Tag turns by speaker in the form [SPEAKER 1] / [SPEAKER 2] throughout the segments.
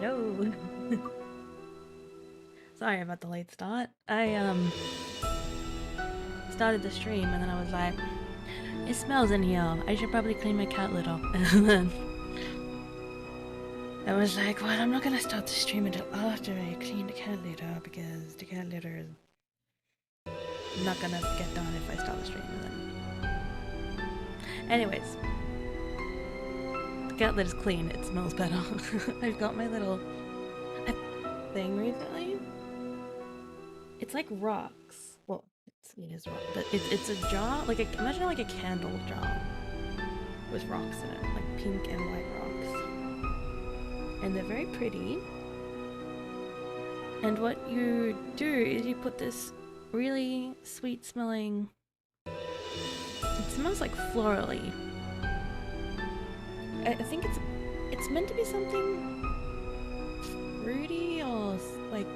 [SPEAKER 1] No. Sorry about the late start. I started the stream and then I was like, it smells in here. I should probably clean my cat litter. And then I was like, well, I'm not gonna start the stream until after I clean the cat litter because the cat litter is not gonna get done if I start the stream. And then, anyways, the cat litter's clean. It smells better. I've got my little thing recently. It's like rocks. Well, it is rock, but it's a jar. Like imagine like a candle jar with rocks in it, like pink and white rocks, and they're very pretty. And what you do is you put this really sweet smelling. It smells like florally. I think it's meant to be something fruity or like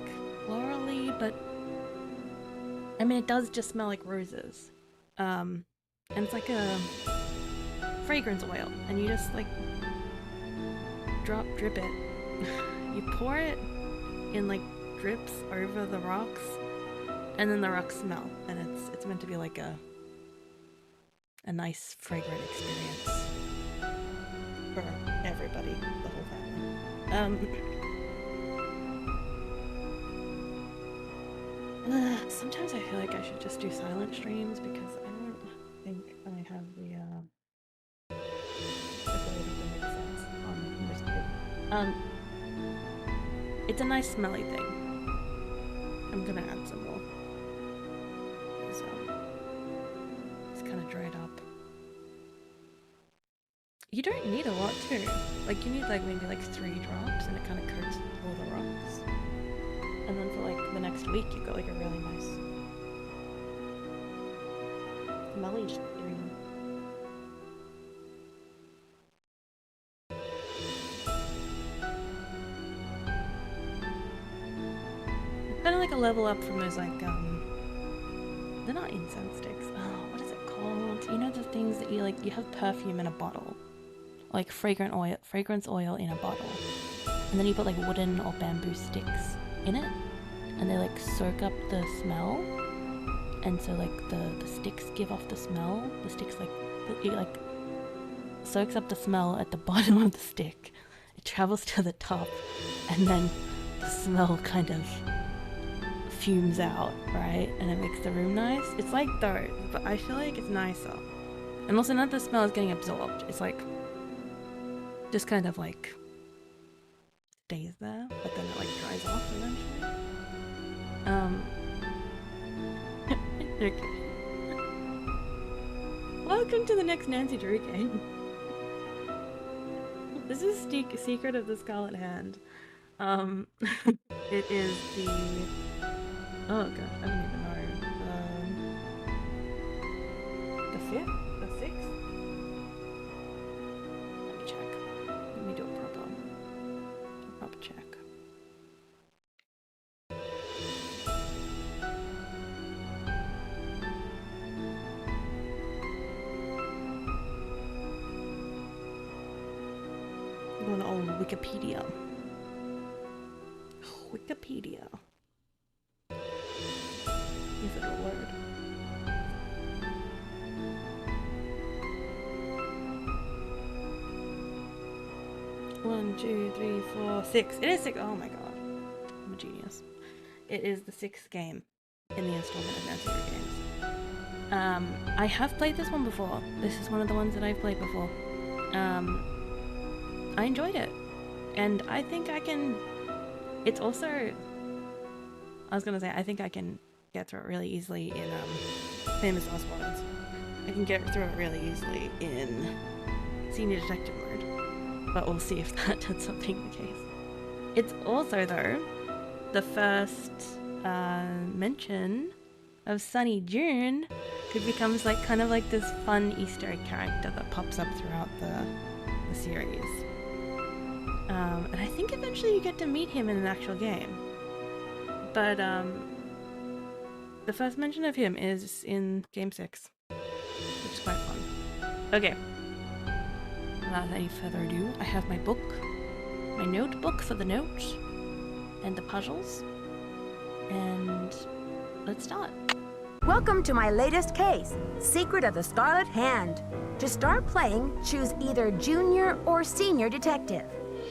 [SPEAKER 1] florally, but I mean it does just smell like roses. And it's like a fragrance oil, and you just like drip it. You pour it in like drips over the rocks, and then the rocks smell, and it's meant to be like a nice fragrant experience for everybody, the whole family. Sometimes I feel like I should just do silent streams because I don't think I have the ability to make sense on this kid. It's a nice smelly thing. I'm gonna add some more. So it's kind of dried up. You don't need a lot too. Like you need like maybe like 3 drops, and it kind of coats all the rocks. And then for like the next week, you've got like a really nice smelly stream. It's kind of like a level up from those like they're not incense sticks. Oh, what is it called? You know the things that you like. You have perfume in a bottle, like fragrance oil in a bottle, and then you put like wooden or bamboo sticks in it, and they like soak up the smell, and so like the sticks give off the smell. The sticks like it like soaks up the smell at the bottom of the stick. It travels to the top, and then the smell kind of fumes out, right? And it makes the room nice. It's like those, but I feel like it's nicer. And also not the smell is getting absorbed. It's like just kind of like stays there, but then it like dries off eventually. Okay. Welcome to the next Nancy Drew game. This is Secret of the Scarlet Hand. It is the... Oh god, I don't even know. The 5th? The 6th? Let me check. Let me do a proper check. I'm going to old Wikipedia. Wikipedia. If it'll load. One, two, three, four, 6. It is 6. Oh my god. I'm a genius. It is the 6th game in the installment of Nancy Drew games. I have played this one before. This is one of the ones that I've played before. I enjoyed it. And I think I can... It's also... I was gonna say, I think I can get through it really easily in Famous Last Words. I can get through it really easily in Senior Detective mode. But we'll see if that ends up being the case. It's also, though, the first mention of Sunny June, who becomes like kind of like this fun Easter egg character that pops up throughout the series. And I think eventually you get to meet him in an actual game. But the first mention of him is in Game 6, which is quite fun. Okay. Without any further ado, I have my book. my notebook for the notes and the puzzles, and let's start.
[SPEAKER 2] Welcome to my latest case, Secret of the Scarlet Hand. To start playing, choose either Junior or Senior Detective.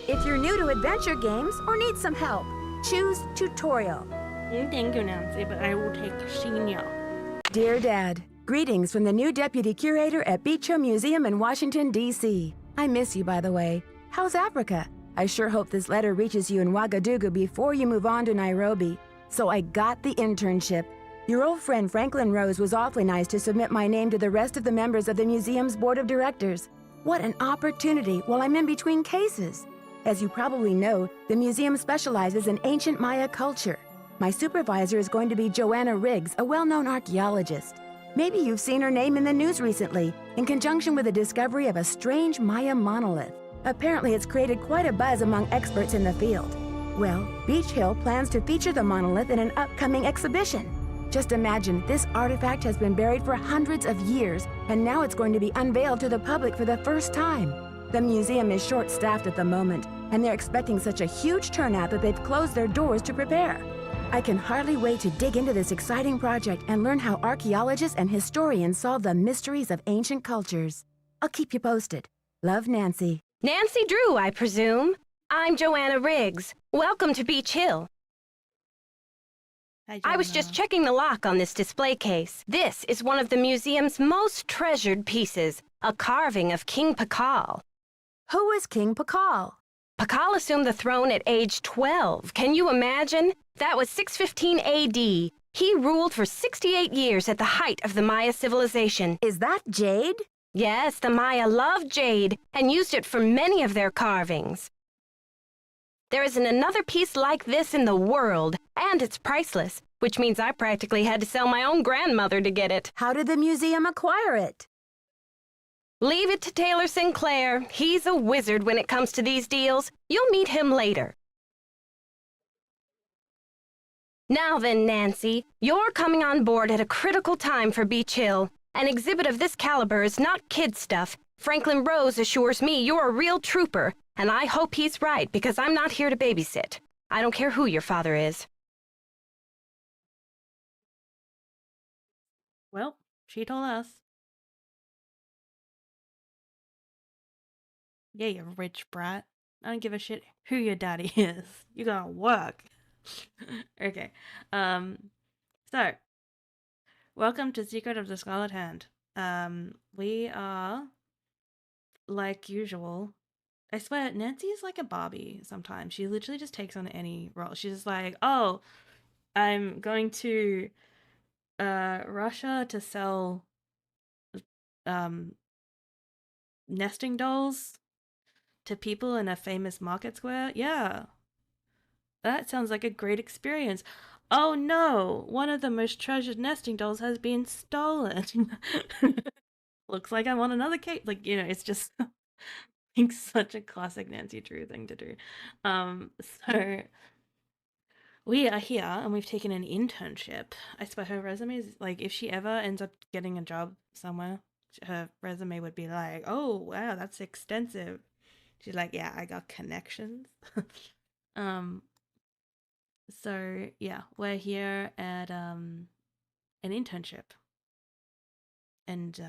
[SPEAKER 2] If you're new to adventure games or need some help, choose Tutorial.
[SPEAKER 1] Thank you, Nancy, but I will take Senior.
[SPEAKER 2] Dear Dad, greetings from the new Deputy Curator at Beach Hill Museum in Washington, D.C. I miss you, by the way. How's Africa? I sure hope this letter reaches you in Ouagadougou before you move on to Nairobi. So I got the internship. Your old friend Franklin Rose was awfully nice to submit my name to the rest of the members of the museum's board of directors. What an opportunity while I'm in between cases. As you probably know, the museum specializes in ancient Maya culture. My supervisor is going to be Joanna Riggs, a well-known archaeologist. Maybe you've seen her name in the news recently, in conjunction with the discovery of a strange Maya monolith. Apparently, it's created quite a buzz among experts in the field. Well, Beach Hill plans to feature the monolith in an upcoming exhibition. Just imagine, this artifact has been buried for hundreds of years, and now it's going to be unveiled to the public for the first time. The museum is short-staffed at the moment, and they're expecting such a huge turnout that they've closed their doors to prepare. I can hardly wait to dig into this exciting project and learn how archaeologists and historians solve the mysteries of ancient cultures. I'll keep you posted. Love, Nancy.
[SPEAKER 3] Nancy Drew, I presume. I'm Joanna Riggs. Welcome to Beach Hill.
[SPEAKER 1] Hi,
[SPEAKER 3] I was just checking the lock on this display case. This is one of the museum's most treasured pieces, a carving of King Pakal.
[SPEAKER 2] Who is King Pakal?
[SPEAKER 3] Pakal assumed the throne at age 12. Can you imagine? That was 615 A.D. He ruled for 68 years at the height of the Maya civilization.
[SPEAKER 2] Is that jade?
[SPEAKER 3] Yes, the Maya loved jade and used it for many of their carvings. There isn't another piece like this in the world, and it's priceless, which means I practically had to sell my own grandmother to get it.
[SPEAKER 2] How did the museum acquire it?
[SPEAKER 3] Leave it to Taylor Sinclair. He's a wizard when it comes to these deals. You'll meet him later. Now then, Nancy, you're coming on board at a critical time for Beach Hill. An exhibit of this caliber is not kid stuff. Franklin Rose assures me you're a real trooper, and I hope he's right because I'm not here to babysit. I don't care who your father is.
[SPEAKER 1] Well, she told us. Yeah, you rich brat. I don't give a shit who your daddy is. You gotta work. Okay. So, welcome to Secret of the Scarlet Hand. We are, like usual, I swear, Nancy is like a Barbie sometimes. She literally just takes on any role. She's just like, oh, I'm going to Russia to sell nesting dolls to people in a famous market square. Yeah. That sounds like a great experience. Oh no, one of the most treasured nesting dolls has been stolen. Looks like I'm on another case. Like, it's just like such a classic Nancy Drew thing to do. So we are here and we've taken an internship. I suppose her resume is like, if she ever ends up getting a job somewhere, her resume would be like, oh wow, that's extensive. She's like, yeah, I got connections. So yeah, we're here at an internship. And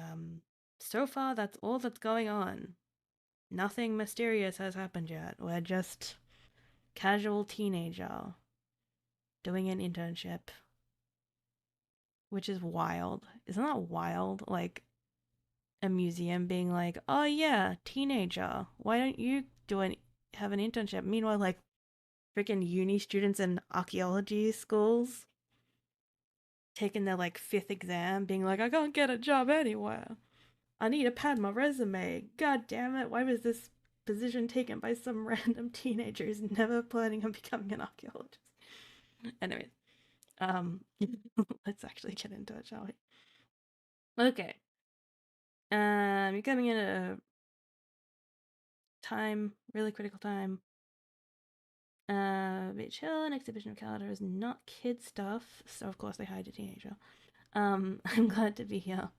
[SPEAKER 1] so far that's all that's going on. Nothing mysterious has happened yet. We're just casual teenager doing an internship. Which is wild. Isn't that wild? Like a museum being like, oh yeah, teenager, why don't you have an internship? Meanwhile, like freaking uni students in archaeology schools taking their like 5th exam, being like, I can't get a job anywhere. I need to pad my resume. God damn it, why was this position taken by some random teenager who's never planning on becoming an archaeologist? Anyways, let's actually get into it, shall we? Okay. You're coming in at a time, really critical time. Beach Hill, an exhibition of calendar is not kid stuff, so of course they hide a teenager. I'm glad to be here.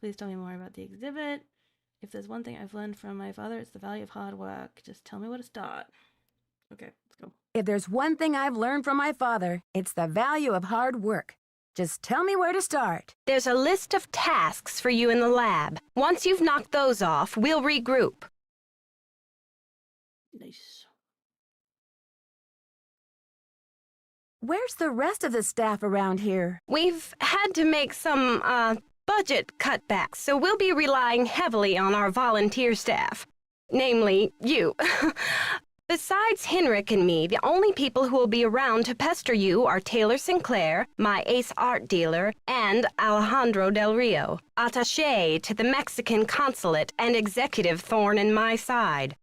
[SPEAKER 1] Please tell me more about the exhibit. If there's one thing I've learned from my father, it's the value of hard work. Just tell me where to start. Okay, let's go.
[SPEAKER 2] If there's one thing I've learned from my father, it's the value of hard work. Just tell me where to start.
[SPEAKER 3] There's a list of tasks for you in the lab. Once you've knocked those off, we'll regroup.
[SPEAKER 1] Nice.
[SPEAKER 2] Where's the rest of the staff around here?
[SPEAKER 3] We've had to make some, budget cutbacks, so we'll be relying heavily on our volunteer staff. Namely, you. Besides Henrik and me, the only people who will be around to pester you are Taylor Sinclair, my ace art dealer, and Alejandro Del Rio, attaché to the Mexican consulate and executive thorn in my side.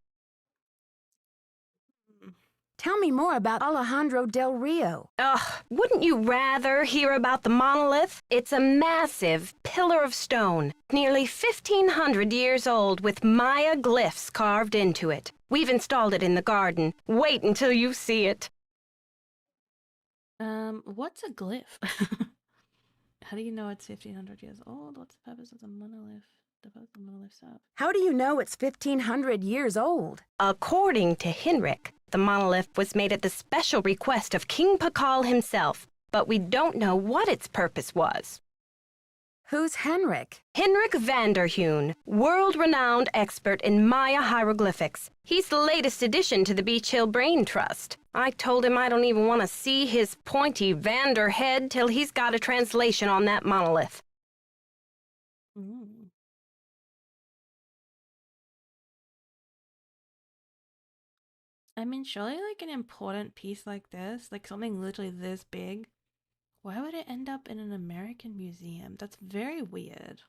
[SPEAKER 2] Tell me more about Alejandro Del Rio.
[SPEAKER 3] Ugh, wouldn't you rather hear about the monolith? It's a massive pillar of stone, nearly 1,500 years old with Maya glyphs carved into it. We've installed it in the garden. Wait until you see it.
[SPEAKER 1] What's a glyph? How do you know it's 1,500 years old? What's the purpose of the monolith? The monolith's up.
[SPEAKER 2] How do you know it's 1,500 years old?
[SPEAKER 3] According to Henrik, the monolith was made at the special request of King Pakal himself, but we don't know what its purpose was.
[SPEAKER 2] Who's Henrik?
[SPEAKER 3] Henrik Vanderheun, world-renowned expert in Maya hieroglyphics. He's the latest addition to the Beach Hill Brain Trust. I told him I don't even want to see his pointy Vander head till he's got a translation on that monolith.
[SPEAKER 1] Mm. I mean, surely like an important piece like this, like something literally this big, why would it end up in an American museum? That's very weird.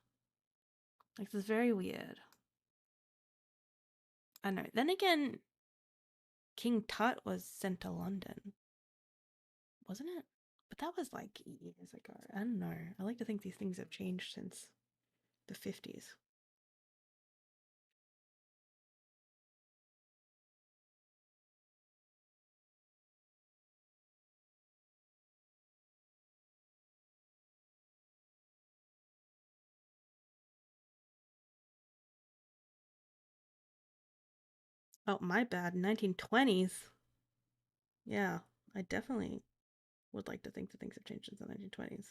[SPEAKER 1] Like, this is very weird. I don't know. Then again, King Tut was sent to London. Wasn't it? But that was like years ago. I don't know. I like to think these things have changed since the 50s. Oh, my bad. 1920s. Yeah, I definitely would like to think that things have changed since the 1920s.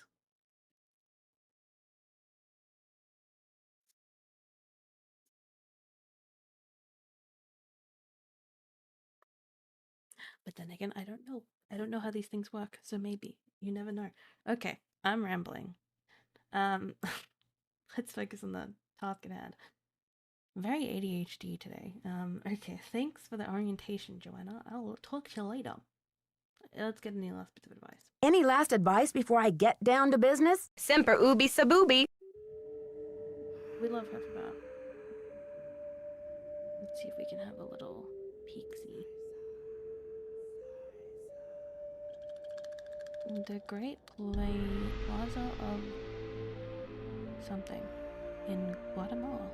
[SPEAKER 1] But then again, I don't know. I don't know how these things work, so maybe. You never know. Okay, I'm rambling. Let's focus on the task at hand. Very ADHD today. Okay, thanks for the orientation, Joanna. I'll talk to you later. Let's get any last bits of advice.
[SPEAKER 2] Any last advice before I get down to business?
[SPEAKER 3] Semper ubi sabubi.
[SPEAKER 1] We love her for that. Let's see if we can have a little peek-see. The Great Plaza of something in Guatemala.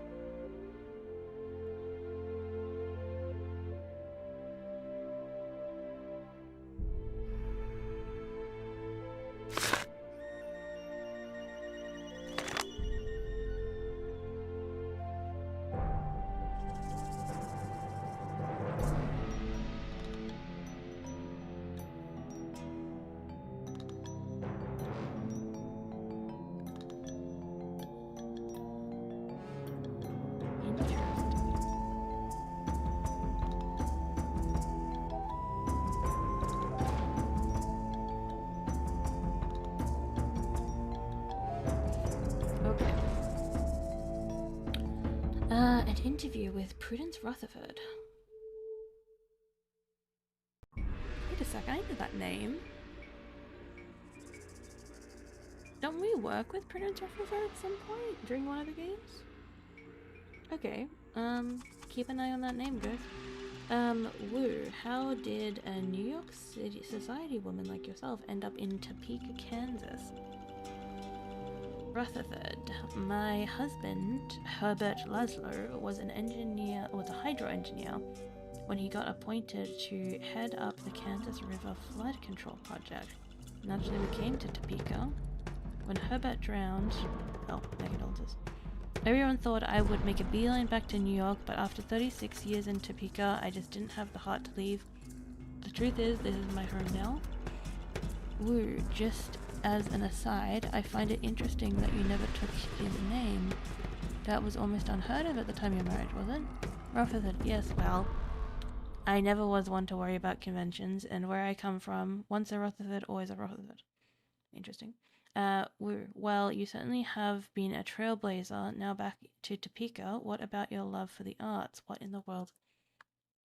[SPEAKER 1] An interview with Prudence Rutherford. Wait a second, I know that name. Don't we work with Prudence Rutherford at some point during one of the games? Okay, keep an eye on that name, guys. Woo, how did a New York City society woman like yourself end up in Topeka, Kansas? Rutherford. My husband, Herbert Laszlo, was a hydro engineer when he got appointed to head up the Kansas River Flood Control Project. Naturally, we came to Topeka. When Herbert drowned, my condolences. Everyone thought I would make a beeline back to New York, but after 36 years in Topeka, I just didn't have the heart to leave. The truth is, this is my home now. Woo, just as an aside, I find it interesting that you never took his name. That was almost unheard of at the time you were married, was it? Rutherford, yes, well, I never was one to worry about conventions, and where I come from, once a Rutherford, always a Rutherford. Interesting. Well, you certainly have been a trailblazer. Now back to Topeka. What about your love for the arts? What in the world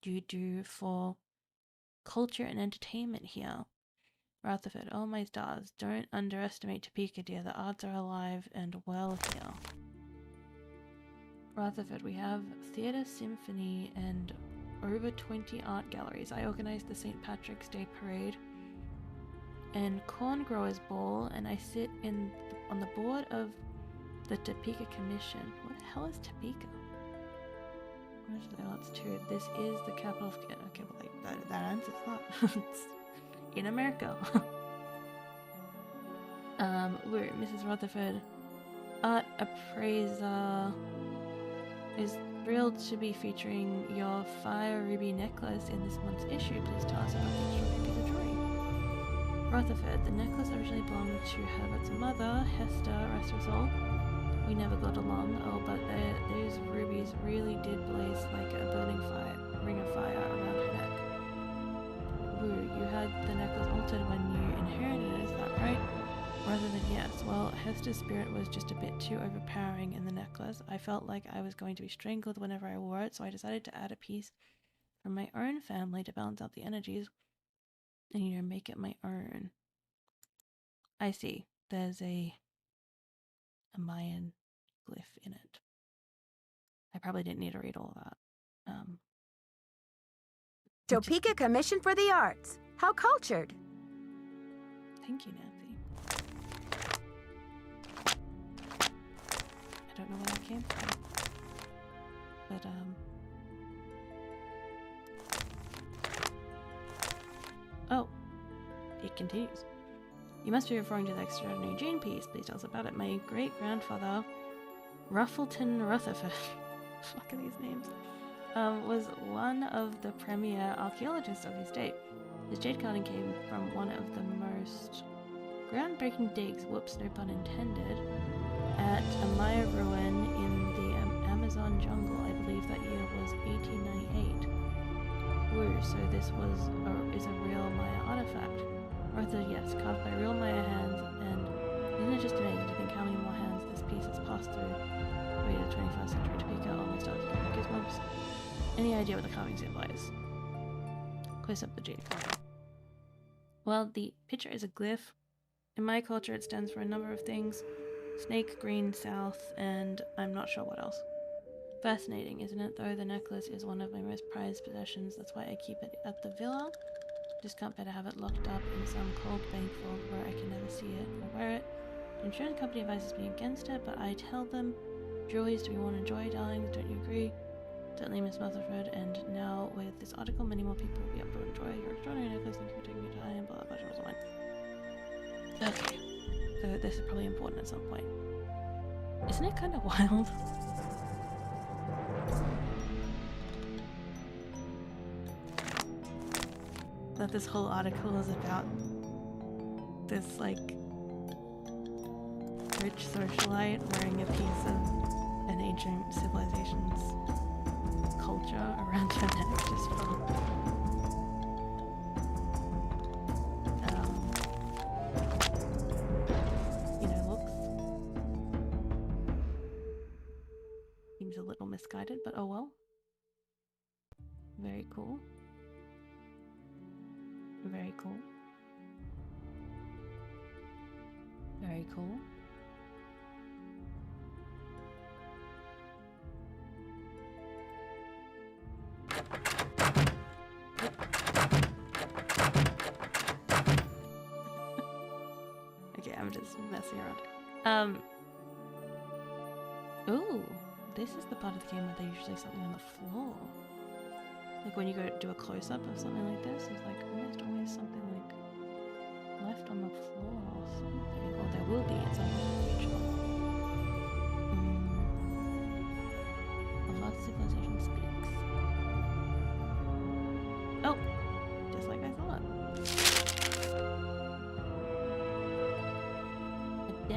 [SPEAKER 1] do you do for culture and entertainment here? Rutherford, oh my stars, don't underestimate Topeka, dear. The arts are alive and well here. Rutherford, we have theatre, symphony, and over 20 art galleries. I organized the St. Patrick's Day Parade and Corn Growers Ball, and I sit on the board of the Topeka Commission. What the hell is Topeka? Where's the arts too? This is the capital of... Okay, well, that answers that. It's in America. We're Mrs. Rutherford, art appraiser, is thrilled to be featuring your fire ruby necklace in this month's issue. Please tell us about the extraordinary jewelry. Rutherford, the necklace originally belonged to Herbert's mother, Hester, rest her soul. We never got along. Oh, but those rubies really did blaze like a ring of fire around her neck. Woo, you had the necklace altered when you inherited it, is that right? Rutherford, yes. Well, Hester's spirit was just a bit too overpowering in the necklace. I felt like I was going to be strangled whenever I wore it, so I decided to add a piece from my own family to balance out the energies and, make it my own. I see. There's a Mayan glyph in it. I probably didn't need to read all of that.
[SPEAKER 2] Topeka Commission for the Arts. How cultured.
[SPEAKER 1] Thank you, Nancy. I don't know where that came from. But, oh. It continues. You must be referring to the extraordinary Jane piece. Please tell us about it. My great-grandfather, Ruffleton Rutherford, fuck are these names, was one of the premier archaeologists of his day. His jade carving came from one of the most groundbreaking digs, whoops, no pun intended, at a Maya ruin in the Amazon jungle. I believe that year was 1898. Woo, so this is a real Maya artifact. Arthur, yes, carved by real Maya hands, and isn't it just amazing to think how many more hands this piece has passed through? Way to the 21st century Topeka, almost started to give me goosebumps. Any idea what the carving symbolize? Close up the jade carving. Well, the picture is a glyph. In my culture, it stands for a number of things. Snake, green, south, and I'm not sure what else. Fascinating, isn't it, though? The necklace is one of my most prized possessions. That's why I keep it at the villa. Just can't bear to have it locked up in some cold bank vault where I can never see it or wear it. The insurance company advises me against it, but I tell them, jewelry is to be worn in joy, darlings, don't you agree? Certainly, Miss Rutherford, and now with this article, many more people will be able to enjoy your extraordinary necklace. Thank you for taking your time, blah, blah, blah, blah. Okay, so this is probably important at some point. Isn't it kind of wild? That this whole article is about this, like, rich socialite wearing a piece of an ancient civilization's culture around her neck just for looks. Seems a little misguided, but oh well. Very cool. Very cool. Very cool. Okay, I'm just messing around. Ooh, this is the part of the game where they usually something on the floor. Like when you go do a close-up of something like this, it's like almost always something like left on the floor or something. Or there will be at some point in the future.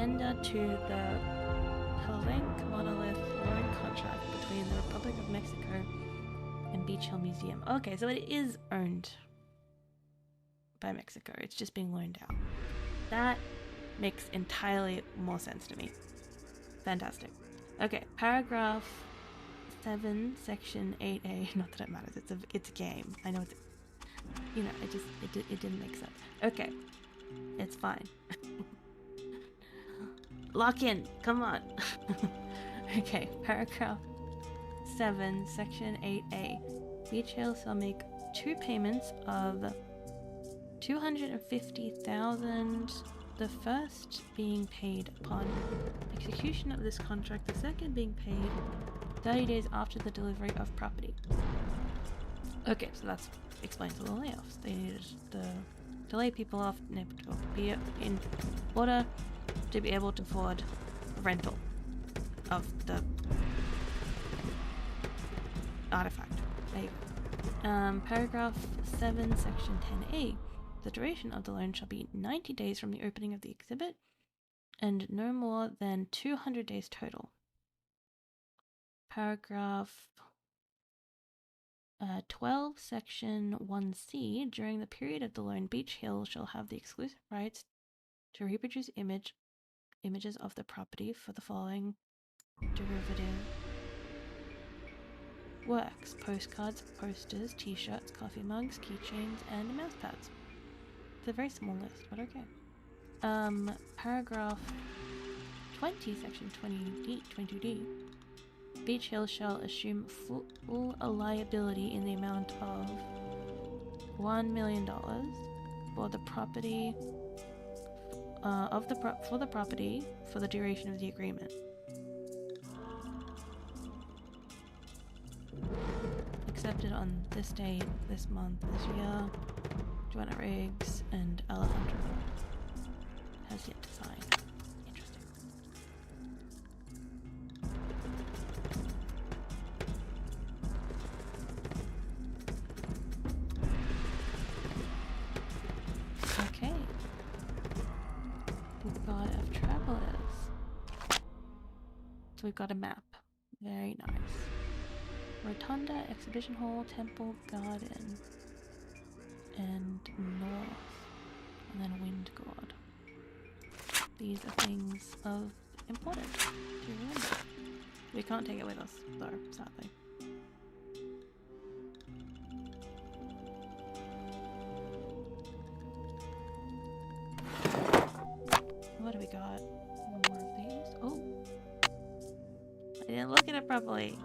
[SPEAKER 1] Addenda to the Palenque Monolith loan contract between the Republic of Mexico and Beach Hill Museum. Okay, so it is owned by Mexico. It's just being loaned out. That makes entirely more sense to me. Fantastic. Okay, paragraph 7, section 8A. Not that it matters. It's a game. I know it's, you know, it didn't make sense. Okay, it's fine. Lock in. Come on. Okay, paragraph 7, section 8A. Beach Hill shall make 2 payments of 250,000, the first being paid upon execution of this contract, the second being paid 30 days after the delivery of property. Okay, so that explains all the layoffs. They needed to lay people off and able to be in order to be able to afford rental of the artifact. There you go. Paragraph 7, section 10A. The duration of the loan shall be 90 days from the opening of the exhibit and no more than 200 days total. Paragraph 12, section 1C. During the period of the loan, Beach Hill shall have the exclusive rights to reproduce images of the property for the following derivative works: postcards, posters, t-shirts, coffee mugs, keychains, and mouse pads. It's a very small list, but okay. Paragraph 20, section 22D. Beach Hill shall assume full liability in the amount of $1 million for the property for the property for the duration of the agreement. Accepted on this date, this month, this year. Joanna Riggs and Alejandro has yet to sign. Interesting. Okay. We've got of travelers. So we've got a map. Very nice. Rotunda, Exhibition Hall, Temple, Garden, and North, and then Wind God. These are things of importance to remember. We can't take it with us, though, sadly. What do we got? More of these. Oh! I didn't look at it properly.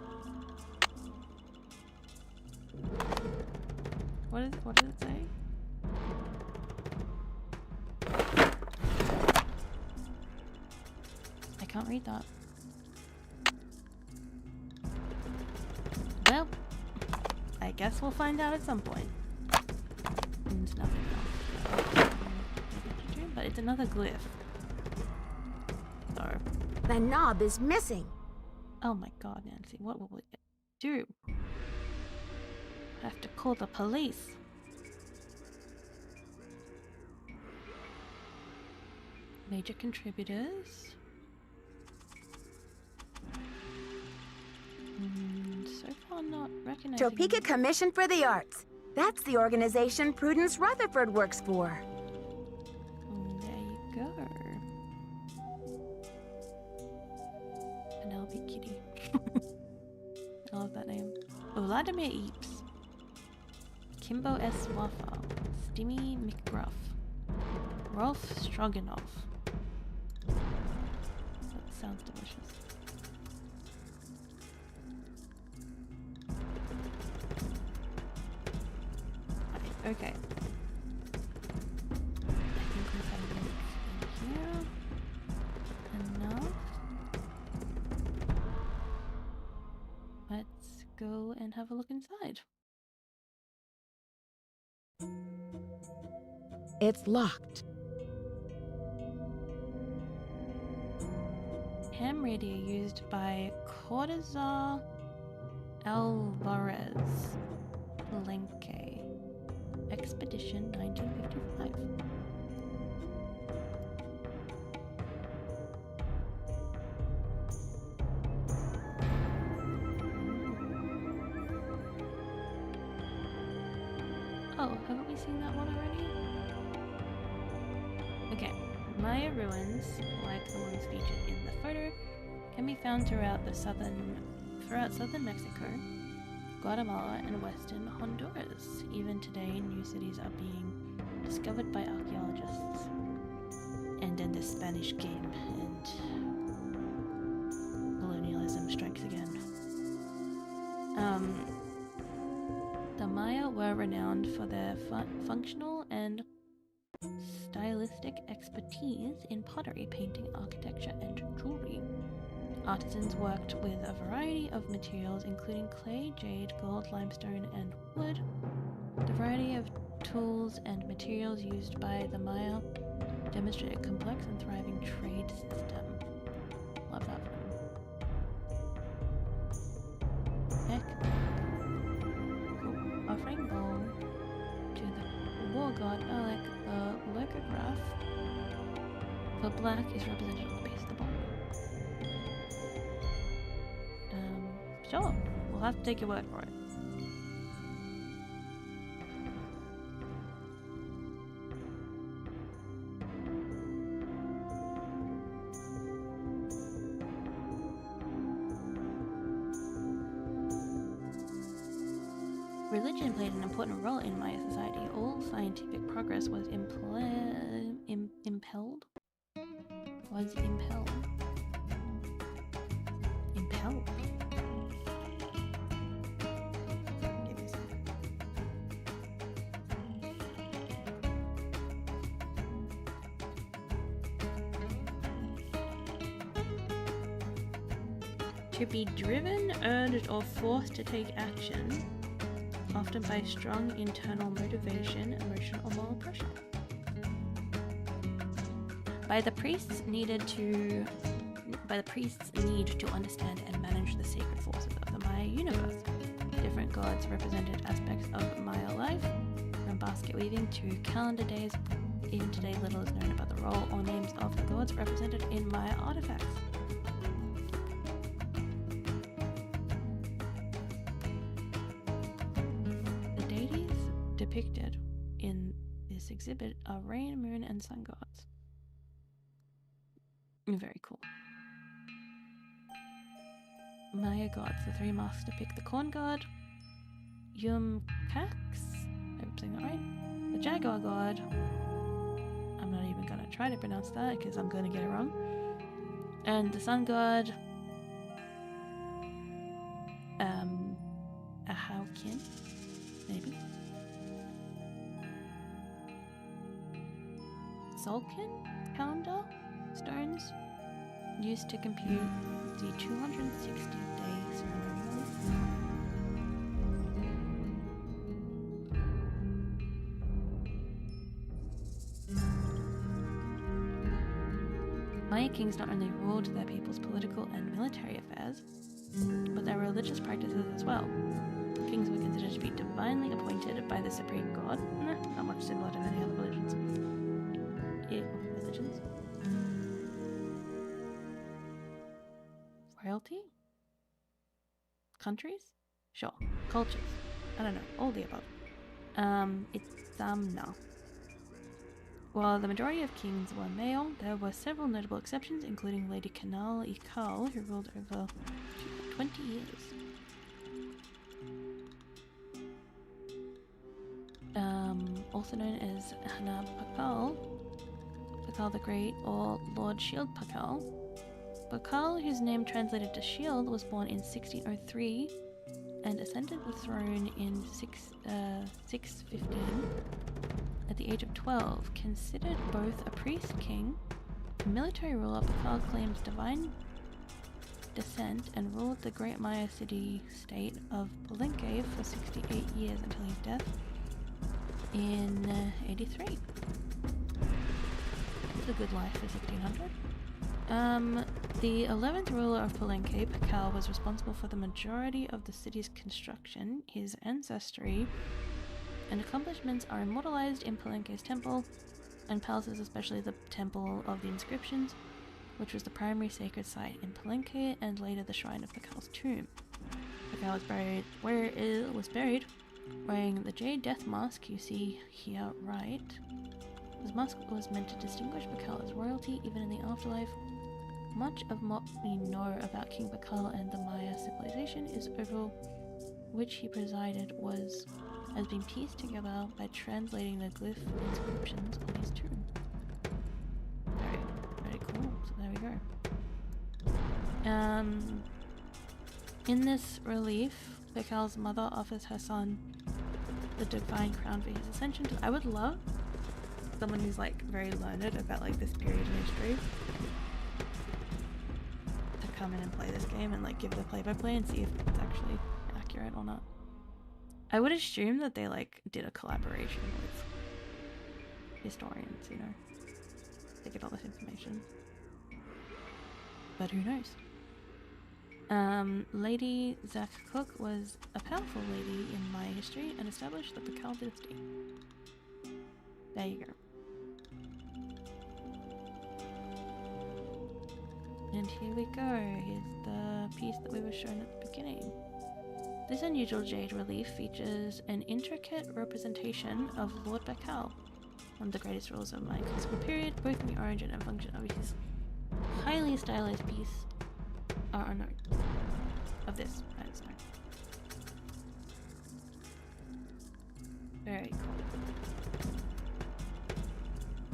[SPEAKER 1] What does it say? I can't read that. Well, I guess we'll find out at some point. There's nothing else. But it's another glyph. So.
[SPEAKER 2] The knob is missing.
[SPEAKER 1] Oh my god, Nancy, what will we do? I have to call the police. Major contributors. So far not recognizing.
[SPEAKER 2] Topeka Commission for the Arts. That's the organization Prudence Rutherford works for.
[SPEAKER 1] There you go. Penelope Kitty. I love that name. Vladimir Eaps. Kimbo S. Waffa. Stimmy McGruff. Rolf Stroganoff. That sounds delicious. Right, okay. I think we've had a look in here. Enough. Let's go and have a look inside.
[SPEAKER 2] It's locked.
[SPEAKER 1] Ham radio used by Cortazar Alvarez Palenque. Expedition 1955. Oh, haven't we seen that one already? Okay, Maya ruins, like the ones featured in the photo, can be found throughout southern Mexico, Guatemala, and western Honduras. Even today, new cities are being discovered by archaeologists. And then the Spanish game and colonialism strikes again. The Maya were renowned for their functional and stylistic expertise in pottery, painting, architecture, and jewelry. Artisans worked with a variety of materials including clay, jade, gold, limestone, and wood. The variety of tools and materials used by the Maya demonstrate a complex and thriving trade system. Love that for them. Heck. Cool. Offering bowl to the war god Alec, the logograph for black is represented on the base of the bowl. Sure. We'll have to take your word for it. Religion played an important role in Maya society. All scientific progress was impelled. Give me a second. To be driven, urged, or forced to take action, often by strong internal motivation, emotional or moral pressure. By the priests need to understand and manage the sacred forces of the Maya universe. Different gods represented aspects of Maya life, from basket weaving to calendar days. Even today, little is known about the role or names of the gods represented in Maya artifacts. Depicted in this exhibit are rain, moon, and sun gods. Very cool. Maya gods. The three masks depict the corn god, Yumcax, I hope I'm saying that right, the jaguar god, I'm not even gonna try to pronounce that because I'm gonna get it wrong, and the sun god, Ahaukin, maybe. Sulkin calendar stones used to compute the 260-day ceremonial. Maya kings not only ruled their people's political and military affairs, but their religious practices as well. Kings were considered to be divinely appointed by the supreme god, not much similar to many other religions. Religions? Royalty? Countries? Sure. Cultures? I don't know. All the above. It's no. While the majority of kings were male, there were several notable exceptions, including Lady Kanal Ikal, who ruled over 20 years. Also known as Hana Pakal the Great, or Lord Shield Pakal. Pakal, whose name translated to shield, was born in 1603 and ascended the throne in 615 at the age of 12. Considered both a priest king and military ruler, Pakal claimed divine descent and ruled the great Maya city-state of Palenque for 68 years until his death in 83. A good life for 1600. The 11th ruler of Palenque, Pakal, was responsible for the majority of the city's construction. His ancestry and accomplishments are immortalized in Palenque's temple and palaces, especially the Temple of the Inscriptions, which was the primary sacred site in Palenque and later the shrine of Pakal's tomb. Pakal was buried where it was buried Wearing the Jade Death Mask you see here, right? This mask was meant to distinguish Bakal as royalty even in the afterlife. Much of what we know about King Bakal and the Maya civilization is over which he presided has been pieced together by translating the glyph inscriptions on his tomb. Very, very cool. So there we go. In this relief, Bakal's mother offers her son the divine crown for his ascension. I would love someone who's like very learned about like this period in history to come in and play this game and like give the play-by-play and see if it's actually accurate or not. I would assume that they like did a collaboration with historians, you know, to get all this information. But who knows? Lady Zak Cook was a powerful lady in Maya history and established the Bakal dynasty. There you go. And here we go. Here's the piece that we were shown at the beginning. This unusual jade relief features an intricate representation of Lord Bakal, one of the greatest rulers of Maya classical period, both in the origin and function of his highly stylized piece are unknown. Of this, I don't know. Very cool.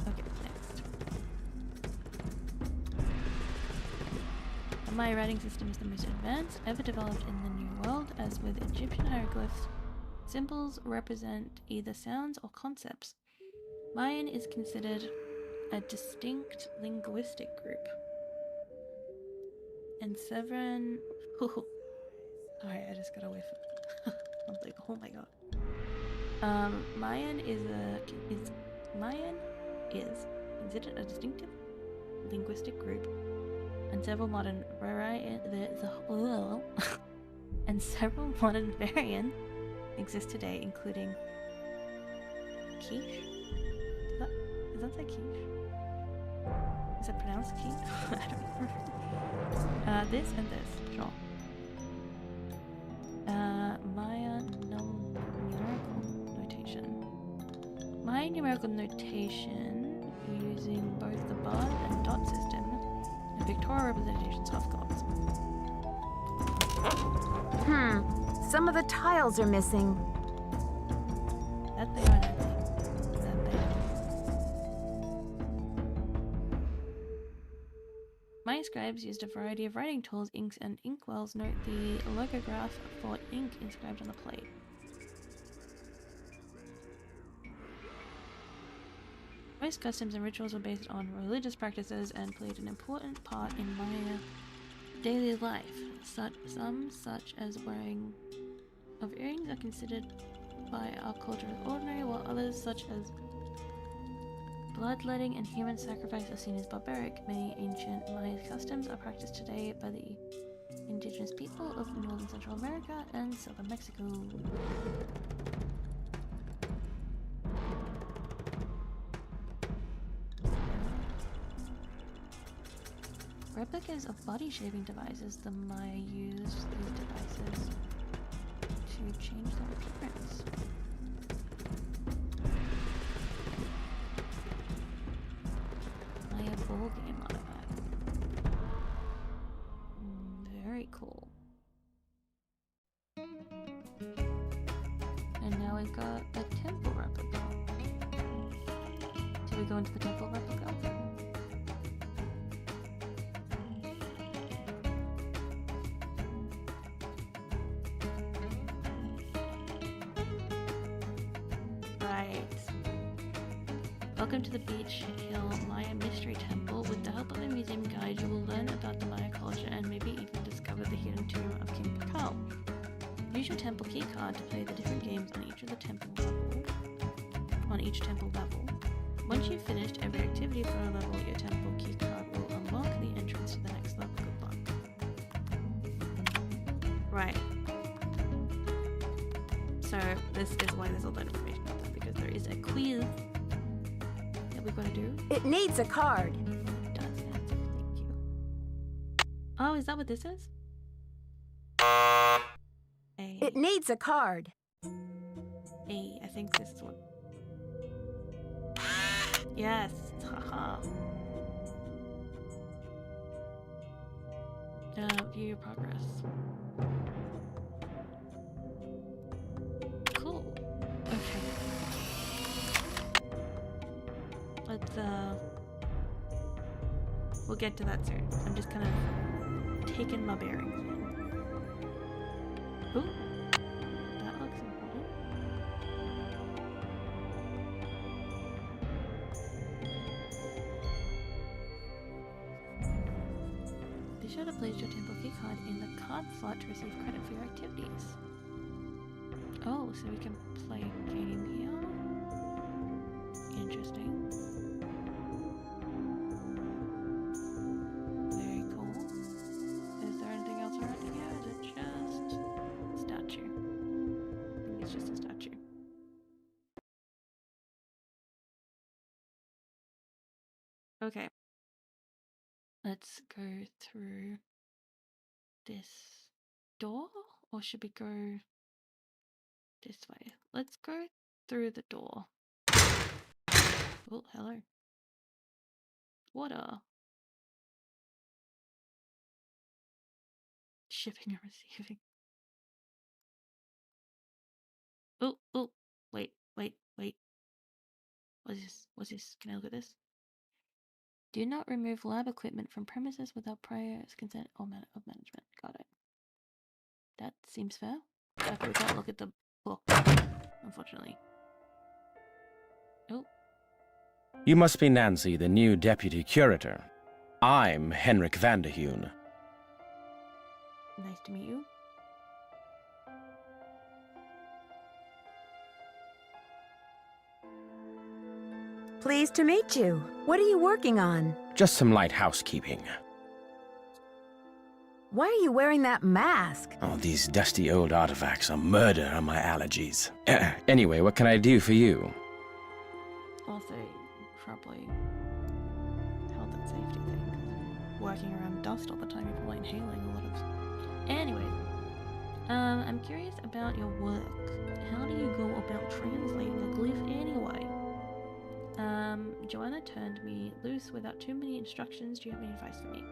[SPEAKER 1] Okay, next. The Maya writing system is the most advanced ever developed in the New World. As with Egyptian hieroglyphs, symbols represent either sounds or concepts. Mayan is considered a distinct linguistic group. And seven... Sorry, I just got away from it. I was like, oh my god. Mayan is considered a distinctive linguistic group, and several modern variants exist today, including quiche. Does that say quiche? Is it pronounced quiche? I don't know. This and this, sure. Maya numerical notation. Maya numerical notation using both the bar and dot system and pictorial representations of gods.
[SPEAKER 2] Some of the tiles are missing.
[SPEAKER 1] That they are, Nancy. That they are. Maya scribes used a variety of writing tools, inks, and inkwells. Note the logograph for ink inscribed on the plate. Most customs and rituals were based on religious practices and played an important part in Maya daily life. Some, such as wearing of earrings, are considered by our culture as ordinary, while others, such as bloodletting and human sacrifice, are seen as barbaric. Many ancient Maya customs are practiced today by the indigenous people of northern Central America and southern Mexico. Replicas of body shaping devices, the Maya used these devices to change their appearance. Maya ball game artifact. Very cool. And now we've got a temple replica. Should we go into the temple replica? Welcome to the Beach Hill Maya Mystery Temple. With the help of a museum guide, you will learn about the Maya culture and maybe even discover the hidden tomb of King Bakal. Use your temple key card to play the different games on each temple level. Once you've finished every activity for a level, your temple key card will unlock the entrance to the next level. Good luck. Right. So this is why there's all that information out there, because there is a quiz we're going to do.
[SPEAKER 2] It needs a card.
[SPEAKER 1] It does, Nancy. Thank you. Oh, is that what this is?
[SPEAKER 2] It needs a card.
[SPEAKER 1] I think this is what. Yes, haha. View your progress. Cool. Okay. Let's we'll get to that soon. I'm just kind of taking my bearings in. Ooh, that looks important. Be sure to place your temple key card in the card slot to receive credit for your activities. Oh, so we can play a game here. Interesting. Very cool. Is there anything else around here? Is it just statue? I think it's just a statue. Okay. Let's go through this door, or should we go this way? Let's go through the door. Oh, hello. Water. Shipping and receiving. Oh, oh, wait. What's this? Can I look at this? Do not remove lab equipment from premises without prior consent of management. Got it. That seems fair. Okay, we can't look at the book, unfortunately. Oh.
[SPEAKER 4] You must be Nancy, the new deputy curator. I'm Henrik Vanderheun.
[SPEAKER 1] Nice to meet you.
[SPEAKER 2] Pleased to meet you. What are you working on?
[SPEAKER 4] Just some light housekeeping.
[SPEAKER 2] Why are you wearing that mask?
[SPEAKER 4] Oh, these dusty old artifacts are murder on my allergies. Anyway, what can I do for you?
[SPEAKER 1] Also, probably health and safety thing. 'Cause working around dust all the time, you're probably inhaling a lot of. Anyway, I'm curious about your work. How do you go about translating a glyph anyway? Joanna turned me loose without too many instructions. Do you have any advice for me?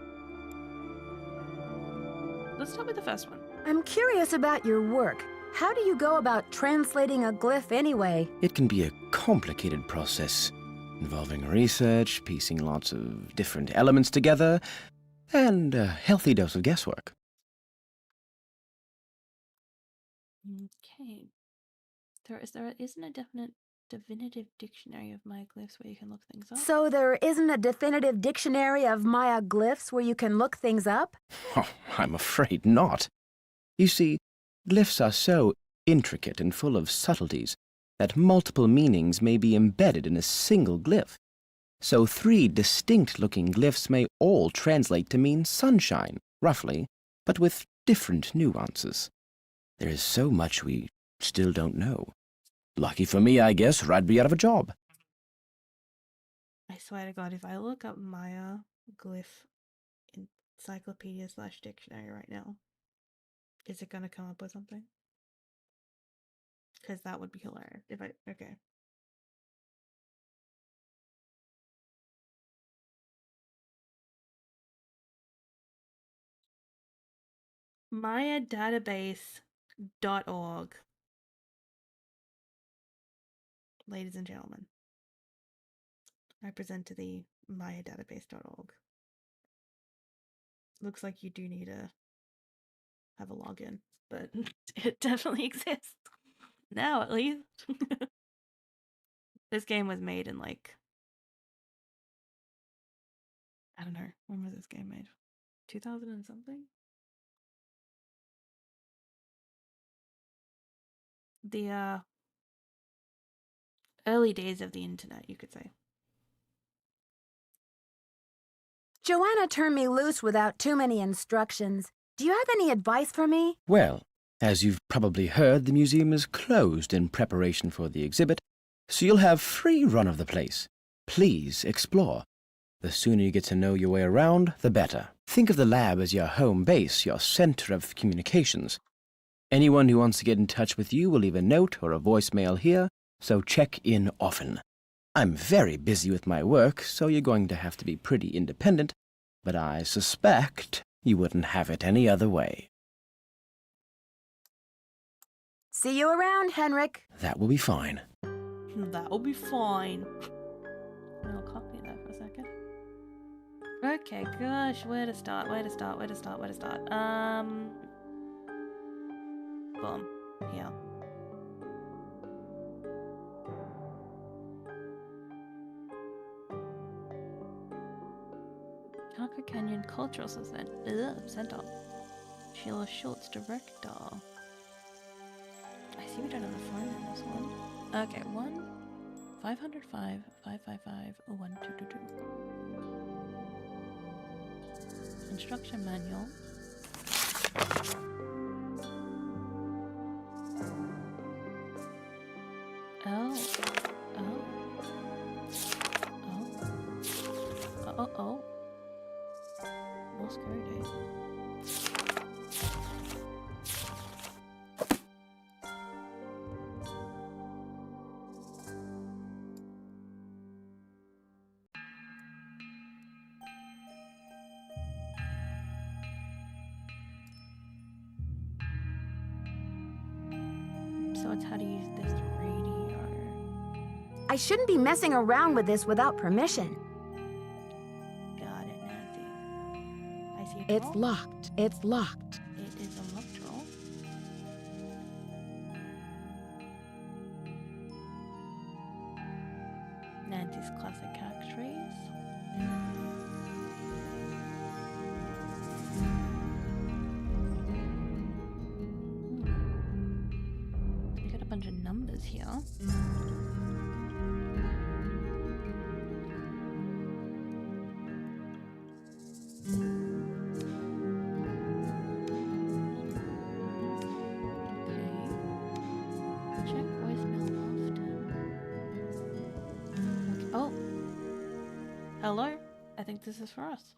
[SPEAKER 1] Let's start with the first one.
[SPEAKER 2] I'm curious about your work. How do you go about translating a glyph anyway?
[SPEAKER 4] It can be a complicated process, involving research, piecing lots of different elements together, and a healthy dose of guesswork.
[SPEAKER 1] Okay. There isn't a definitive dictionary of Maya glyphs where you can look things up.
[SPEAKER 2] So there isn't a definitive dictionary of Maya glyphs where you can look things up?
[SPEAKER 4] Oh, I'm afraid not. You see, glyphs are so intricate and full of subtleties that multiple meanings may be embedded in a single glyph. So 3 distinct-looking glyphs may all translate to mean sunshine, roughly, but with different nuances. There is so much we still don't know. Lucky for me, I guess, or I'd be out of a job.
[SPEAKER 1] I swear to God, if I look up Maya glyph encyclopedia/dictionary right now, is it gonna come up with something? Because that would be hilarious. Okay. MayaDatabase.org. Ladies and gentlemen, I present to thee MayaDatabase.org. Looks like you do need to have a login, but it definitely exists. Now, at least. This game was made in, like, I don't know, when was this game made? 2000 and something? The, early days of the internet, you could say.
[SPEAKER 2] Joanna turned me loose without too many instructions. Do you have any advice for me?
[SPEAKER 4] Well, as you've probably heard, the museum is closed in preparation for the exhibit, so you'll have free run of the place. Please explore. The sooner you get to know your way around, the better. Think of the lab as your home base, your center of communications. Anyone who wants to get in touch with you will leave a note or a voicemail here, so check in often. I'm very busy with my work, so you're going to have to be pretty independent, but I suspect you wouldn't have it any other way.
[SPEAKER 2] See you around, Henrik.
[SPEAKER 4] That will be fine.
[SPEAKER 1] That'll be fine. I'll copy that for a second. Okay, gosh, where to start? Boom. Here. Parker Canyon Cultural Center. Sheila Schultz, Director. I see we don't have a phone in this one. Okay, 1-505-555-1222. Instruction manual. Oh. More scary days. So it's how to use this radio.
[SPEAKER 2] I shouldn't be messing around with this without permission.
[SPEAKER 1] Got it, Nancy. I see a
[SPEAKER 2] It's
[SPEAKER 1] drawer.
[SPEAKER 2] locked. It's locked.
[SPEAKER 1] It is a locked drawer. Nancy's classic cat trees. You got a bunch of numbers here. Check voicemail often. Okay. Oh. Hello? I think this is for us.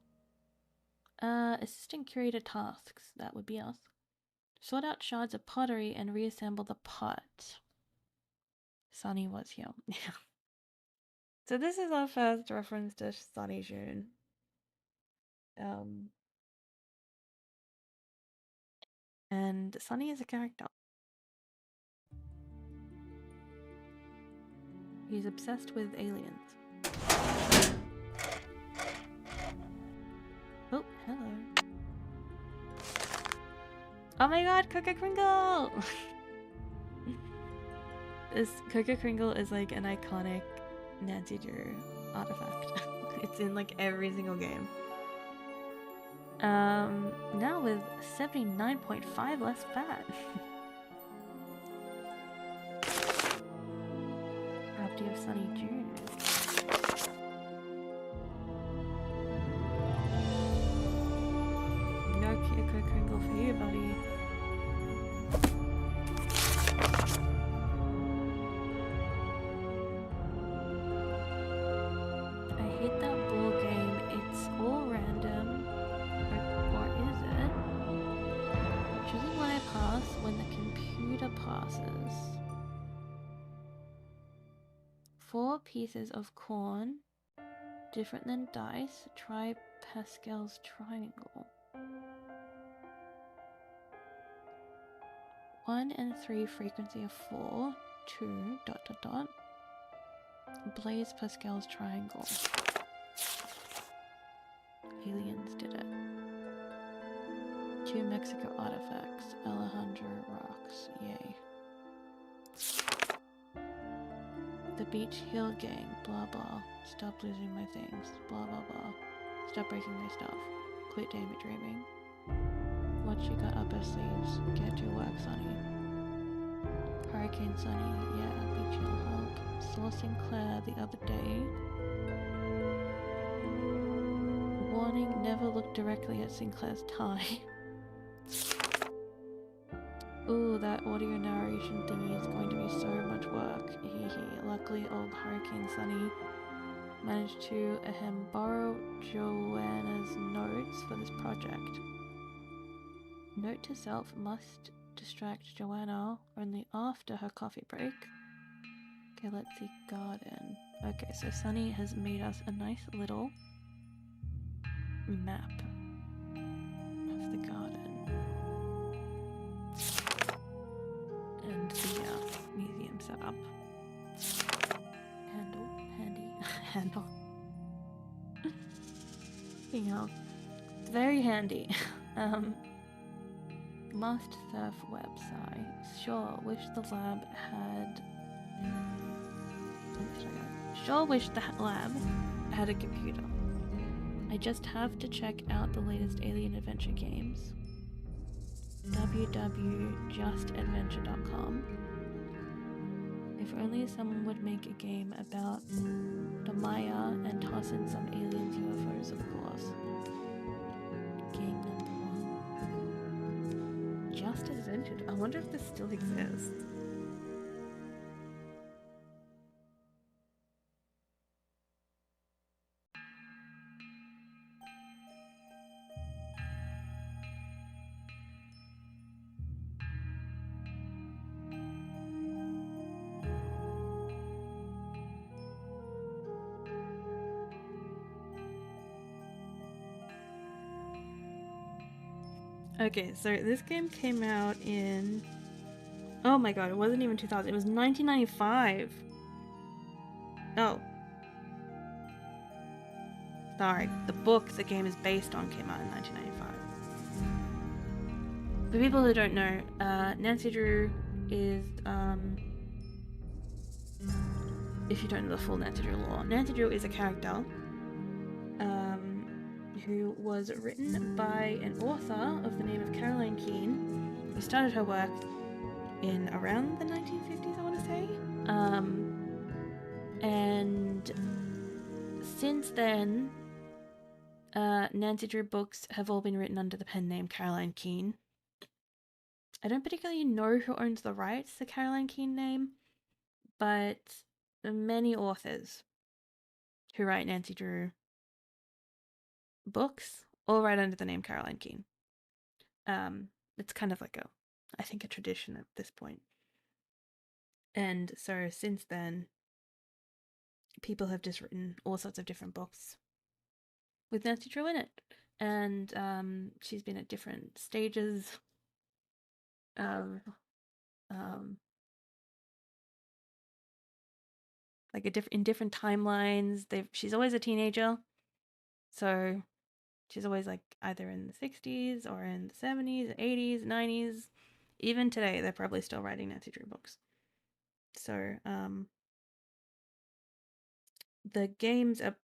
[SPEAKER 1] Assistant curator tasks. That would be us. Sort out shards of pottery and reassemble the pot. Sunny was here. So this is our first reference to Sunny June. And Sunny is a character. He's obsessed with aliens. Oh, hello. Oh my god, Coca Kringle! This Coca Kringle is like an iconic Nancy Drew artifact. It's in like every single game. Now with 79.5 less fat. Property of Sunny June. No Coca Kringle for you, buddy. I hate that ball game. It's all random. Or is it? Choosing when I pass when the computer passes. 4 pieces of corn. Different than dice. Try Pascal's triangle. 1 and 3 frequency of 4. 2 ... Blaze Pascal's triangle. Aliens did it. 2 Mexico artifacts. Alejandro rocks. Yay. The Beach Hill Gang. Blah blah. Stop losing my things. Blah blah blah. Stop breaking my stuff. Quit daydreaming. What you got up her sleeves? Get to work, Sonny. Hurricane Sunny. Yeah, Beach Hill help. Saw Sinclair the other day. Warning, never look directly at Sinclair's tie. Ooh, that audio narration thingy is going to be so much work. Hehe. Luckily, old Hurricane Sunny managed to borrow Joanna's notes for this project. Note to self, must distract Joanna only after her coffee break. Okay, let's see. Garden. Okay, so Sunny has made us a nice little map of the garden and the museum setup. Handle, handy, handle. You know, it's very handy. Must surf website. Sure, wish the lab had. Sure, wish the lab had a computer. I just have to check out the latest Alien Adventure games. www.justadventure.com. If only someone would make a game about the Maya and toss in some aliens, UFOs, of course. Game number 1. Just Adventure. I wonder if this still exists. Okay, so this game came out in... Oh my god, it wasn't even 2000. It was 1995. Oh. Sorry, the book the game is based on came out in 1995. For people who don't know, Nancy Drew is, if you don't know the full Nancy Drew lore, Nancy Drew is a character who was written by an author of the name of Caroline Keene, who started her work in around the 1950s, I want to say. And since then, Nancy Drew books have all been written under the pen name Caroline Keene. I don't particularly know who owns the rights to the Caroline Keene name, but many authors who write Nancy Drew books all write under the name Caroline Keene. It's kind of like I think a tradition at this point. And so since then, people have just written all sorts of different books with Nancy Drew in it. And she's been at different stages of like in different timelines. She's always a teenager, so she's always like either in the 60s or in the 70s, 80s, 90s. Even today, they're probably still writing Nancy Drew books. So the games are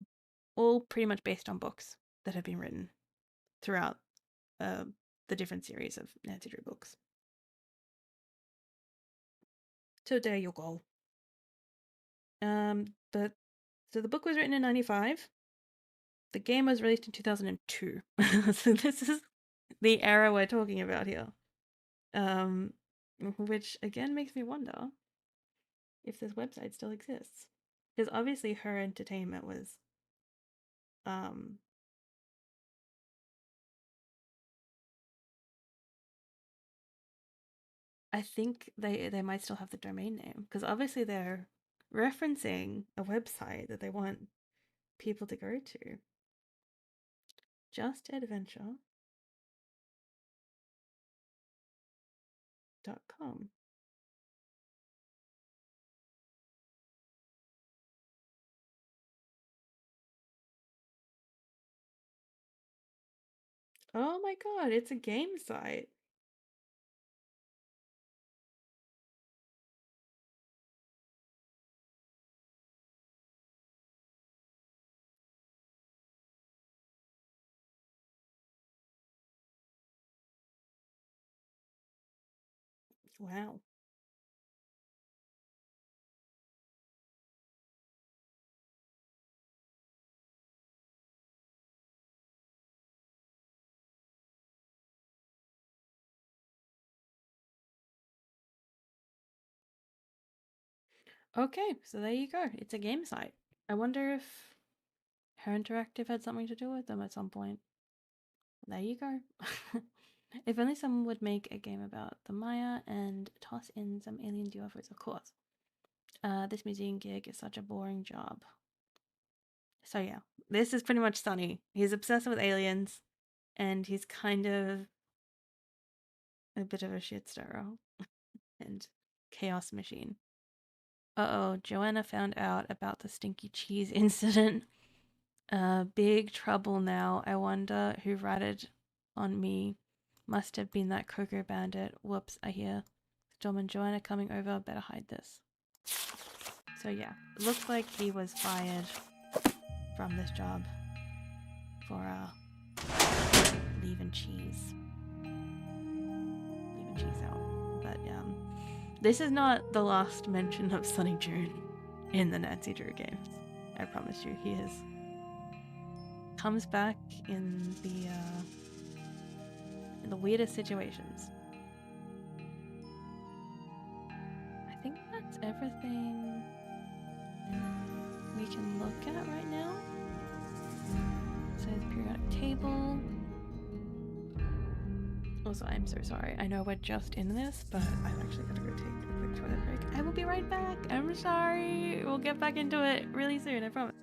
[SPEAKER 1] all pretty much based on books that have been written throughout the different series of Nancy Drew books. So there you go. But so the book was written in 95. The game was released in 2002. So this is the era we're talking about here. Which again makes me wonder if this website still exists. Because obviously her entertainment was I think they might still have the domain name, because obviously they're referencing a website that they want people to go to. justadventure.com. Oh my god, it's a game site. Wow. Okay, so there you go. It's a game site. I wonder if Her Interactive had something to do with them at some point. There you go. If only someone would make a game about the Maya and toss in some alien UFOs, of course. This museum gig is such a boring job. So yeah, this is pretty much Sunny. He's obsessed with aliens, and he's kind of a bit of a shit stirrer and chaos machine. Uh-oh, Joanna found out about the stinky cheese incident. Big trouble now. I wonder who ratted on me. Must have been that Coco bandit. Whoops, I hear Storm and Joanna coming over. Better hide this. So yeah, it looks like he was fired from this job for leaving cheese. Leaving cheese out. But this is not the last mention of Sunny June in the Nancy Drew games. I promise you, he comes back in the weirdest situations. I think that's everything we can look at right now. So the periodic table. Also, I'm so sorry. I know we're just in this, but I've actually got to go take a quick toilet break. I will be right back. I'm sorry. We'll get back into it really soon, I promise.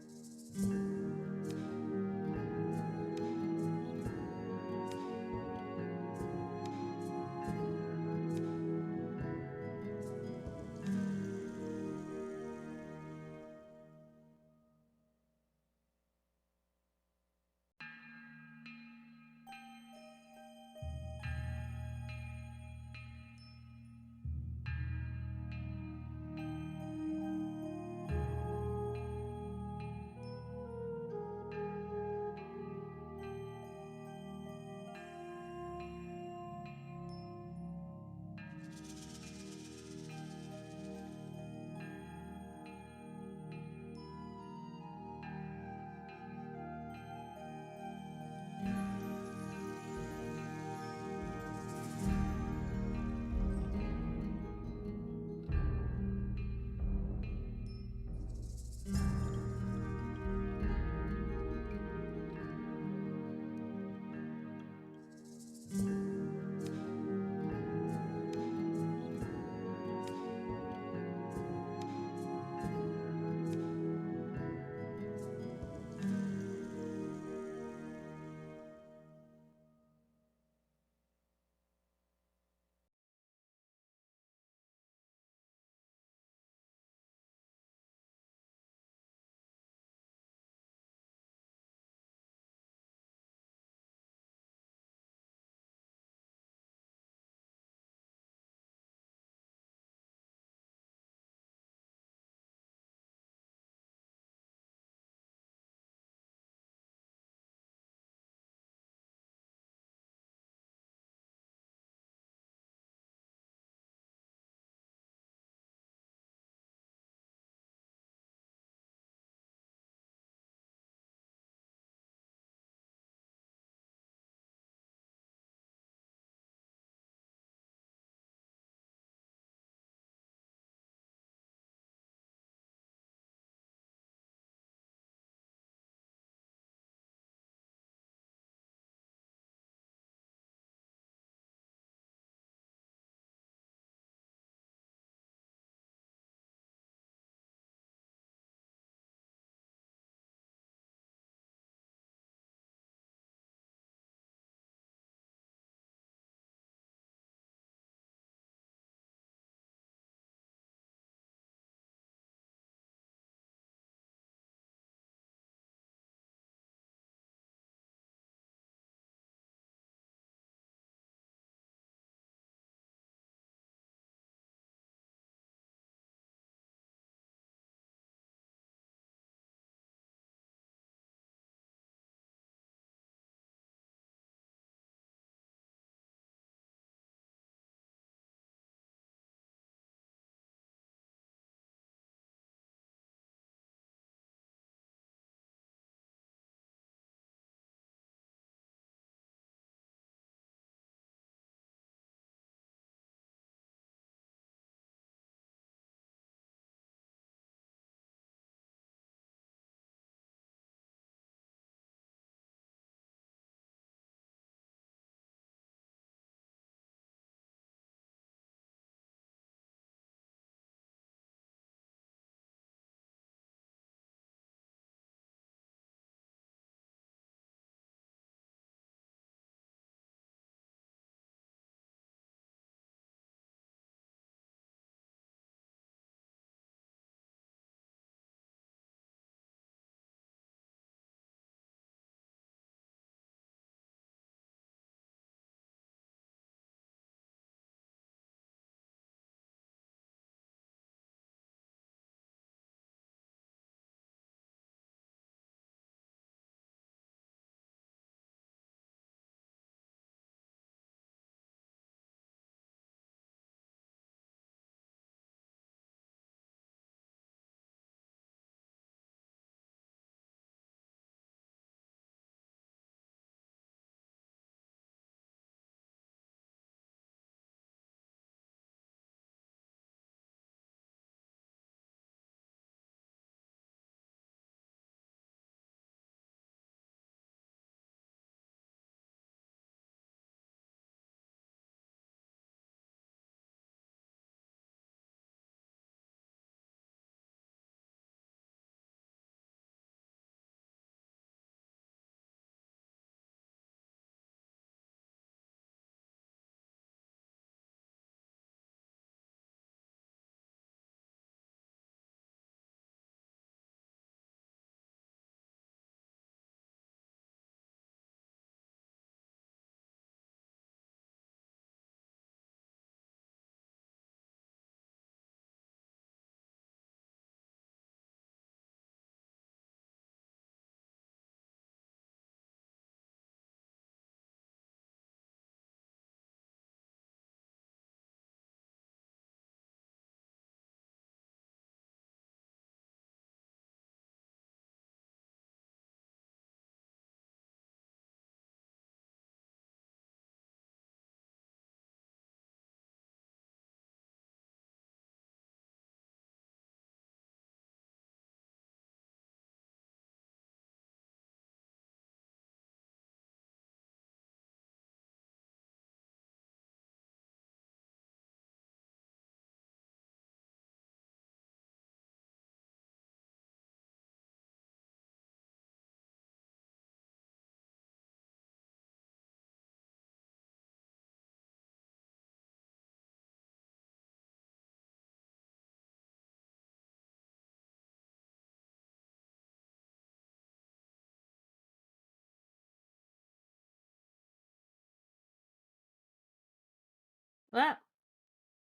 [SPEAKER 1] Ah!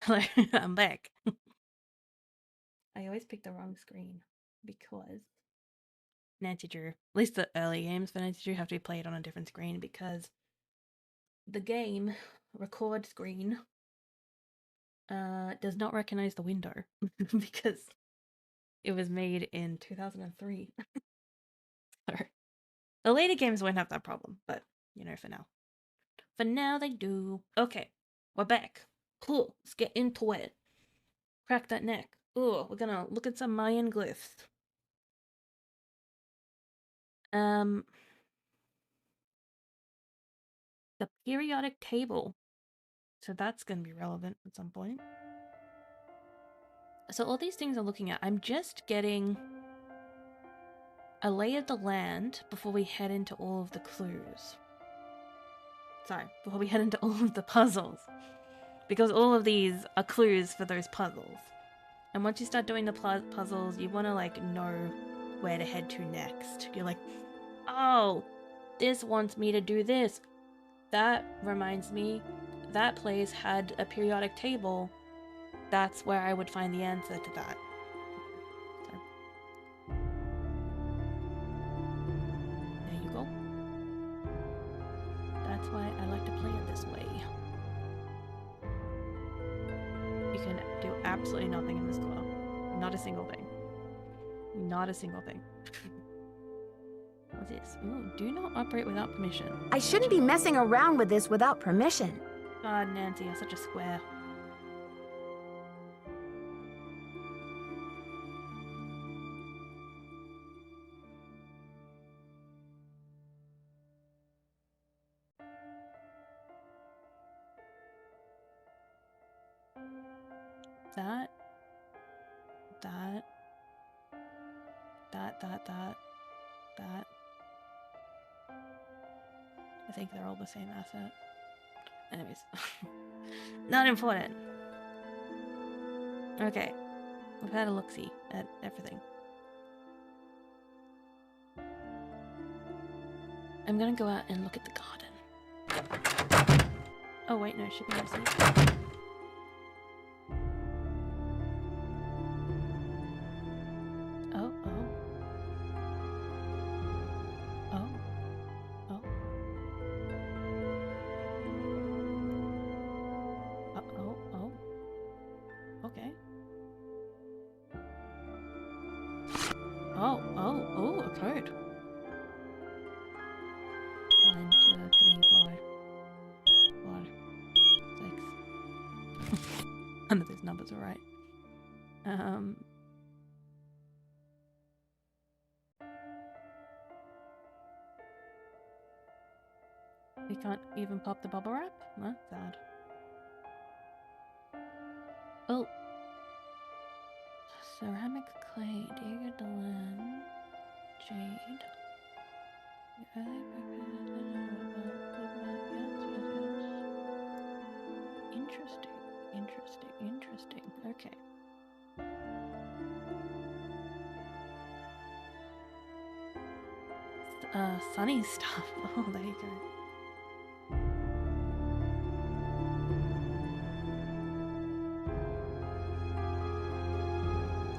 [SPEAKER 1] Hello, I'm back. I always pick the wrong screen because Nancy Drew, at least the early games for Nancy Drew, have to be played on a different screen because the game record screen does not recognize the window because it was made in 2003. So the later games won't have that problem, but you know, for now. For now, they do. Okay, we're back. Cool, let's get into it. Crack that neck. Ooh, we're gonna look at some Mayan glyphs. The periodic table. So that's gonna be relevant at some point. So all these things I'm looking at, I'm just getting a lay of the land before we head into all of the clues. Sorry, before we head into all of the puzzles. Because all of these are clues for those puzzles. And once you start doing the puzzles, you want to like know where to head to next. You're like, oh, this wants me to do this. That reminds me, that place had a periodic table. That's where I would find the answer to that. So, there you go. That's why I like to play it this way. You can do absolutely nothing in this corner. Not a single thing. Not a single thing. What's this? Ooh, do not operate without permission.
[SPEAKER 2] I shouldn't be messing around with this without permission.
[SPEAKER 1] God, Nancy, you're such a square. That. I think they're all the same asset. Anyways. Not important. Okay. We've had a look-see at everything. I'm gonna go out and look at the garden. Oh wait, no, shipping receipt. Oh. Okay. Oh, a code. 1, 2, 3, 4, 6. None of those numbers are right. We can't even pop the bubble wrap? That's sad. Oh. Ceramic clay, Diego Delan, jade. Interesting. Okay. Sunny stuff. Oh, there you go.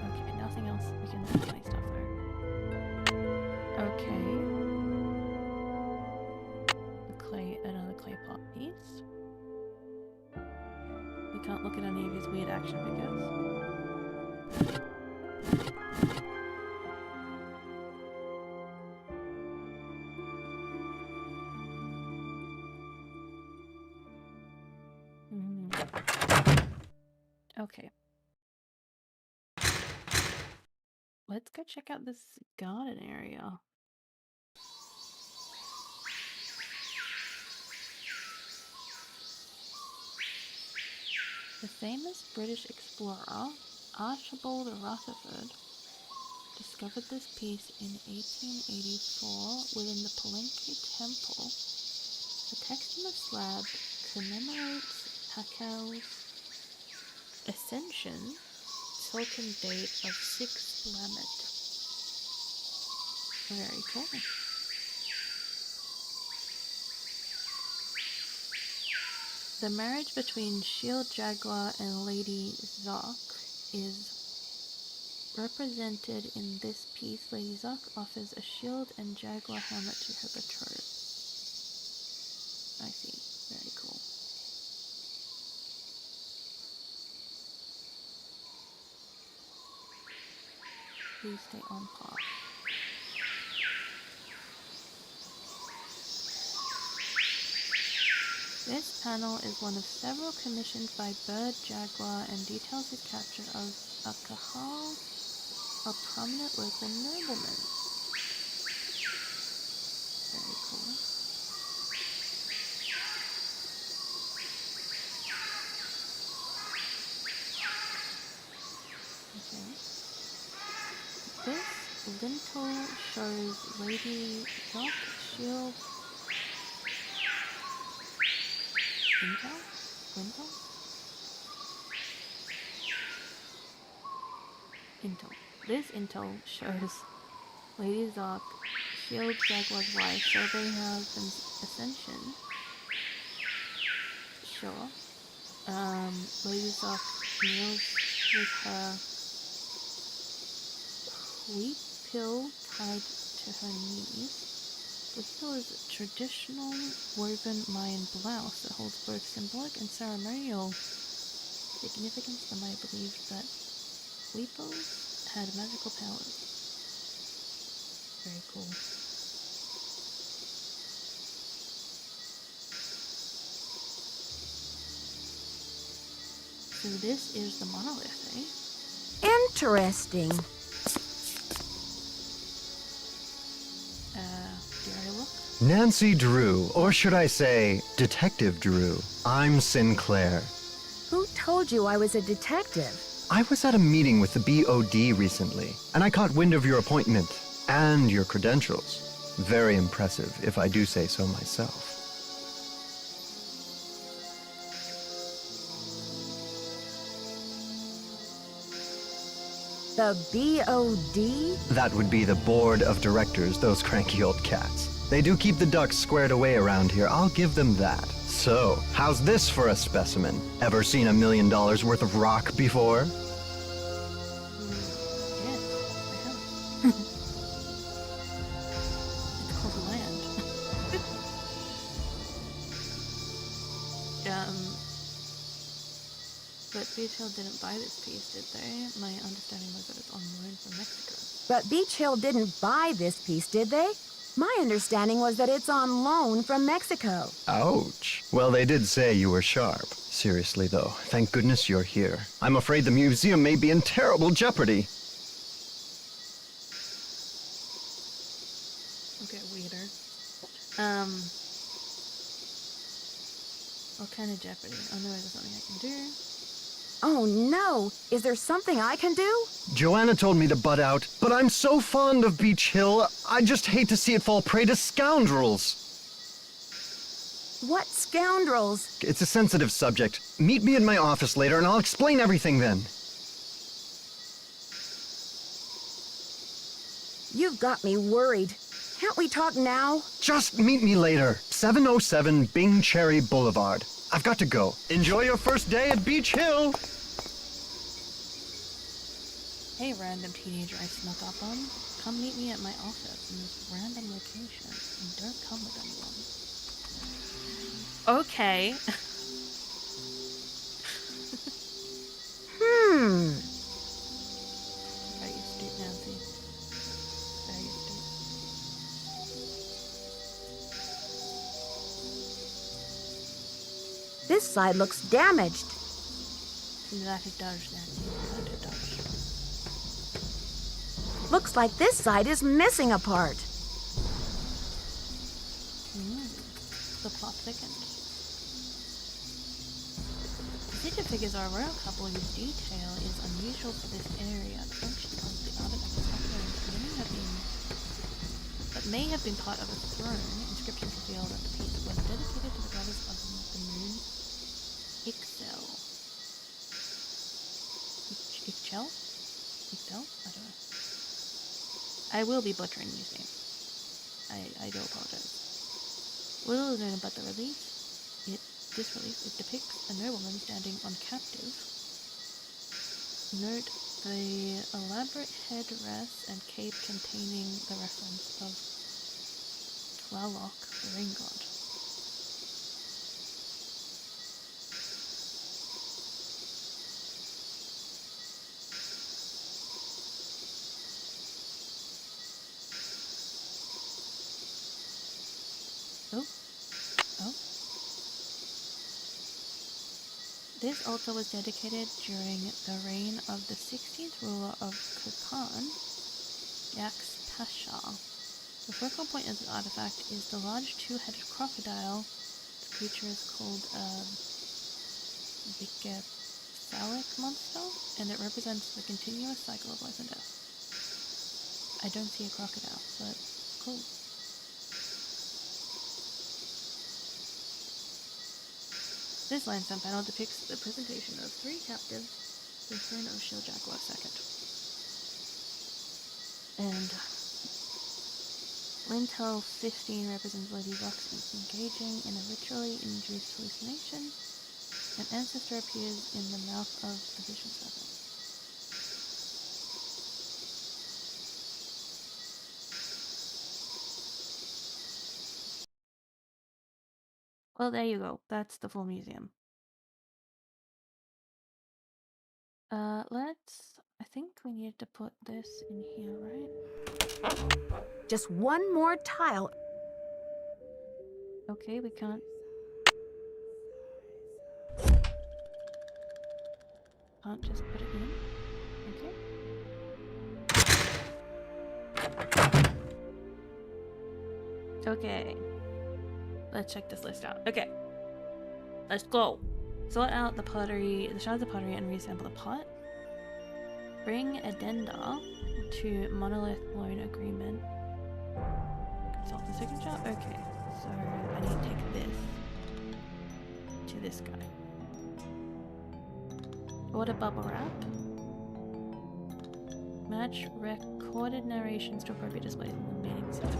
[SPEAKER 1] Okay, nothing else. We can do sunny stuff though. Okay. Another clay pot piece. We can't look at any of his weird action figures. Okay. Let's go check out this garden area. The famous British explorer Archibald Rutherford discovered this piece in 1884 within the Palenque Temple. The text on the slab commemorates Hakel's ascension, token date of 6th Lamet. Very cool. The marriage between Shield Jaguar and Lady Zoc is represented in this piece. Lady Zoc offers a shield and jaguar helmet to her betrothed. I see. Very cool. Please stay on path. This panel is one of several commissioned by Bird Jaguar and details the capture of a Kahal, a prominent local nobleman. Very cool. Okay. This lintel shows Lady Zoc shield. Intel? Lintel? Intel. This intel shows Lady Zoc shield Jaguar's wife celebrating her husband's ascension. Sure. Lady Zoc kneels with her wheat pill tied to her knees. The pill is a traditional woven Mayan blouse that holds both symbolic and ceremonial significance. The Maya believed that weepos had magical powers. Very cool. So this is the monolith, eh?
[SPEAKER 2] Interesting.
[SPEAKER 1] Do I look?
[SPEAKER 5] Nancy Drew, or should I say, Detective Drew. I'm Sinclair.
[SPEAKER 2] Who told you I was a detective?
[SPEAKER 5] I was at a meeting with the BOD recently, and I caught wind of your appointment and your credentials. Very impressive, if I do say so myself.
[SPEAKER 2] The BOD?
[SPEAKER 5] That would be the board of directors, those cranky old cats. They do keep the ducks squared away around here, I'll give them that. So, how's this for a specimen? Ever seen $1 million worth of rock before?
[SPEAKER 1] Yes, I have. It's called land. But Beach Hill didn't buy this piece, did they? My understanding was that it's on loan from Mexico.
[SPEAKER 2] But Beach Hill didn't buy this piece, did they? My understanding was that it's on loan from Mexico.
[SPEAKER 5] Ouch. Well, they did say you were sharp. Seriously, though, thank goodness you're here. I'm afraid the museum may be in terrible jeopardy.
[SPEAKER 1] Okay, weirder. What kind of jeopardy? Oh no, is there something I can do?
[SPEAKER 2] Oh no! Is there something I can do?
[SPEAKER 5] Joanna told me to butt out, but I'm so fond of Beach Hill, I just hate to see it fall prey to scoundrels.
[SPEAKER 2] What scoundrels?
[SPEAKER 5] It's a sensitive subject. Meet me in my office later and I'll explain everything then.
[SPEAKER 2] You've got me worried. Can't we talk now?
[SPEAKER 5] Just meet me later. 707 Bing Cherry Boulevard. I've got to go. Enjoy your first day at Beach Hill!
[SPEAKER 1] Hey, random teenager I snuck up on. Come meet me at my office in this random location. And don't come with anyone. Okay. Very astute, Nancy. Very astute.
[SPEAKER 2] This side looks damaged.
[SPEAKER 1] That it does, Nancy. That it does.
[SPEAKER 2] Looks like this side is missing a part.
[SPEAKER 1] The plot thickens. Procedure figures are a rare couple whose detail is unusual for this area. The function of the artifact is unknown, but may have been part of a throne. Inscriptions reveal that the piece was dedicated to the goddess of the moon, Ixchel? Ixchel? I don't know. I will be butchering these names. I do apologize. Little is known about the release. It this relief, it depicts a nobleman standing on captive. Note the elaborate headdress and cape containing the reference of Tlaloc, the rain god. Oh. This altar was dedicated during the reign of the 16th ruler of Kukan, Yax Pasha. The focal point of the artifact is the large two-headed crocodile. The creature is called a Vicephalic monster, and it represents the continuous cycle of life and death. I don't see a crocodile, but cool. This limestone panel depicts the presentation of 3 captives, the throne of Shil Jaguar II. And Lintel 15 represents Lady Vox engaging in a ritually induced hallucination. An ancestor appears in the mouth of the vision serpent. Well, there you go. That's the full museum. I think we need to put this in here, right?
[SPEAKER 2] Just one more tile.
[SPEAKER 1] Okay, we can't. Can't just put it in. Okay. Okay. Let's check this list out. Okay. Let's go. Sort out the pottery, the shards of pottery, and reassemble the pot. Bring addenda to Monolith Loan Agreement. Consult the signature. Okay, so I need to take this to this guy. Order bubble wrap. Match recorded narrations to appropriate displays in the meeting center.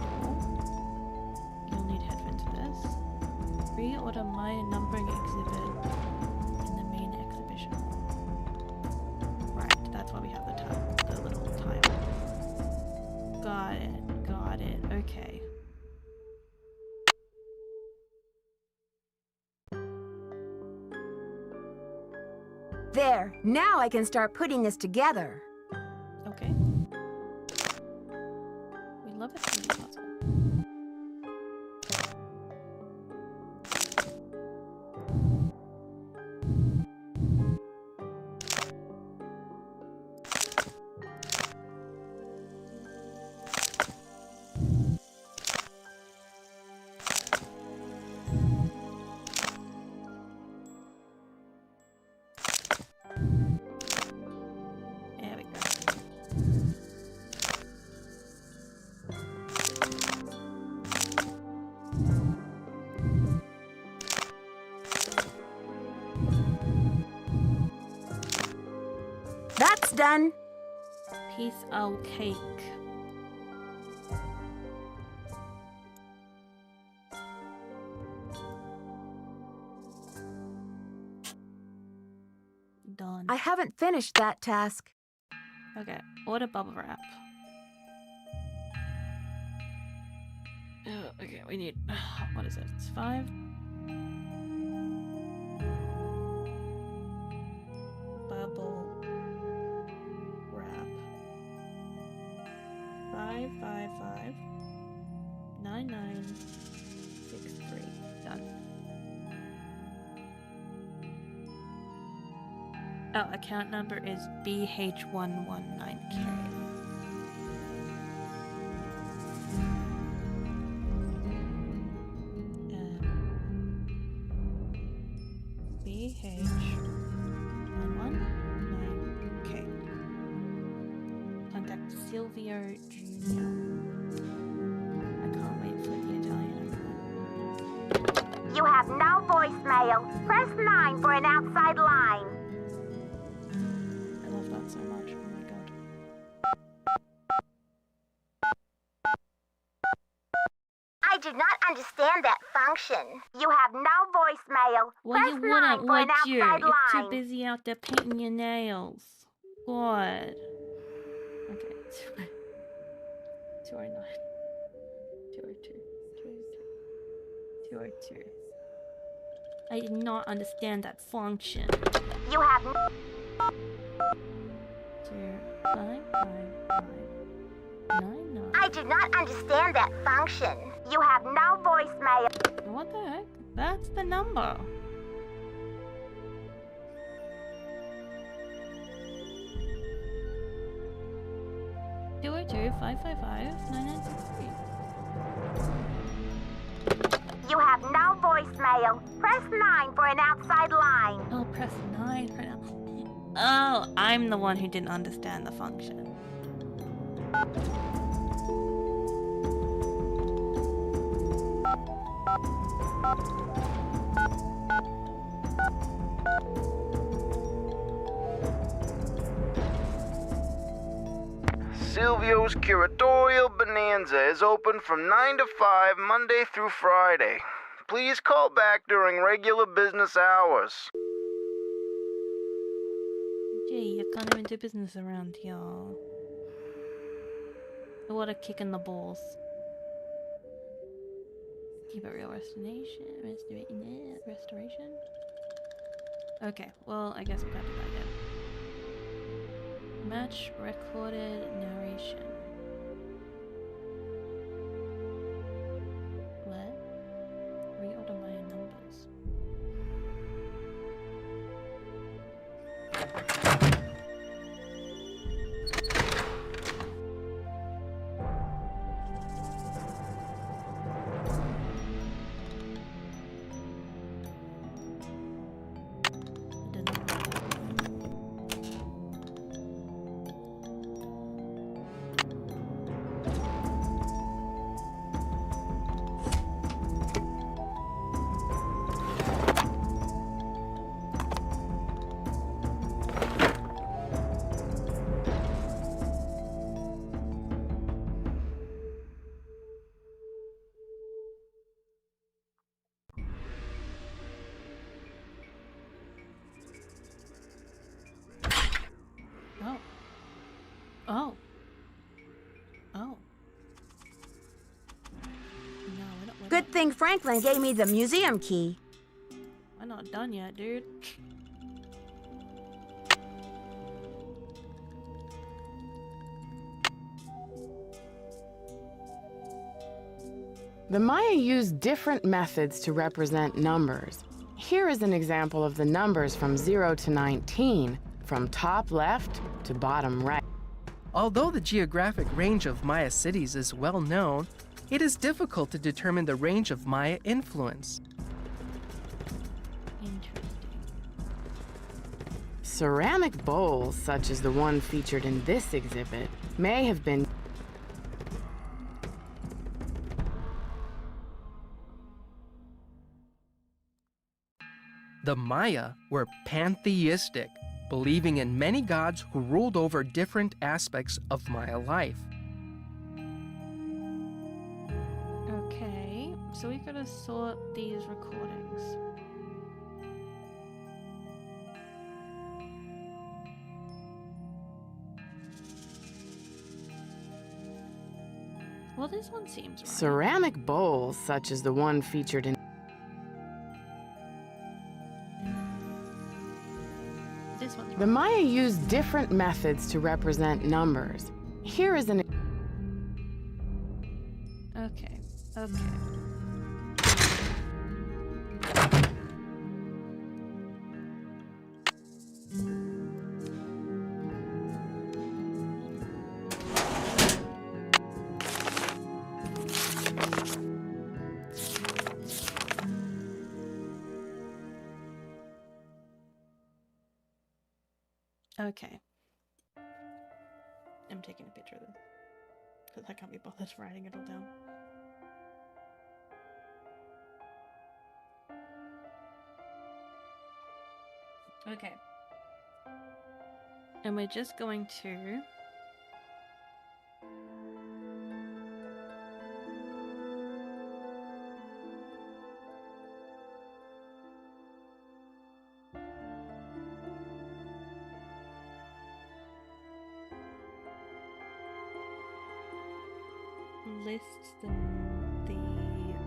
[SPEAKER 1] You'll need headphones for this. Reorder my numbering exhibit in the main exhibition. Right, that's why we have the little timer. Got it, okay.
[SPEAKER 2] There, now I can start putting this together.
[SPEAKER 1] Okay. We love a 3D puzzle. There we go.
[SPEAKER 2] That's done.
[SPEAKER 1] Piece of cake. Done.
[SPEAKER 2] I haven't finished that task.
[SPEAKER 1] Okay, order bubble wrap. Okay, we need, what is it? It's 5. Bubble wrap. 555 9963. Done. Oh, account number is BH119K. BH119K. Contact Silvio Jr. I can't wait for the Italian accent.
[SPEAKER 6] You have no voicemail. Press 9 for an outside line.
[SPEAKER 1] I love that so much. Oh my god.
[SPEAKER 6] I did not understand that function. You have no voicemail.
[SPEAKER 1] Well,
[SPEAKER 6] Press
[SPEAKER 1] you
[SPEAKER 6] 9
[SPEAKER 1] wouldn't,
[SPEAKER 6] for an
[SPEAKER 1] would you?
[SPEAKER 6] outside
[SPEAKER 1] You're too
[SPEAKER 6] line.
[SPEAKER 1] busy out there painting your nails. God. Okay. 209. 202. 202. 202. I did not understand that function.
[SPEAKER 6] You have
[SPEAKER 1] 2555599.
[SPEAKER 6] I do not understand that function. You have no voicemail.
[SPEAKER 1] What the heck? That's the number. Two oh two 555-9963.
[SPEAKER 6] You have no voicemail. Press 9 for an outside line.
[SPEAKER 1] Oh, press 9 for now. Oh, I'm the one who didn't understand the function.
[SPEAKER 7] Silvio's Curatorial Bonanza is open from 9 to 5 Monday through Friday. Please call back during regular business hours.
[SPEAKER 1] Gee, you can't even do business around here. What a kick in the balls. Keep it real restoration. Okay, well, I guess we gotta do that again. Match recorded narration. What? Reorder my numbers. Oh. Oh. No, we're
[SPEAKER 2] Good thing Franklin gave me the museum key.
[SPEAKER 1] we're not done yet, dude.
[SPEAKER 8] The Maya used different methods to represent numbers. Here is an example of the numbers from 0 to 19, from top left to bottom right.
[SPEAKER 9] Although the geographic range of Maya cities is well known, it is difficult to determine the range of Maya influence.
[SPEAKER 1] Interesting.
[SPEAKER 8] Ceramic bowls, such as the one featured in this exhibit, may have been
[SPEAKER 9] The Maya were pantheistic, believing in many gods who ruled over different aspects of Maya life.
[SPEAKER 1] Okay, so we gotta sort these recordings. Well, this one seems right.
[SPEAKER 8] ceramic bowls, such as the one featured in
[SPEAKER 1] This one's
[SPEAKER 8] The
[SPEAKER 1] right.
[SPEAKER 8] Maya used different methods to represent numbers. Here is an
[SPEAKER 1] Okay, okay. Okay. I'm taking a picture of this because I can't be bothered writing it all down. Okay. And we're just going to list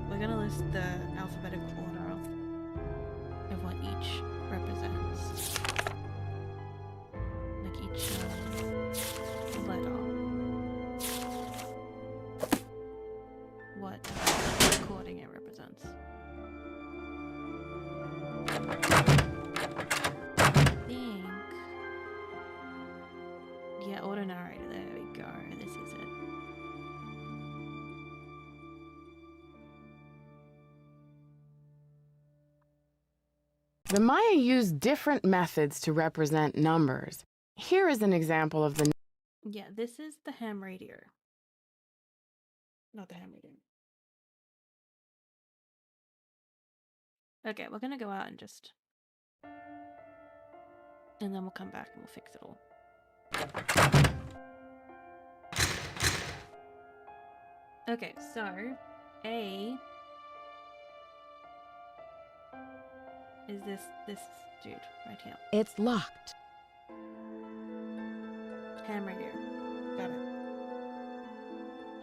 [SPEAKER 1] we're gonna list the alphabetical order of what each represents. Like each letter. What recording it represents. I think. Yeah, auto narrator, there we go. This is it.
[SPEAKER 8] The Maya used different methods to represent numbers. Here is an example of the...
[SPEAKER 1] Yeah, this is the ham radio. Not the ham radio. Okay, we're gonna go out and just... And then we'll come back and we'll fix it all. Okay, so A is this dude right here.
[SPEAKER 2] It's locked.
[SPEAKER 1] Ham radio. Got it.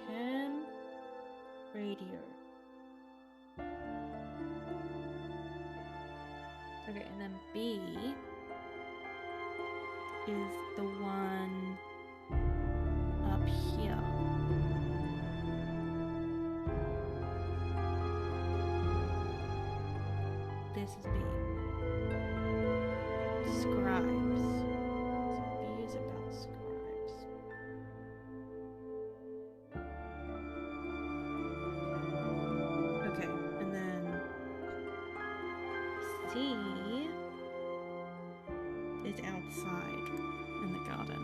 [SPEAKER 1] Ham radio. Okay, and then B is the one up here. This is B. Scribes. So B is about scribes. Okay, and then C is outside in the garden.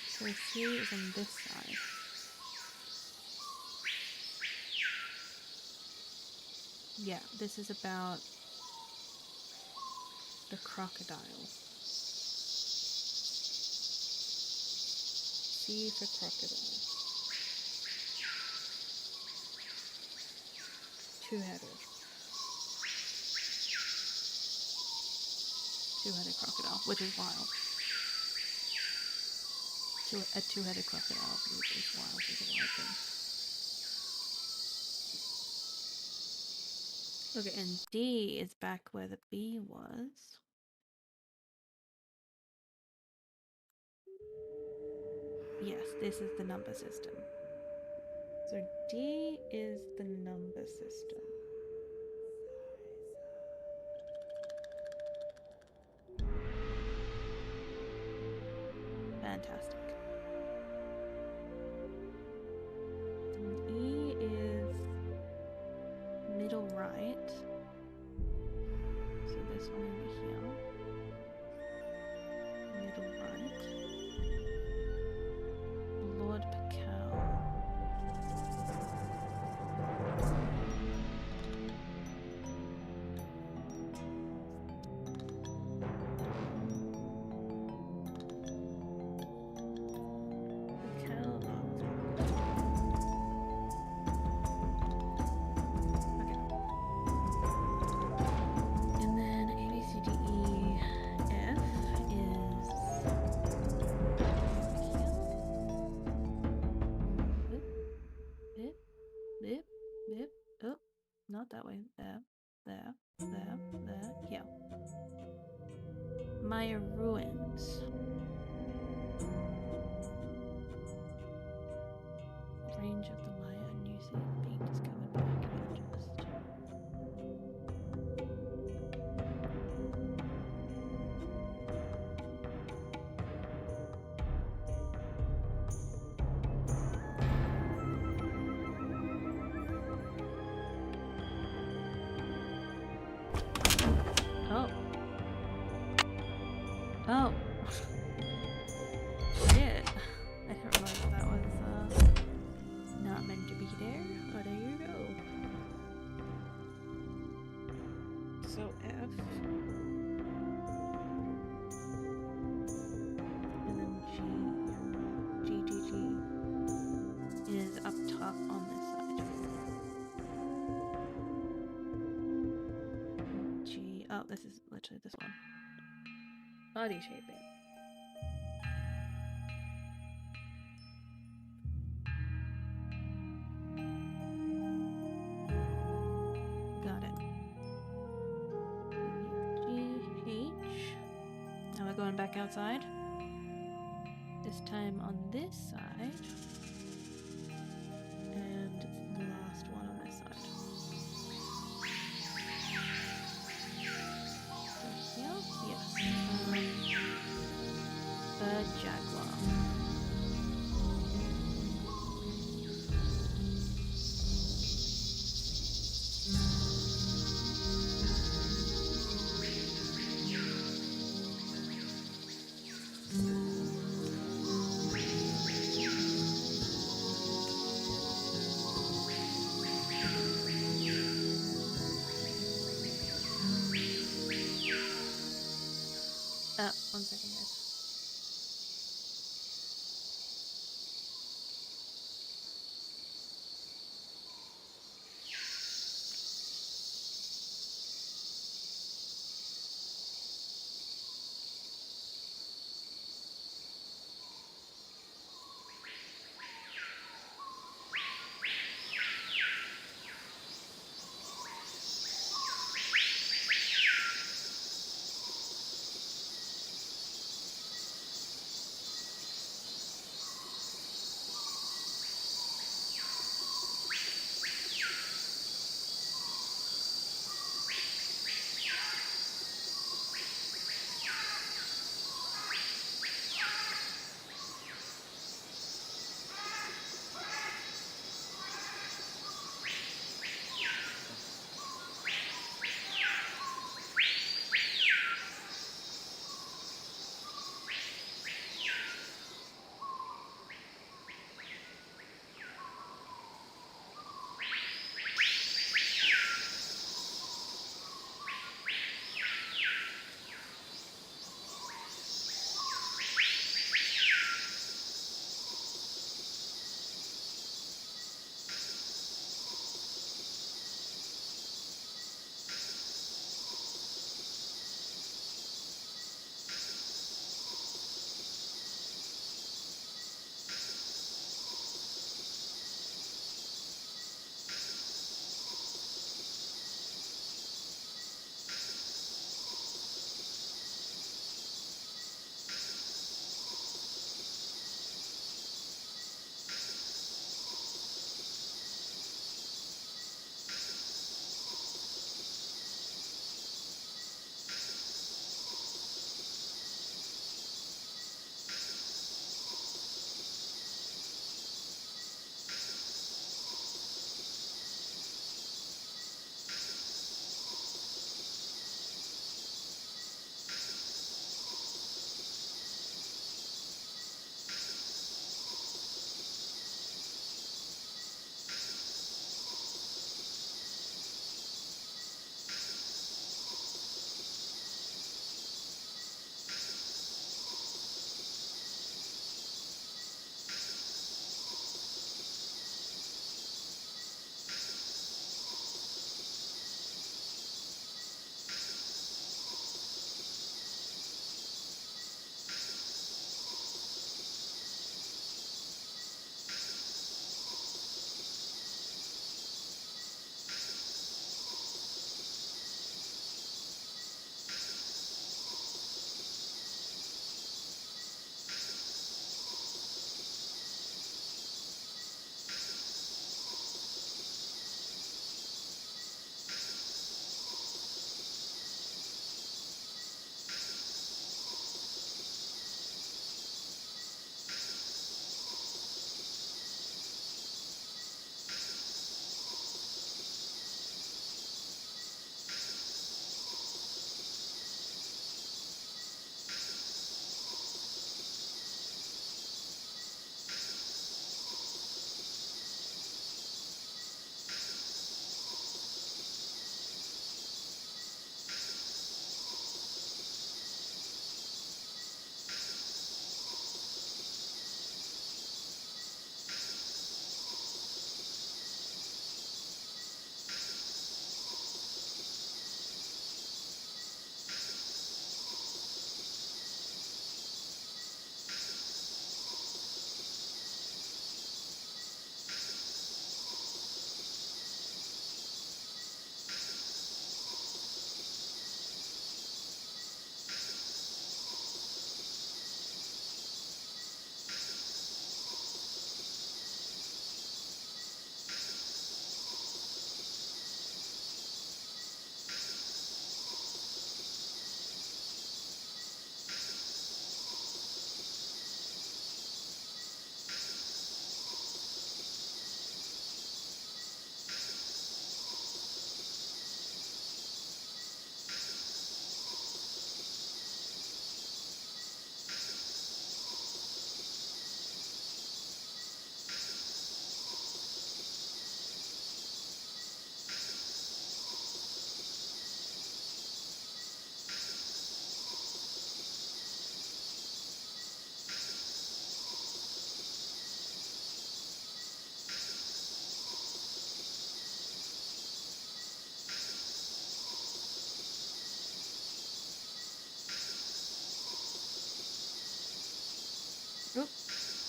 [SPEAKER 1] So C is on this side. Yeah, this is about the crocodile. C for crocodile. Two-headed. Two-headed crocodile, which is wild. A two-headed crocodile is wild, is a wild thing. Okay, and D is back where the B was. Yes, this is the number system. So D is the number system. Fantastic. And E is middle right. So this one over here. Middle right. Lord Pacal. Not that way. There, here. Maya ruins. Range of the Maya and New Zealand being discovered by archaeologists. Oh. Shit. I didn't realize that was not meant to be there. Oh, there you go. So F. And then G is up top on this side. G. Oh, this is literally this one. Body shaping. Got it. GH. Now we're going back outside. This time on this side. And the last one on this side. Here? Yes. The jaguar. One second, guys.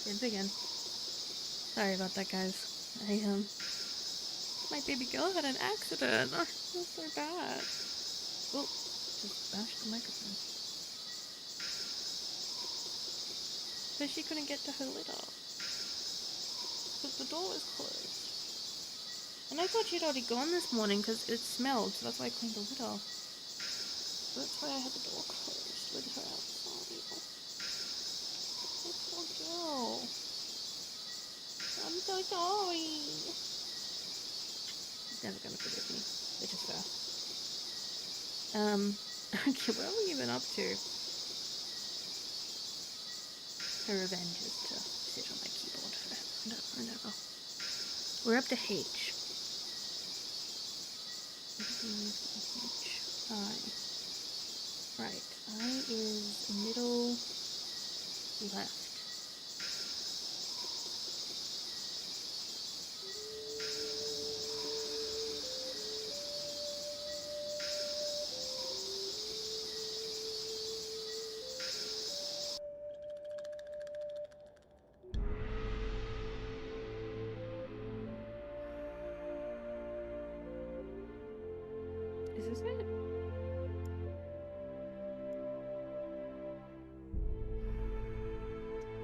[SPEAKER 1] Kids again. Sorry about that, guys. My baby girl had an accident. Oh, it was so bad. Oh, just bashed the microphone. But she couldn't get to her litter. Because the door was closed. And I thought she'd already gone this morning because it smelled, so that's why I cleaned the litter. That's why I had the door closed with her outside. Oh, poor girl. I'm so sorry. She's never gonna forgive me, which is fair. Okay, what have we even up to? Her revenge is to sit on my keyboard over and over. We're up to H. I. Right, I is middle left. Is this it?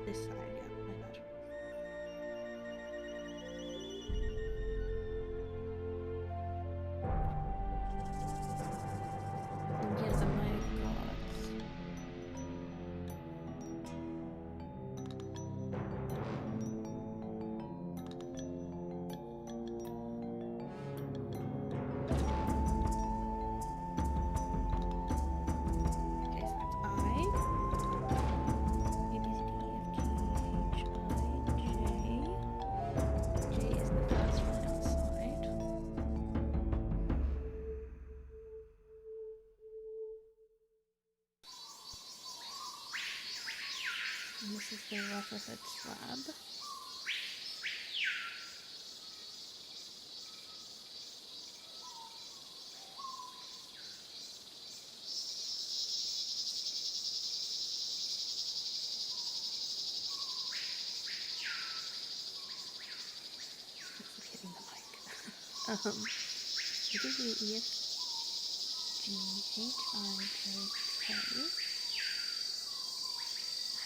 [SPEAKER 1] This side, yeah, my bad. Yes, my gods. Okay, so that's I. A, B, C, D, E, F, G, H, I, J. J is the first one outside. And this is the Rutherford slab. Keep hitting the mic. It is the E, F, G, H, I, J, K.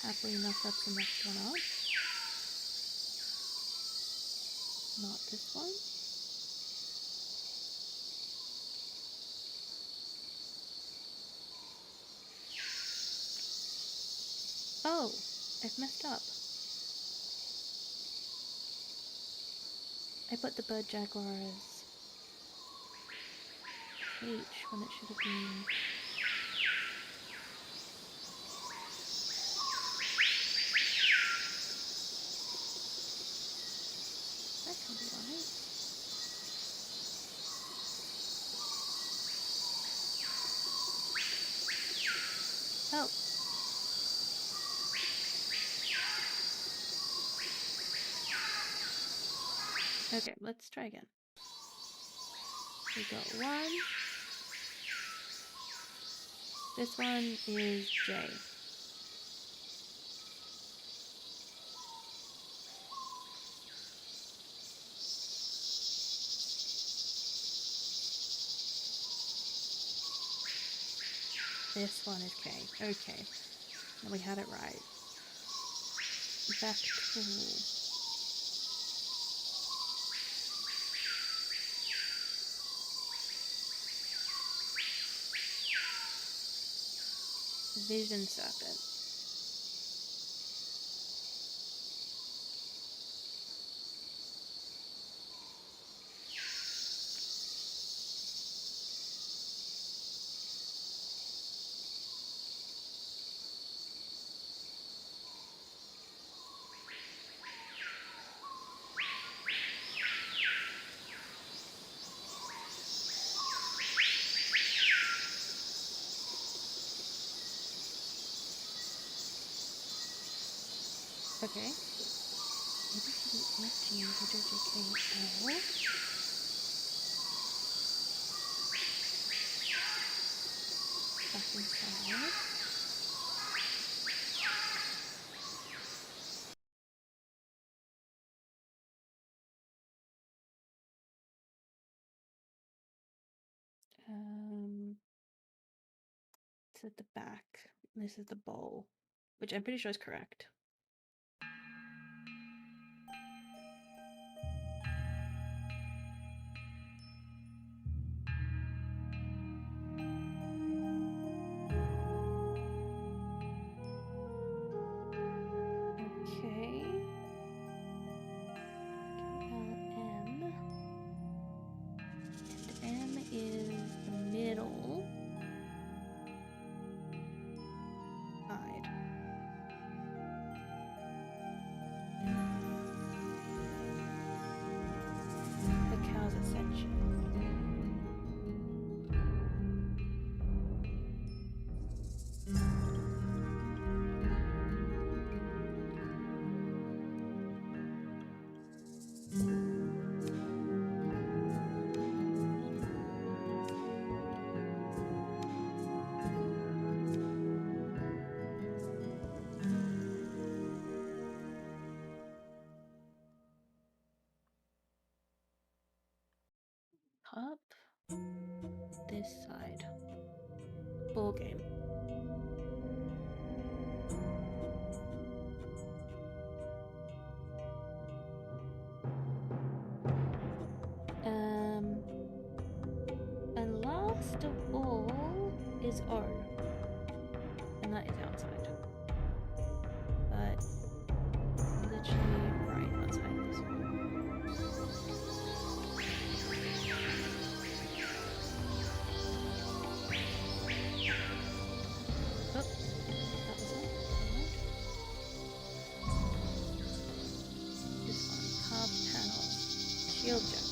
[SPEAKER 1] Happily enough, that's the next one up. Not this one. Oh, I've messed up. I put the bird jaguar as H when it should have been. That can be right. Oh. Okay, let's try again. We got one. This one is J. This one is K. Okay. And we had it right. Back to... Vision Serpent. Okay. A, B, C, D, E, F, G, H, I, J, K, L. Back inside. This is the back. This is the bowl, which I'm pretty sure is correct. Okay. LM. And M is the middle side. The cow's ascension. Up this side. Ball game. And last of all is O. And that is outside. But literally right outside this one. Oh, that was it. This one, carved panel, shield jackal.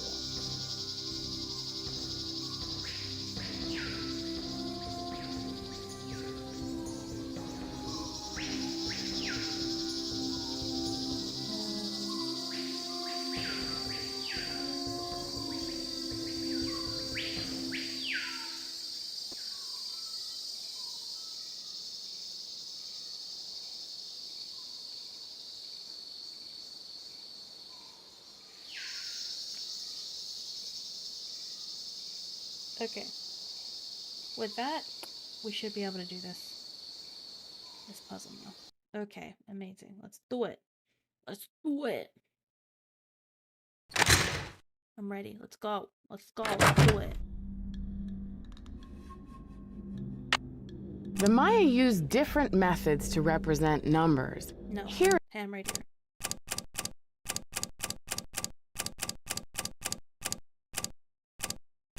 [SPEAKER 1] Okay. With that, we should be able to do this puzzle now. Okay, amazing. Let's do it. Let's do it. I'm ready. Let's go. Let's go. Let's do it.
[SPEAKER 8] The Maya used different methods to represent numbers.
[SPEAKER 1] No.
[SPEAKER 8] Here,
[SPEAKER 1] Ham right here.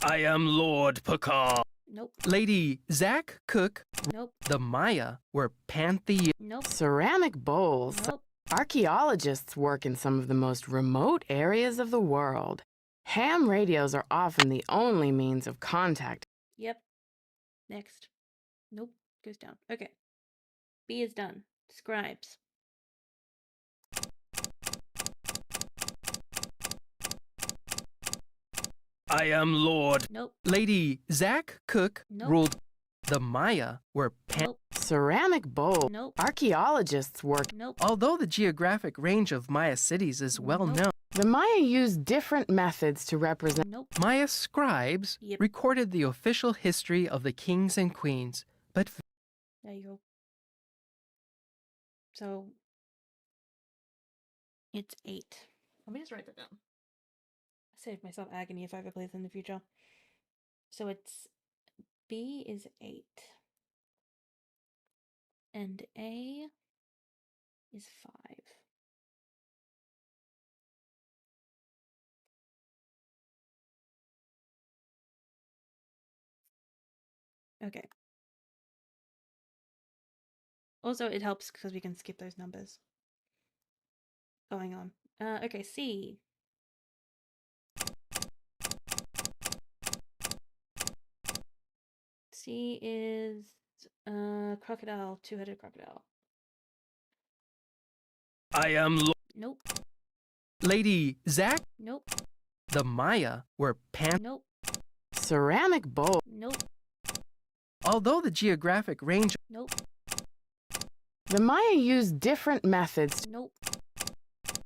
[SPEAKER 9] I am Lord Picard.
[SPEAKER 1] Nope.
[SPEAKER 9] Lady Zach Cook.
[SPEAKER 1] Nope.
[SPEAKER 9] The Maya were pantheon.
[SPEAKER 1] Nope.
[SPEAKER 8] ceramic bowls.
[SPEAKER 1] Nope.
[SPEAKER 8] Archaeologists work in some of the most remote areas of the world. Ham radios are often the only means of contact.
[SPEAKER 1] Yep. Next. Nope. Goes down. Okay. B is done. Scribes.
[SPEAKER 9] I am Lord.
[SPEAKER 1] Nope.
[SPEAKER 9] Lady Zach Cook
[SPEAKER 1] Nope.
[SPEAKER 9] ruled. The Maya were
[SPEAKER 1] Nope.
[SPEAKER 8] Ceramic bowl.
[SPEAKER 1] Nope.
[SPEAKER 8] Archaeologists work.
[SPEAKER 1] Nope.
[SPEAKER 9] Although the geographic range of Maya cities is well
[SPEAKER 1] Nope.
[SPEAKER 9] known,
[SPEAKER 8] The Maya used different methods to represent.
[SPEAKER 1] Nope.
[SPEAKER 9] Maya scribes
[SPEAKER 1] Yep.
[SPEAKER 9] recorded the official history of the kings and queens, but
[SPEAKER 1] There you go. So it's 8. Let me just write that down. Save myself agony if I ever play this in the future. So it's B is 8. And A is 5. Okay. Also, it helps because we can skip those numbers. Going on. Okay, C. C is crocodile, two-headed crocodile.
[SPEAKER 9] I am
[SPEAKER 1] Nope.
[SPEAKER 9] Lady Zach.
[SPEAKER 1] Nope.
[SPEAKER 9] The Maya were
[SPEAKER 1] Nope.
[SPEAKER 8] Ceramic bowl.
[SPEAKER 1] Nope.
[SPEAKER 9] Although the geographic range.
[SPEAKER 1] Nope.
[SPEAKER 8] The Maya used different methods.
[SPEAKER 1] Nope.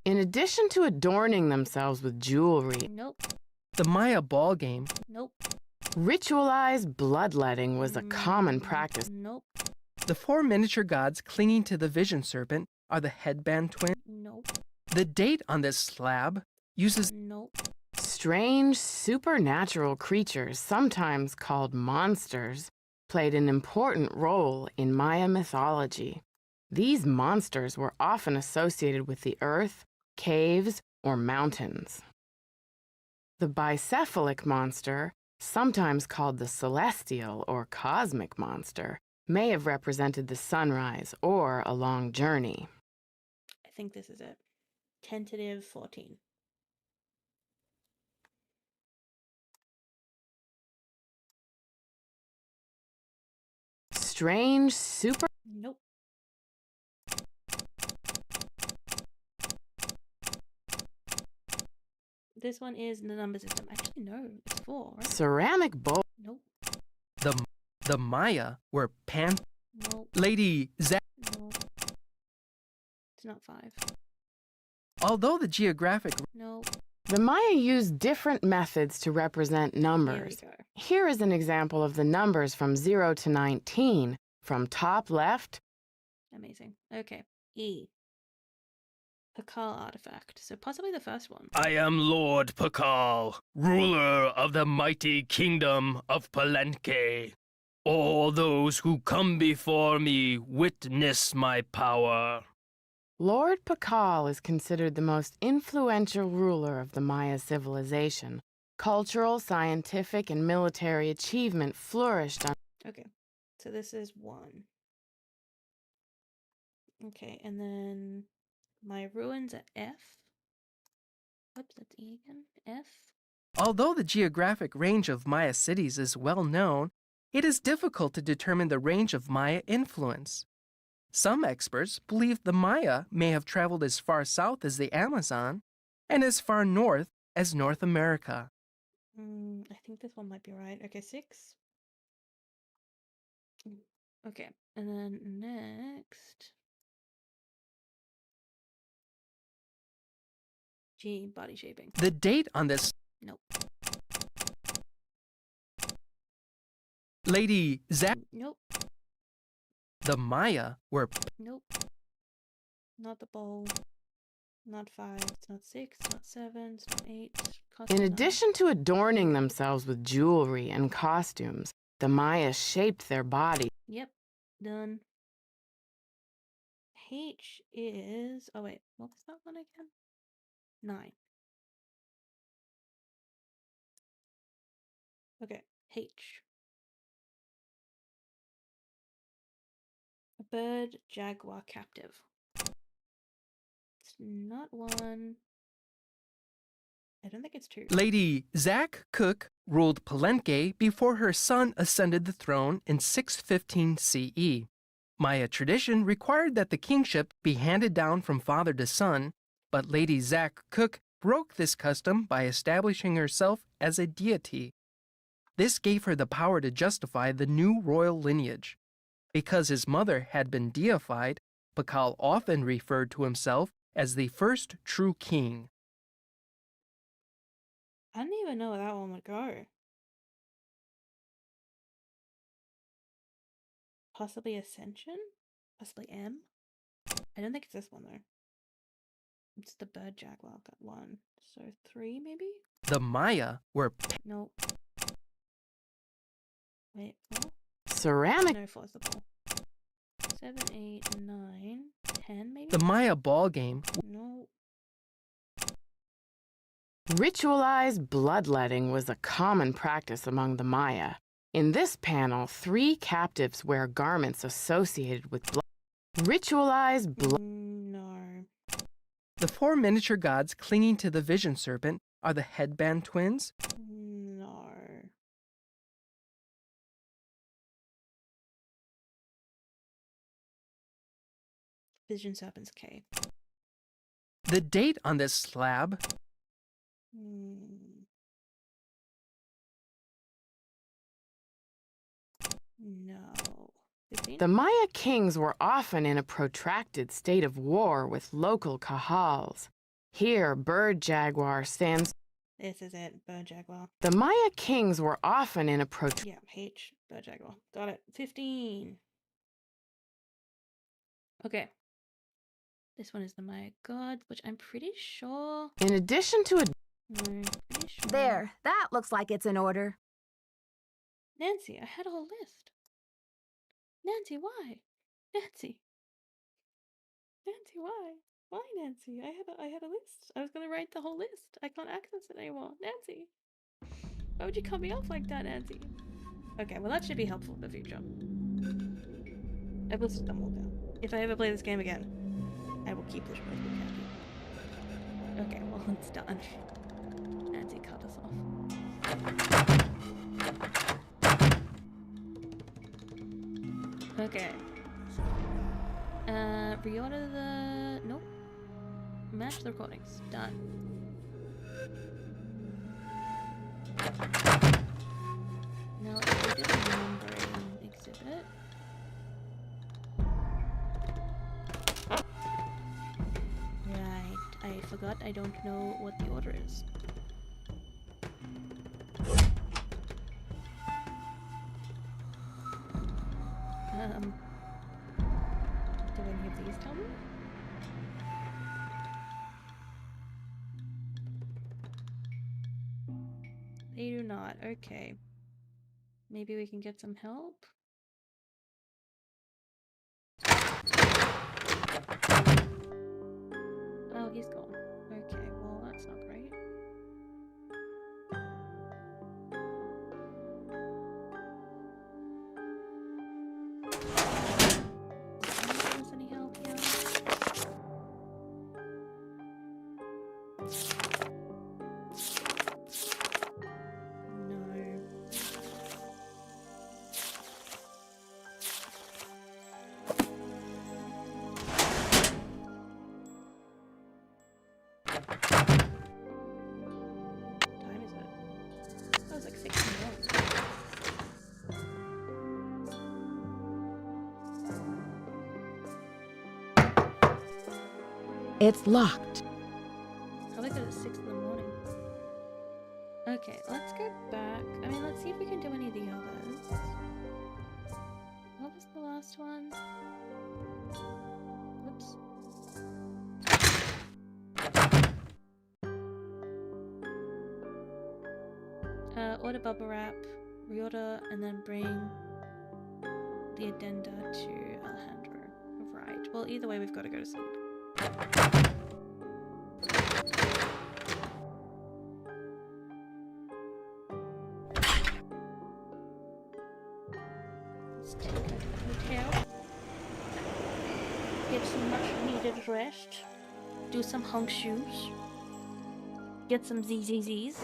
[SPEAKER 8] In addition to adorning themselves with jewelry,
[SPEAKER 1] Nope.
[SPEAKER 9] The Maya ball game.
[SPEAKER 1] Nope.
[SPEAKER 8] Ritualized bloodletting was a common practice.
[SPEAKER 1] Nope.
[SPEAKER 9] The 4 miniature gods clinging to the vision serpent are the headband twins.
[SPEAKER 1] Nope.
[SPEAKER 9] The date on this slab uses
[SPEAKER 1] Nope.
[SPEAKER 8] Strange, supernatural creatures, sometimes called monsters, played an important role in Maya mythology. These monsters were often associated with the earth, caves, or mountains. The bicephalic monster, sometimes called the celestial or cosmic monster, may have represented the sunrise or a long journey.
[SPEAKER 1] I think this is it. Tentative 14.
[SPEAKER 8] Strange, super...
[SPEAKER 1] Nope. This one is the number system. Actually, no, it's 4, right?
[SPEAKER 8] ceramic bowl.
[SPEAKER 1] Nope.
[SPEAKER 9] the Maya were
[SPEAKER 1] Nope.
[SPEAKER 9] Lady Zack.
[SPEAKER 1] Nope. It's not 5.
[SPEAKER 9] Although the geographic
[SPEAKER 1] Nope.
[SPEAKER 8] The Maya used different methods to represent
[SPEAKER 1] Here we
[SPEAKER 8] numbers.
[SPEAKER 1] go.
[SPEAKER 8] Here is an example of the numbers from 0 to 19, from top left.
[SPEAKER 1] Amazing. Okay. E. Pakal artifact. So possibly the first one.
[SPEAKER 10] I am Lord Pakal, ruler of the mighty kingdom of Palenque. All those who come before me witness my power.
[SPEAKER 8] Lord Pakal is considered the most influential ruler of the Maya civilization. Cultural, scientific, and military achievement flourished on...
[SPEAKER 1] Okay. So this is 1. Okay, and then my ruins are F. Whoops, that's E again. F.
[SPEAKER 9] Although the geographic range of Maya cities is well known, it is difficult to determine the range of Maya influence. Some experts believe the Maya may have traveled as far south as the Amazon and as far north as North America.
[SPEAKER 1] I think this one might be right. Okay, 6. Okay, and then next. G, body shaping.
[SPEAKER 9] The date on this...
[SPEAKER 1] Nope.
[SPEAKER 9] Lady Zack...
[SPEAKER 1] Nope.
[SPEAKER 9] The Maya were...
[SPEAKER 1] Nope. Not the bowl. Not 5. It's not 6. It's not 7. It's not 8. Cost
[SPEAKER 8] In
[SPEAKER 1] 9.
[SPEAKER 8] addition to adorning themselves with jewelry and costumes, the Maya shaped their body.
[SPEAKER 1] Yep. Done. H is... Oh, wait. What was that one again? 9. Okay. H. A bird, jaguar, captive. It's not 1. I don't think it's 2.
[SPEAKER 9] Lady Zack Cook ruled Palenque before her son ascended the throne in 615 CE. Maya tradition required that the kingship be handed down from father to son, but Lady Zack Cook broke this custom by establishing herself as a deity. This gave her the power to justify the new royal lineage. Because his mother had been deified, Pakal often referred to himself as the first true king.
[SPEAKER 1] I didn't even know where that one would go. Possibly Ascension? Possibly M? I don't think it's this one though. It's the bird jaguar, got 1. So 3 maybe?
[SPEAKER 9] The Maya were
[SPEAKER 1] Nope. Wait, 4?
[SPEAKER 8] Ceramic...
[SPEAKER 1] No, 4 is the ball. 7, 8, 9, 10 maybe?
[SPEAKER 9] the Maya ball game.
[SPEAKER 1] No.
[SPEAKER 8] Ritualized bloodletting was a common practice among the Maya. In this panel, 3 captives wear garments associated with blood. Ritualized blood...
[SPEAKER 1] No.
[SPEAKER 9] The 4 miniature gods clinging to the vision serpent are the headband twins.
[SPEAKER 1] No. Vision Serpent's K.
[SPEAKER 9] The date on this slab
[SPEAKER 1] No. 15?
[SPEAKER 8] The Maya kings were often in a protracted state of war with local kahals. Here, bird jaguar stands
[SPEAKER 1] This is it, bird jaguar.
[SPEAKER 8] The Maya kings were often in approach.
[SPEAKER 1] Yeah, H, bird jaguar. Got it. 15. Okay. This one is the Maya gods, which I'm pretty sure.
[SPEAKER 8] In addition to a
[SPEAKER 1] No, pretty sure.
[SPEAKER 2] There, that looks like it's in order.
[SPEAKER 1] Nancy, I had a whole list. Nancy, why? Nancy. Nancy, why? Why, Nancy? I had a list. I was gonna write the whole list. I can't access it anymore. Nancy. Why would you cut me off like that, Nancy? Okay, well that should be helpful in the future. I've listed them all down. If I ever play this game again, I will keep this recipe handy. Okay, well it's done. Nancy cut us off. Okay. Reorder the... Nope. Match the recordings. Done. Now let's go to the numbering exhibit. Right. I forgot I don't know what the order is. Do any of these tell me? They do not. Okay. Maybe we can get some help? Oh, he's gone. Okay, well, that's not great. Does anyone give us any help here? No. What time is it? Oh, it's like 6 in the morning.
[SPEAKER 2] It's locked.
[SPEAKER 1] How they got it at 6 in the morning? Okay, let's go back. I mean, let's see if we can do any of the others. What was the last one? Whoops. Order bubble wrap, reorder, and then bring the addenda to Alejandro. Right. Well, either way, we've got to go to sleep. Let's take her to the hotel. Get some much needed rest. Do some hunk shoes. Get some ZZZs.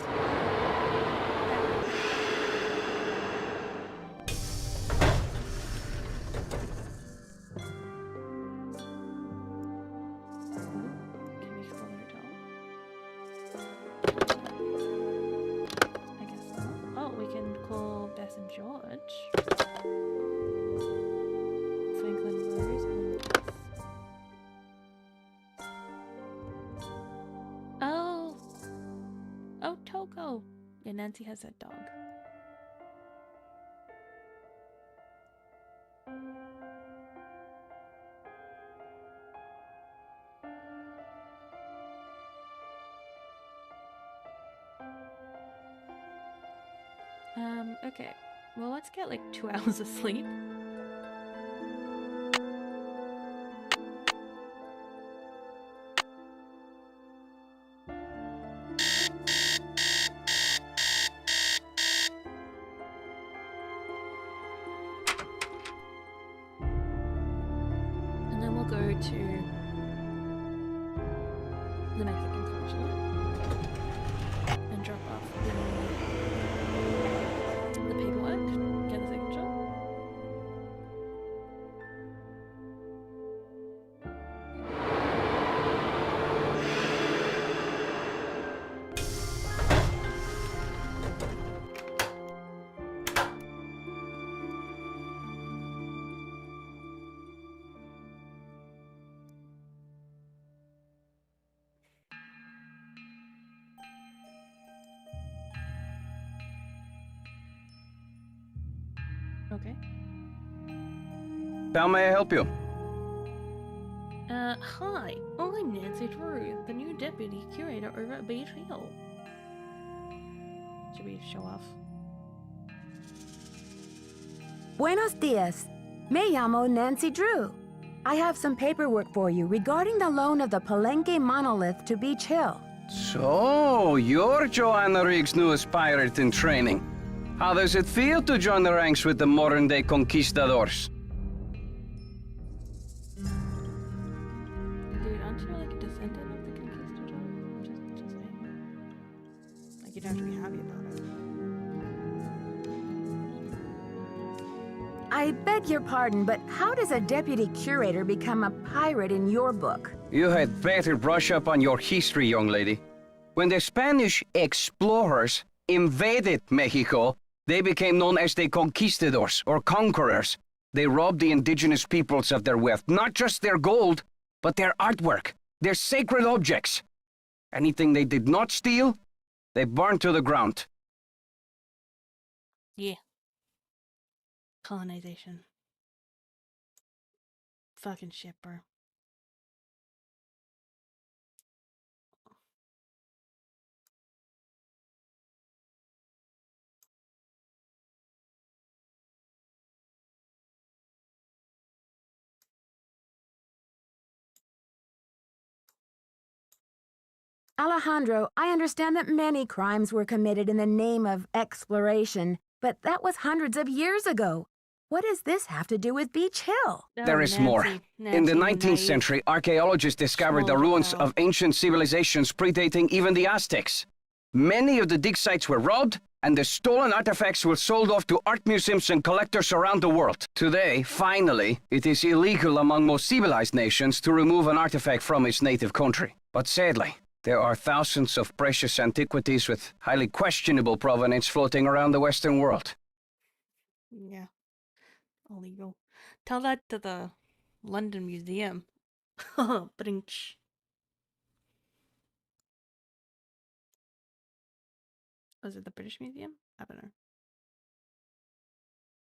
[SPEAKER 1] Can we call her doll? I guess not. Oh, we can call Beth and George. Franklin Rose and Beth. Oh! Oh, Togo! Yeah, Nancy has that dog. Okay. Well, let's get like 2 hours of sleep. And then we'll go to the Mexican consulate and drop off the paperwork, get the signature. Okay.
[SPEAKER 11] How may I help you?
[SPEAKER 1] Hi. I'm Nancy Drew, the new deputy curator over at Beach Hill. Should we show off?
[SPEAKER 2] Buenos dias. Me llamo Nancy Drew. I have some paperwork for you regarding the loan of the Palenque monolith to Beach Hill.
[SPEAKER 11] So, you're Joanna Riggs' newest pirate in training. How does it feel to join the ranks with the modern-day conquistadors?
[SPEAKER 1] Dude, aren't you like a descendant of the conquistador? Just saying. Like, you don't have to be happy about it.
[SPEAKER 2] I beg your pardon, but how does a deputy curator become a pirate in your book?
[SPEAKER 11] You had better brush up on your history, young lady. When the Spanish explorers invaded Mexico, they became known as the conquistadors, or conquerors. They robbed the indigenous peoples of their wealth, not just their gold, but their artwork, their sacred objects. Anything they did not steal, they burned to the ground.
[SPEAKER 1] Yeah. Colonization. Fucking shit, bro.
[SPEAKER 2] Alejandro, I understand that many crimes were committed in the name of exploration, but that was hundreds of years ago. What does this have to do with Beach Hill?
[SPEAKER 11] There is more. In the 19th century, archaeologists discovered the ruins of ancient civilizations predating even the Aztecs. Many of the dig sites were robbed, and the stolen artifacts were sold off to art museums and collectors around the world. Today, finally, it is illegal among most civilized nations to remove an artifact from its native country. But sadly, there are thousands of precious antiquities with highly questionable provenance floating around the Western world.
[SPEAKER 1] Yeah. Illegal. Tell that to the London Museum. Brinch. Was it the British Museum? I don't know.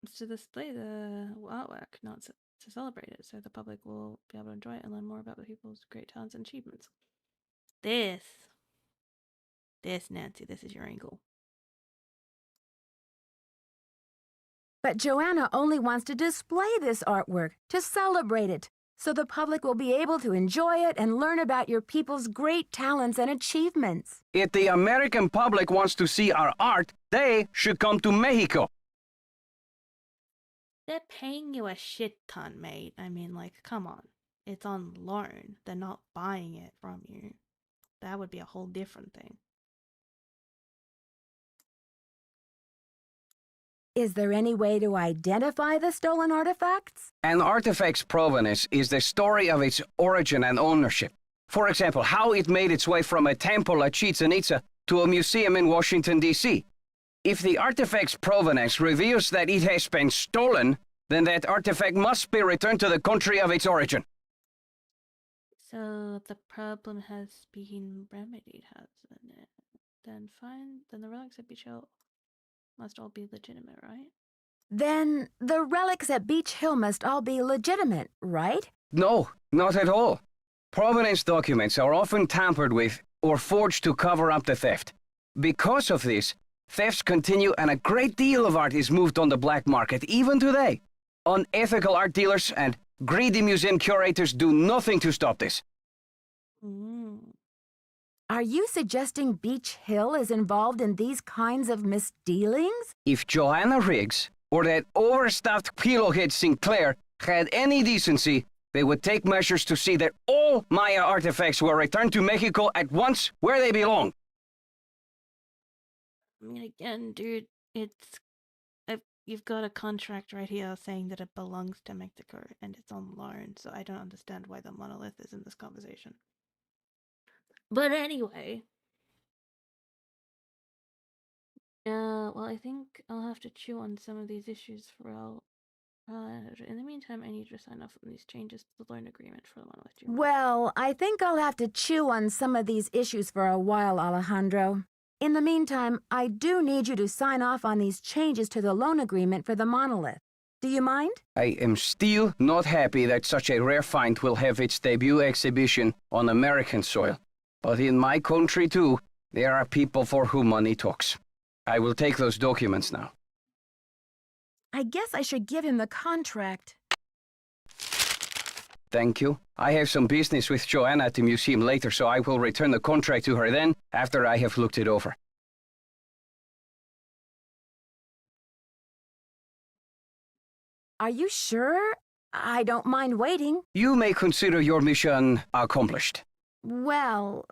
[SPEAKER 1] It's to display the artwork, not to celebrate it, so the public will be able to enjoy it and learn more about the people's great talents and achievements. This, Nancy, this is your angle.
[SPEAKER 2] But Joanna only wants to display this artwork, to celebrate it, so the public will be able to enjoy it and learn about your people's great talents and achievements.
[SPEAKER 11] If the American public wants to see our art, they should come to Mexico.
[SPEAKER 1] They're paying you a shit ton, mate. I mean, like, come on. It's on loan. They're not buying it from you. That would be a whole different thing.
[SPEAKER 2] Is there any way to identify the stolen artifacts?
[SPEAKER 11] An artifact's provenance is the story of its origin and ownership. For example, how it made its way from a temple at Chichen Itza to a museum in Washington, D.C. If the artifact's provenance reveals that it has been stolen, then that artifact must be returned to the country of its origin.
[SPEAKER 1] So the problem has been remedied, hasn't it? Then fine. Then the relics at Beach Hill must all be legitimate, right?
[SPEAKER 2] Then the relics at Beach Hill must all be legitimate, right?
[SPEAKER 11] No, not at all. Provenance documents are often tampered with or forged to cover up the theft. Because of this, thefts continue and a great deal of art is moved on the black market, even today. Unethical art dealers and greedy museum curators do nothing to stop this.
[SPEAKER 2] Are you suggesting Beach Hill is involved in these kinds of misdealings?
[SPEAKER 11] If Joanna Riggs or that overstuffed pillowhead Sinclair had any decency, they would take measures to see that all Maya artifacts were returned to Mexico at once where they belong.
[SPEAKER 1] I mean, again, dude, you've got a contract right here saying that it belongs to Mexico and it's on loan, so I don't understand why the monolith is in this conversation. But anyway, well, I think I'll have to chew on some of these issues for in the meantime, I need to sign off on these changes to the loan agreement for the monolith.
[SPEAKER 2] Well, I think I'll have to chew on some of these issues for a while, Alejandro. In the meantime, I do need you to sign off on these changes to the loan agreement for the monolith. Do you mind?
[SPEAKER 11] I am still not happy that such a rare find will have its debut exhibition on American soil. But in my country, too, there are people for whom money talks. I will take those documents now.
[SPEAKER 2] I guess I should give him the contract.
[SPEAKER 11] Thank you. I have some business with Joanna at the museum later, so I will return the contract to her then, after I have looked it over.
[SPEAKER 2] Are you sure? I don't mind waiting.
[SPEAKER 11] You may consider your mission accomplished.
[SPEAKER 2] Well,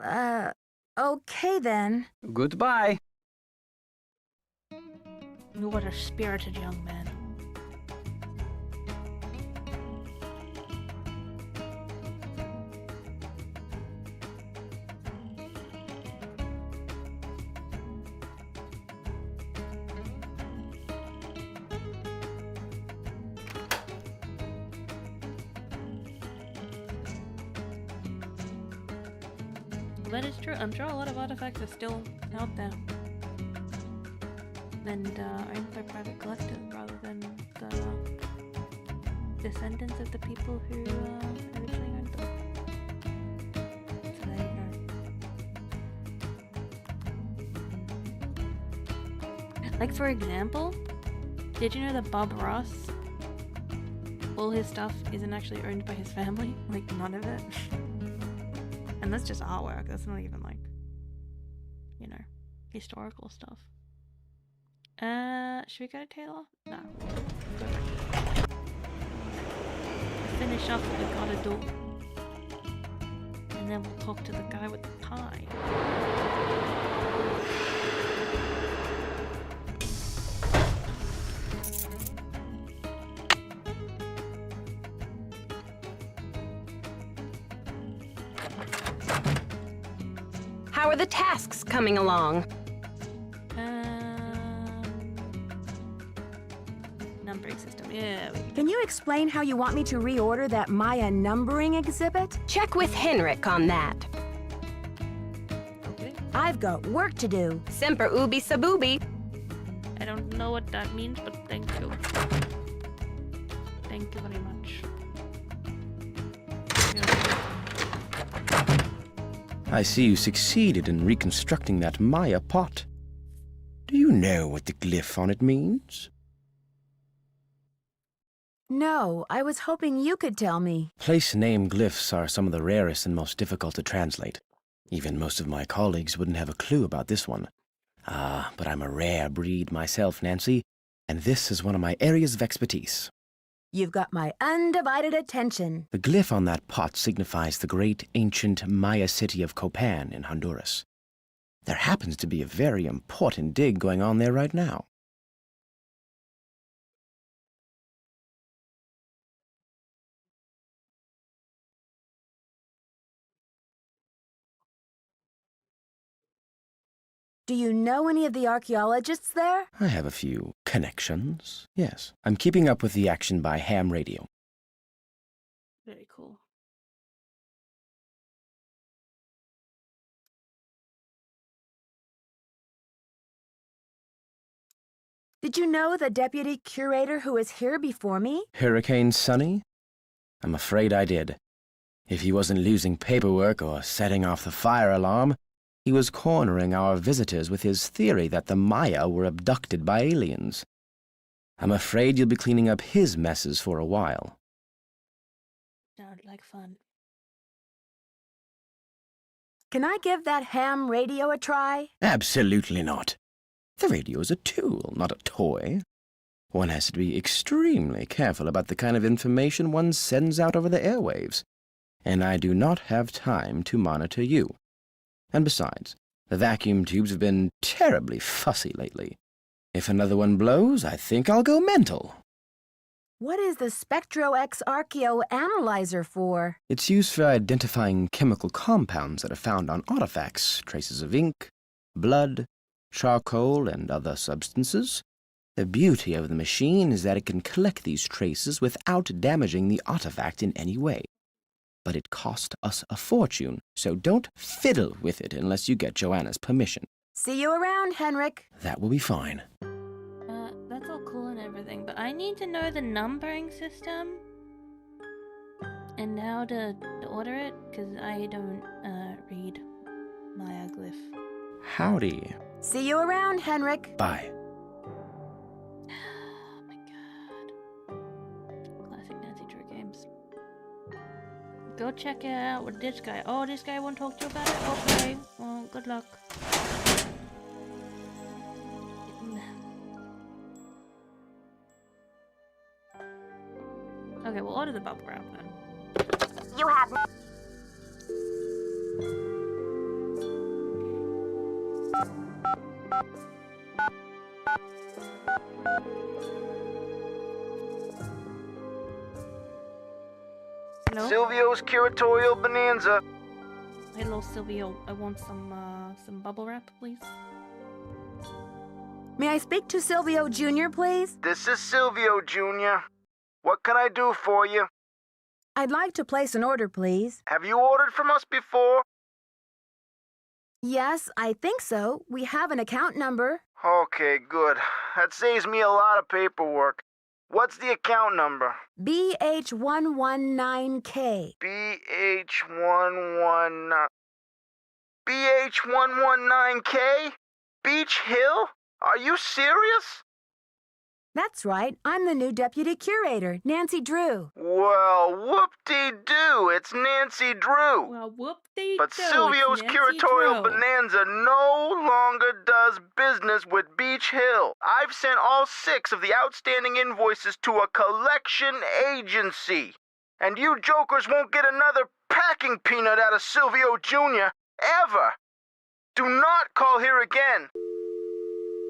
[SPEAKER 2] okay then.
[SPEAKER 11] Goodbye.
[SPEAKER 1] What a spirited young man. That is true. I'm sure a lot of artifacts are still out there. And owned by private collectors rather than the descendants of the people who originally owned them. So there you go. Like, for example, did you know that Bob Ross, all his stuff isn't actually owned by his family? Like, none of it. And that's just artwork. That's not even, like, you know, historical stuff. Should we go to Taylor? No. Go back. Finish off what we gotta do. And then we'll talk to the guy with the pie.
[SPEAKER 3] How are the tasks coming along?
[SPEAKER 1] Numbering system. Yeah.
[SPEAKER 2] Can you explain how you want me to reorder that Maya numbering exhibit?
[SPEAKER 3] Check with Henrik on that.
[SPEAKER 1] Okay.
[SPEAKER 2] I've got work to do.
[SPEAKER 3] Semper ubi sabubi.
[SPEAKER 1] I don't know what that means, but thank you. Thank you very much.
[SPEAKER 4] I see you succeeded in reconstructing that Maya pot. Do you know what the glyph on it means?
[SPEAKER 2] No, I was hoping you could tell me.
[SPEAKER 4] Place name glyphs are some of the rarest and most difficult to translate. Even most of my colleagues wouldn't have a clue about this one. But I'm a rare breed myself, Nancy, and this is one of my areas of expertise.
[SPEAKER 2] You've got my undivided attention.
[SPEAKER 4] The glyph on that pot signifies the great ancient Maya city of Copan in Honduras. There happens to be a very important dig going on there right now.
[SPEAKER 2] Do you know any of the archaeologists there?
[SPEAKER 4] I have a few connections, yes. I'm keeping up with the action by ham radio.
[SPEAKER 1] Very cool.
[SPEAKER 2] Did you know the deputy curator who was here before me?
[SPEAKER 4] Hurricane Sunny? I'm afraid I did. If he wasn't losing paperwork or setting off the fire alarm, he was cornering our visitors with his theory that the Maya were abducted by aliens. I'm afraid you'll be cleaning up his messes for a while.
[SPEAKER 1] Sounds like fun.
[SPEAKER 2] Can I give that ham radio a try?
[SPEAKER 4] Absolutely not. The radio is a tool, not a toy. One has to be extremely careful about the kind of information one sends out over the airwaves. And I do not have time to monitor you. And besides, the vacuum tubes have been terribly fussy lately. If another one blows, I think I'll go mental.
[SPEAKER 2] What is the Spectro-X Archeo Analyzer for?
[SPEAKER 4] It's used for identifying chemical compounds that are found on artifacts, traces of ink, blood, charcoal, and other substances. The beauty of the machine is that it can collect these traces without damaging the artifact in any way. But it cost us a fortune, so don't fiddle with it unless you get Joanna's permission.
[SPEAKER 2] See you around, Henrik.
[SPEAKER 4] That will be fine.
[SPEAKER 1] That's all cool and everything, but I I need to know the numbering system and how to order it, because I don't read Maya glyph.
[SPEAKER 4] Howdy.
[SPEAKER 2] See you around, Henrik.
[SPEAKER 4] Bye.
[SPEAKER 1] Oh my god. Classic Nancy Drew games. Go check it out with this guy. Oh, this guy won't talk to you about it? Okay. Well, good luck. Okay, we'll order the bubble wrap then.
[SPEAKER 6] You have
[SPEAKER 1] Hello?
[SPEAKER 7] Silvio's Curatorial Bonanza.
[SPEAKER 1] Hello, Silvio. I want some bubble wrap, please.
[SPEAKER 2] May I speak to Silvio Jr., please?
[SPEAKER 7] This is Silvio Jr. What can I do for you?
[SPEAKER 2] I'd like to place an order, please.
[SPEAKER 7] Have you ordered from us before?
[SPEAKER 2] Yes, I think so. We have an account number.
[SPEAKER 7] Okay, good. That saves me a lot of paperwork. What's the account number?
[SPEAKER 2] BH119K.
[SPEAKER 7] BH119... BH119K? Beach Hill? Are you serious?
[SPEAKER 2] That's right. I'm the new deputy curator, Nancy Drew.
[SPEAKER 7] Well, whoop-de-doo, it's Nancy Drew.
[SPEAKER 1] Well, whoop-de-doo,
[SPEAKER 7] But Silvio's
[SPEAKER 1] it's Nancy
[SPEAKER 7] Curatorial
[SPEAKER 1] Drew.
[SPEAKER 7] Bonanza no longer does business with Beach Hill. I've sent all 6 of the outstanding invoices to a collection agency. And you jokers won't get another packing peanut out of Silvio Jr. ever. Do not call here again.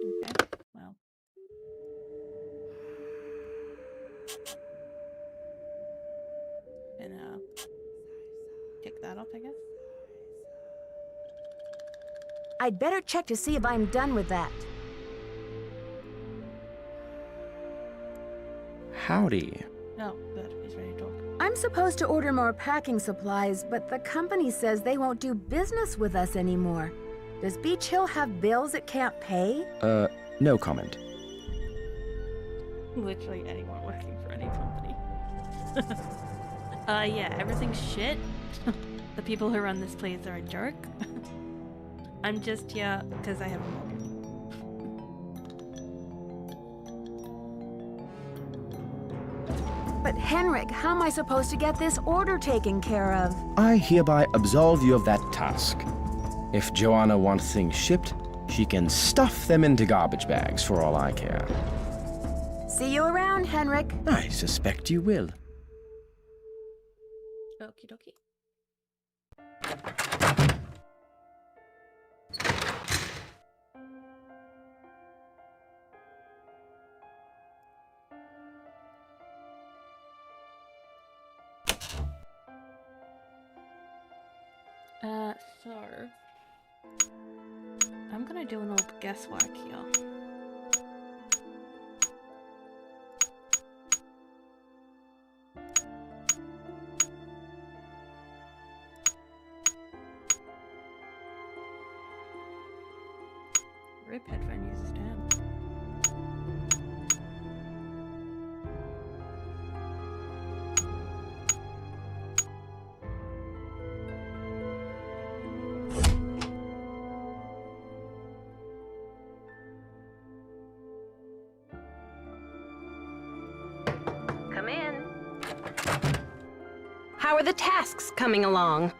[SPEAKER 1] Okay, well. And, kick that off, I guess.
[SPEAKER 2] I'd better check to see if I'm done with that.
[SPEAKER 4] Howdy.
[SPEAKER 1] Oh, good. He's ready to talk.
[SPEAKER 2] I'm supposed to order more packing supplies, but the company says they won't do business with us anymore. Does Beach Hill have bills it can't pay?
[SPEAKER 4] No comment.
[SPEAKER 1] Literally anyone working for any company. Yeah, everything's shit. The people who run this place are a jerk. I'm just here because I have a mortgage.
[SPEAKER 2] But Henrik, how am I supposed to get this order taken care of?
[SPEAKER 4] I hereby absolve you of that task. If Joanna wants things shipped, she can stuff them into garbage bags for all I care.
[SPEAKER 2] See you around, Henrik.
[SPEAKER 4] I suspect you will.
[SPEAKER 1] Okie dokie. So I'm gonna do a little guesswork here. Rip headphone uses damn.
[SPEAKER 3] Come in. How are the tasks coming along?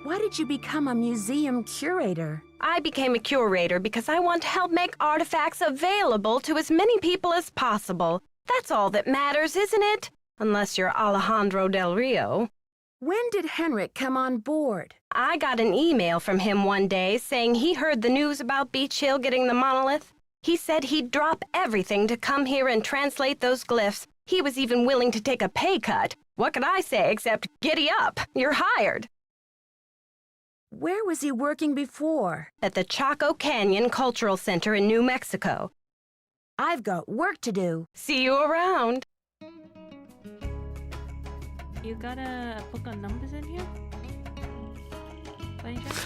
[SPEAKER 2] Why did you become a museum curator?
[SPEAKER 3] I became a curator because I want to help make artifacts available to as many people as possible. That's all that matters, isn't it? Unless you're Alejandro Del Rio.
[SPEAKER 2] When did Henrik come on board?
[SPEAKER 3] I got an email from him one day saying he heard the news about Beach Hill getting the monolith. He said he'd drop everything to come here and translate those glyphs. He was even willing to take a pay cut. What could I say except, giddy up, you're hired.
[SPEAKER 2] Where was he working before?
[SPEAKER 3] At the Chaco Canyon Cultural Center in New Mexico.
[SPEAKER 2] I've got work to do.
[SPEAKER 3] See you around.
[SPEAKER 1] You got a book on numbers in here? By any chance?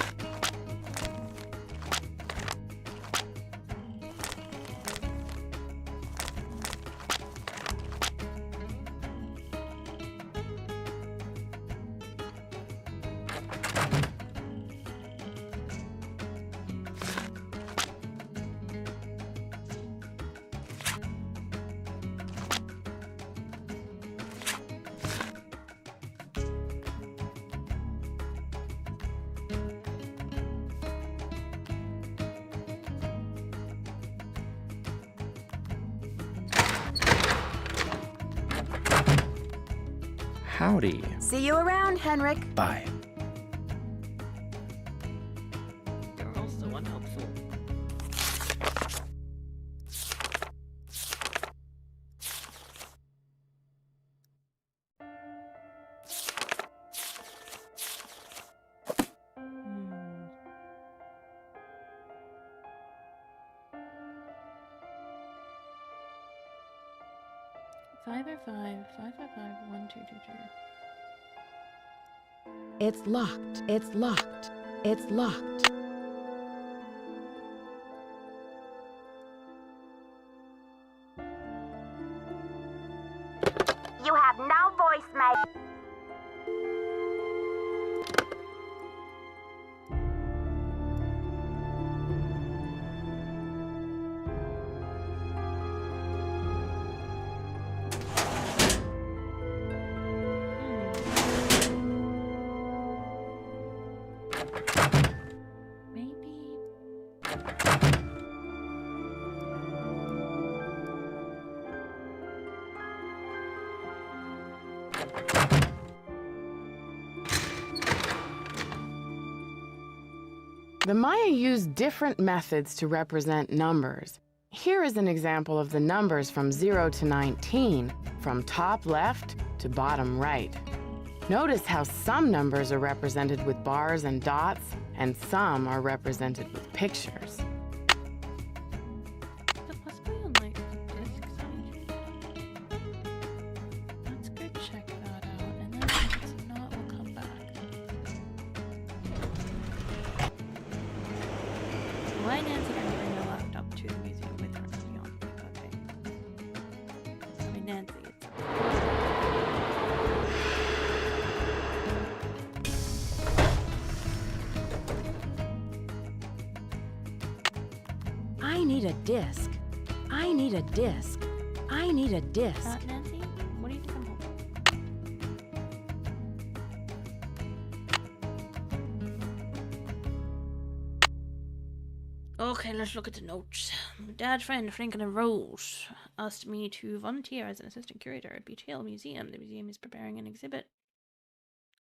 [SPEAKER 4] Howdy.
[SPEAKER 2] See you around, Henrik.
[SPEAKER 4] Bye.
[SPEAKER 1] You're also unhelpful. Five or 555 1222.
[SPEAKER 2] It's locked. It's locked. It's locked.
[SPEAKER 6] You have no voicemail.
[SPEAKER 1] Maybe.
[SPEAKER 8] The Maya used different methods to represent numbers. Here is an example of the numbers from 0 to 19, from top left to bottom right. Notice how some numbers are represented with bars and dots, and some are represented with pictures.
[SPEAKER 1] But possibly on like the disk side. Let's go check that out, and then if it's not, we'll come back. Why Nancy can bring her laptop to the museum with her beyond okay. I mean Nancy, it's
[SPEAKER 2] I need a disc. I need a disc. I need a disc.
[SPEAKER 1] Nancy? What do you think I'm holding? Okay, let's look at the notes. My dad's friend, Franklin Rose, asked me to volunteer as an assistant curator at Beach Hill Museum. The museum is preparing an exhibit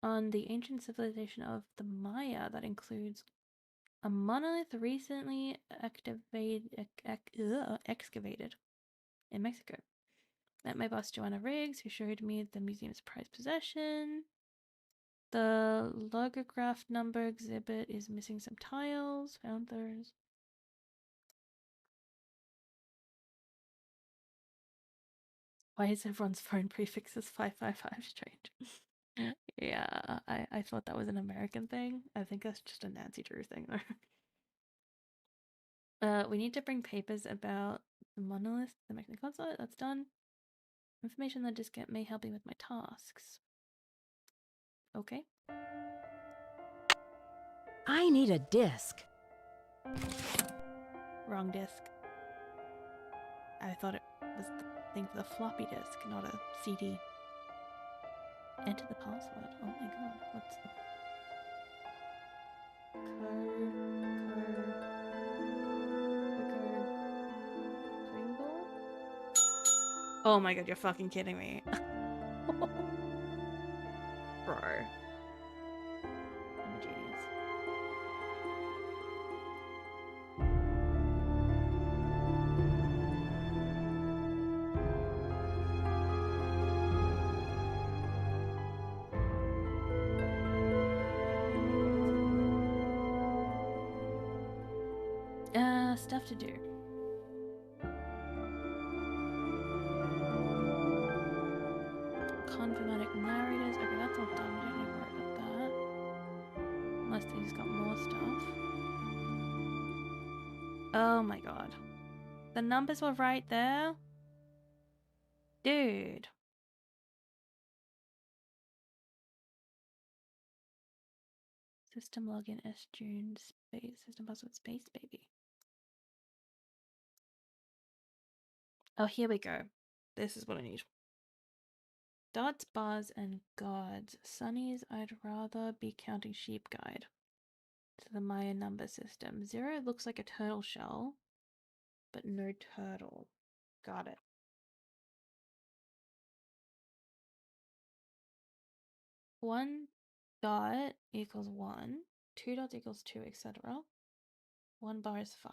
[SPEAKER 1] on the ancient civilization of the Maya that includes a monolith recently excavated in Mexico. Met my boss, Joanna Riggs, who showed me the museum's prized possession. The logograph number exhibit is missing some tiles. Found those. Why is everyone's phone prefixes 555 strange? Yeah, I thought that was an American thing. I think that's just a Nancy Drew thing, though. We need to bring papers about the monolith, the Mexican consulate. That's done. Information that diskette may help me with my tasks. Okay.
[SPEAKER 2] I need a disc.
[SPEAKER 1] Wrong disk. I thought it was the thing for the floppy disk, not a CD. Enter the password. Oh my god, what's the Pringle? Oh my god, you're fucking kidding me. Bro. I'm a genius. Stuff to do. Conformatic narrators. Okay, that's all done. We don't need to worry about that. Unless he's got more stuff. Oh my god. The numbers were right there? Dude. System login S June space. System password space baby. Oh, here we go. This is what I need. Dots, bars, and guards. Sunnies, I'd rather be counting sheep guide to the Maya number system. 0 looks like a turtle shell, but no turtle. Got it. 1 dot equals 1, 2 dots equals 2, etc. 1 bar is 5.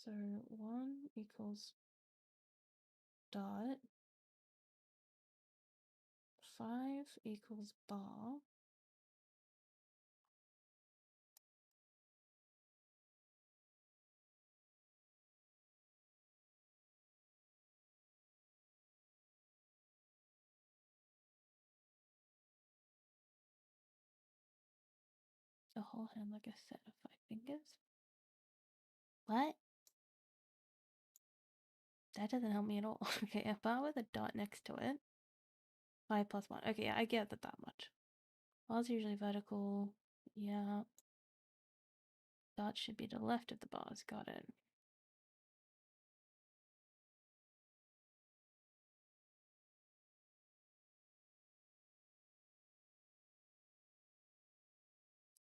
[SPEAKER 1] So 1 equals dot, 5 equals bar. The whole hand like a set of 5 fingers. What? That doesn't help me at all. Okay, a bar with a dot next to it. 5 plus 1. Okay, yeah, I get that much. Bars are usually vertical. Yeah. Dots should be to the left of the bars. Got it.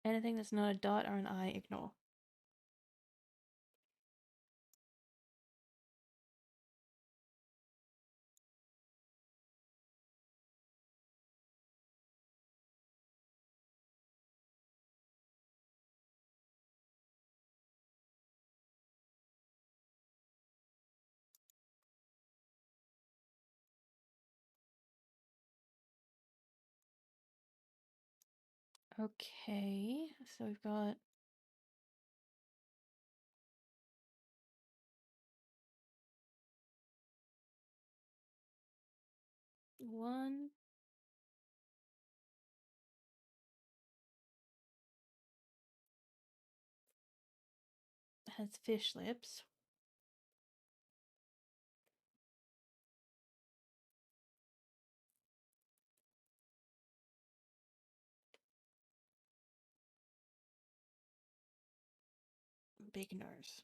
[SPEAKER 1] Anything that's not a dot or an eye, ignore. Okay, so we've got one, has fish lips. Big nose.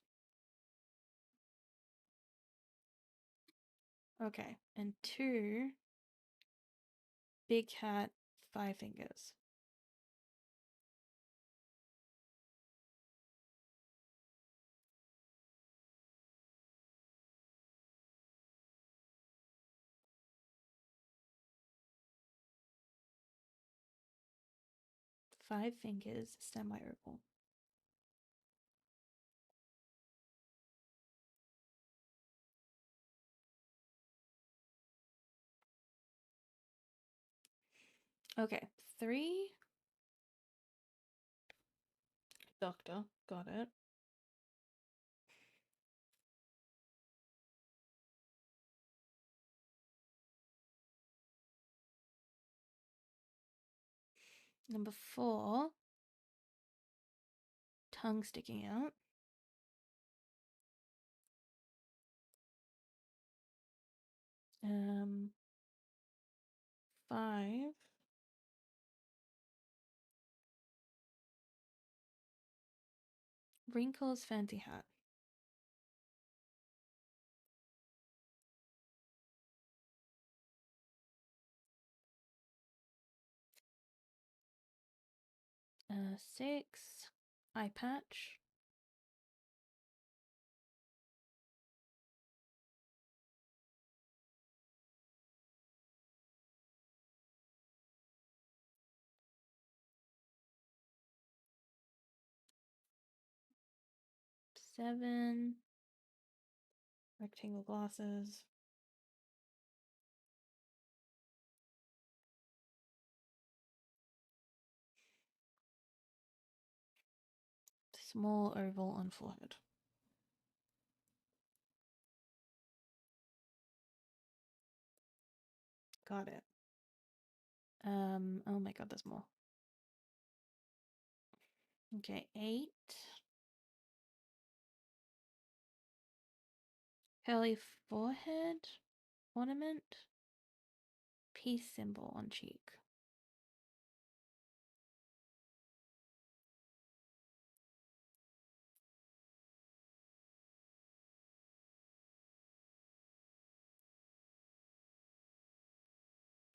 [SPEAKER 1] Okay, and 2, big hat, 5 fingers. Five fingers, semi-oval. Okay, 3. Doctor, got it. Number 4, tongue sticking out. Um, 5, wrinkles, fancy hat. Uh, 6, eye patch. 7, rectangle glasses. Small oval on forehead. Got it. Oh my god, there's more. Okay, 8. Curly forehead ornament. Peace symbol on cheek.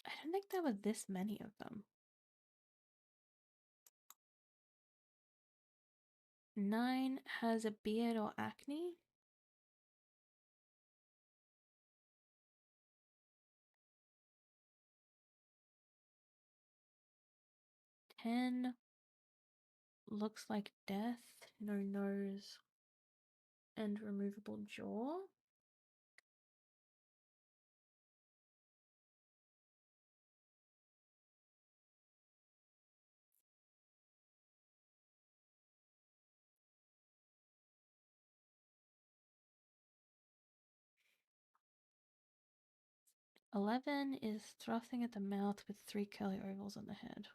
[SPEAKER 1] I don't think there were this many of them. 9 has a beard or acne. 10 looks like death, no nose, and removable jaw. "11 is thrusting at the mouth with 3 curly ovals on the head.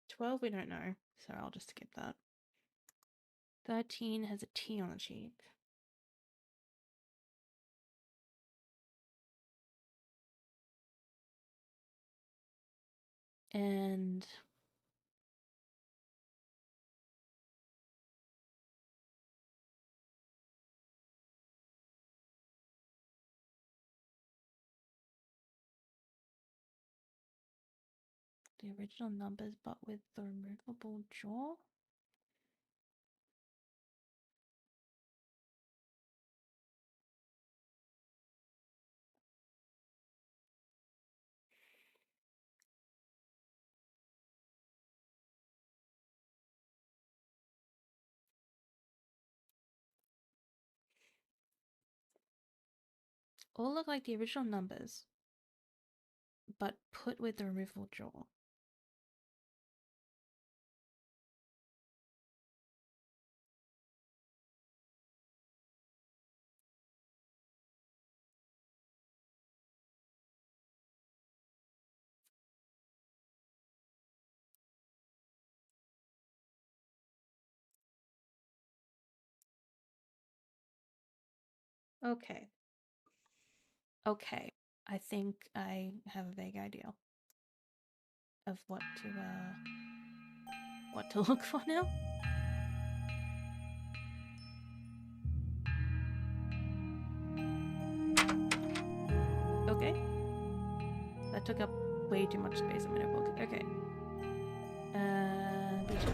[SPEAKER 1] "12 we don't know, so I'll just skip that. 13 has a T on the cheek. And the original numbers, but with the removable jaw? All look like the original numbers, but put with the removable jaw. Okay. Okay. I think I have a vague idea of what to look for now. Okay. That took up way too much space in my notebook. Okay. Beach.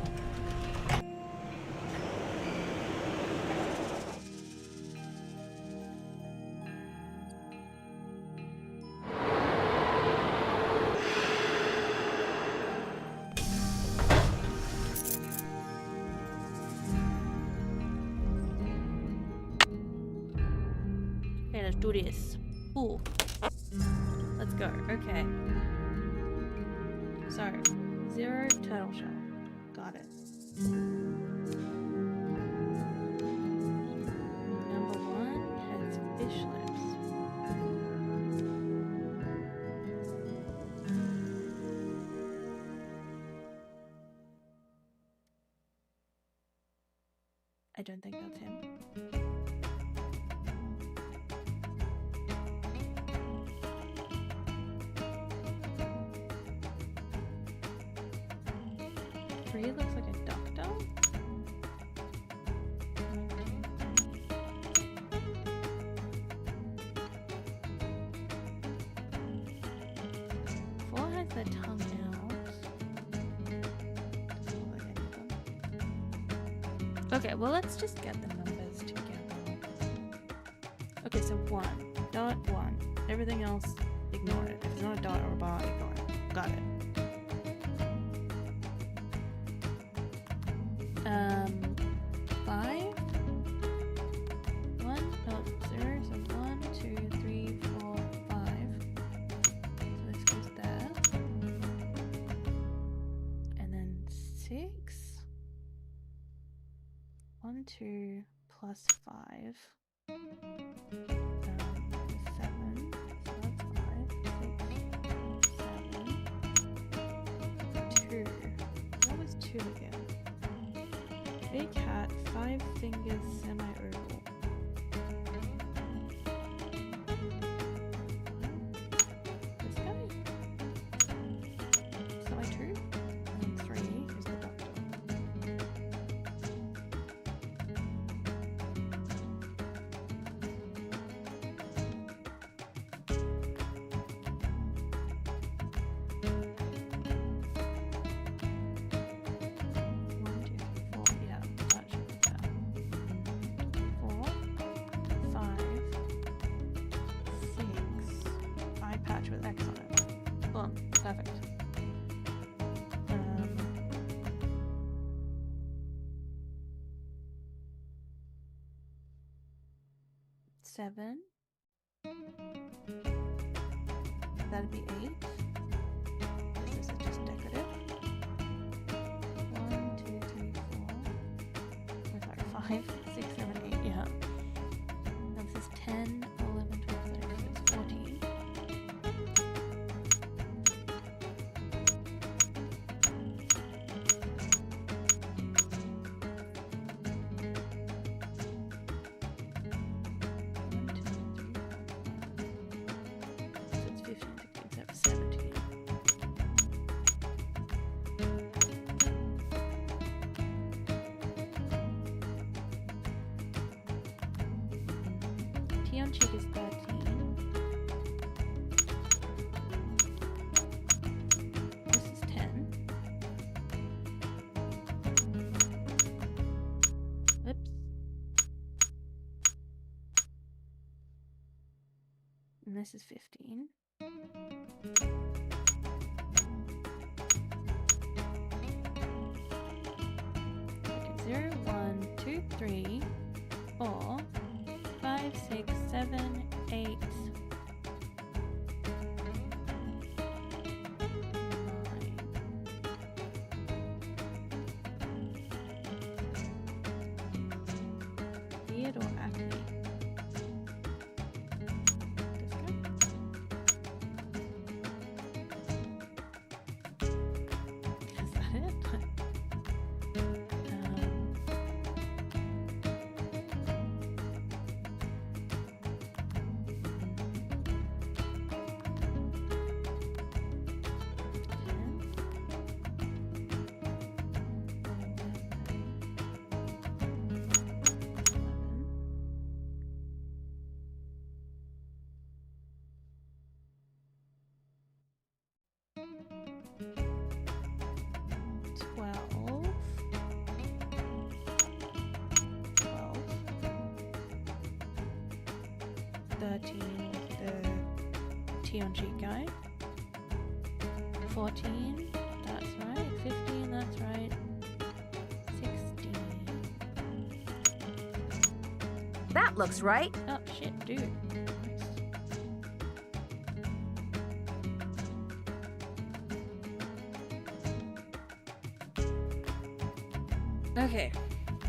[SPEAKER 1] Okay, let's do this. Ooh. Let's go. Okay. So, 0 turtle shell. Got it. Number 1 has fish lips. I don't think that's him. Three looks like a doctor. Four has their tongue out. Doesn't look like any of them. Okay, well let's just get the numbers together. Okay, so 1. Dot 1. Everything else, ignore it. If it's not a dot or a bar, ignore it. Got it. 5. 1, not 0, so 1, 2, 3, 4, 5. So this goes there. And then 6. 1, 2 plus 5. 7. So that's 5. 6, 7. 2. What was 2 again? Big hat, 5 fingers, semi-oval. This guy? Semi-2? And 3 is the doctor. Perfect. 7. That'd be 8. This is just decorative. 1, 2, 3, 4. Oh, sorry, 5, 6, 7, 8. Yeah. Now this is 10, 11, 12, 13, it's 14. Tea on cheek is 13. This is 10. Oops. And this is 15. Okay, 0, 1, 2, 3, 4, 5, 6, 7, 8, 9. Beard or acne? This guy? Is that it? The tea on cheek guy. 14, that's right. 15, that's right. 16.
[SPEAKER 2] That looks right.
[SPEAKER 1] Oh shit, dude. Nice. Okay.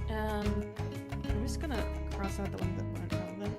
[SPEAKER 1] I'm just gonna cross out the ones that weren't relevant.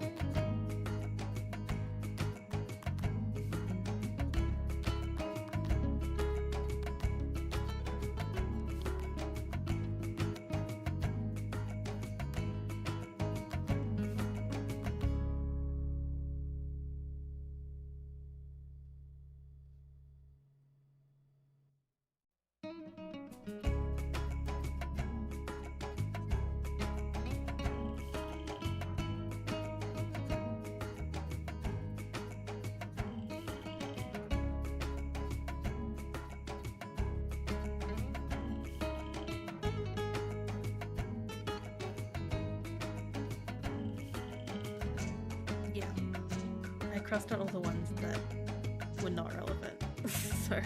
[SPEAKER 1] Yeah, I crossed out all the ones that were not relevant. So,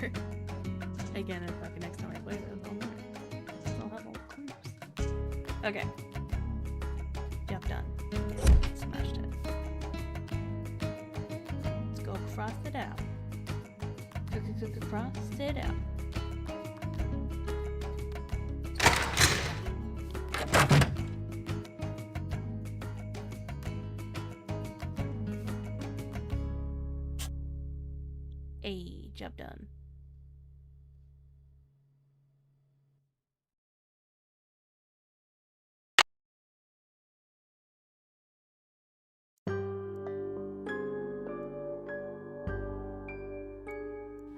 [SPEAKER 1] again, if like next time I play this, I'll know. I'll have all clues. Okay. Job done. Smashed it. Let's go cross it out. Cross it out. Hey, job done.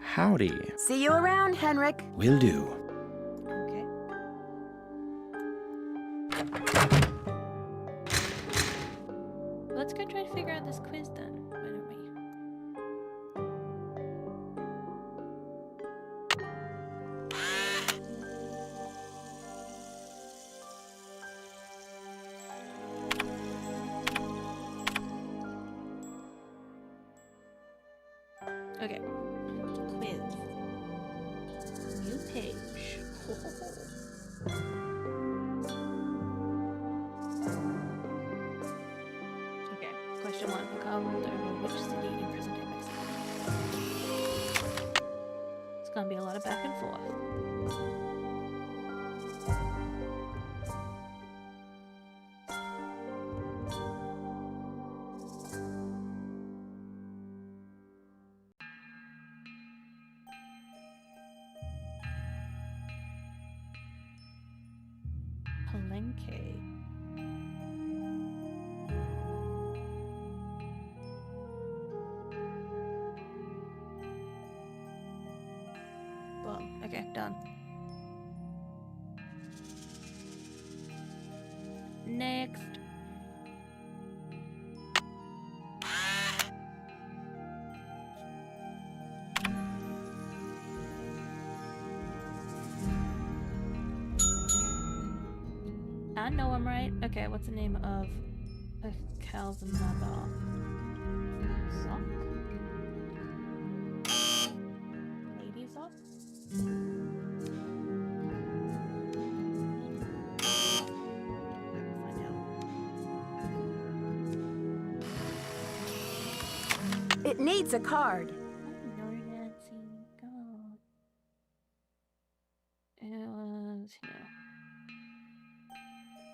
[SPEAKER 4] Howdy.
[SPEAKER 2] See you around, Henrik.
[SPEAKER 4] Will do.
[SPEAKER 1] Okay. Let's go try to figure out this quiz then, why don't we? Okay. Quiz. Question 1. Pakal ruled over which city in present-day Mexico? It's gonna be a lot of back and forth. Palenque. Boom. Okay, done. Next. I know I'm right. Okay, what's the name of Pakal's mother? Sock? Lady Sock? Find out.
[SPEAKER 2] It needs a card.
[SPEAKER 1] Oh, no, Nancy. God. It was here.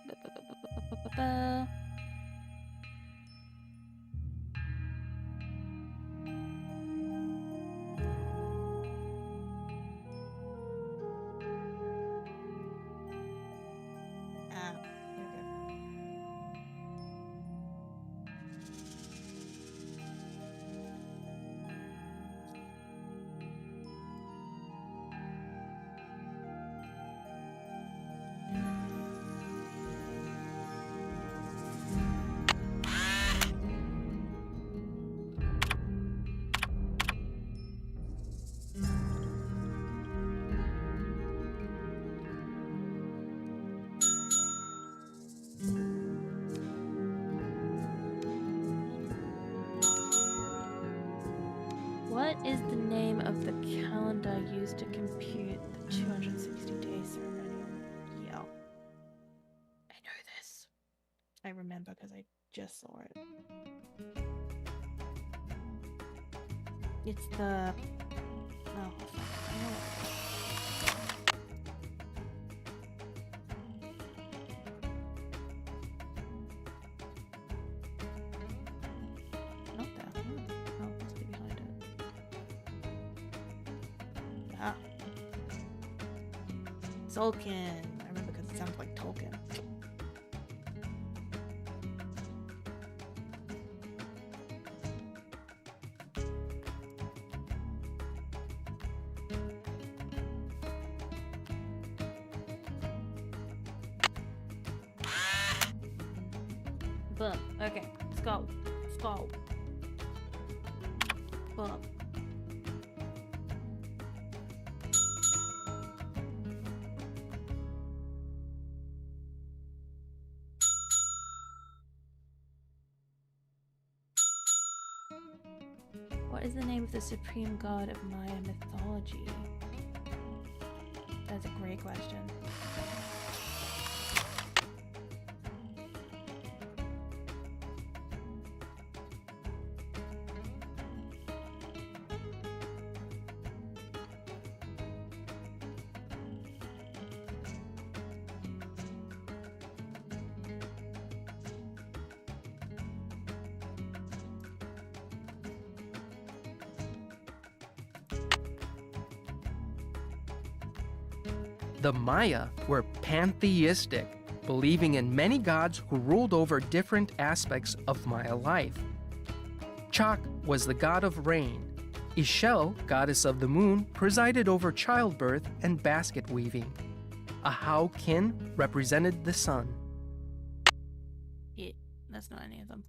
[SPEAKER 1] Ba-ba-ba-ba-ba-ba-ba. Ah, here we go. What is the name of the calendar used to compute the 260-day ceremonial year? I know this. I remember because I just saw it. It's the... Oh, fuck. I know what Not that. Oh, must be behind it. Ah. Tolkien. I remember because it sounds like Tolkien. Boom. Okay. Let's go. Let's go. Boom. What is the name of the supreme god of Maya mythology? That's a great question.
[SPEAKER 9] The Maya were pantheistic, believing in many gods who ruled over different aspects of Maya life. Chak was the god of rain. Ixchel, goddess of the moon, presided over childbirth and basket weaving. Ahau Kin represented the sun.
[SPEAKER 1] Yeah, that's not any of them.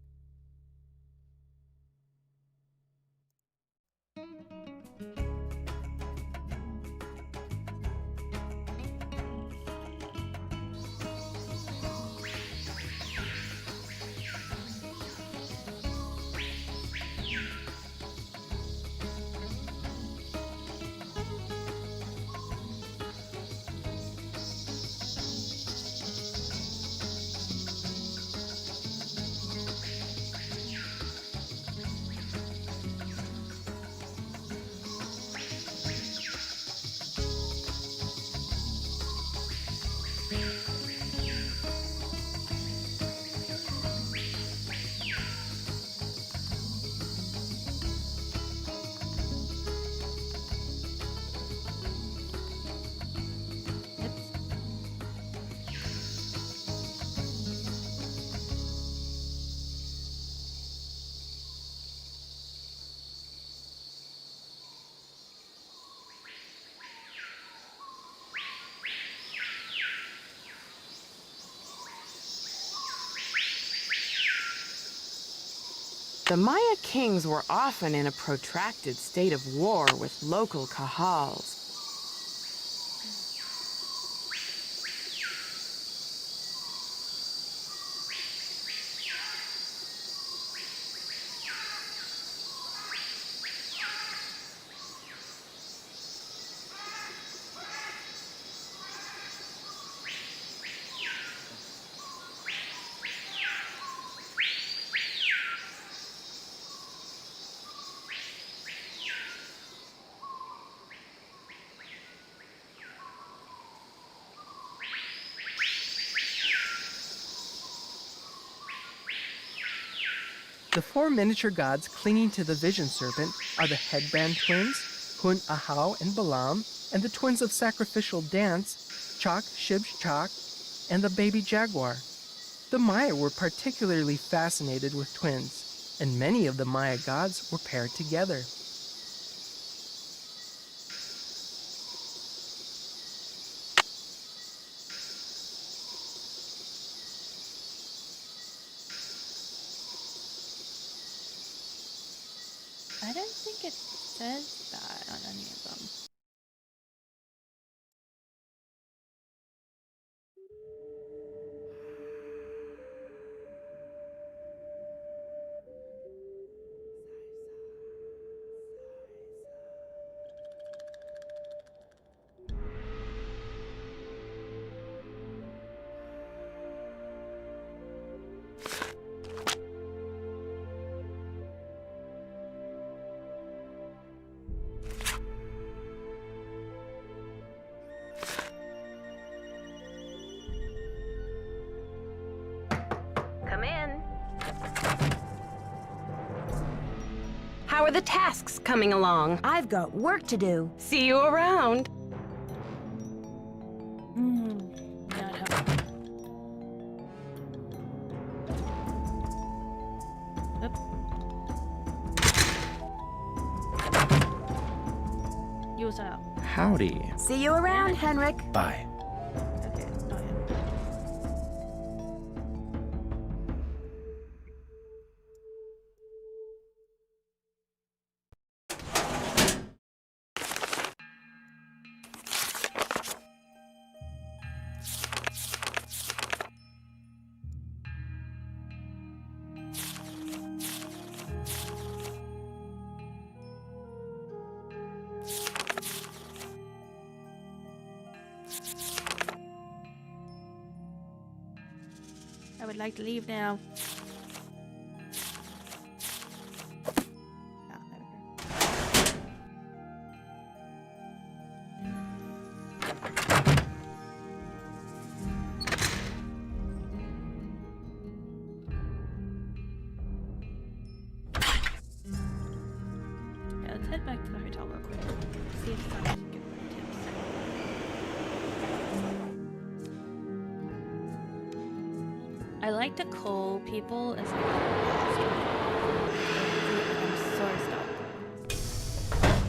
[SPEAKER 8] The Maya kings were often in a protracted state of war with local kahals.
[SPEAKER 9] The four miniature gods clinging to the vision serpent are the headband twins, Hun, Ahau, and Balaam, and the twins of sacrificial dance, Chak, Shib, Chak, and the baby jaguar. The Maya were particularly fascinated with twins, and many of the Maya gods were paired together.
[SPEAKER 1] I don't think it says that on any of them.
[SPEAKER 3] Come in. How are the tasks coming along?
[SPEAKER 2] I've got work to do.
[SPEAKER 3] See you around.
[SPEAKER 1] Yeah, I'd have. Oop. You was out.
[SPEAKER 4] Howdy.
[SPEAKER 2] See you around, Henrik.
[SPEAKER 4] Bye.
[SPEAKER 1] Okay, not yet. I would like to leave now. Ah, there we go. Yeah, let's head back to the hotel real quick. See if I can get any tips. I like to call people as like I'm so stuck.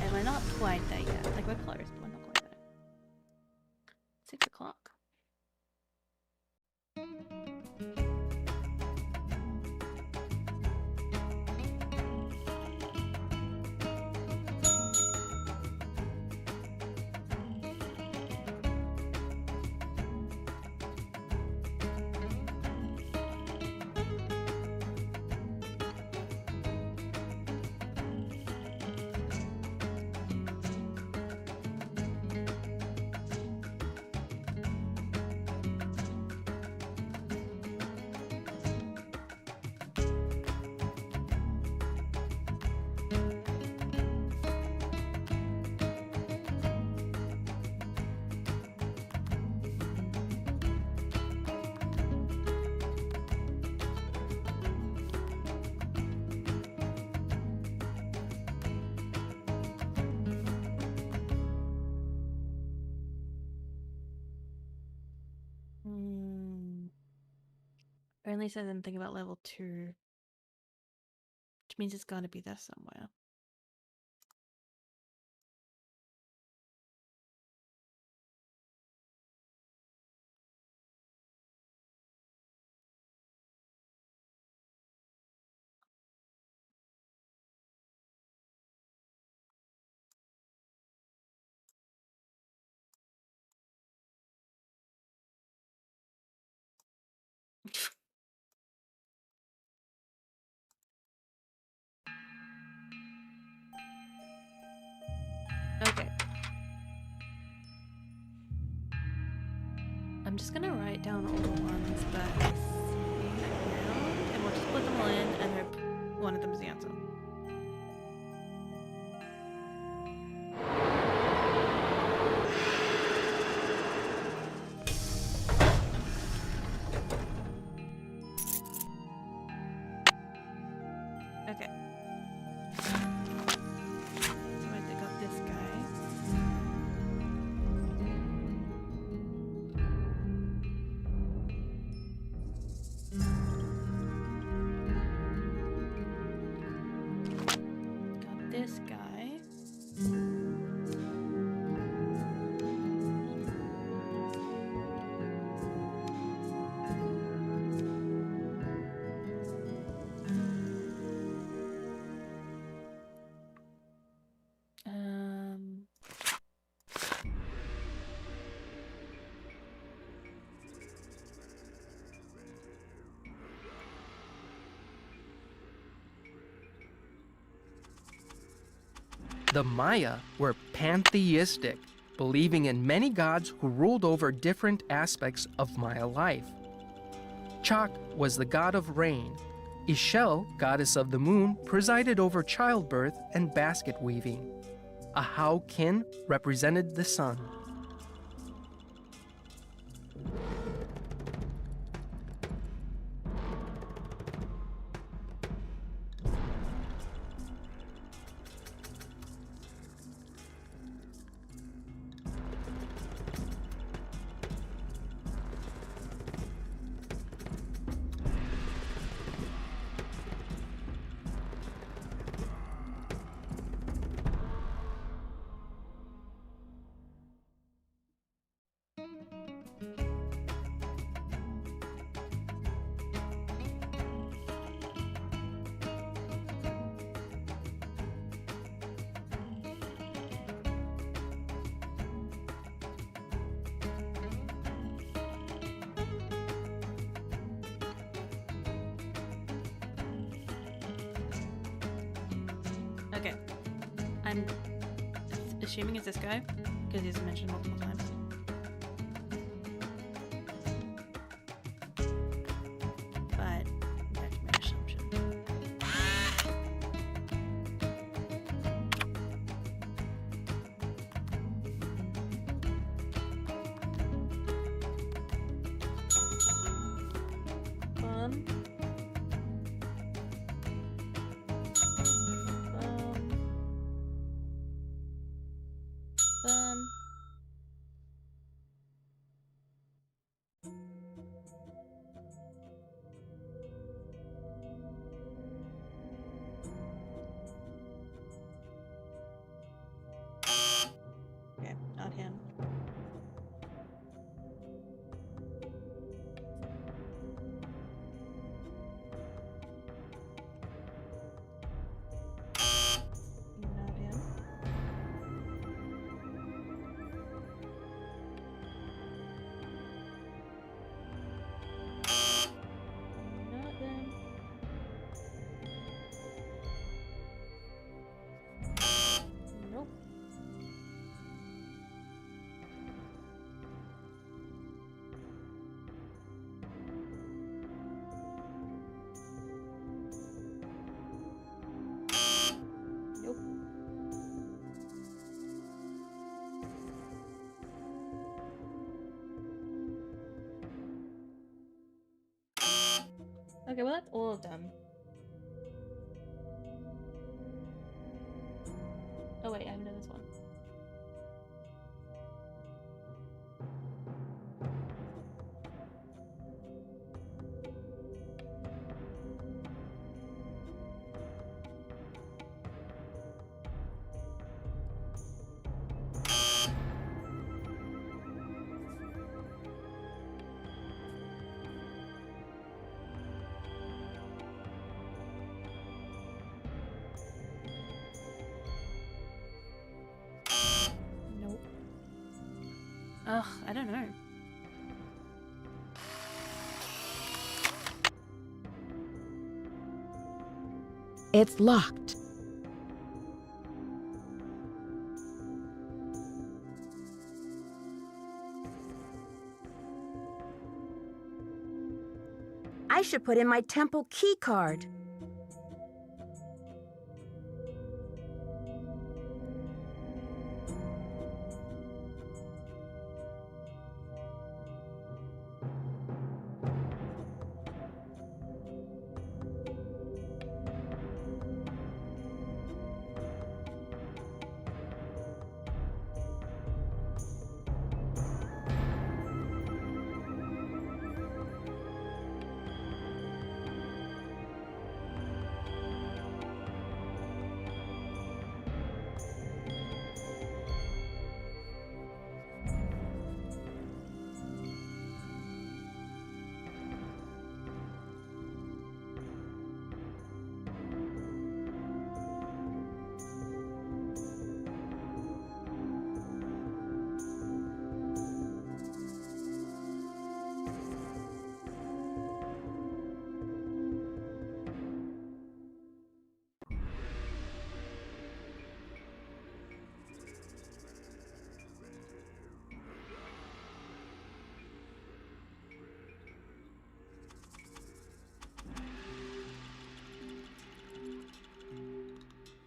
[SPEAKER 1] And we're not quite there yet. Like we're close, but we're not quite there. 6 o'clock. Only says anything about level 2. Which means it's gotta be there somewhere. Okay. I'm just gonna write down all the ones that I see around, and we'll just put them all in and hope one of them is the answer. Okay. So I think got this guy. Got this guy. Um,
[SPEAKER 9] The Maya were pantheistic, believing in many gods who ruled over different aspects of Maya life. Chak was the god of rain. Ishel, goddess of the moon, presided over childbirth and basket weaving. Ahau Kin represented the sun. Okay. I'm assuming it's this guy, because he's mentioned multiple times. But that's my assumption. Okay, not him. Not him. Not them. Nope. Nope. Okay, well that's all of them. Oh wait, I haven't done this one. Nope. Ugh, I don't know.
[SPEAKER 2] It's locked. I should put in my temple key card.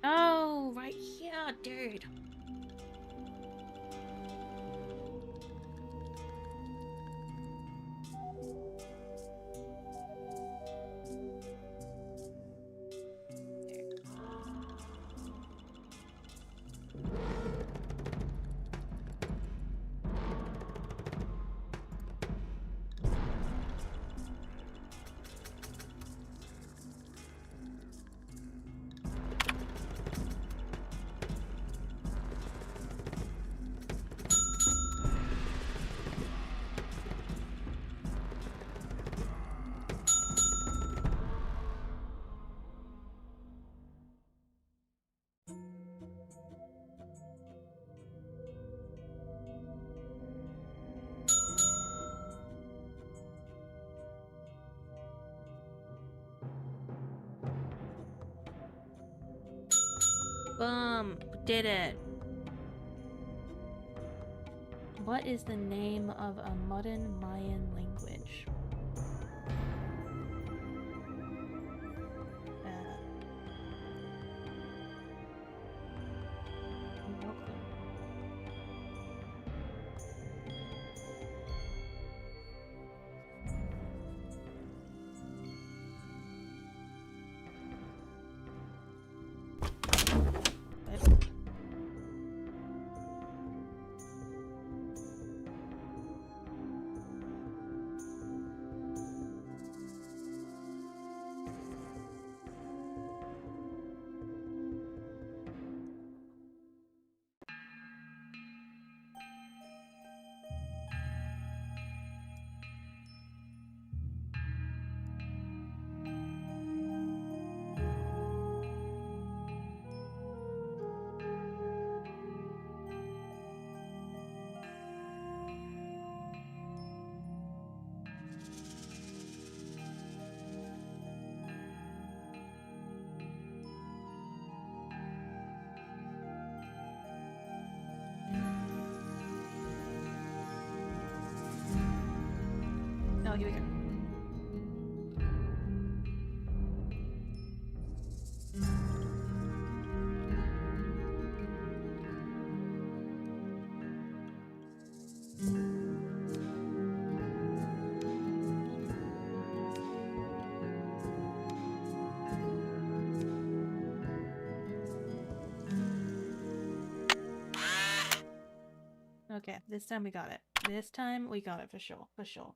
[SPEAKER 1] Oh, right here, dude. Boom! Did it! What is the name of a modern Mayan language? No clue. Oh, here we go. Okay, this time we got it. This time we got it for sure, for sure.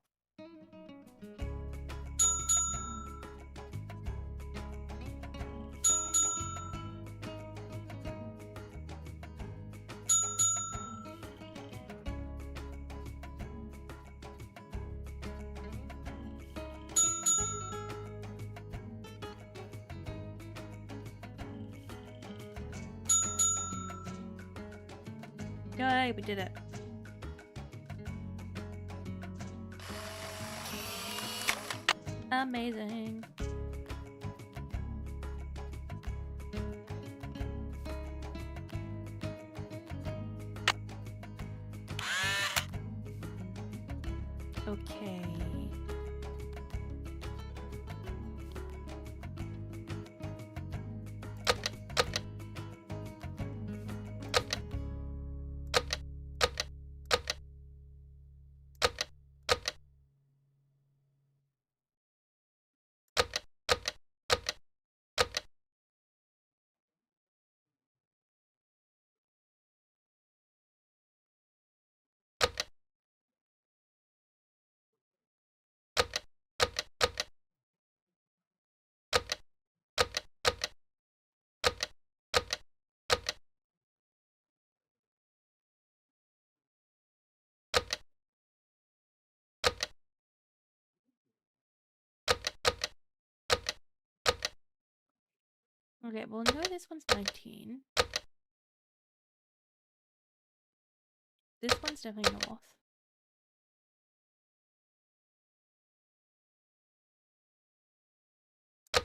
[SPEAKER 1] Yay, we did it. Amazing. Okay. Okay, well, no, this one's 19. This one's definitely north.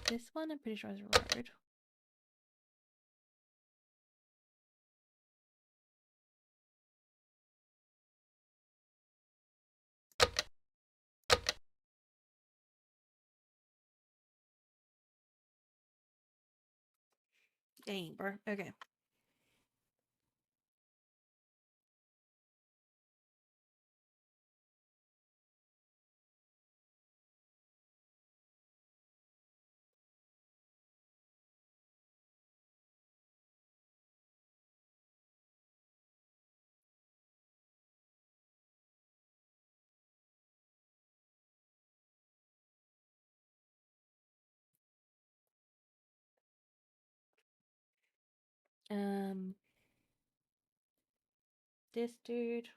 [SPEAKER 1] This one, I'm pretty sure is road. Dang, bro. Okay. This dude.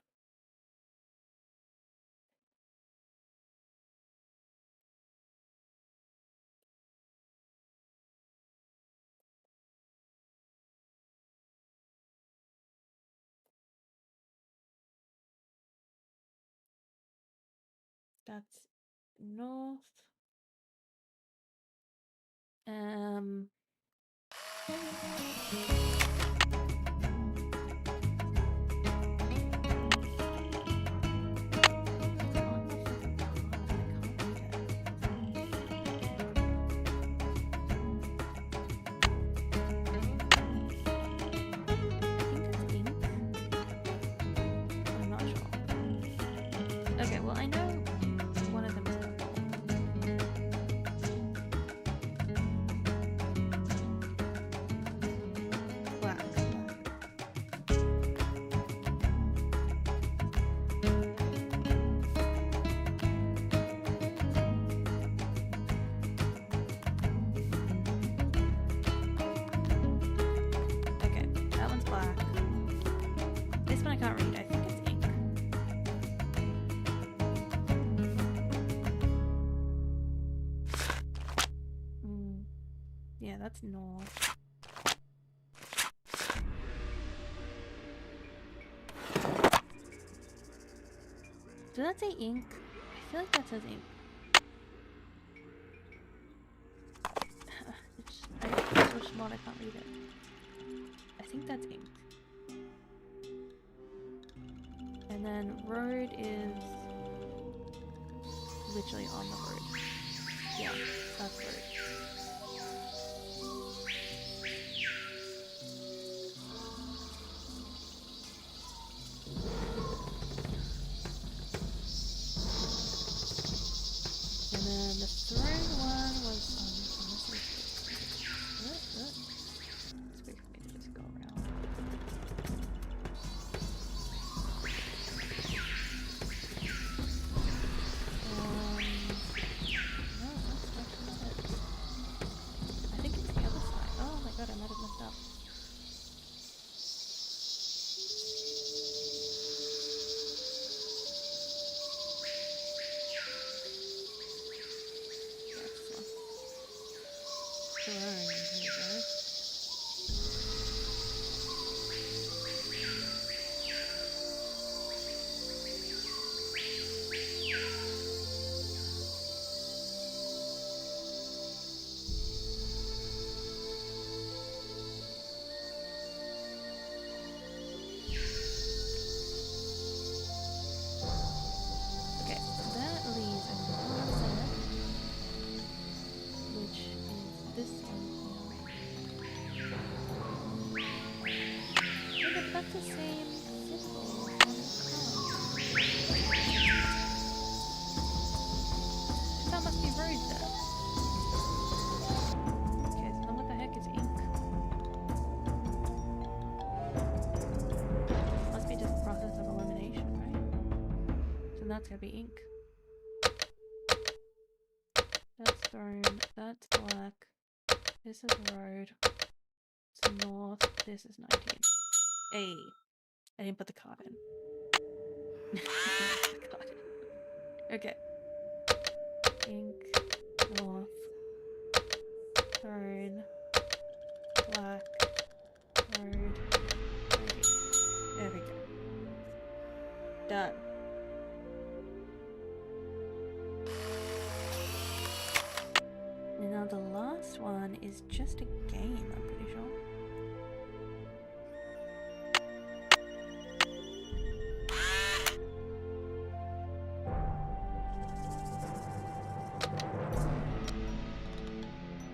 [SPEAKER 1] That's north. Um. I'm not sure. Okay, well, I know one of them is purple. Black. Okay, that one's black. This one I can't read. I think it's ink. Yeah, that's north. Does that say ink? I feel like that says ink. It's so small I can't read it. I think that's ink. And then road is literally on the road. Yeah, that's road. And then the throne one was on this way. It's weird for me to just go around. No, that's actually not it. I think it's the other side. Oh my god, I might have messed up. Throne, here we go. Okay, that leaves a north center, which is this one here. Yeah, but that's the same symbol on the card. That must be road there. Okay, so then what the heck is ink? Must be just a process of elimination, right? So that's gonna be ink. That's throne, that's black, this is road, it's north, this is 19. Hey, I didn't put the card in. Okay. Ink, north, throne, missed a game, I'm pretty sure.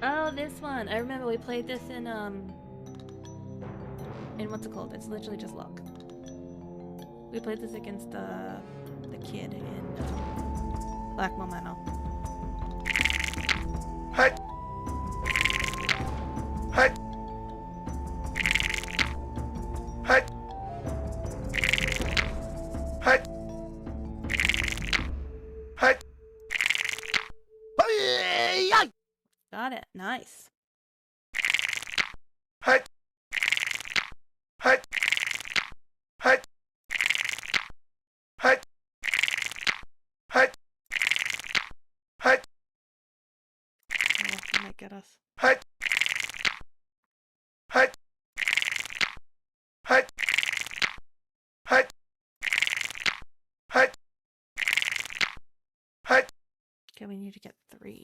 [SPEAKER 1] Oh, this one. I remember we played this in what's it called? It's literally just luck. We played this against the kid in Blackmore Manor.
[SPEAKER 7] Hey! Hey! Hey! Hey! Hey!
[SPEAKER 1] Got it. Nice.
[SPEAKER 7] Hey! Hey! Hey! Hey! Hey! Hey!
[SPEAKER 1] Oh, he might get us.
[SPEAKER 7] Hey! Hey! Hey! Hey! Hey! Hey!
[SPEAKER 1] Okay, we need to get 3.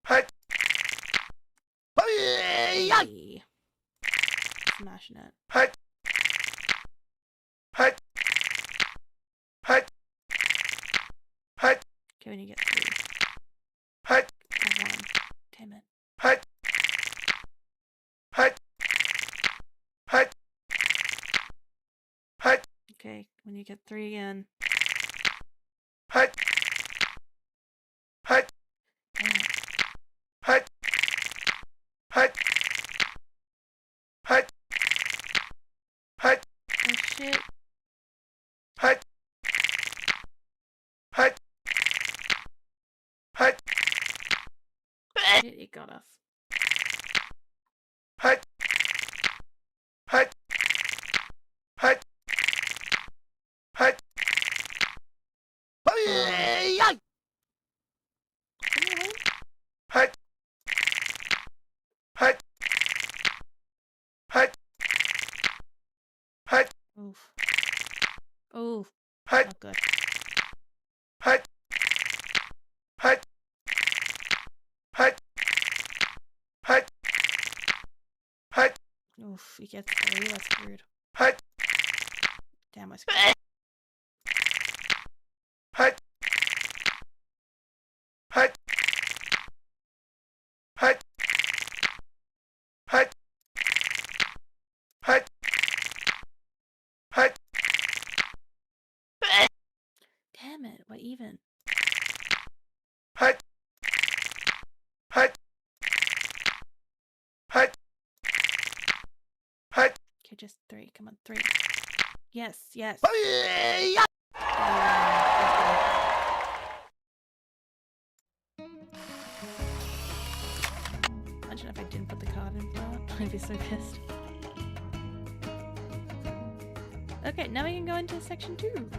[SPEAKER 7] Hey!
[SPEAKER 1] Hey. Smashing it.
[SPEAKER 7] Hey! Hey! Hey! Hey!
[SPEAKER 1] Okay, we need to get 3.
[SPEAKER 7] Hey!
[SPEAKER 1] Oh, 1. Damn it.
[SPEAKER 7] Hey! Hey! Hey! Hey!
[SPEAKER 1] Okay, we need to get 3 again.
[SPEAKER 7] Hey! Hey!
[SPEAKER 1] Damn it.
[SPEAKER 7] Hey! Hey! Hey! Hey!
[SPEAKER 1] Oh shit.
[SPEAKER 7] Hey! Hey! Hey!
[SPEAKER 1] Shit, it got us.
[SPEAKER 7] Hey! Hey! Hey! Hey! Hey! Hey! Hey! Hey!
[SPEAKER 1] Oof. Oof.
[SPEAKER 7] Hey!
[SPEAKER 1] Not good.
[SPEAKER 7] Hey! Hey! Hey! Hey! Hey!
[SPEAKER 1] Oof, he gets 3, that's screwed.
[SPEAKER 7] Hey!
[SPEAKER 1] Damn, I screwed.
[SPEAKER 7] Hey! Hey! Hey! Hey! Hey! Hey!
[SPEAKER 1] Damn it, what even?
[SPEAKER 7] Hey! Hey! Hey! Hey!
[SPEAKER 1] Okay, just 3. Come on, 3. Yes, yes. Imagine if I didn't put the card in for that. I'd be so pissed. Okay, now we can go into section 2.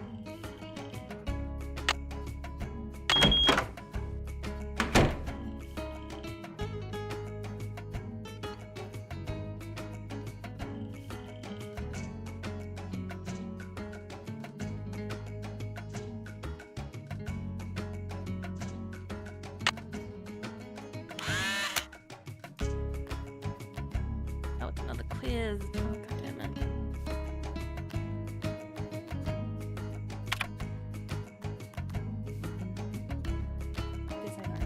[SPEAKER 1] Oh, it's another quiz. Oh, God damn it. This I know.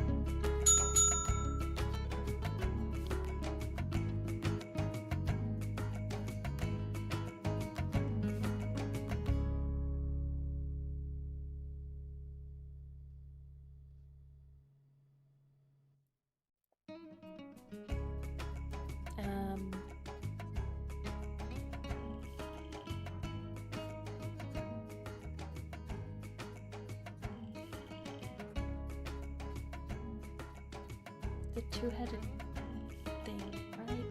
[SPEAKER 1] The two-headed thing, right?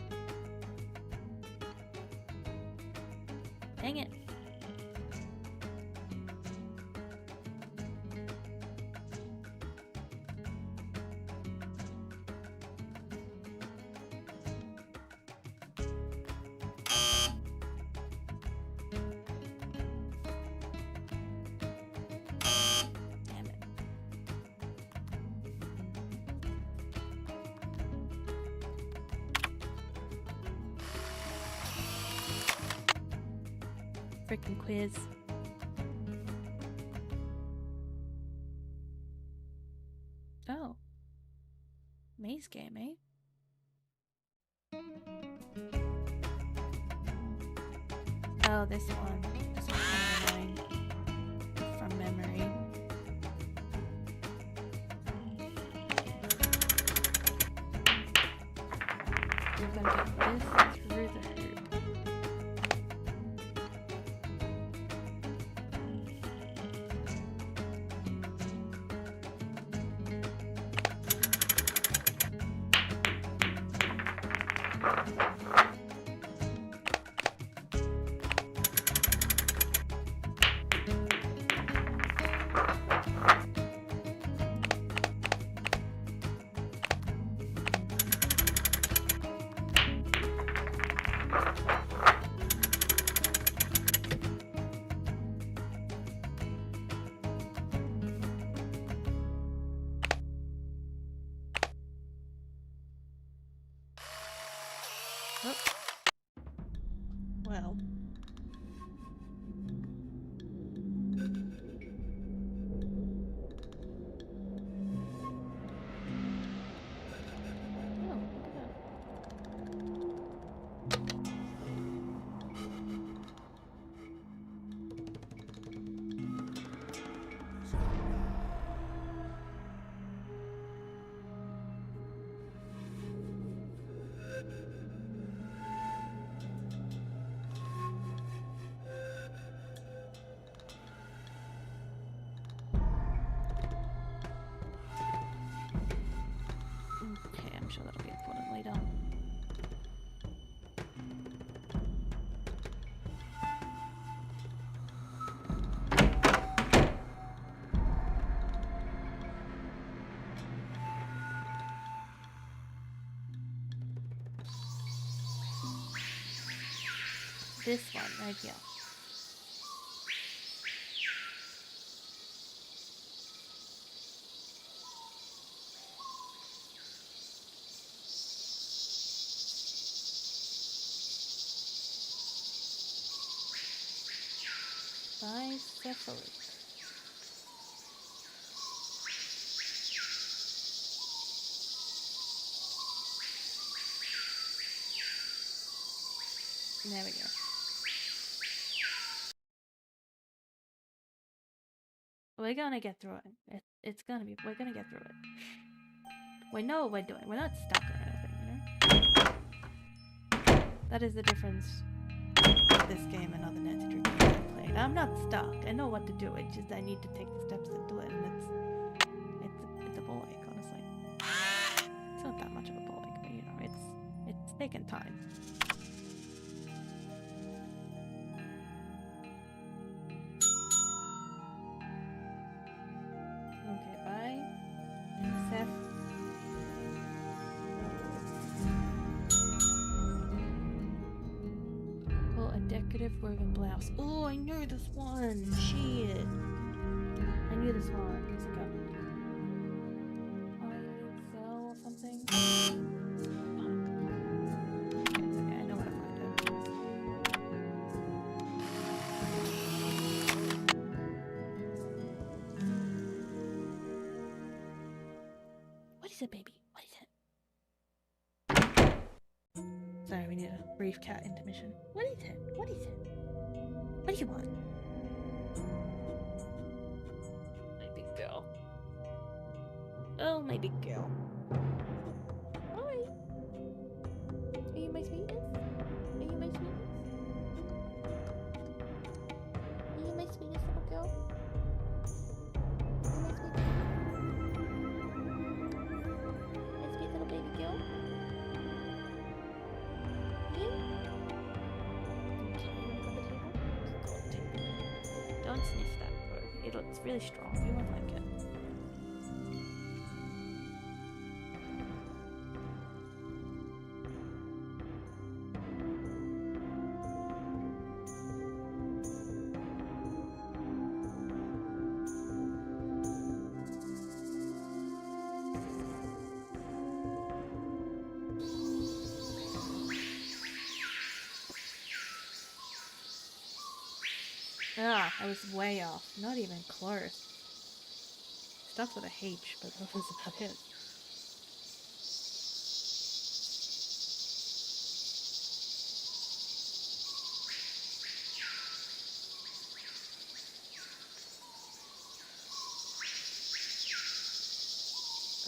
[SPEAKER 1] Dang it. Damn it. freaking quiz. Oh. Maze game, eh? Oh, this one. This one's kind of annoying. From memory. We're gonna get this through the hoop. Oh. Well. Oh, look at that. Okay, I'm sure that'll be important later. This one right here. Bicephalic. There we go. We're gonna get through it. We're gonna get through it. We know what we're doing. We're not stuck or anything, you know? That is the difference with this game and other Nancy Drew games I've played. I'm not stuck. I know what to do. It's just I need to take the steps to do it, and it's a ball ache, honestly. It's not that much of a ball ache, but you know, it's taking time. Okay, bye. Seth. Well, a decorative woven blouse. Oh, I knew this one. Shit. I knew this one. Let's go. Sell something. Fuck. It's okay. I know how to find it. What is it, baby? What is it? Sorry, we need a brief cat intermission. What is it? What is it? What do you want? My big girl. Oh, my big girl. Hi. Are you my sweetness? Are you my sweetness? Are you my sweetness little girl? Are you my sweet girl? My sweet little baby girl? You? Don't sniff that, bro. It's really strong. You won't like it. Ah, I was way off. Not even close. Stuff with a H, but that was about it.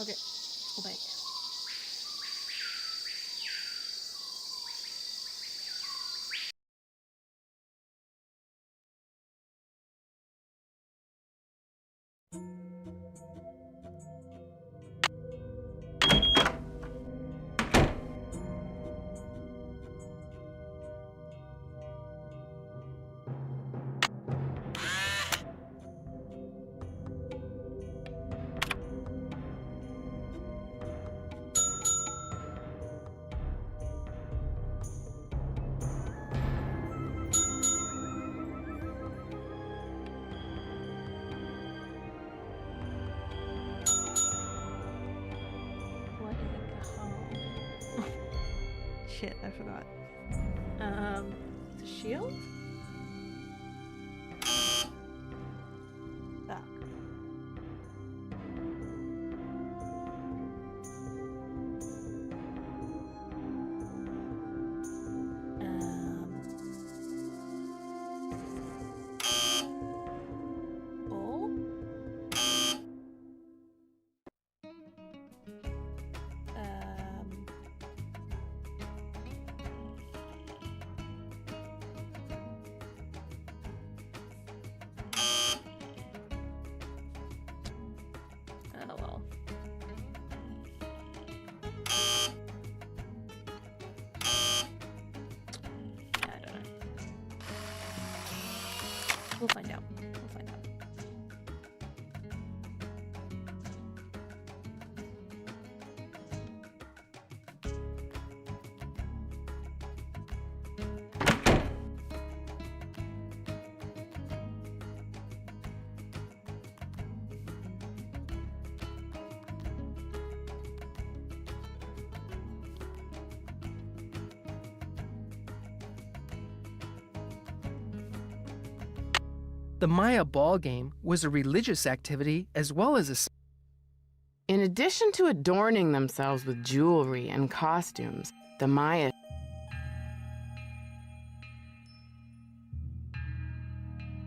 [SPEAKER 1] Okay, go back. What is a cajon? Shit, I forgot. It's a shield? Fuck. Ball? Oh well. I don't know. We'll find out. We'll find out.
[SPEAKER 9] The Maya ball game was a religious activity as well as a...
[SPEAKER 8] In addition to adorning themselves with jewelry and costumes, the Maya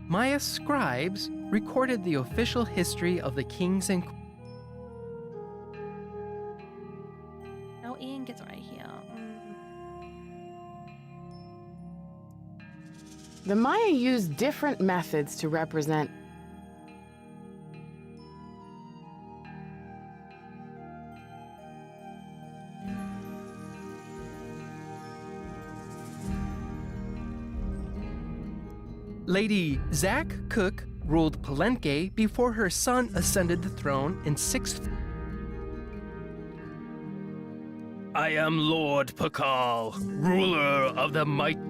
[SPEAKER 9] Maya scribes recorded the official history of the kings and...
[SPEAKER 1] Oh, Ian gets right here.
[SPEAKER 8] The Maya used different methods to represent
[SPEAKER 9] Lady Zach Cook ruled Palenque before her son ascended the throne in 6...
[SPEAKER 10] I am Lord Pakal, ruler of the mighty...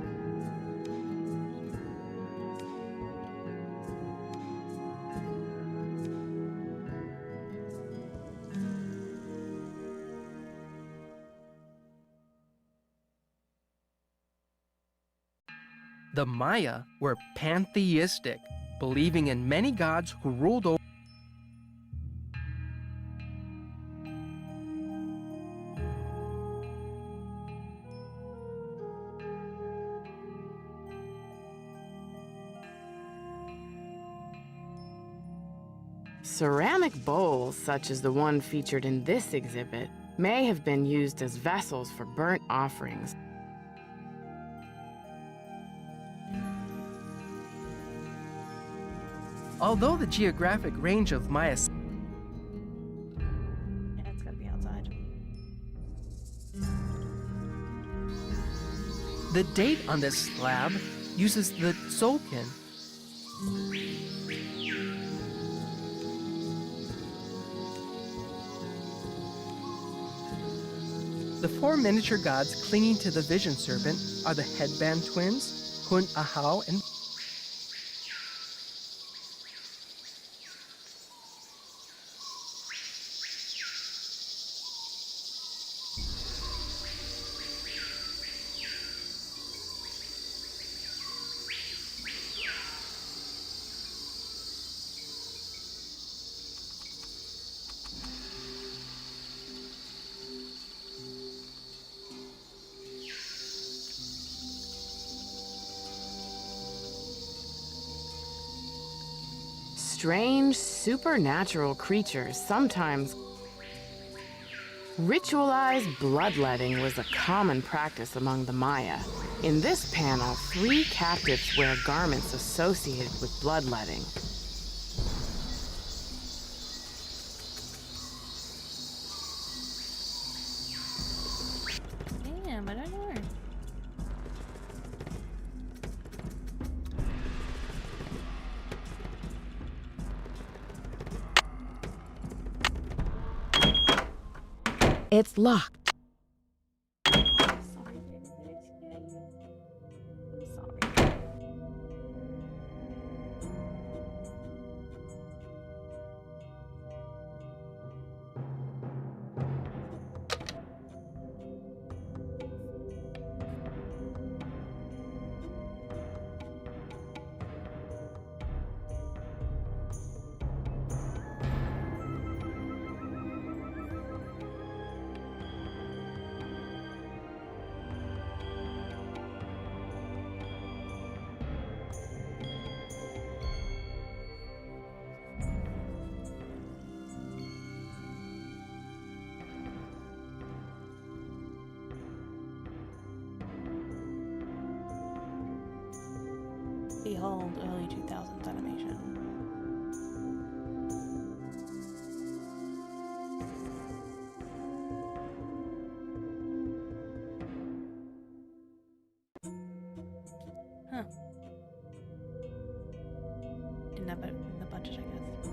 [SPEAKER 9] The Maya were pantheistic, believing in many gods who ruled over...
[SPEAKER 8] ceramic bowls, such as the one featured in this exhibit, may have been used as vessels for burnt offerings.
[SPEAKER 9] Although the geographic range of Maya...
[SPEAKER 1] Yeah, it's gotta be outside.
[SPEAKER 9] The date on this slab uses the Tzolk'in. The four miniature gods clinging to the vision serpent are the headband twins, Hun Ahau and...
[SPEAKER 8] strange, supernatural creatures, sometimes. Ritualized bloodletting was a common practice among the Maya. In this panel, 3 captives wear garments associated with bloodletting.
[SPEAKER 1] Damn, I don't know.
[SPEAKER 2] It's locked.
[SPEAKER 1] Sorry, baby. I'm sorry. Behold early 2000s animation. Huh. In the budget, I guess.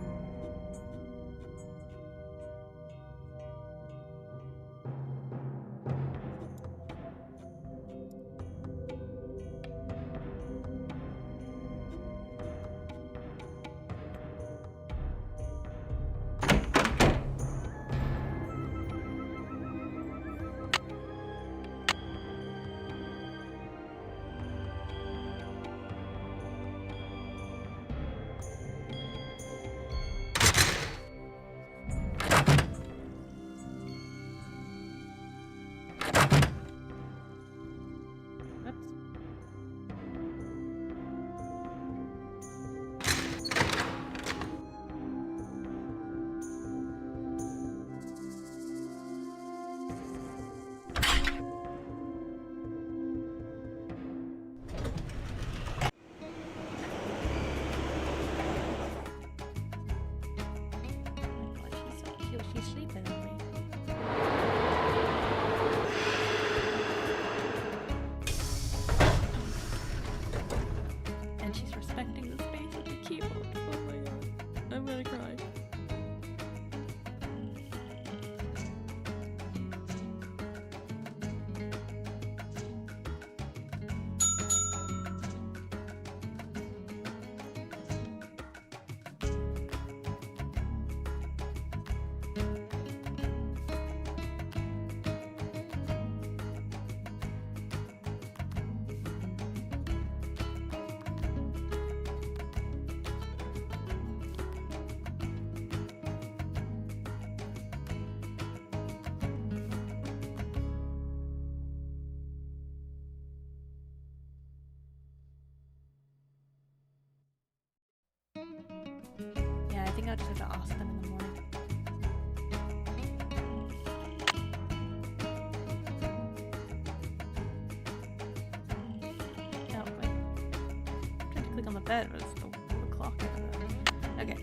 [SPEAKER 1] She's sleeping on me. And she's respecting the space of the keyboard. Oh my god. I'm gonna cry. Yeah, I think I'll just have to ask them in the morning. Oh, wait. I'm trying to click on the bed, but it's the clock. Okay.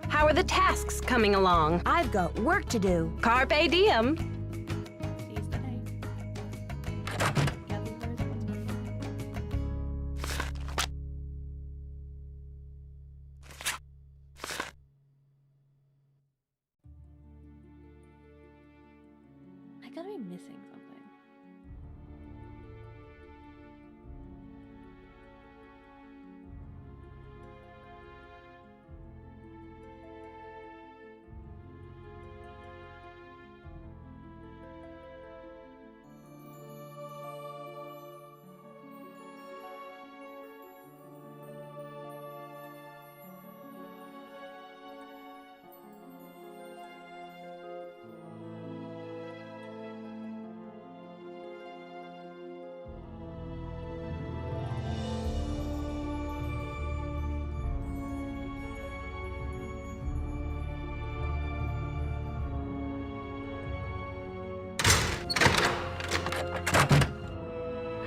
[SPEAKER 3] How are the tasks coming along?
[SPEAKER 2] I've got work to do.
[SPEAKER 3] Carpe diem.
[SPEAKER 1] Seize the day. Gather the birds, what's I gotta be missing something.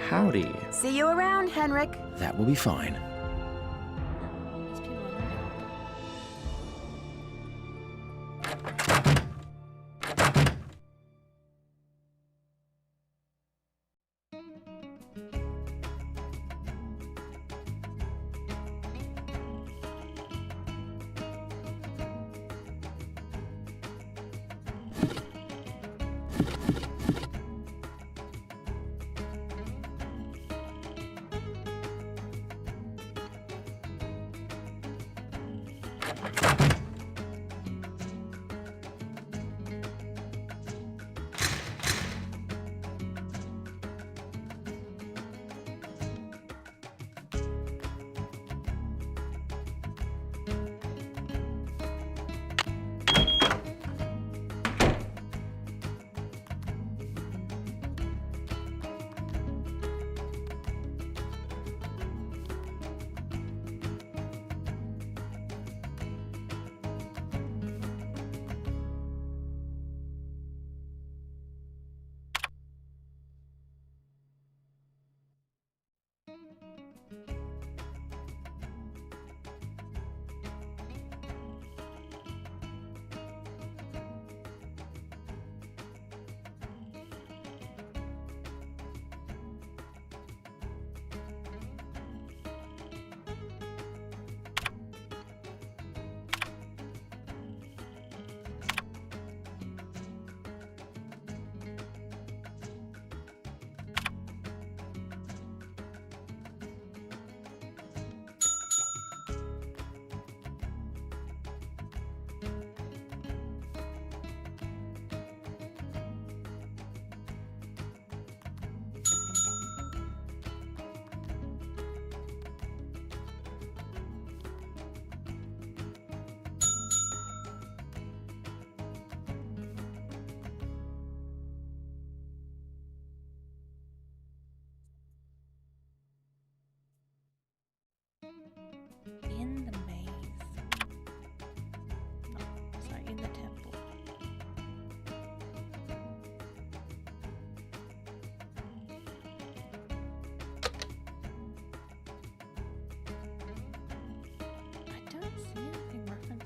[SPEAKER 4] Howdy.
[SPEAKER 2] See you around, Henrik.
[SPEAKER 4] That will be fine.
[SPEAKER 1] These people are not in the maze. No, sorry, in the temple. I don't see anything referenced.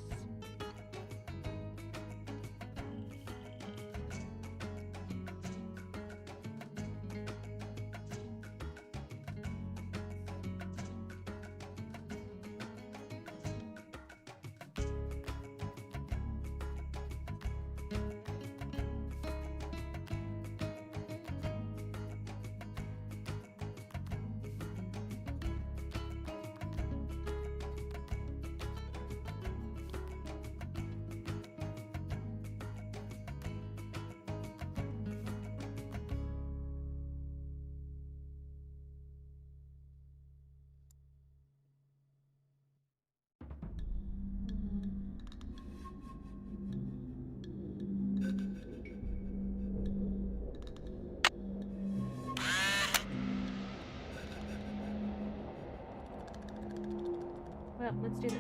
[SPEAKER 1] Well, let's do this.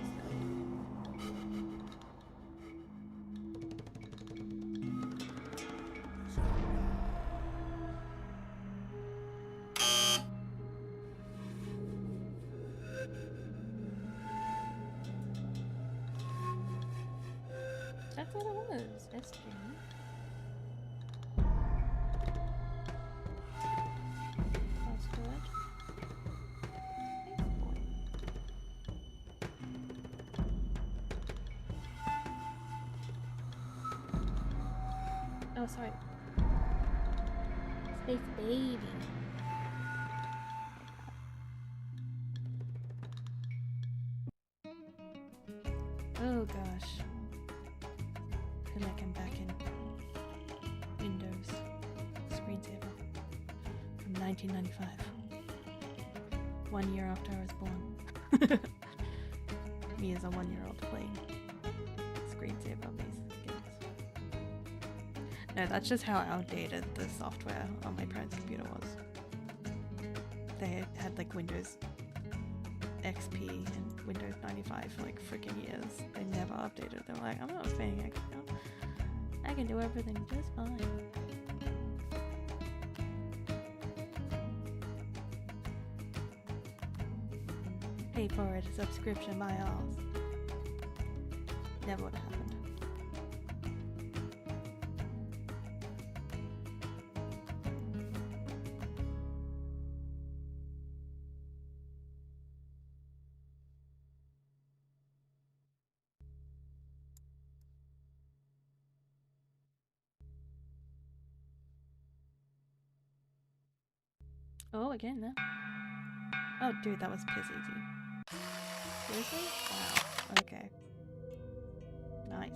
[SPEAKER 1] That's what it was. SG. Password. Export. Oh, sorry. Space baby. Oh gosh. I feel like I'm back in Windows screensaver from 1995. 1 year after I was born. Me as a 1-year-old playing screensaver based games. No, that's just how outdated the software on my parents' computer was. They had like Windows XP and Windows 95 for like freaking years. They never updated. They were like, I'm not faking it. I can do everything just fine. pay for a subscription by ours. Never would have happened. Oh, again, no. Oh, dude, that was piss easy. Seriously? Wow. Okay. Nice.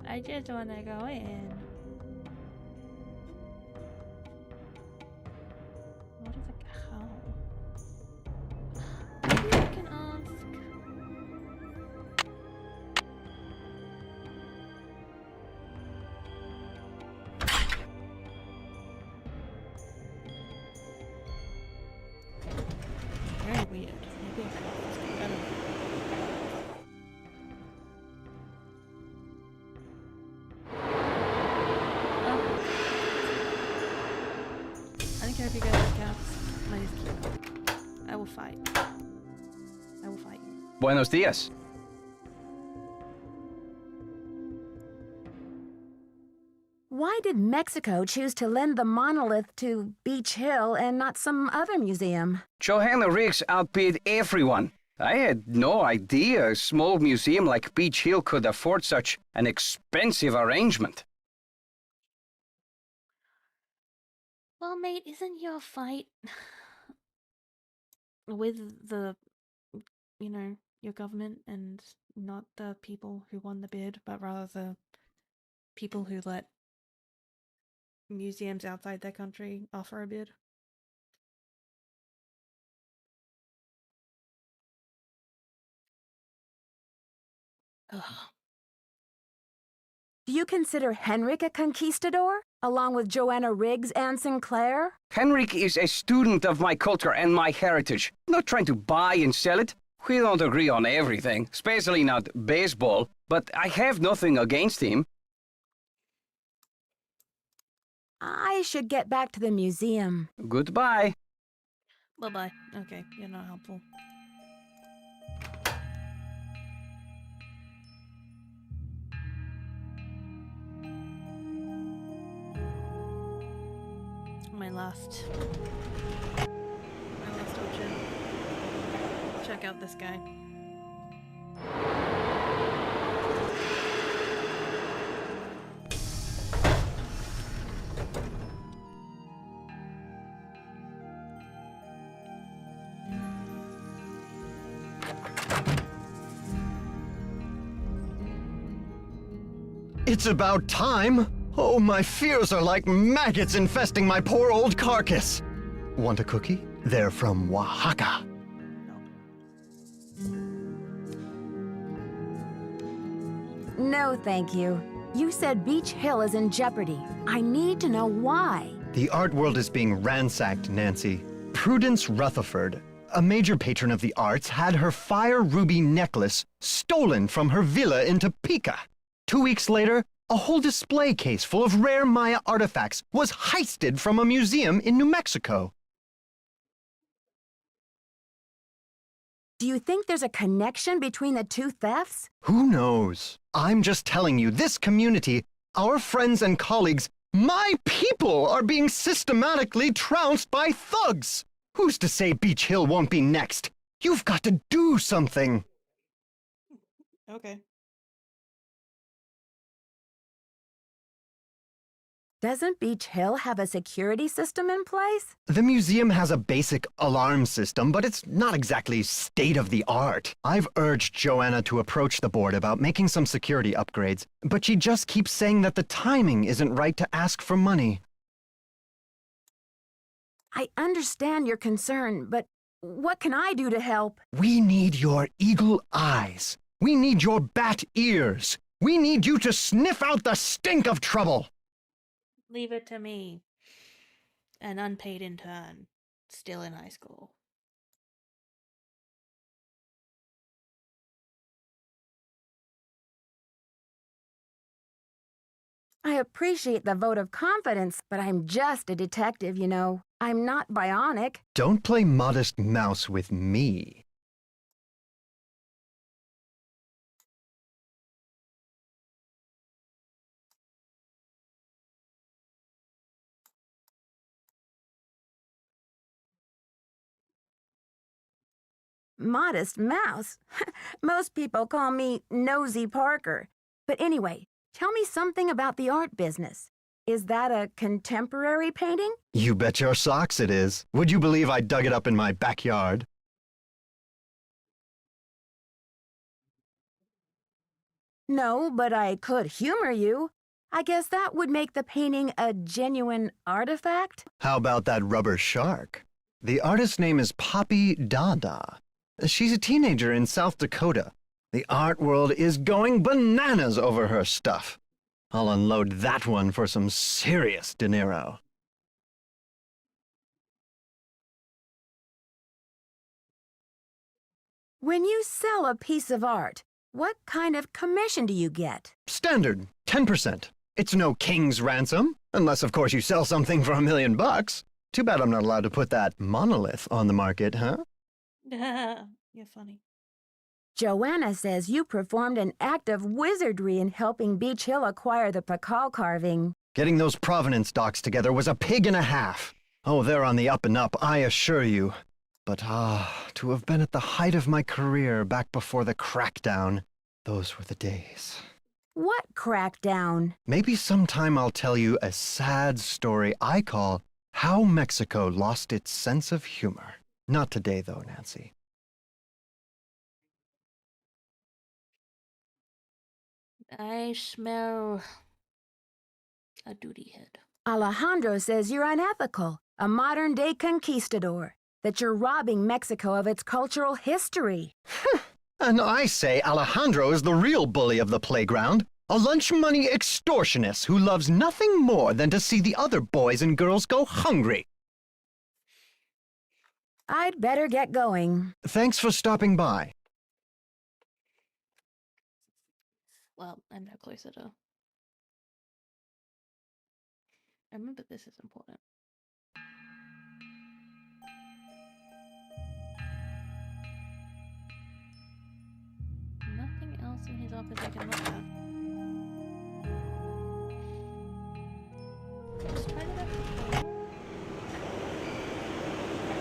[SPEAKER 1] I just wanna go in. What is it? How? Maybe I can ask. Very weird. Maybe I can ask. I don't know. I don't care if you guys are cats. I just keep. I will fight. I will fight you.
[SPEAKER 11] Buenos dias.
[SPEAKER 2] Why did Mexico choose to lend the monolith to Beach Hill and not some other museum?
[SPEAKER 11] Johanna Riggs outbid everyone. I had no idea a small museum like Beach Hill could afford such an expensive arrangement.
[SPEAKER 1] Well, mate, isn't your fight with the, your government and not the people who won the bid, but rather the people who let museums outside their country offer a bid? Ugh.
[SPEAKER 2] Do you consider Henrik a conquistador, along with Joanna Riggs and Sinclair?
[SPEAKER 11] Henrik is a student of my culture and my heritage, not trying to buy and sell it. We don't agree on everything, especially not baseball, but I have nothing against him.
[SPEAKER 2] I should get back to the museum.
[SPEAKER 11] Goodbye.
[SPEAKER 1] Bye-bye. Okay, you're not helpful. My last option. Check out this guy.
[SPEAKER 5] It's about time! Oh, my fears are like maggots infesting my poor old carcass. Want a cookie? They're from Oaxaca.
[SPEAKER 2] No, thank you. You said Beach Hill is in jeopardy. I need to know why.
[SPEAKER 5] The art world is being ransacked, Nancy. Prudence Rutherford, a major patron of the arts, had her fire ruby necklace stolen from her villa in Topeka. 2 weeks later, a whole display case full of rare Maya artifacts was heisted from a museum in New Mexico.
[SPEAKER 2] Do you think there's a connection between the two thefts?
[SPEAKER 5] Who knows? I'm just telling you, this community, our friends and colleagues, my people are being systematically trounced by thugs. Who's to say Beach Hill won't be next? You've got to do something.
[SPEAKER 1] Okay.
[SPEAKER 2] Doesn't Beach Hill have a security system in place?
[SPEAKER 5] The museum has a basic alarm system, but it's not exactly state-of-the-art. I've urged Joanna to approach the board about making some security upgrades, but she just keeps saying that the timing isn't right to ask for money.
[SPEAKER 2] I understand your concern, but what can I do to help?
[SPEAKER 5] We need your eagle eyes. We need your bat ears. We need you to sniff out the stink of trouble.
[SPEAKER 1] Leave it to me. An unpaid intern, still in high school.
[SPEAKER 2] I appreciate the vote of confidence, but I'm just a detective, you know. I'm not bionic.
[SPEAKER 5] Don't play modest mouse with me.
[SPEAKER 2] Modest mouse? Most people call me Nosy Parker. But anyway, tell me something about the art business. Is that a contemporary painting?
[SPEAKER 5] You bet your socks it is. Would you believe I dug it up in my backyard?
[SPEAKER 2] No, but I could humor you. I guess that would make the painting a genuine artifact?
[SPEAKER 5] How about that rubber shark? The artist's name is Poppy Dada. She's a teenager in South Dakota. The art world is going bananas over her stuff. I'll unload that one for some serious De Niro.
[SPEAKER 2] When you sell a piece of art, what kind of commission do you get?
[SPEAKER 5] Standard, 10%. It's no king's ransom, unless of course you sell something for $1 million. Too bad I'm not allowed to put that monolith on the market, huh?
[SPEAKER 1] You're funny.
[SPEAKER 2] Joanna says you performed an act of wizardry in helping Beach Hill acquire the Pakal carving.
[SPEAKER 5] Getting those provenance docs together was a pig and a half. Oh, they're on the up and up, I assure you. But to have been at the height of my career back before the crackdown, those were the days.
[SPEAKER 2] What crackdown?
[SPEAKER 5] Maybe sometime I'll tell you a sad story I call How Mexico Lost Its Sense of Humor. Not today, though, Nancy.
[SPEAKER 1] I smell a duty head.
[SPEAKER 2] Alejandro says you're unethical, a modern-day conquistador, that you're robbing Mexico of its cultural history.
[SPEAKER 5] And I say Alejandro is the real bully of the playground, a lunch money extortionist who loves nothing more than to see the other boys and girls go hungry.
[SPEAKER 2] I'd better get going.
[SPEAKER 5] Thanks for stopping by.
[SPEAKER 1] Well, I'm no closer to... I remember this is important. Nothing else in his office I can look at. Just trying to look.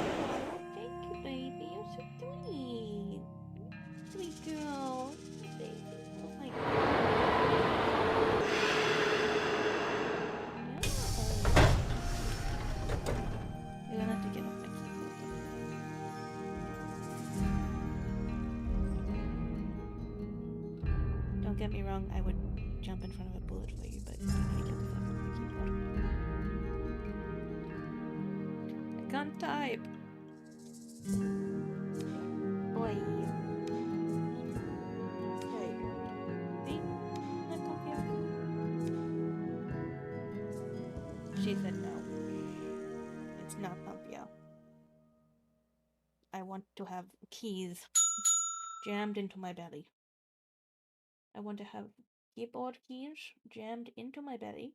[SPEAKER 1] Oh, thank you, baby. You're so sweet. Sweet girl. Baby. Oh my god. Yeah. You're gonna have to get off my keyboard. Don't get me wrong, I would jump in front of a bullet for you, but you gotta get the fuck off my keyboard. I can't type. Boy. Okay. See? I'm confused. She said no. It's not Pumpio. I want to have keys jammed into my belly. I want to have keyboard keys jammed into my belly.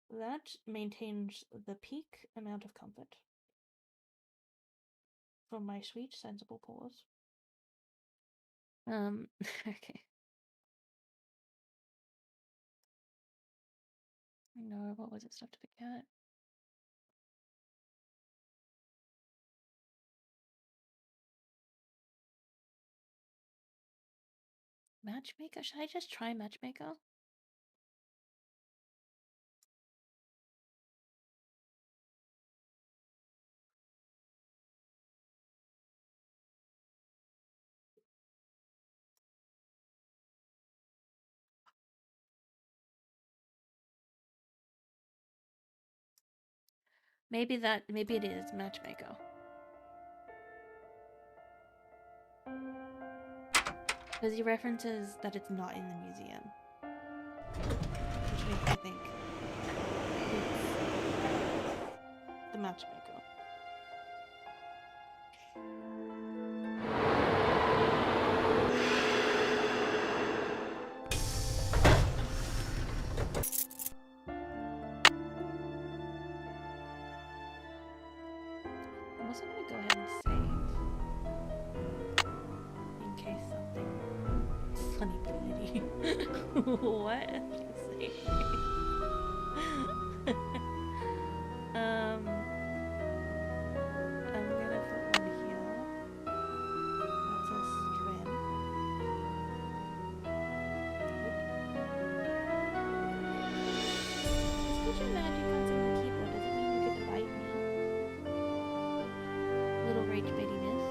[SPEAKER 1] That maintains the peak amount of comfort from my sweet, sensible paws. Okay. No, what was it? Stuff to forget. Matchmaker? Should I just try Matchmaker? Maybe it is Matchmaker. Because he references that it's not in the museum. Which makes me think it's the Matchmaker. Funny lady. What? I'm gonna put one here. That's a string. Just 'cause you're mad you can't see the keyboard doesn't mean you get to bite me. Little rage baby miss.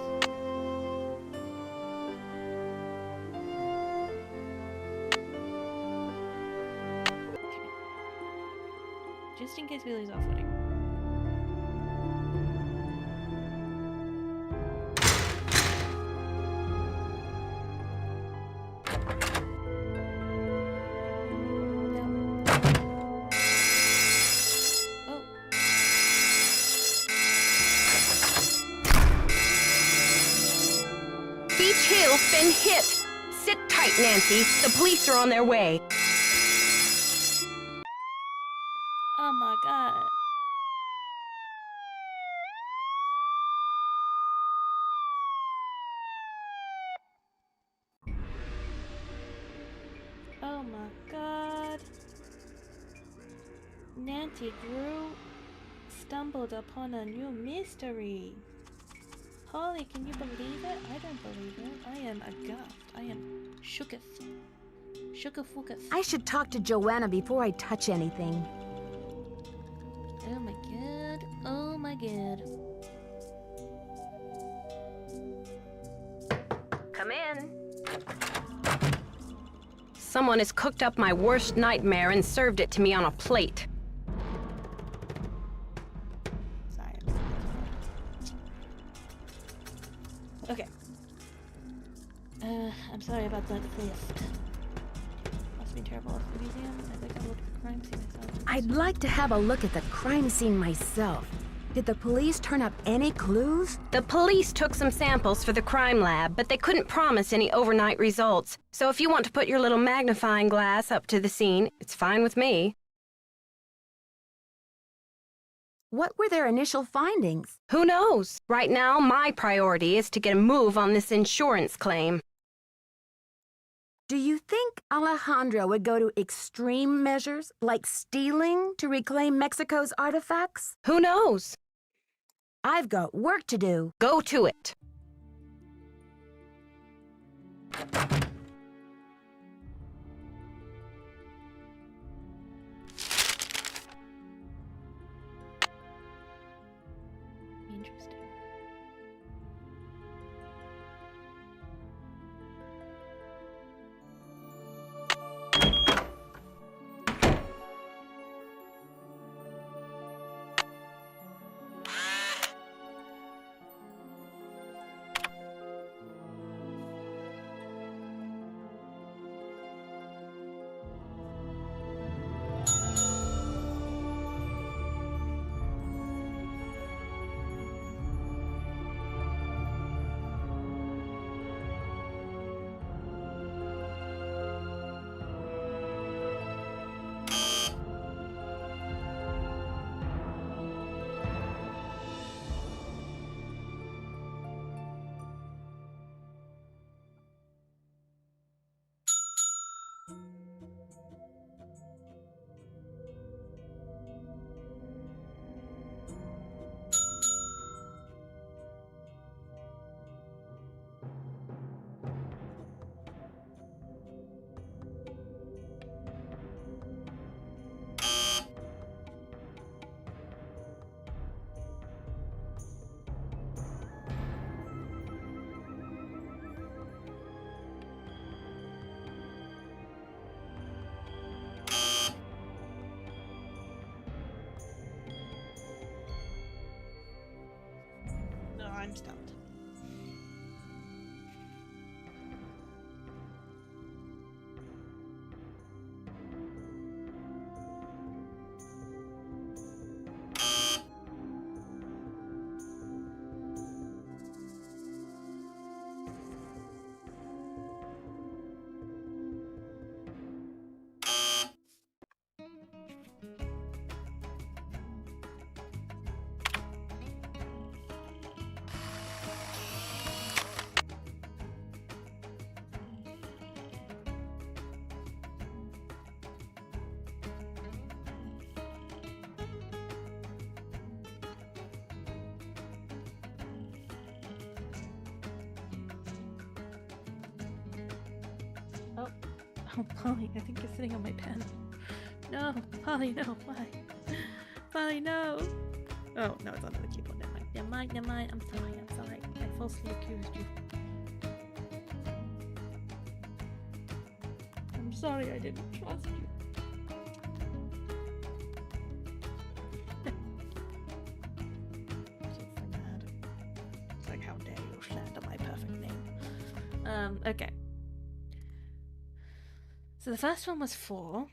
[SPEAKER 1] Just in case we lose our footing. Oh.
[SPEAKER 3] Beach Hill's been hit. Sit tight, Nancy. The police are on their way.
[SPEAKER 1] Oh my god. Oh my god. Nancy Drew stumbled upon a new mystery. Holy, can you believe it? I don't believe it. I am aghast. I am shooketh. Shooketh-wooketh.
[SPEAKER 2] I should talk to Joanna before I touch anything.
[SPEAKER 1] Oh my god. Oh my god.
[SPEAKER 3] Come in. Someone has cooked up my worst nightmare and served it to me on a plate.
[SPEAKER 1] Science. Okay. I'm sorry about that theft. Must be terrible at the museum. I'd like to look at the crime scene myself.
[SPEAKER 2] I'd like to have a look at the crime scene myself. Did the police turn up any clues?
[SPEAKER 3] The police took some samples for the crime lab, but they couldn't promise any overnight results. So if you want to put your little magnifying glass up to the scene, it's fine with me.
[SPEAKER 2] What were their initial findings?
[SPEAKER 3] Who knows? Right now, my priority is to get a move on this insurance claim.
[SPEAKER 2] Do you think Alejandro would go to extreme measures, like stealing, to reclaim Mexico's artifacts?
[SPEAKER 3] Who knows?
[SPEAKER 2] I've got work to do.
[SPEAKER 3] Go to it.
[SPEAKER 1] Interesting. No, I'm stumped. Oh, Polly, I think you're sitting on my pen. No, Polly, no, why? Polly, no! Oh, no, it's under the keyboard. Never mind. Never mind. I'm sorry. I falsely accused you. I'm sorry I didn't trust you. She's so mad. It's like, how dare you slander my perfect name. Okay. So the first one was 4.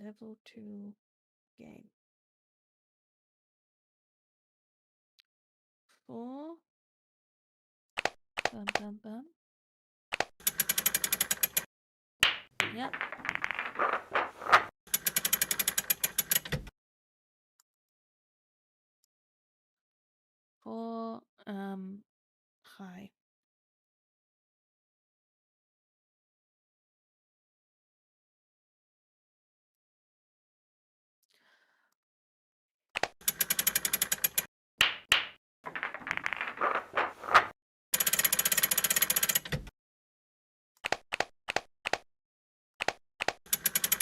[SPEAKER 1] Level 2 game. 4. Bum. Yep. 4, high.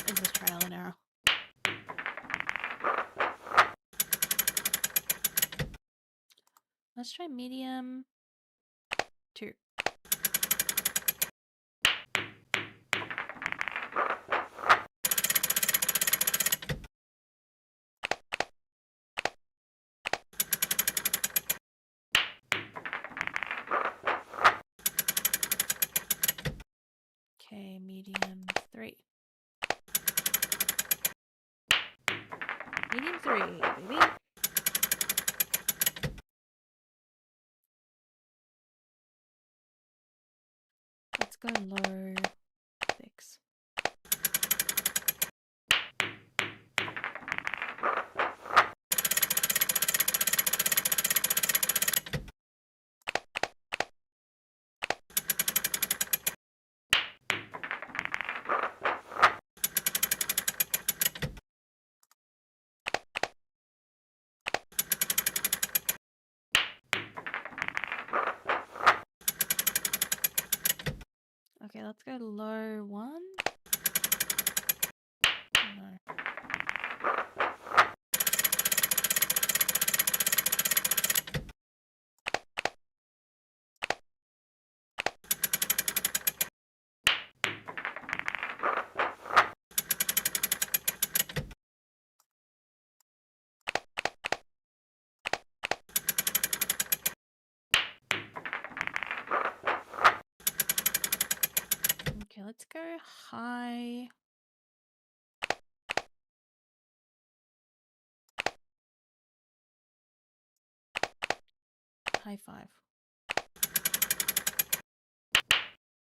[SPEAKER 1] Is this trial and error? Let's try medium 2. Okay, medium 3. Medium 3, baby. Let's go low 6. Okay, let's go low 1. No. Okay, let's go high. High 5.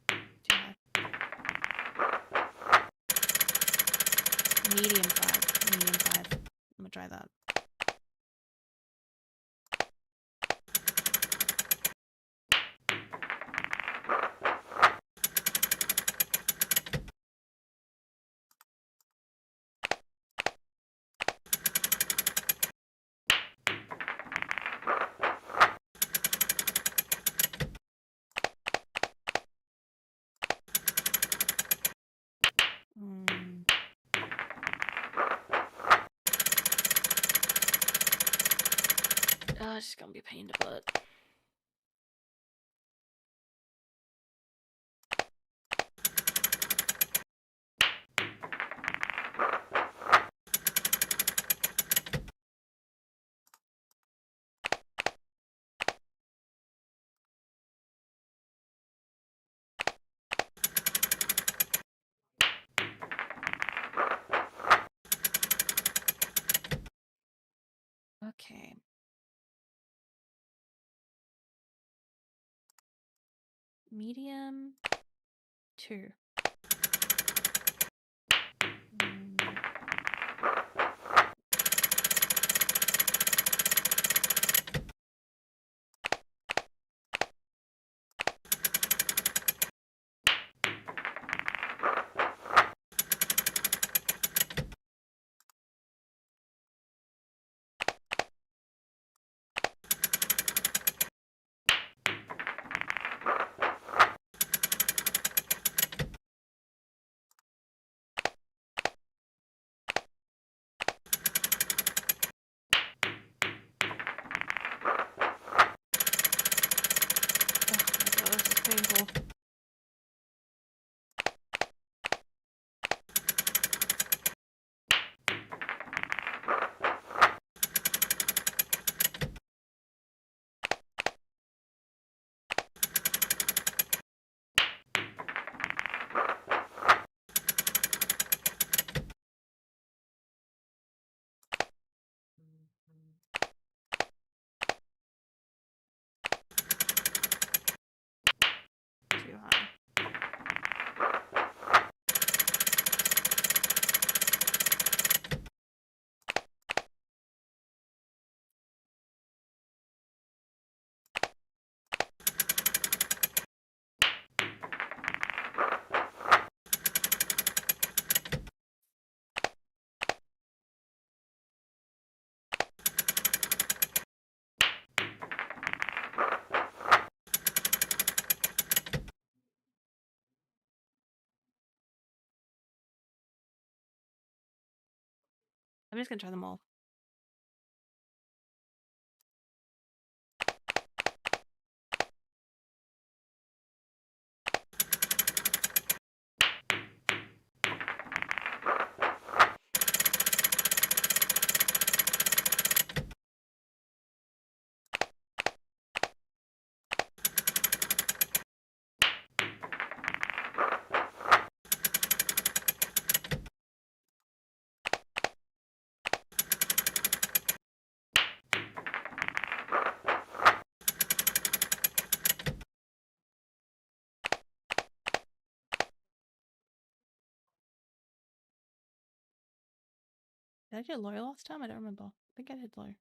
[SPEAKER 1] Too high. Medium 5. Medium 5. I'm gonna try that. Oh, it's just gonna be a pain to put. Okay. Medium 2. 4. Too high. I'm just gonna try them all. Did I do low last time? I don't remember. I think I did low.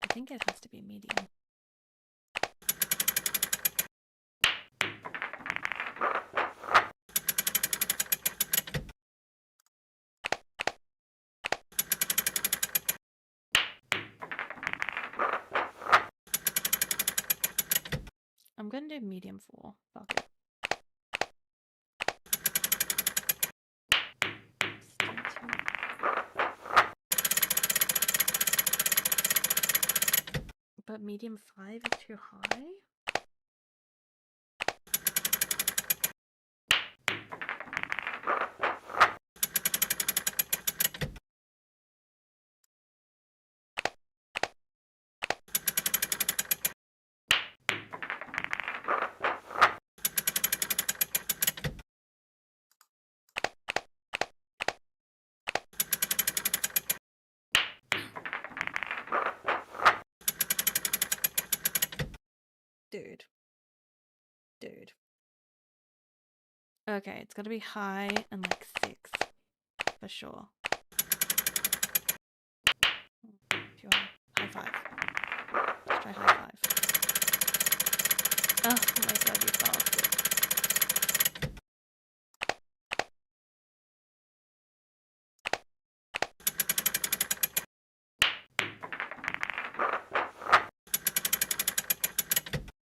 [SPEAKER 1] I think it has to be medium. I'm gonna do medium 4. Fuck it. But medium 5 is too high? Dude. Dude. Okay, it's gotta be high and like 6. For sure. Too high. High 5. Let's try high 5. Oh my god, you bastard.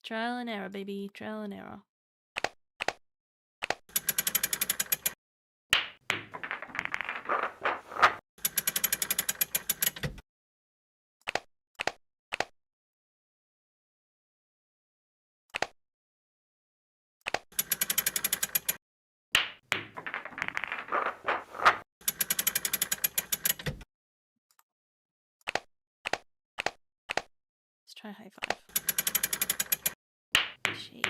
[SPEAKER 1] Trial and error, baby. Trial and error. Let's try high 5. Shit.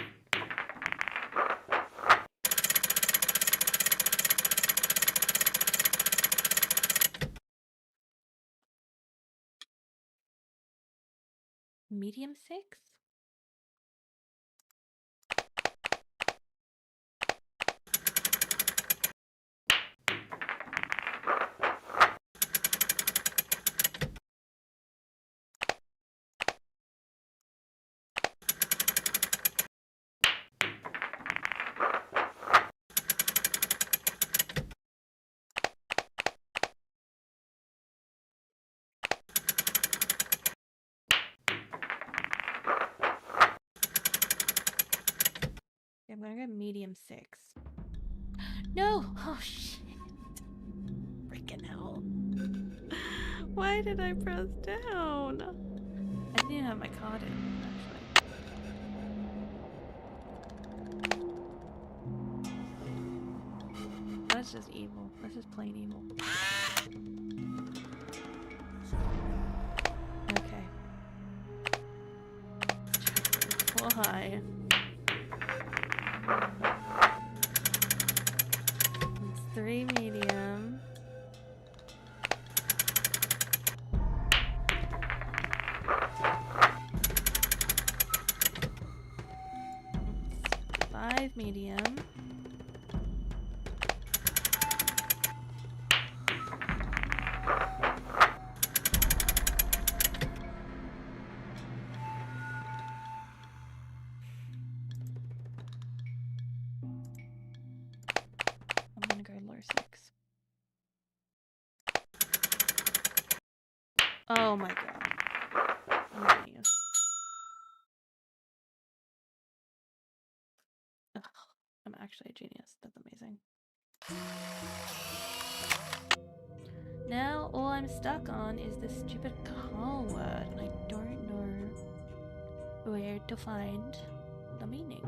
[SPEAKER 1] Medium 6? I'm gonna go medium 6. No! Oh shit. Why did I press down? I didn't even have my card in, actually. That's just evil. That's just plain evil. Okay. Why? It's 3 medium. It's 5 medium. I'm gonna go low 6. Oh my god. I'm a genius. Ugh, I'm actually a genius. That's amazing. Now all I'm stuck on is this stupid call word, and I don't know where to find the meaning.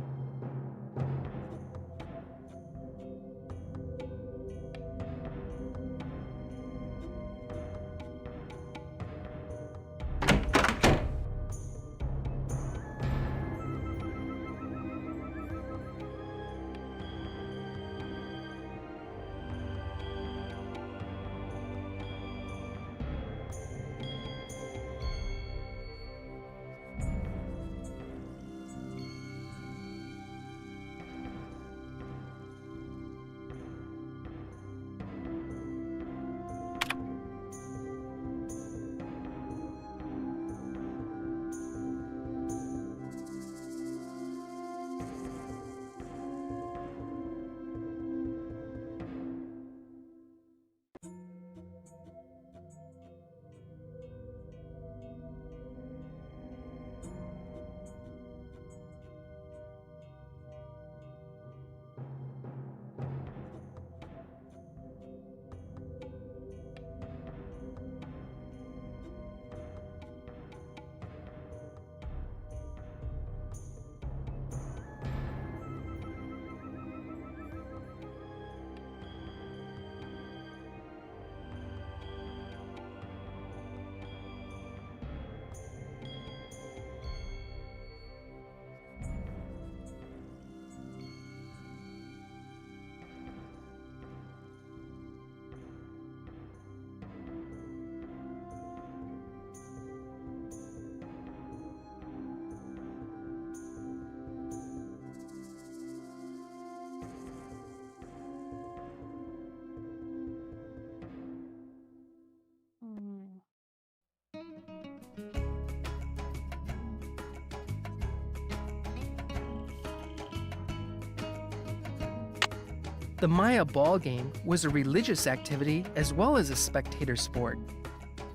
[SPEAKER 9] The Maya ball game was a religious activity as well as a spectator sport.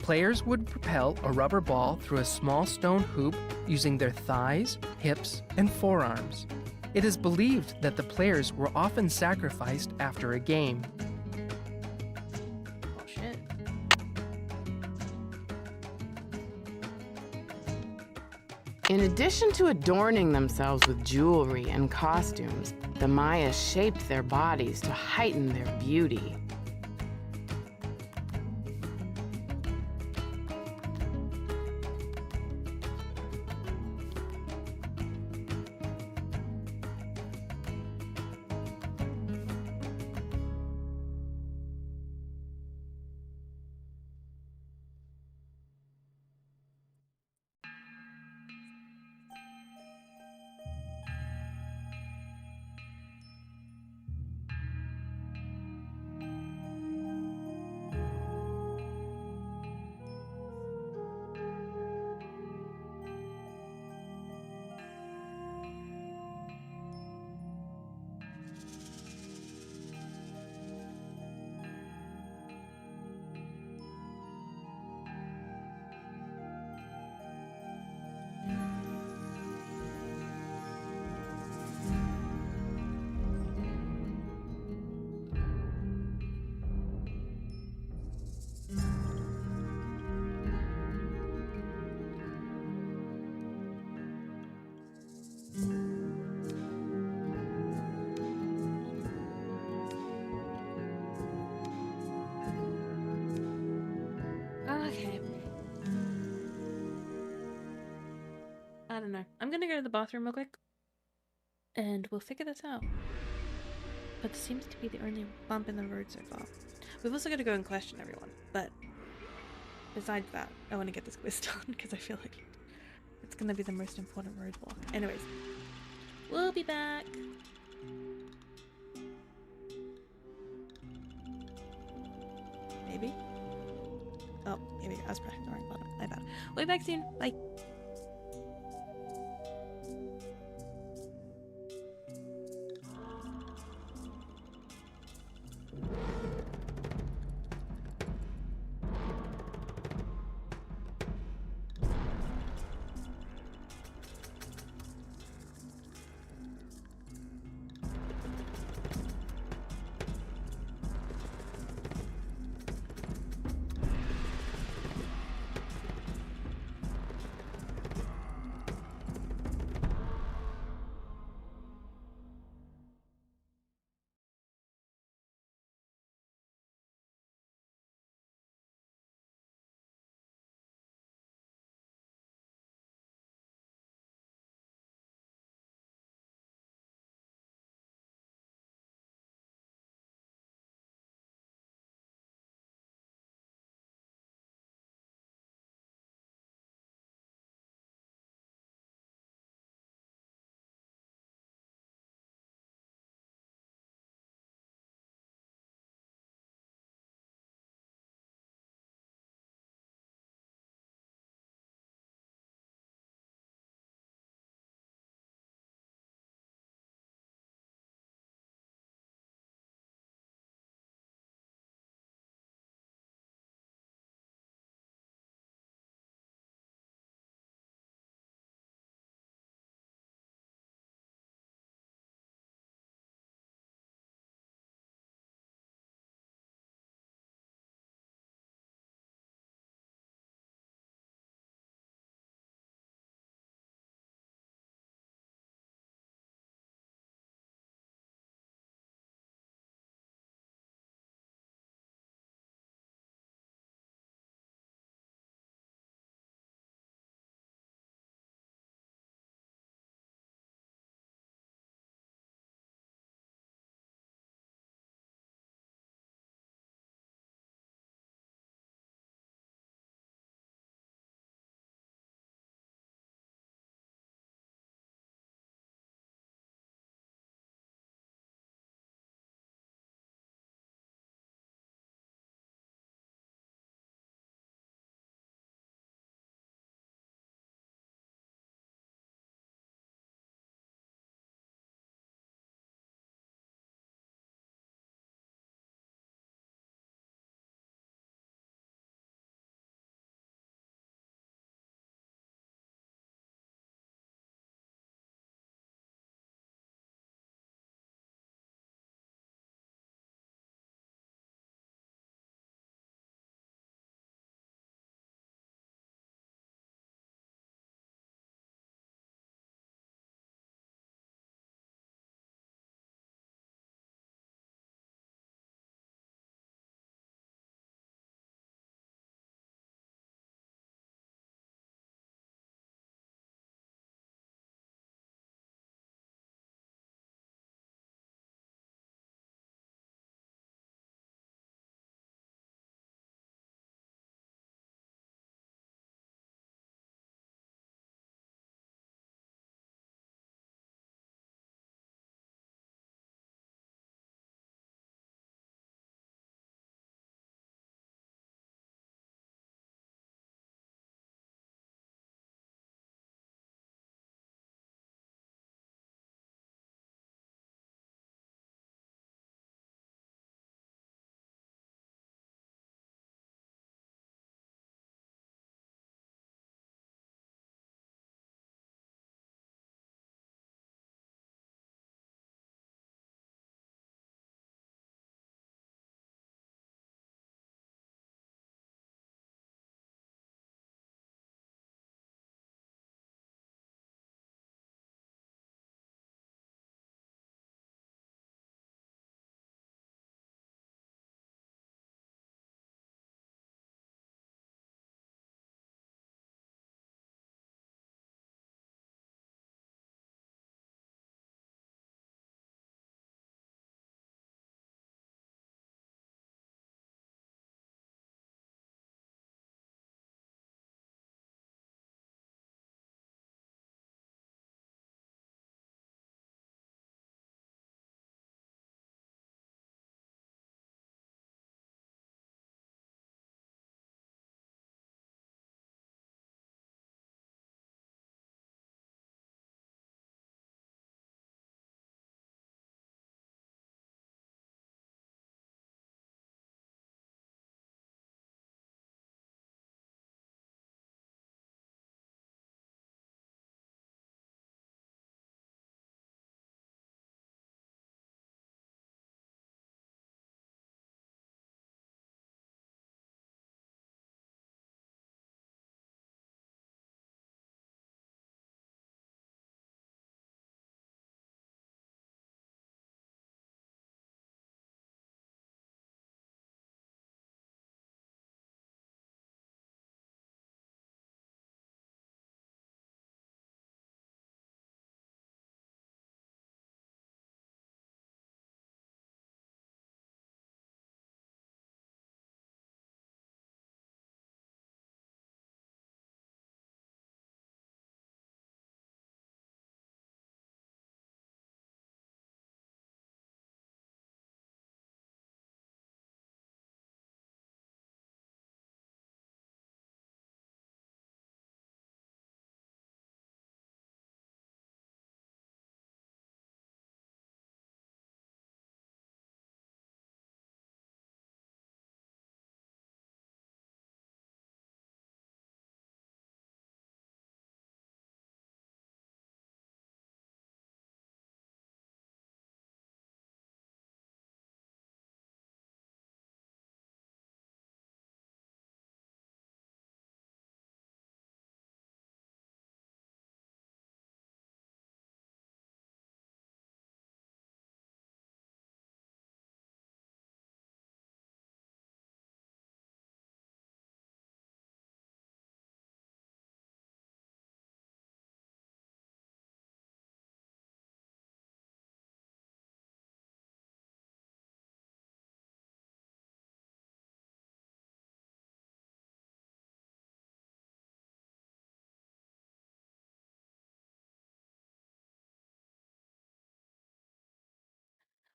[SPEAKER 9] Players would propel a rubber ball through a small stone hoop using their thighs, hips, and forearms. It is believed that the players were often sacrificed after a game.
[SPEAKER 1] Oh shit.
[SPEAKER 8] In addition to adorning themselves with jewelry and costumes, the Maya shaped their bodies to heighten their beauty.
[SPEAKER 1] don't know. I'm gonna go to the bathroom real quick. And we'll figure this out. But this seems to be the only bump in the road so far. We've also got to go and question everyone. But besides that, I want to get this quiz done because I feel like it's gonna be the most important roadblock. Anyways, we'll be back. Maybe? Oh, maybe I was pressing the wrong button. My bad. We'll be back soon. Bye.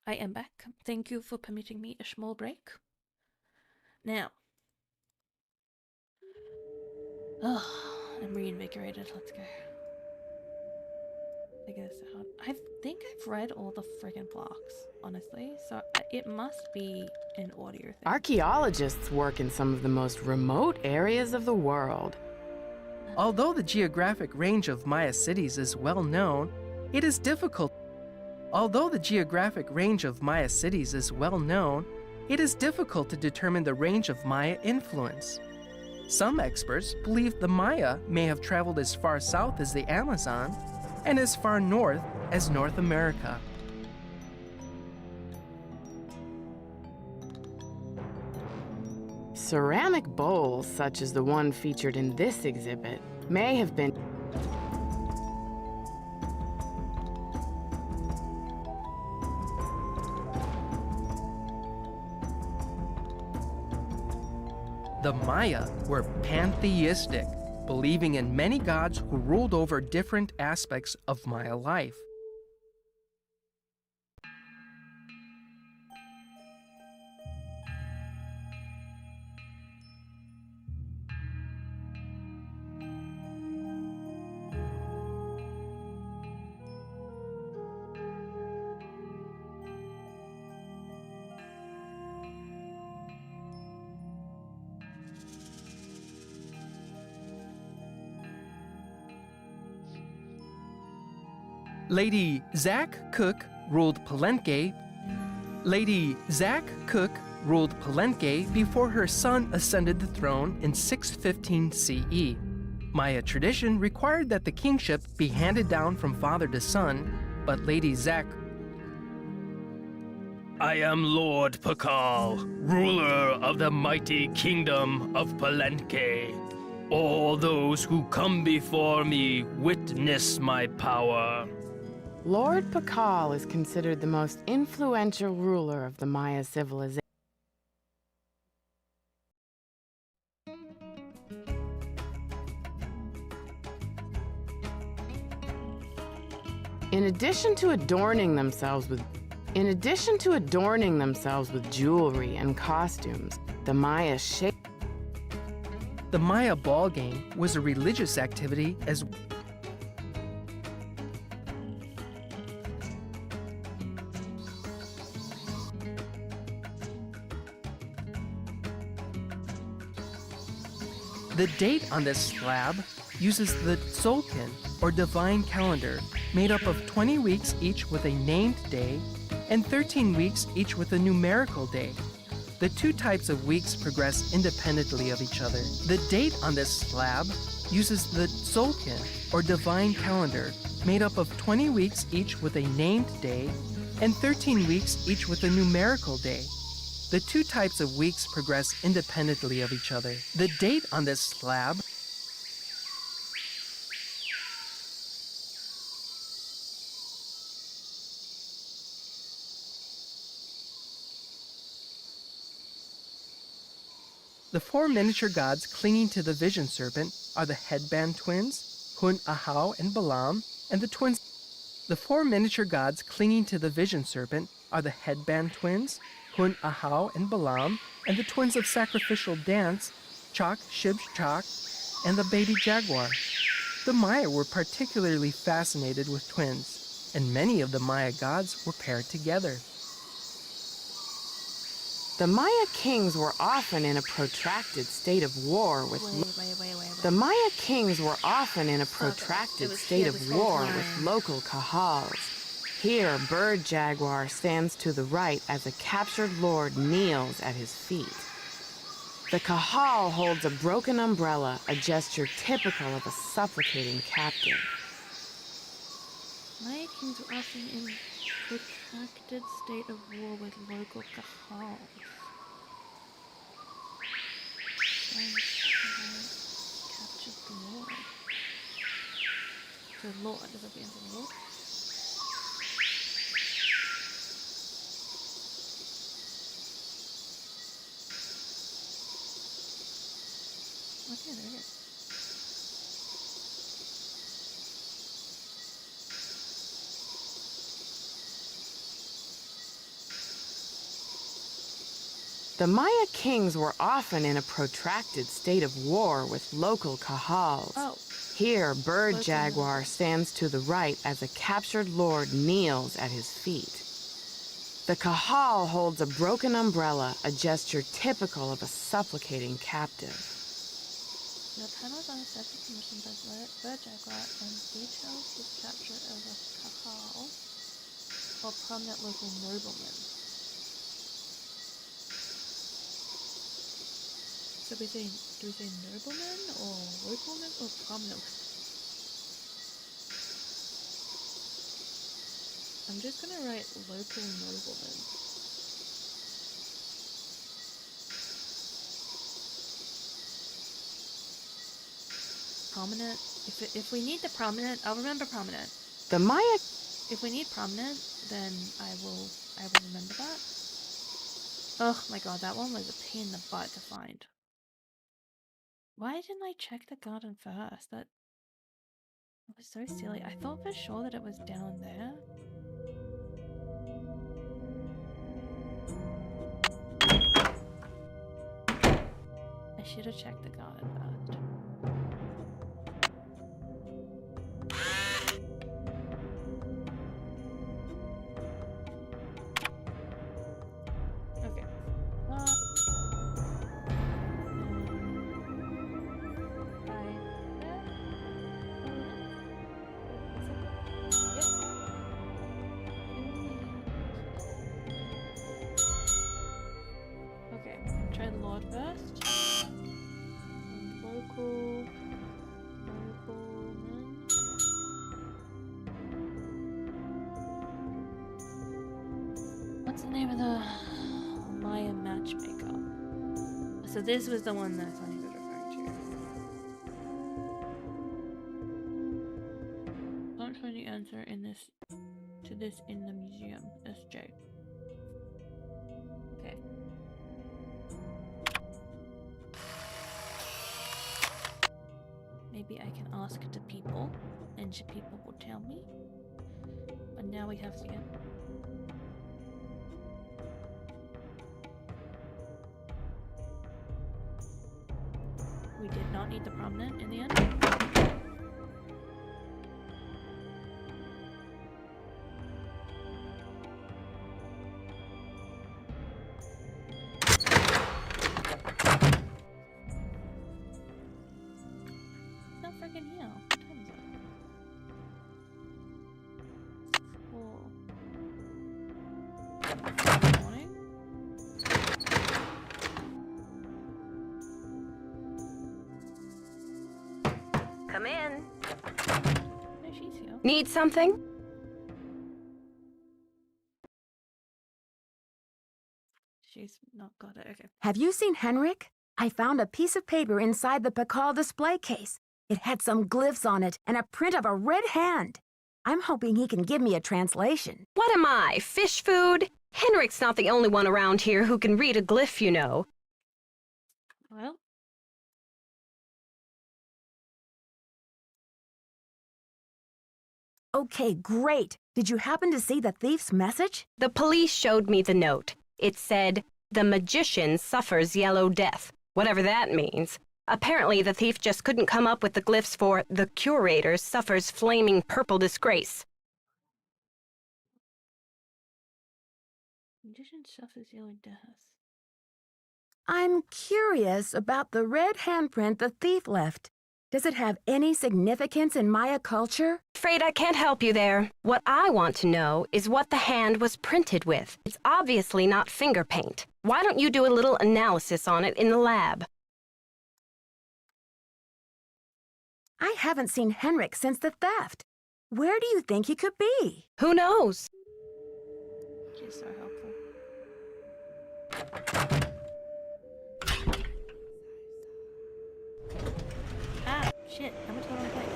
[SPEAKER 1] I am back. Thank you for permitting me a small break. Now. Oh, I'm reinvigorated. Let's go. Figure this out. I think I've read all the friggin' plaques, honestly. So it must be an audio thing.
[SPEAKER 8] Archaeologists work in some of the most remote areas of the world.
[SPEAKER 9] Although the geographic range of Maya cities is well known, it is difficult. Although the geographic range of Maya cities is well known, it is difficult to determine the range of Maya influence. Some experts believe the Maya may have traveled as far south as the Amazon and as far north as North America.
[SPEAKER 8] Ceramic bowls, such as the one featured in this exhibit, may have been
[SPEAKER 9] The Maya were pantheistic, believing in many gods who ruled over different aspects of Maya life. Lady Zach Cook ruled Palenque. Lady Zach Cook ruled Palenque before her son ascended the throne in 615 CE. Maya tradition required that the kingship be handed down from father to son, but Lady Zach.
[SPEAKER 10] I am Lord Pakal, ruler of the mighty kingdom of Palenque. All those who come before me witness my power.
[SPEAKER 8] Lord Pakal is considered the most influential ruler of the Maya civilization. In addition to adorning themselves with jewelry and costumes, the Maya shaped.
[SPEAKER 9] The Maya ball game was a religious activity as the date on this slab uses the Tzolk'in, or divine calendar, made up of 20 weeks each with a named day and 13 weeks each with a numerical day. The two types of weeks progress independently of each other. The date on this slab uses the Tzolk'in, or divine calendar, made up of 20 weeks each with a named day and 13 weeks each with a numerical day. The two types of weeks progress independently of each other. The date on this slab The four miniature gods clinging to the vision serpent are the headband twins, Hun, Ahau, and Balaam, and the twins. The four miniature gods clinging to the vision serpent are the headband twins, Hun, Ahau, and Balaam, and the twins of sacrificial dance, Chak, Shib, Chak, and the baby jaguar. The Maya were particularly fascinated with twins, and many of the Maya gods were paired together.
[SPEAKER 8] The Maya kings were often in a protracted state of war with The Maya kings were often in a protracted state of war with local kahals. Here, bird jaguar stands to the right as a captured lord kneels at his feet. The kahal holds a broken umbrella, a gesture typical of a supplicating captive.
[SPEAKER 1] Maya kings were often in protracted state of war with local kahals. Captured the Lord. So Lord, does that be the Lord? Okay, there it is.
[SPEAKER 8] The Maya kings were often in a protracted state of war with local kahals.
[SPEAKER 1] Oh.
[SPEAKER 8] Here, Bird Jaguar stands to the right as a captured lord kneels at his feet. The kahal holds a broken umbrella, a gesture typical of a supplicating captive.
[SPEAKER 1] The panels on a separate commission by Bird Jaguar and details his capture of a kahal or prominent local nobleman. So do we say nobleman or localman or prominent? I'm just gonna write local nobleman. Prominent. If we need the prominent, I'll remember prominent.
[SPEAKER 8] The Maya.
[SPEAKER 1] If we need prominent, then I will remember that. Oh my god, that one was a pain in the butt to find. Why didn't I check the garden first? That was so silly. I thought for sure that it was down there. I should have checked the garden first. Okay. Okay, try the Lord first. Nobleman. What's the name of the Maya matchmaker? So this was the one that Sonny was referring to. Can't find the answer in this in the museum. SJ. Okay. Maybe I can ask the people, and the people will tell me. But now we have to get. We did not need the prominent in the end. Not freaking here. What time is it? 4. Good morning.
[SPEAKER 3] Come in.
[SPEAKER 1] No, she's here.
[SPEAKER 3] Need something?
[SPEAKER 1] She's not got it. Okay.
[SPEAKER 2] Have you seen Henrik? I found a piece of paper inside the Pakal display case. It had some glyphs on it and a print of a red hand. I'm hoping he can give me a translation.
[SPEAKER 3] What am I, fish food? Henrik's not the only one around here who can read a glyph, you know.
[SPEAKER 1] Well.
[SPEAKER 2] Okay, great. Did you happen to see the thief's message?
[SPEAKER 3] The police showed me the note. It said, "The magician suffers yellow death," whatever that means. Apparently, the thief just couldn't come up with the glyphs for "the curator suffers flaming purple disgrace."
[SPEAKER 1] Magician suffers yellow death.
[SPEAKER 2] I'm curious about the red handprint the thief left. Does it have any significance in Maya culture?
[SPEAKER 3] Afraid I can't help you there. What I want to know is what the hand was printed with. It's obviously not finger paint. Why don't you do a little analysis on it in the lab?
[SPEAKER 2] I haven't seen Henrik since the theft. Where do you think he could be?
[SPEAKER 3] Who knows?
[SPEAKER 1] She's so helpful. Ah, shit. I went to the wrong place.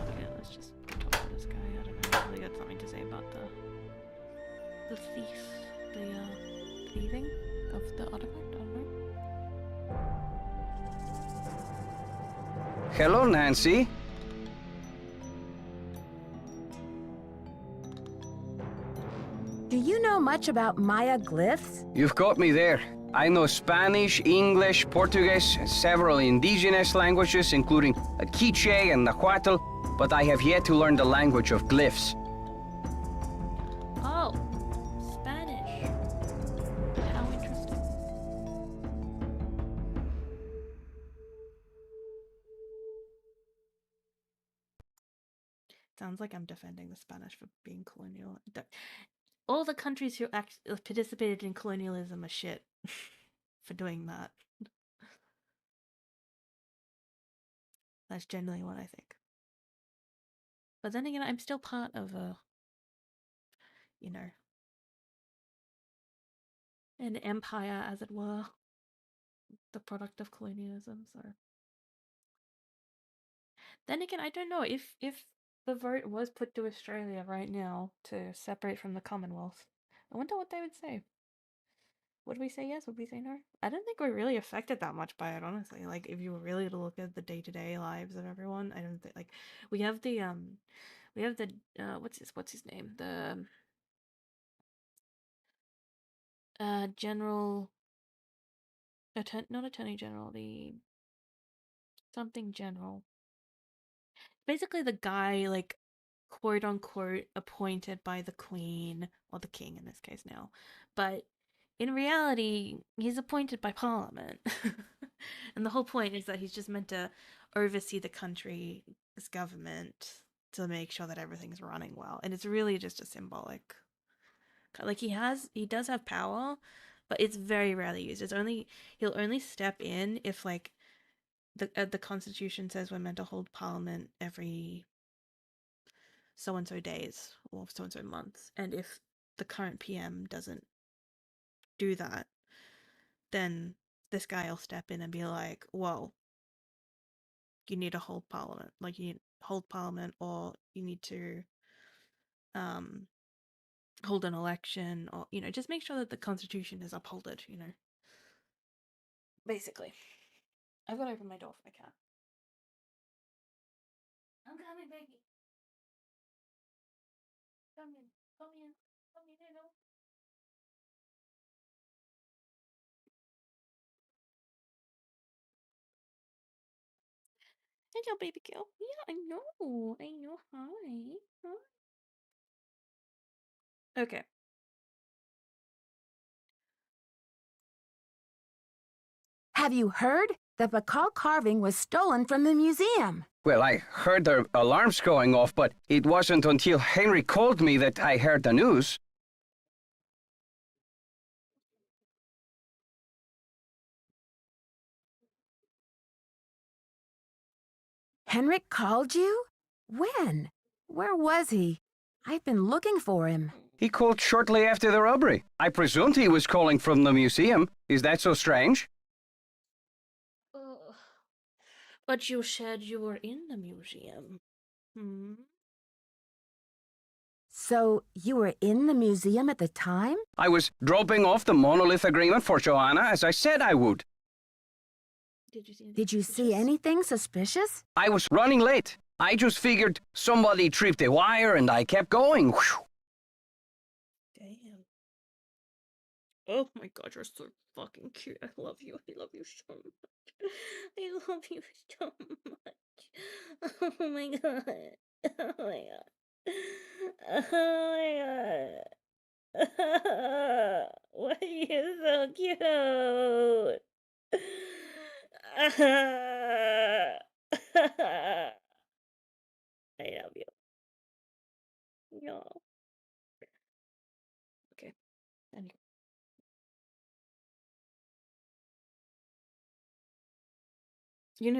[SPEAKER 1] Okay, let's just talk to this guy. I don't know. He got something to say about the thief, the thieving of the artifact. I don't know.
[SPEAKER 11] Hello, Nancy.
[SPEAKER 2] Do you know much about Maya glyphs?
[SPEAKER 11] You've got me there. I know Spanish, English, Portuguese, several indigenous languages, including Quiche and Nahuatl, but I have yet to learn the language of glyphs.
[SPEAKER 1] Oh, Spanish. How interesting. Sounds like I'm defending the Spanish for being colonial. All the countries who participated in colonialism are shit for doing that. That's generally what I think. But then again, I'm still part of an empire, as it were, the product of colonialism. So then again, I don't know if the vote was put to Australia right now to separate from the Commonwealth. I wonder what they would say. Would we say yes? Would we say no? I don't think we're really affected that much by it, honestly. Like, if you were really to look at the day-to-day lives of everyone, I don't think, like, we have the what's his name? The general not attorney general, the something general. Basically the guy, like, quote unquote appointed by the queen, or the king in this case now. But in reality, he's appointed by parliament. And the whole point is that he's just meant to oversee the country's government to make sure that everything's running well. And it's really just a symbolic, like, he does have power, but it's very rarely used. He'll only step in if, like, the constitution says we're meant to hold parliament every so and so days or so and so months, and if the current PM doesn't do that, then this guy will step in and be like, "Whoa, you need to hold parliament. Like, you need to hold parliament, or you need to hold an election, or just make sure that the constitution is upheld. Basically." I've got to open my door for my cat. I'm coming, baby. Come in. Come in. Come in, hello. Hello, baby girl. Yeah, I know. I know. Hi. Huh? Okay.
[SPEAKER 2] Have you heard? The Pakal carving was stolen from the museum.
[SPEAKER 11] Well, I heard the alarms going off, but it wasn't until Henry called me that I heard the news.
[SPEAKER 2] Henrik called you? When? Where was he? I've been looking for him.
[SPEAKER 11] He called shortly after the robbery. I presumed he was calling from the museum. Is that so strange?
[SPEAKER 1] But you said you were in the museum. Hmm?
[SPEAKER 2] So, you were in the museum at the time?
[SPEAKER 11] I was dropping off the monolith agreement for Joanna, as I said I would.
[SPEAKER 2] Did you see anything suspicious?
[SPEAKER 11] I was running late. I just figured somebody tripped a wire and I kept going. Whew.
[SPEAKER 1] Damn. Oh my god, you're so fucking cute. I love you. I love you so much. I love you so much. Oh my god. Oh my god. Oh my god. Why are you so cute? I love you. No. Okay. Anyway.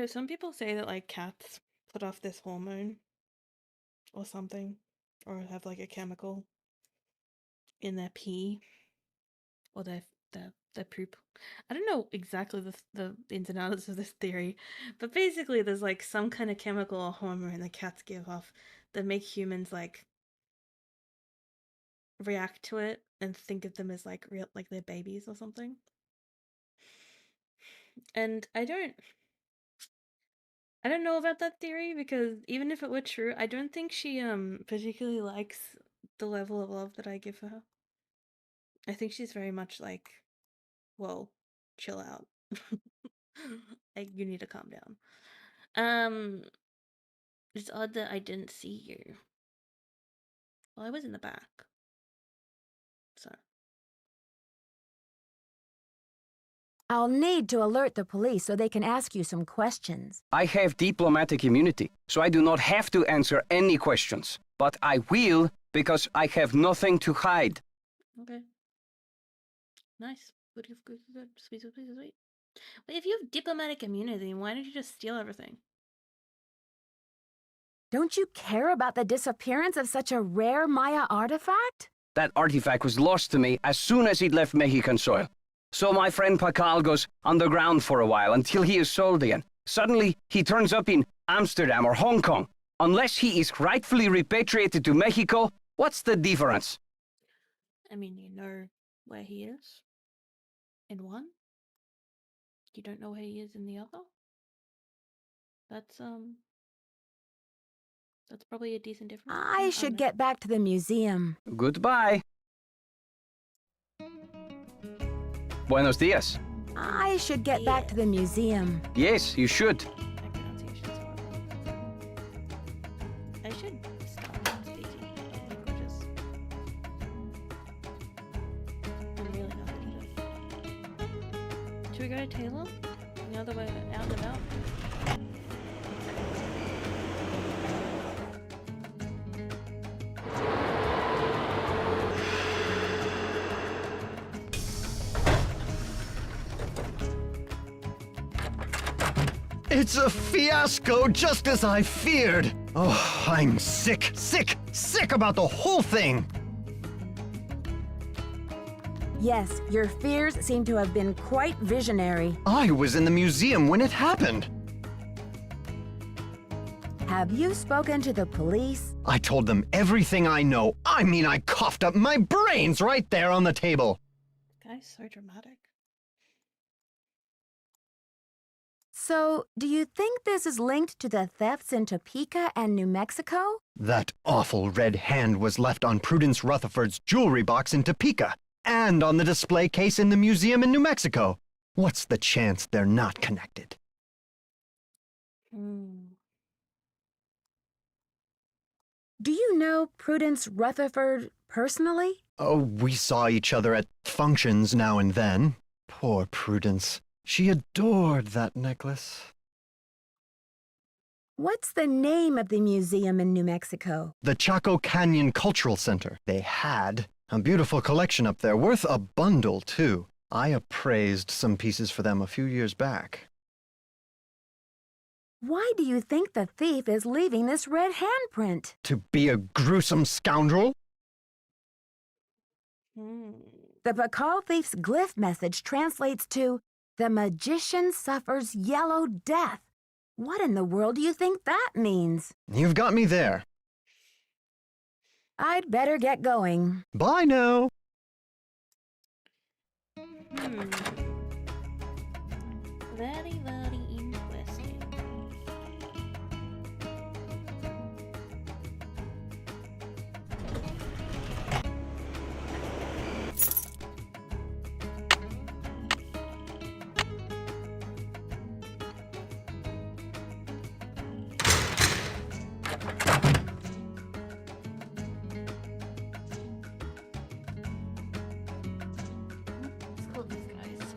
[SPEAKER 1] Some people say that, like, cats put off this hormone or something, or have, like, a chemical in their pee or their poop. I don't know exactly the ins and outs of this theory, but basically there's, like, some kind of chemical or hormone that cats give off that make humans, like, react to it and think of them as, like, real, like, they're babies or something. And I don't know about that theory because even if it were true, I don't think she particularly likes the level of love that I give her. I think she's very much like, whoa, chill out. Like you need to calm down. It's odd that I didn't see you. Well, I was in the back. So
[SPEAKER 2] I'll need to alert the police so they can ask you some questions.
[SPEAKER 11] I have diplomatic immunity, so I do not have to answer any questions. But I will because I have nothing to hide.
[SPEAKER 1] okay. Nice. Good. Sweet. But if you have diplomatic immunity, why did you just steal everything?
[SPEAKER 2] Don't you care about the disappearance of such a rare Maya artifact?
[SPEAKER 11] That artifact was lost to me as soon as it left Mexican soil. So my friend Pakal goes underground for a while until he is sold again. Suddenly, he turns up in Amsterdam or Hong Kong. Unless he is rightfully repatriated to Mexico, what's the difference?
[SPEAKER 1] I mean, you know where he is in one. You don't know where he is in the other. That's probably a decent difference.
[SPEAKER 2] I should get back to the museum.
[SPEAKER 11] Goodbye. Buenos dias.
[SPEAKER 2] I should get back to the museum.
[SPEAKER 11] Yes, you should.
[SPEAKER 1] My pronunciation's horrible. I should stop speaking languages. I'm really not good at it. Should we go to Taylor? Now that we're out and about?
[SPEAKER 5] It's a fiasco, just as I feared. Oh, I'm sick about the whole thing.
[SPEAKER 2] Yes, your fears seem to have been quite visionary.
[SPEAKER 5] I was in the museum when it happened.
[SPEAKER 2] Have you spoken to the police?
[SPEAKER 5] I told them everything I know. I mean, I coughed up my brains right there on the table.
[SPEAKER 1] Guy's so dramatic.
[SPEAKER 2] So, do you think this is linked to the thefts in Topeka and New Mexico?
[SPEAKER 5] That awful red hand was left on Prudence Rutherford's jewelry box in Topeka and on the display case in the museum in New Mexico. What's the chance they're not connected?
[SPEAKER 2] Do you know Prudence Rutherford personally?
[SPEAKER 5] Oh, we saw each other at functions now and then. Poor Prudence. She adored that necklace.
[SPEAKER 2] What's the name of the museum in New Mexico?
[SPEAKER 5] The Chaco Canyon Cultural Center. They had a beautiful collection up there, worth a bundle, too. I appraised some pieces for them a few years back.
[SPEAKER 2] Why do you think the thief is leaving this red handprint?
[SPEAKER 5] To be a gruesome scoundrel?
[SPEAKER 2] The Pakal thief's glyph message translates to, "The magician suffers yellow death." What in the world do you think that means?
[SPEAKER 5] You've got me there.
[SPEAKER 2] I'd better get going.
[SPEAKER 5] Bye now.
[SPEAKER 1] Very, very interesting. Let's call these guys.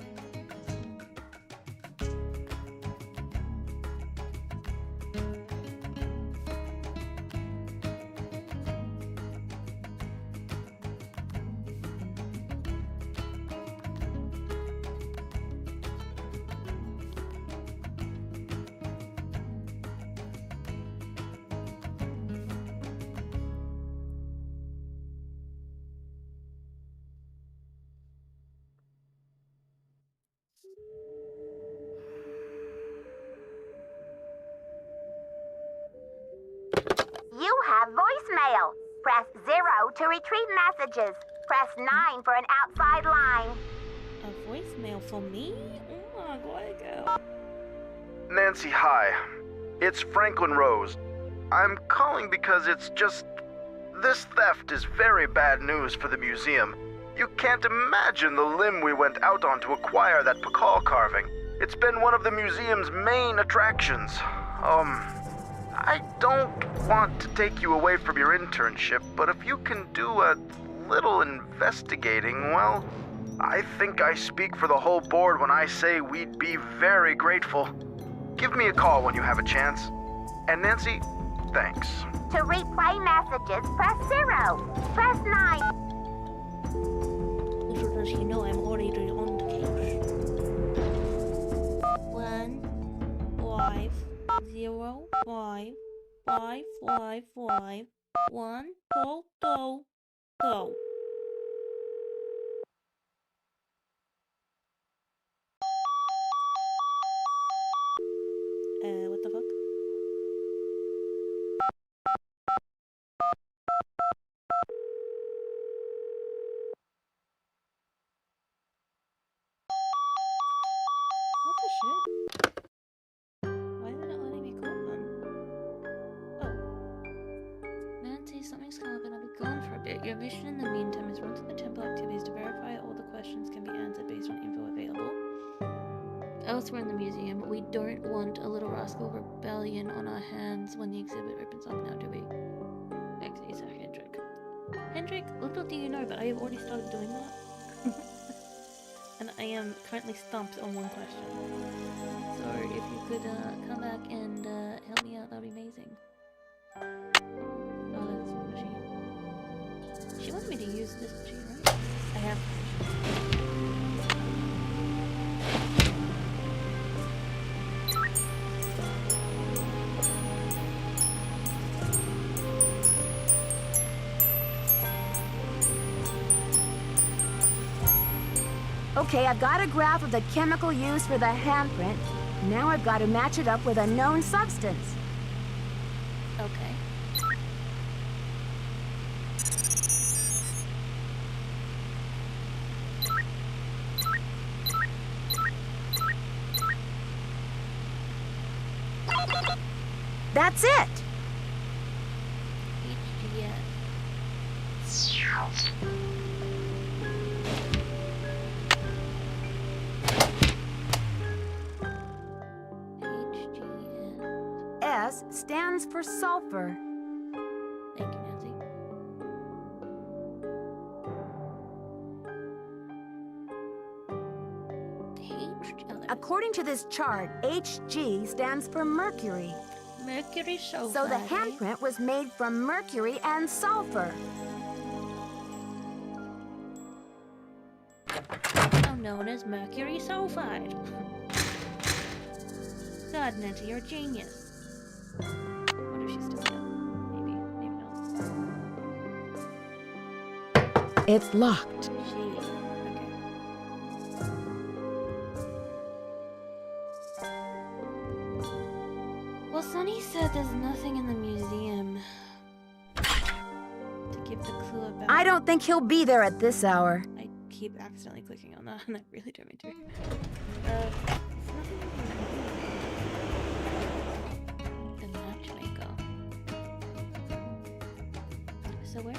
[SPEAKER 6] You have voicemail. Press 0 to retrieve messages. Press 9 for an outside line.
[SPEAKER 1] A voicemail for me? Oh my god, girl.
[SPEAKER 7] Nancy, hi. It's Franklin Rose. I'm calling because it's just... This theft is very bad news for the museum. You can't imagine the limb we went out on to acquire that Pakal carving. It's been one of the museum's main attractions. I don't want to take you away from your internship, but if you can do a little investigating, well, I think I speak for the whole board when I say we'd be very grateful. Give me a call when you have a chance. And Nancy, thanks.
[SPEAKER 6] To replay messages, press 0. Press 9.
[SPEAKER 1] Little does he know I'm already on the case. 1 5 0 5 5 5 5 1 2 2 2. What the fuck? What the shit? Why is it not letting me call them? Oh. Nancy, something's come up and I'll be gone for a bit. Your mission in the meantime is run through the temple activities to verify all the questions can be answered based on info available. Elsewhere in the museum, we don't want a little rascal rebellion on our hands when the exhibit opens up now, do we? Next is Hendrik. Hendrik, little do you know, but I have already started doing that. And I am currently stumped on one question. So if you could come back and help me out, that would be amazing. Oh, that's the machine. She wanted me to use this machine, right? I have permission.
[SPEAKER 2] Okay, I've got a graph of the chemical used for the handprint. Now I've got to match it up with a known substance.
[SPEAKER 1] Okay.
[SPEAKER 2] That's it! S stands for sulfur.
[SPEAKER 1] Thank you, Nancy.
[SPEAKER 2] According to this chart, Hg stands for mercury.
[SPEAKER 1] Mercury sulfide.
[SPEAKER 2] So the handprint was made from mercury and sulfur.
[SPEAKER 1] Now known as mercury sulfide. God, Nancy, you're a genius. What if she's still here? Maybe not.
[SPEAKER 2] It's locked.
[SPEAKER 1] Jeez. Okay. Well, Sunny said there's nothing in the museum to give the clue about.
[SPEAKER 2] I don't think he'll be there at this hour.
[SPEAKER 1] I keep accidentally clicking on that, and I really don't mean to. There's nothing in the matchmaker. So where?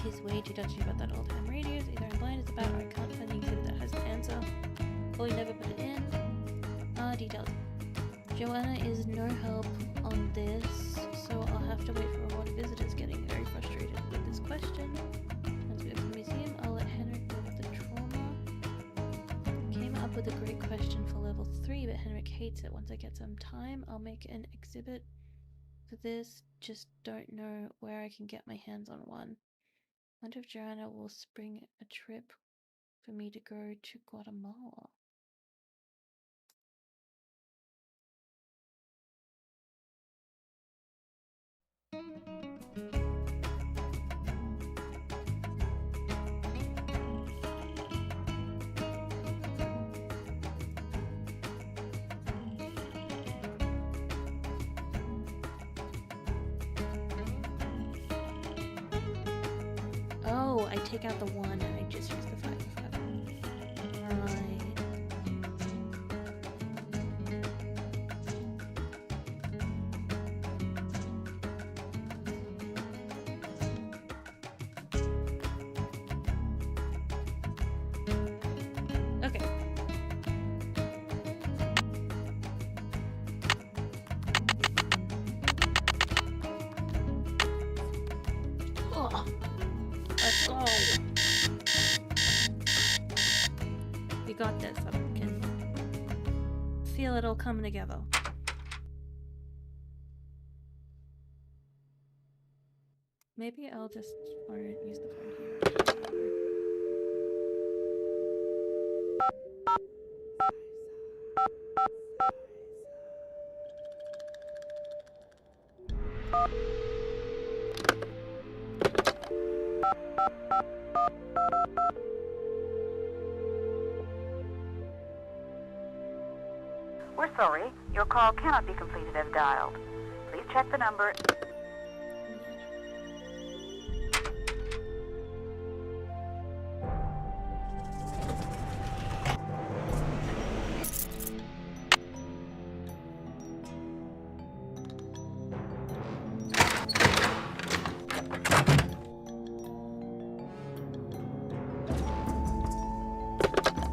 [SPEAKER 1] He's way too touchy about that all-time radio. It's either I'm blind, it's about, or I can't find the exhibit that has an answer. Or we never put it in. Details. Joanna is no help on this, so I'll have to wait for a lot of visitors getting very frustrated with this question. Once we open the museum, I'll let Henrik deal with the trauma. Came up with a great question for level 3, but Henrik hates it. Once I get some time, I'll make an exhibit for this. Just don't know where I can get my hands on one. Wonder if Joanna will spring a trip for me to go to Guatemala. Oh, I take out the 1 and I just use the 5. Right. Okay. Oh, let's go. We got this. I can feel it all coming together. Maybe I'll just use the phone here.
[SPEAKER 12] We're sorry. Your call cannot be completed as dialed. Please check the number.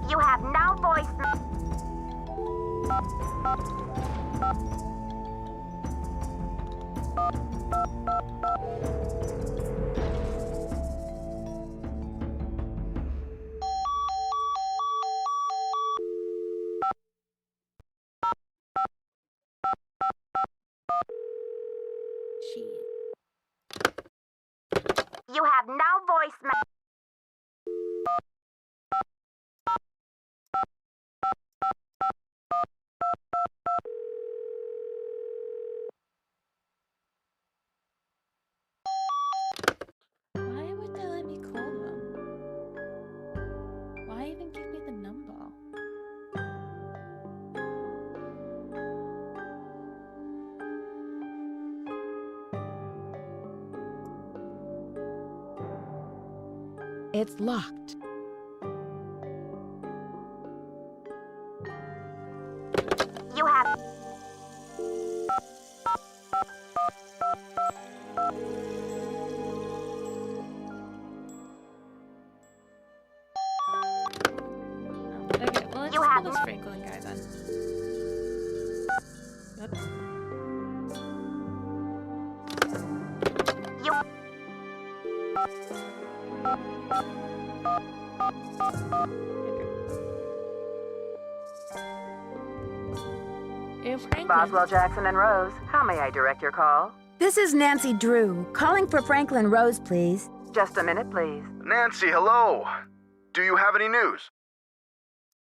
[SPEAKER 6] You have no voice.
[SPEAKER 1] Shit.
[SPEAKER 6] You have no voicemail.
[SPEAKER 1] Why would they let me call them? Why even give me the number?
[SPEAKER 2] It's locked.
[SPEAKER 6] You have.
[SPEAKER 1] Okay, well let's
[SPEAKER 6] You
[SPEAKER 1] just
[SPEAKER 6] have-
[SPEAKER 1] call this Franklin guy then. Oops.
[SPEAKER 6] You.
[SPEAKER 1] Hey, Franklin.
[SPEAKER 12] Boswell, Jackson, and Rose, how may I direct your call?
[SPEAKER 2] This is Nancy Drew, calling for Franklin Rose, please.
[SPEAKER 12] Just a minute, please.
[SPEAKER 7] Nancy, hello. Do you have any news?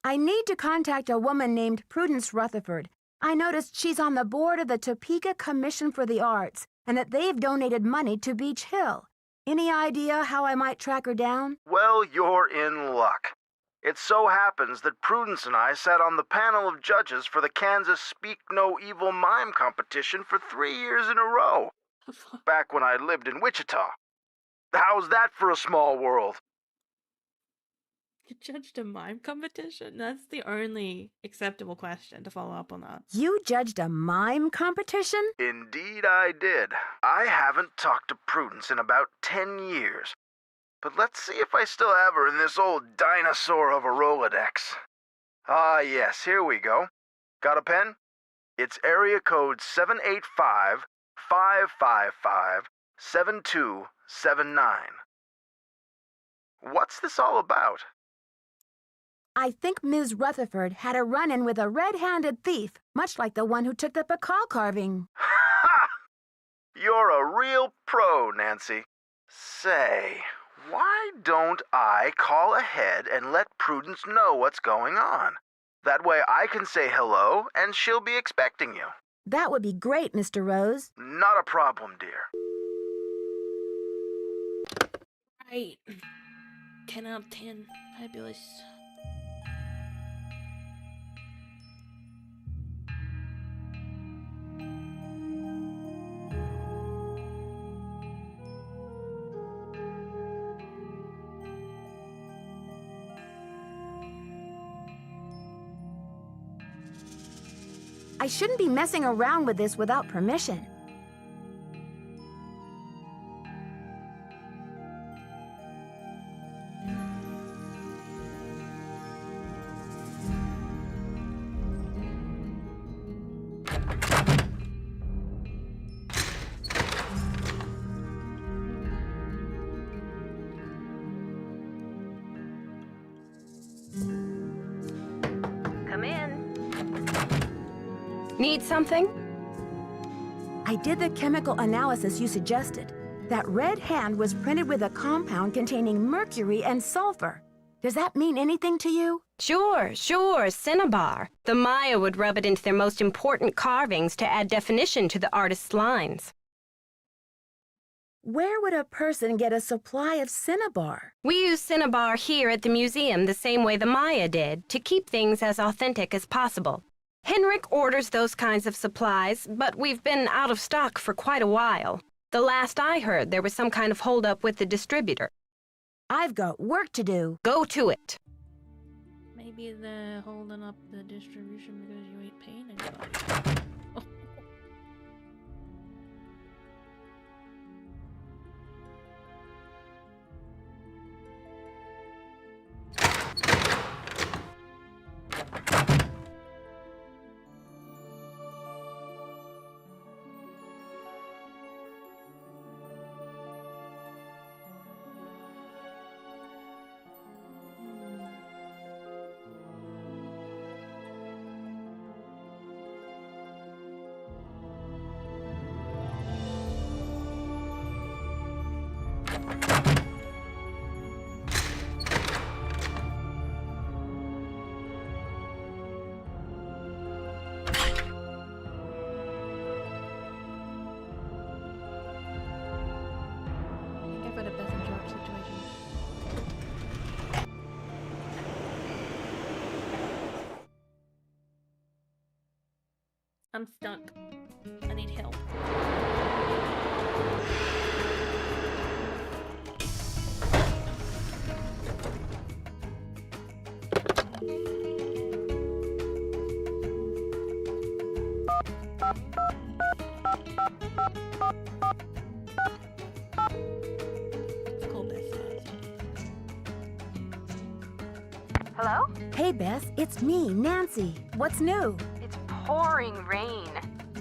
[SPEAKER 2] I need to contact a woman named Prudence Rutherford. I noticed she's on the board of the Topeka Commission for the Arts and that they've donated money to Beach Hill. Any idea how I might track her down?
[SPEAKER 7] Well, you're in luck. It so happens that Prudence and I sat on the panel of judges for the Kansas Speak No Evil Mime competition for 3 years in a row, back when I lived in Wichita. How's that for a small world?
[SPEAKER 1] You judged a mime competition? That's the only acceptable question to follow up on that.
[SPEAKER 2] You judged a mime competition?
[SPEAKER 7] Indeed I did. I haven't talked to Prudence in about 10 years. But let's see if I still have her in this old dinosaur of a Rolodex. Ah, yes, here we go. Got a pen? It's area code 785-555-7279. What's this all about?
[SPEAKER 2] I think Ms. Rutherford had a run-in with a red-handed thief, much like the one who took the Pakal carving.
[SPEAKER 7] Ha! You're a real pro, Nancy. Say, why don't I call ahead and let Prudence know what's going on? That way I can say hello and she'll be expecting you.
[SPEAKER 2] That would be great, Mr. Rose.
[SPEAKER 7] Not a problem, dear.
[SPEAKER 1] Right. 10 out of 10. Fabulous.
[SPEAKER 2] I shouldn't be messing around with this without permission.
[SPEAKER 3] Come in. Need something?
[SPEAKER 2] I did the chemical analysis you suggested. That red hand was printed with a compound containing mercury and sulfur. Does that mean anything to you?
[SPEAKER 3] Sure, cinnabar. The Maya would rub it into their most important carvings to add definition to the artist's lines.
[SPEAKER 2] Where would a person get a supply of cinnabar?
[SPEAKER 3] We use cinnabar here at the museum the same way the Maya did, to keep things as authentic as possible. Henrik orders those kinds of supplies, but we've been out of stock for quite a while. The last I heard, there was some kind of holdup with the distributor.
[SPEAKER 2] I've got work to do.
[SPEAKER 3] Go to it.
[SPEAKER 1] Maybe they're holding up the distribution because you ain't paying anybody. I'm stuck. I need help.
[SPEAKER 12] Hello?
[SPEAKER 2] Hey, Bess, it's me, Nancy. What's new?
[SPEAKER 12] It's pouring rain.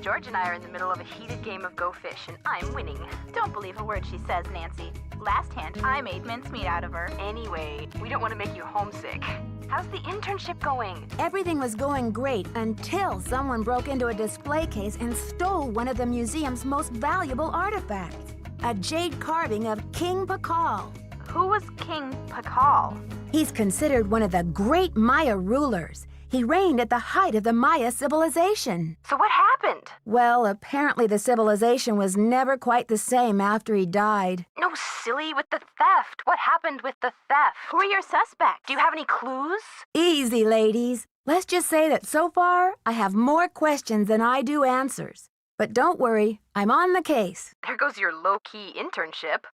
[SPEAKER 12] George and I are in the middle of a heated game of Go Fish, and I'm winning. Don't believe a word she says, Nancy. Last hand, I made mincemeat out of her. Anyway, we don't want to make you homesick. How's the internship going?
[SPEAKER 2] Everything was going great until someone broke into a display case and stole one of the museum's most valuable artifacts, a jade carving of King Pakal.
[SPEAKER 12] Who was King Pakal?
[SPEAKER 2] He's considered one of the great Maya rulers. He reigned at the height of the Maya civilization.
[SPEAKER 12] So what happened?
[SPEAKER 2] Well, apparently the civilization was never quite the same after he died.
[SPEAKER 12] No, silly, with the theft. What happened with the theft? Who are your suspects? Do you have any clues?
[SPEAKER 2] Easy, ladies. Let's just say that so far, I have more questions than I do answers. But don't worry, I'm on the case.
[SPEAKER 12] There goes your low-key internship.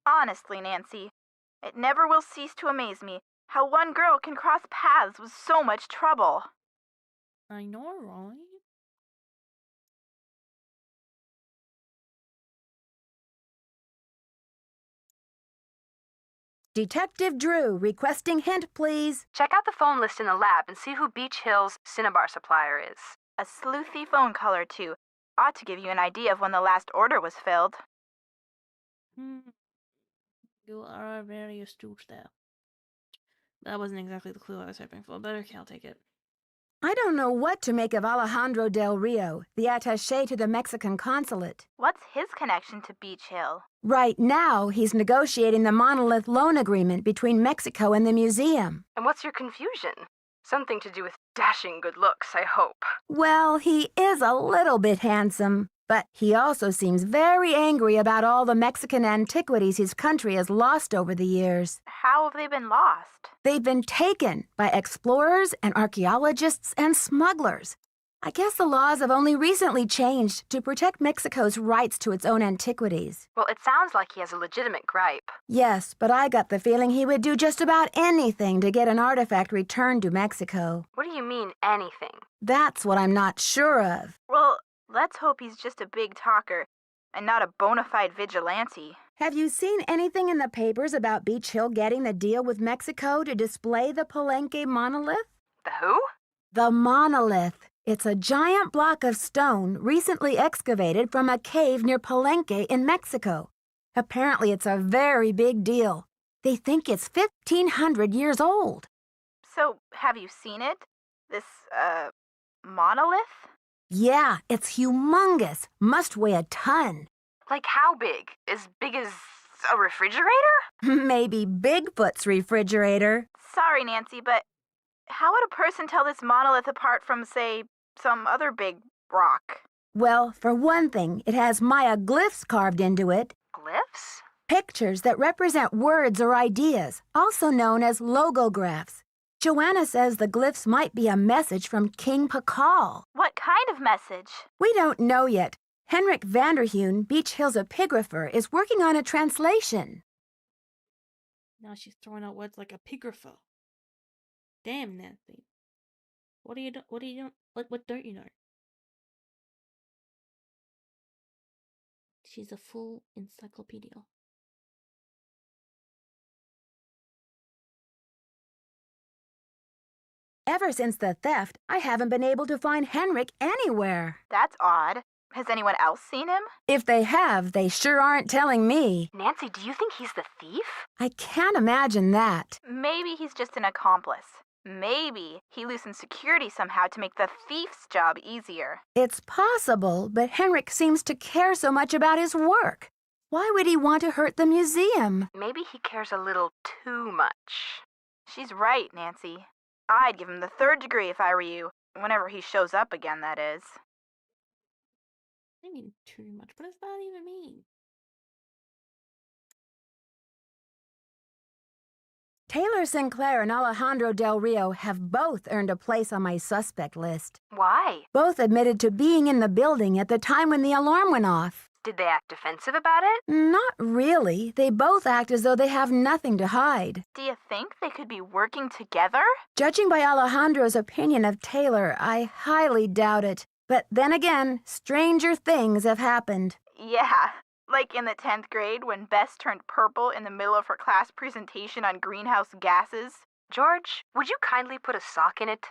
[SPEAKER 12] Honestly, Nancy, it never will cease to amaze me how one girl can cross paths with so much trouble.
[SPEAKER 1] I know, right?
[SPEAKER 2] Detective Drew, requesting hint, please.
[SPEAKER 13] Check out the phone list in the lab and see who Beach Hill's cinnabar supplier is.
[SPEAKER 12] A sleuthy phone call or two ought to give you an idea of when the last order was filled.
[SPEAKER 1] You are very astute there. That wasn't exactly the clue I was hoping for, but okay, I'll take it.
[SPEAKER 2] I don't know what to make of Alejandro Del Rio, the attaché to the Mexican consulate.
[SPEAKER 12] What's his connection to Beach Hill?
[SPEAKER 2] Right now, he's negotiating the monolith loan agreement between Mexico and the museum.
[SPEAKER 13] And what's your confusion? Something to do with dashing good looks, I hope.
[SPEAKER 2] Well, he is a little bit handsome, but he also seems very angry about all the Mexican antiquities his country has lost over the years.
[SPEAKER 12] How have they been lost?
[SPEAKER 2] They've been taken by explorers and archaeologists and smugglers. I guess the laws have only recently changed to protect Mexico's rights to its own antiquities.
[SPEAKER 13] Well, it sounds like he has a legitimate gripe.
[SPEAKER 2] Yes, but I got the feeling he would do just about anything to get an artifact returned to Mexico.
[SPEAKER 13] What do you mean, anything?
[SPEAKER 2] That's what I'm not sure of.
[SPEAKER 12] Well, let's hope he's just a big talker and not a bona fide vigilante.
[SPEAKER 2] Have you seen anything in the papers about Beach Hill getting the deal with Mexico to display the Palenque monolith?
[SPEAKER 13] The who?
[SPEAKER 2] The monolith. It's a giant block of stone recently excavated from a cave near Palenque in Mexico. Apparently, it's a very big deal. They think it's 1,500 years old.
[SPEAKER 12] So, have you seen it? This, monolith?
[SPEAKER 2] Yeah, it's humongous. Must weigh a ton.
[SPEAKER 13] Like how big? As big as a refrigerator?
[SPEAKER 2] Maybe Bigfoot's refrigerator.
[SPEAKER 12] Sorry, Nancy, but how would a person tell this monolith apart from, say, some other big rock?
[SPEAKER 2] Well, for one thing, it has Maya glyphs carved into it.
[SPEAKER 12] Glyphs?
[SPEAKER 2] Pictures that represent words or ideas, also known as logographs. Joanna says the glyphs might be a message from King Pakal.
[SPEAKER 12] What kind of message?
[SPEAKER 2] We don't know yet. Henrik Vanderheun, Beach Hill's epigrapher, is working on a translation.
[SPEAKER 1] Now she's throwing out words like epigrapher. Damn, Nancy. What do you what don't you know? She's a full encyclopedia.
[SPEAKER 2] Ever since the theft, I haven't been able to find Henrik anywhere.
[SPEAKER 12] That's odd. Has anyone else seen him?
[SPEAKER 2] If they have, they sure aren't telling me.
[SPEAKER 13] Nancy, do you think he's the thief?
[SPEAKER 2] I can't imagine that.
[SPEAKER 12] Maybe he's just an accomplice. Maybe he loosened security somehow to make the thief's job easier.
[SPEAKER 2] It's possible, but Henrik seems to care so much about his work. Why would he want to hurt the museum?
[SPEAKER 13] Maybe he cares a little too much.
[SPEAKER 12] She's right, Nancy. I'd give him the 3rd degree if I were you. Whenever he shows up again, that is.
[SPEAKER 1] I mean too much. What does that even mean?
[SPEAKER 2] Taylor Sinclair and Alejandro Del Rio have both earned a place on my suspect list.
[SPEAKER 13] Why?
[SPEAKER 2] Both admitted to being in the building at the time when the alarm went off.
[SPEAKER 13] Did they act defensive about it?
[SPEAKER 2] Not really. They both act as though they have nothing to hide.
[SPEAKER 12] Do you think they could be working together?
[SPEAKER 2] Judging by Alejandro's opinion of Taylor, I highly doubt it. But then again, stranger things have happened.
[SPEAKER 12] Yeah, like in the 10th grade when Bess turned purple in the middle of her class presentation on greenhouse gases.
[SPEAKER 13] George, would you kindly put a sock in it?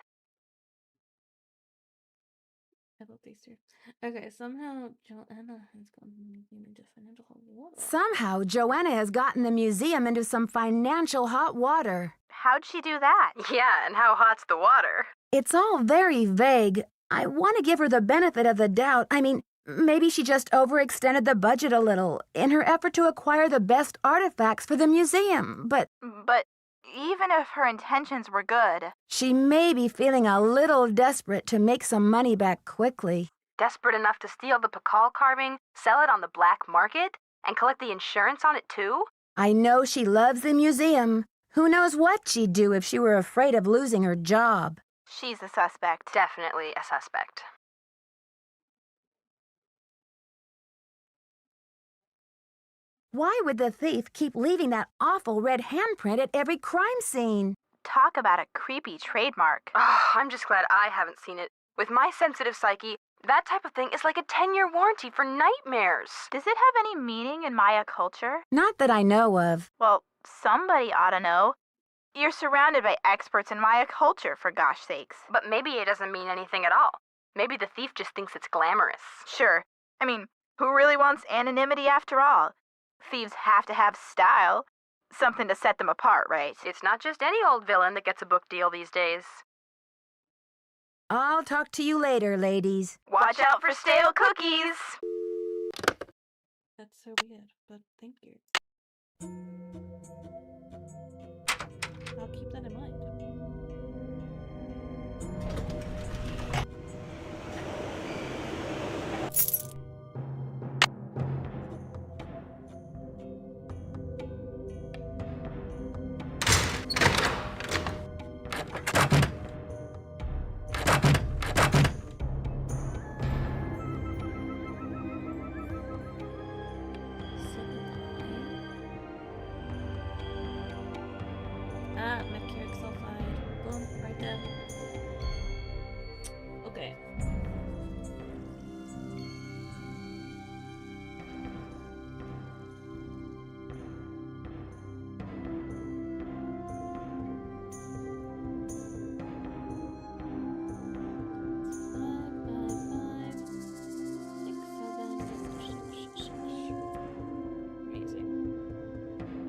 [SPEAKER 1] I love these two. Okay, somehow Joanna has gotten the museum into financial hot water.
[SPEAKER 2] Somehow, Joanna has gotten the museum into some financial hot water.
[SPEAKER 12] How'd she do that?
[SPEAKER 13] Yeah, and how hot's the water?
[SPEAKER 2] It's all very vague. I want to give her the benefit of the doubt. I mean, maybe she just overextended the budget a little in her effort to acquire the best artifacts for the museum, but
[SPEAKER 12] even if her intentions were good...
[SPEAKER 2] She may be feeling a little desperate to make some money back quickly.
[SPEAKER 13] Desperate enough to steal the Pakal carving, sell it on the black market, and collect the insurance on it too?
[SPEAKER 2] I know she loves the museum. Who knows what she'd do if she were afraid of losing her job.
[SPEAKER 12] She's a suspect.
[SPEAKER 13] Definitely a suspect.
[SPEAKER 2] Why would the thief keep leaving that awful red handprint at every crime scene?
[SPEAKER 12] Talk about a creepy trademark.
[SPEAKER 13] Oh, I'm just glad I haven't seen it. With my sensitive psyche, that type of thing is like a 10-year warranty for nightmares.
[SPEAKER 12] Does it have any meaning in Maya culture?
[SPEAKER 2] Not that I know of.
[SPEAKER 12] Well, somebody ought to know. You're surrounded by experts in Maya culture, for gosh sakes.
[SPEAKER 13] But maybe it doesn't mean anything at all. Maybe the thief just thinks it's glamorous.
[SPEAKER 12] Sure. I mean, who really wants anonymity after all? Thieves have to have style. Something to set them apart, right?
[SPEAKER 13] It's not just any old villain that gets a book deal these days.
[SPEAKER 2] I'll talk to you later, ladies.
[SPEAKER 12] Watch out for stale cookies!
[SPEAKER 1] That's so weird, but thank you. I'll keep that in mind. Ah, mercuric sulfide. Boom, right there. Okay.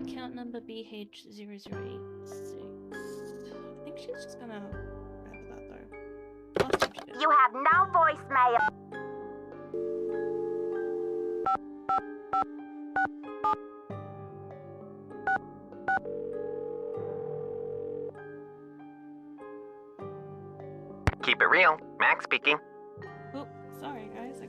[SPEAKER 1] Account number BH0086. I think she's just gonna grab that though. Last time she did.
[SPEAKER 6] You have no voicemail.
[SPEAKER 14] Keep it real. Max speaking.
[SPEAKER 1] Oh, sorry guys.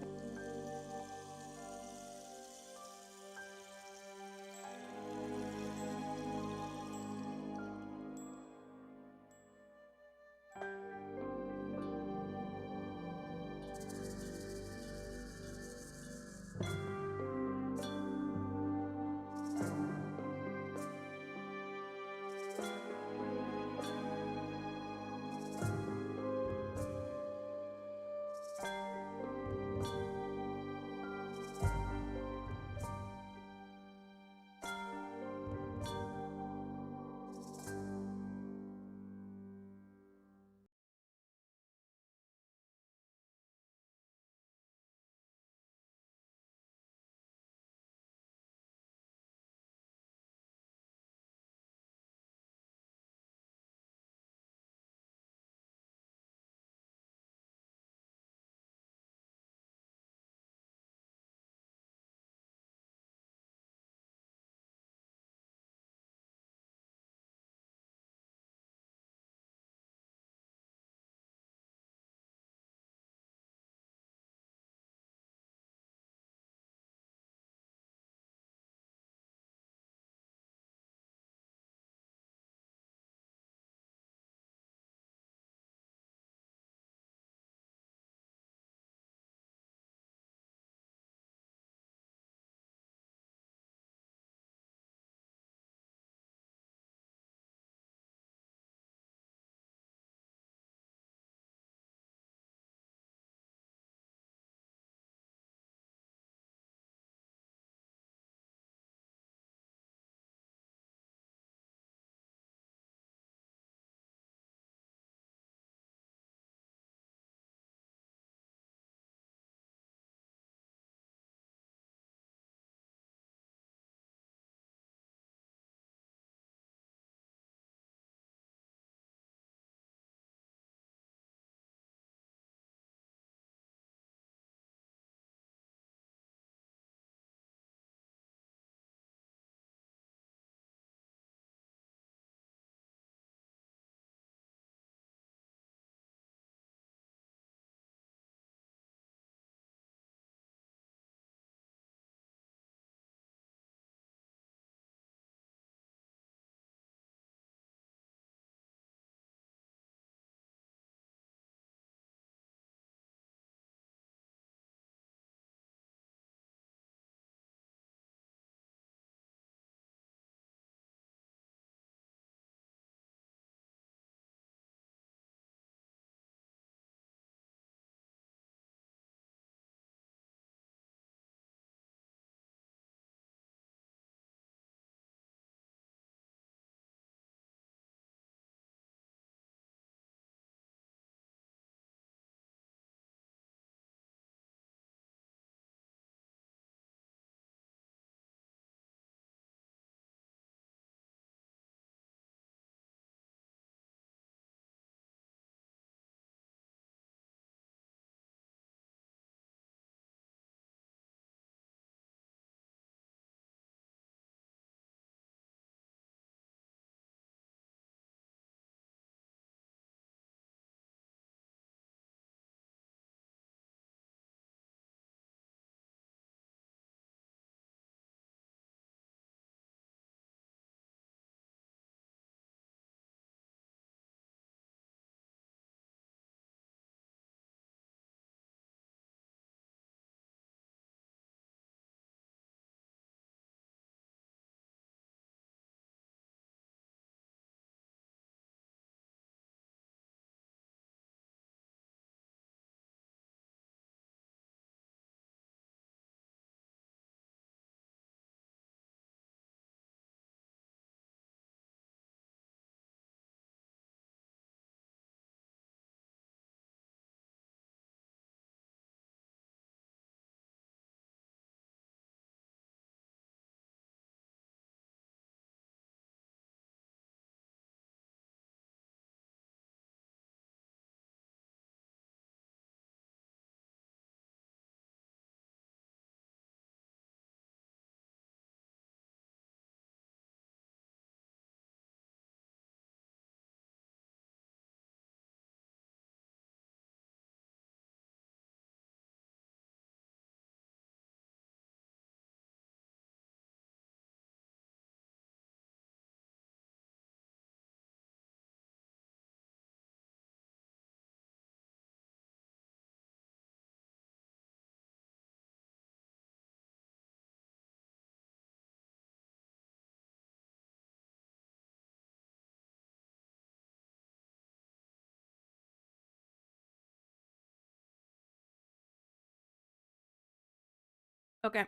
[SPEAKER 1] Okay.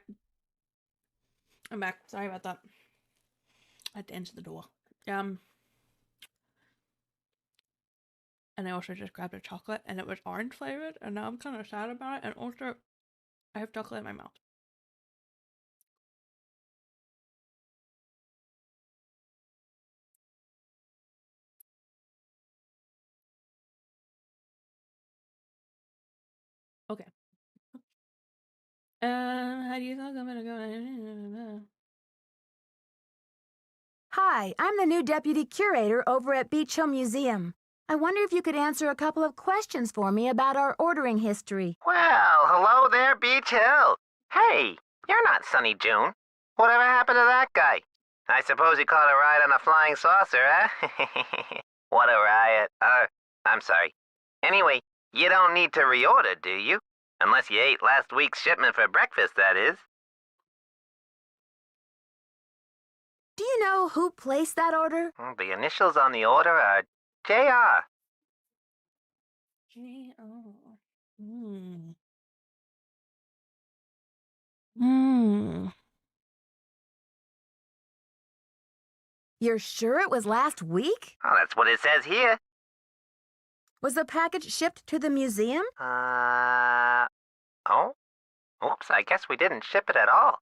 [SPEAKER 1] I'm back. Sorry about that. I had to answer the door. And I also just grabbed a chocolate, and it was orange flavored, and now I'm kind of sad about it. And also, I have chocolate in my mouth. Okay. How do you think I'm gonna go?
[SPEAKER 2] Hi, I'm the new deputy curator over at Beach Hill Museum. I wonder if you could answer a couple of questions for me about our ordering history.
[SPEAKER 14] Well, hello there, Beach Hill. Hey, you're not Sunny June. Whatever happened to that guy? I suppose he caught a ride on a flying saucer, huh? What a riot. I'm sorry. Anyway, you don't need to reorder, do you? Unless you ate last week's shipment for breakfast, that is.
[SPEAKER 2] Do you know who placed that order?
[SPEAKER 14] The initials on the order are J.R.
[SPEAKER 1] J.R.
[SPEAKER 2] You're sure it was last week?
[SPEAKER 14] Oh, that's what it says here.
[SPEAKER 2] Was the package shipped to the museum?
[SPEAKER 14] Oh? Oops, I guess we didn't ship it at all.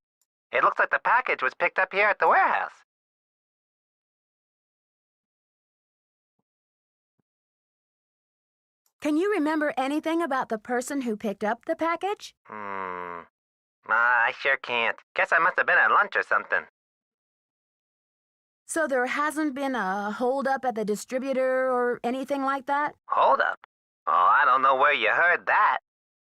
[SPEAKER 14] It looks like the package was picked up here at the warehouse.
[SPEAKER 2] Can you remember anything about the person who picked up the package?
[SPEAKER 14] I sure can't. Guess I must have been at lunch or something.
[SPEAKER 2] So there hasn't been a hold-up at the distributor or anything like that?
[SPEAKER 14] Hold up. Oh, I don't know where you heard that.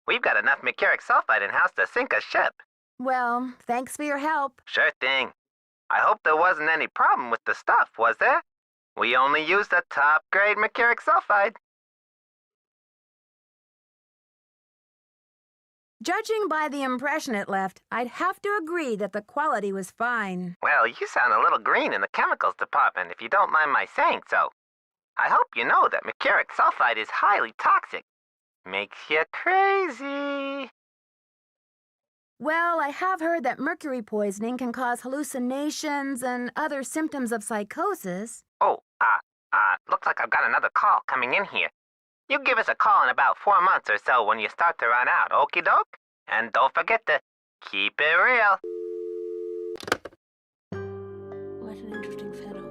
[SPEAKER 14] We've got enough mercuric sulfide in-house to sink a ship.
[SPEAKER 2] Well, thanks for your help.
[SPEAKER 14] Sure thing. I hope there wasn't any problem with the stuff, was there? We only used the top-grade mercuric sulfide.
[SPEAKER 2] Judging by the impression it left, I'd have to agree that the quality was fine.
[SPEAKER 14] Well, you sound a little green in the chemicals department, if you don't mind my saying so. I hope you know that mercuric sulfide is highly toxic. Makes you crazy.
[SPEAKER 2] Well, I have heard that mercury poisoning can cause hallucinations and other symptoms of psychosis.
[SPEAKER 14] Oh, looks like I've got another call coming in here. You give us a call in about 4 months or so when you start to run out, okie doke? And don't forget to keep it real.
[SPEAKER 1] What an interesting fellow.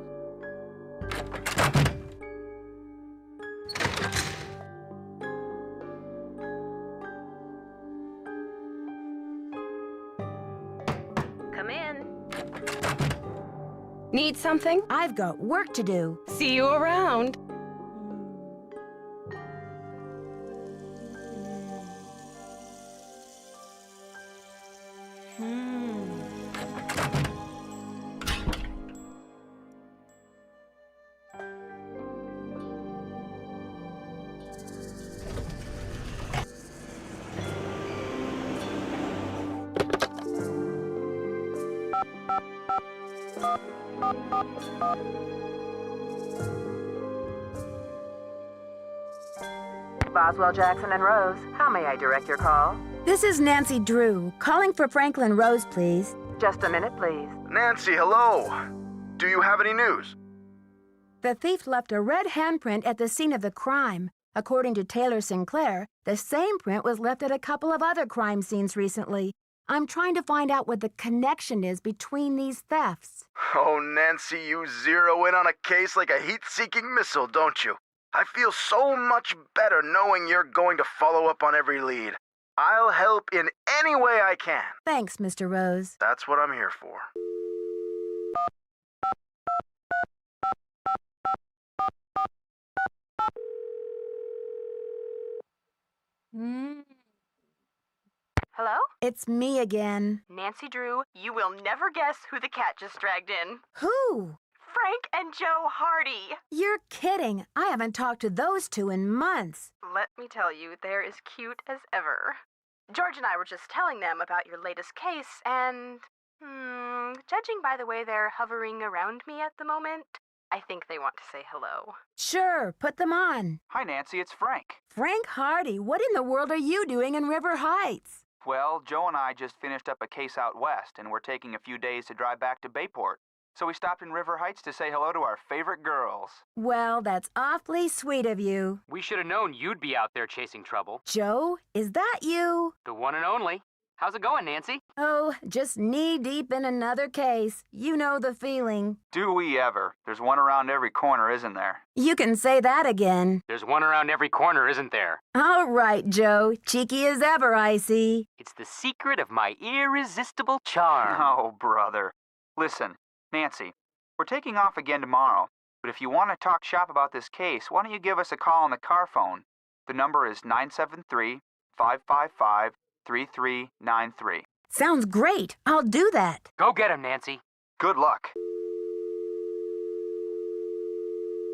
[SPEAKER 3] Come in. Need something?
[SPEAKER 2] I've got work to do.
[SPEAKER 3] See you around.
[SPEAKER 15] Boswell, Jackson, and Rose, how may I direct your call?
[SPEAKER 2] This is Nancy Drew, calling for Franklin Rose, please.
[SPEAKER 15] Just a minute, please.
[SPEAKER 7] Nancy, hello. Do you have any news?
[SPEAKER 2] The thief left a red handprint at the scene of the crime. According to Taylor Sinclair, the same print was left at a couple of other crime scenes recently. I'm trying to find out what the connection is between these thefts.
[SPEAKER 7] Oh, Nancy, you zero in on a case like a heat-seeking missile, don't you? I feel so much better knowing you're going to follow up on every lead. I'll help in any way I can.
[SPEAKER 2] Thanks, Mr. Rose.
[SPEAKER 7] That's what I'm here for.
[SPEAKER 12] Hello?
[SPEAKER 2] It's me again.
[SPEAKER 12] Nancy Drew, you will never guess who the cat just dragged in.
[SPEAKER 2] Who?
[SPEAKER 12] Frank and Joe Hardy.
[SPEAKER 2] You're kidding. I haven't talked to those two in months.
[SPEAKER 12] Let me tell you, they're as cute as ever. George and I were just telling them about your latest case, and, judging by the way they're hovering around me at the moment, I think they want to say hello.
[SPEAKER 2] Sure, put them on.
[SPEAKER 16] Hi, Nancy, it's Frank.
[SPEAKER 2] Frank Hardy, what in the world are you doing in River Heights?
[SPEAKER 16] Well, Joe and I just finished up a case out west, and we're taking a few days to drive back to Bayport. So we stopped in River Heights to say hello to our favorite girls.
[SPEAKER 2] Well, that's awfully sweet of you.
[SPEAKER 17] We should have known you'd be out there chasing trouble.
[SPEAKER 2] Joe, is that you?
[SPEAKER 17] The one and only. How's it going, Nancy?
[SPEAKER 2] Oh, just knee-deep in another case. You know the feeling.
[SPEAKER 16] Do we ever? There's one around every corner, isn't there?
[SPEAKER 2] You can say that again.
[SPEAKER 17] There's one around every corner, isn't there?
[SPEAKER 2] All right, Joe. Cheeky as ever, I see.
[SPEAKER 17] It's the secret of my irresistible charm.
[SPEAKER 16] Oh, brother. Listen, Nancy, we're taking off again tomorrow, but if you want to talk shop about this case, why don't you give us a call on the car phone? The number is 973-555-3393.
[SPEAKER 2] Sounds great. I'll do that.
[SPEAKER 17] Go get him, Nancy.
[SPEAKER 16] Good luck.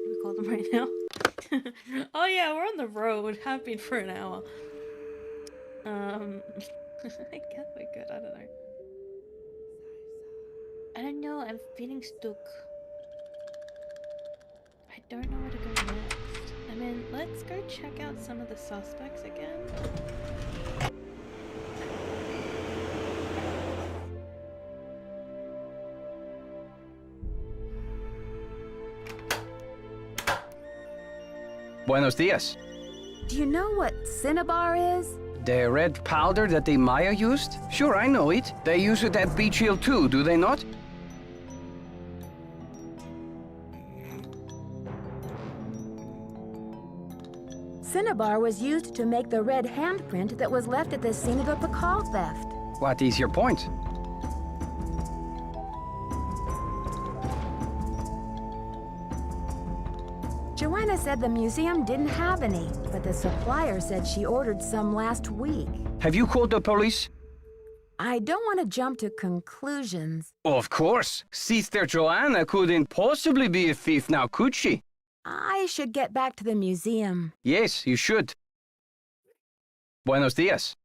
[SPEAKER 1] We call them right now. Oh yeah, we're on the road. Have been for an hour. I guess we're good. I don't know. I don't know. I'm feeling stuck. I don't know where to go next. I mean, let's go check out some of the suspects again.
[SPEAKER 11] Buenos dias.
[SPEAKER 2] Do you know what cinnabar is?
[SPEAKER 11] The red powder that the Maya used? Sure, I know it. They use it at Beach Hill too, do they not?
[SPEAKER 2] Cinnabar was used to make the red handprint that was left at the scene of the Pakal theft.
[SPEAKER 11] What is your point?
[SPEAKER 2] Joanna said the museum didn't have any, but the supplier said she ordered some last week.
[SPEAKER 11] Have you called the police?
[SPEAKER 2] I don't want to jump to conclusions.
[SPEAKER 11] Of course. Sister Joanna couldn't possibly be a thief now, could she?
[SPEAKER 2] I should get back to the museum.
[SPEAKER 11] Yes, you should. Buenos dias.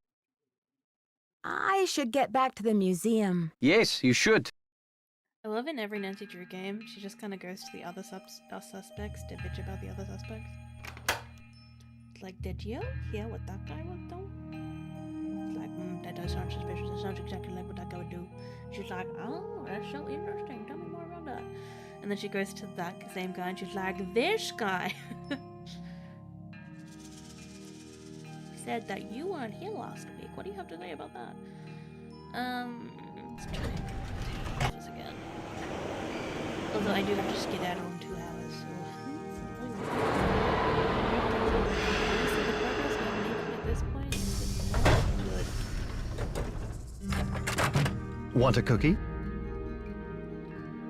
[SPEAKER 2] I should get back to the museum.
[SPEAKER 11] Yes, you should.
[SPEAKER 1] I love in every Nancy Drew game, she just kind of goes to the other suspects to bitch about the other suspects. It's like, did you hear what that guy was doing? It's like, that does sound suspicious. That sounds exactly like what that guy would do. She's like, oh, that's so interesting. Tell me more about that. And then she goes to that same guy and she's like, this guy said that you weren't here last week. What do you have to say about that? Let's try this again. Although I do have to skedaddle in 2 hours, so... So the progress I'm making at this point is not good.
[SPEAKER 5] Want a cookie?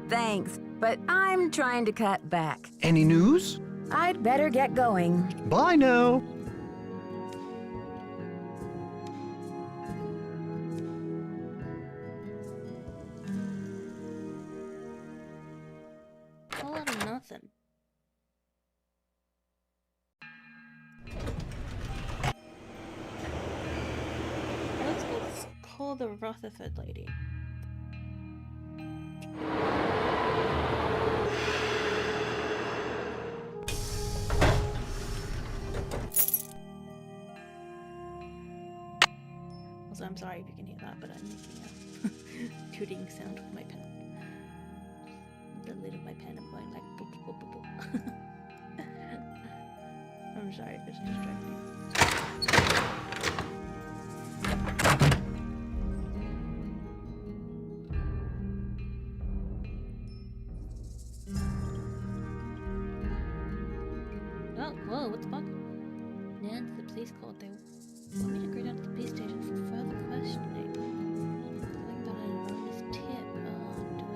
[SPEAKER 2] Thanks, but I'm trying to cut back.
[SPEAKER 5] Any news?
[SPEAKER 2] I'd better get going.
[SPEAKER 5] Bye now.
[SPEAKER 1] Whole lot of nothing. Let's go call the Rutherford lady. Also, I'm sorry if you can hear that, but I'm making a tooting sound with my pen. The lid of my pen, I'm going like boop, boop, boop, boop. I'm sorry if it's distracting. Oh, whoa, what the fuck? Nan's the police called. They want me to go down to the police station for further questioning. Something about an anonymous tip. Do I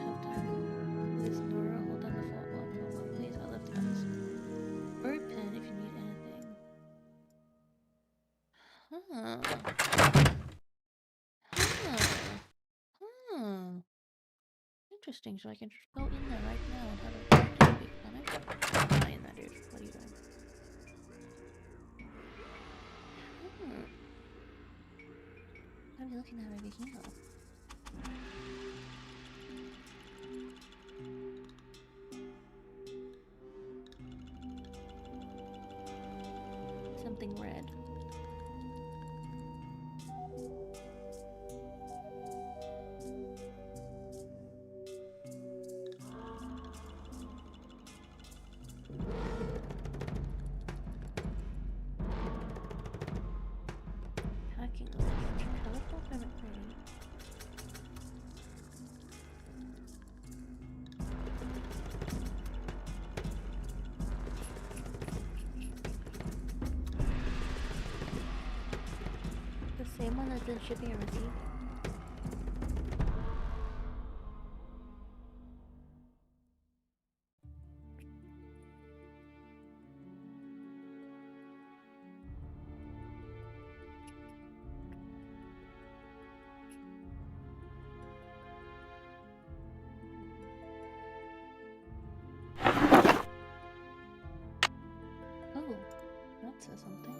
[SPEAKER 1] have time? This Nora, hold on the fort. Please, I left the guns. Open if you need anything. Interesting, so I can just go in there right now and have a quick on it. Not in there, dude. What are you doing? What are we looking at over here? Something red. There's the shipping and receipt. Oh, that says something.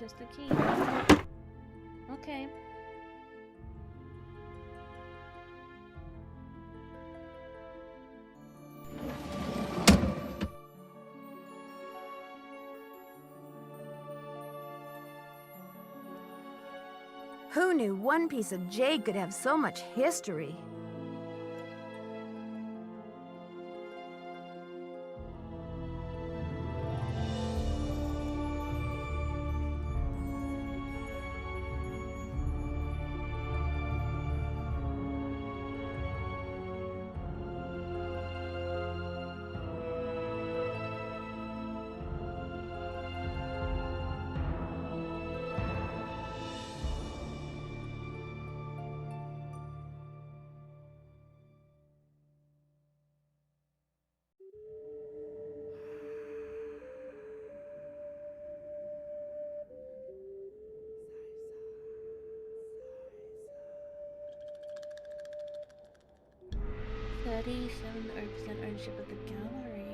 [SPEAKER 1] Just the key. Okay.
[SPEAKER 2] Who knew one piece of jade could have so much history? %37% ownership of the gallery.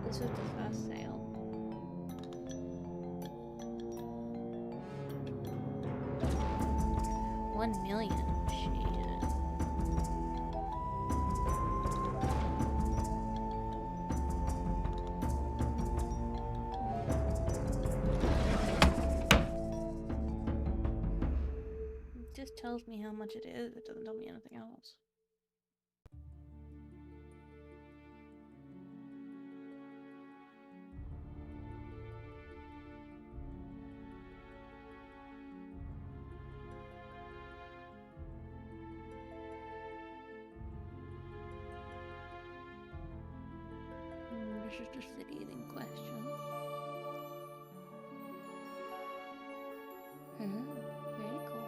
[SPEAKER 2] This was the first sale. $1 million. Shit. It just tells me how much it is. It doesn't tell me anything else. This is the city in question. Very cool.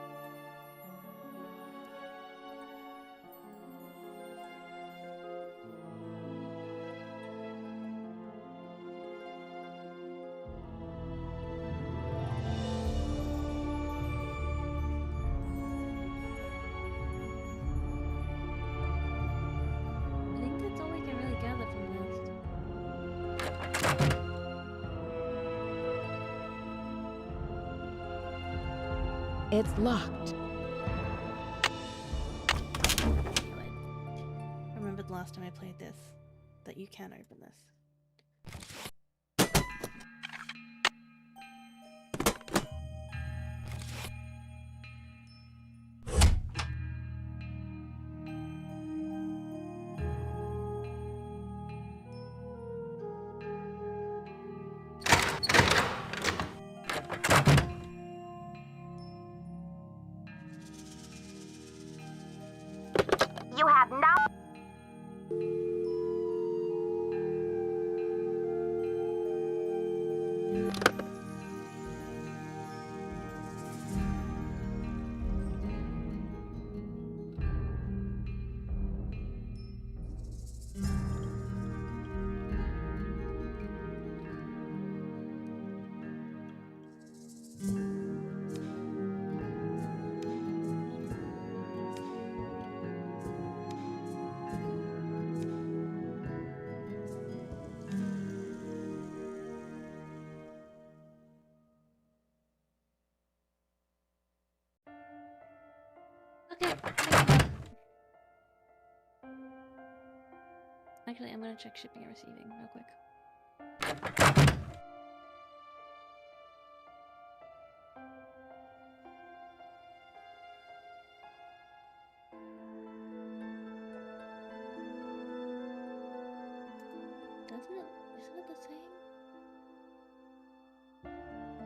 [SPEAKER 2] It's locked.
[SPEAKER 1] I remembered last time I played this that you can open this.
[SPEAKER 6] You have no...
[SPEAKER 1] Okay. Actually, I'm gonna check shipping and receiving real quick. Isn't it the same? I don't know.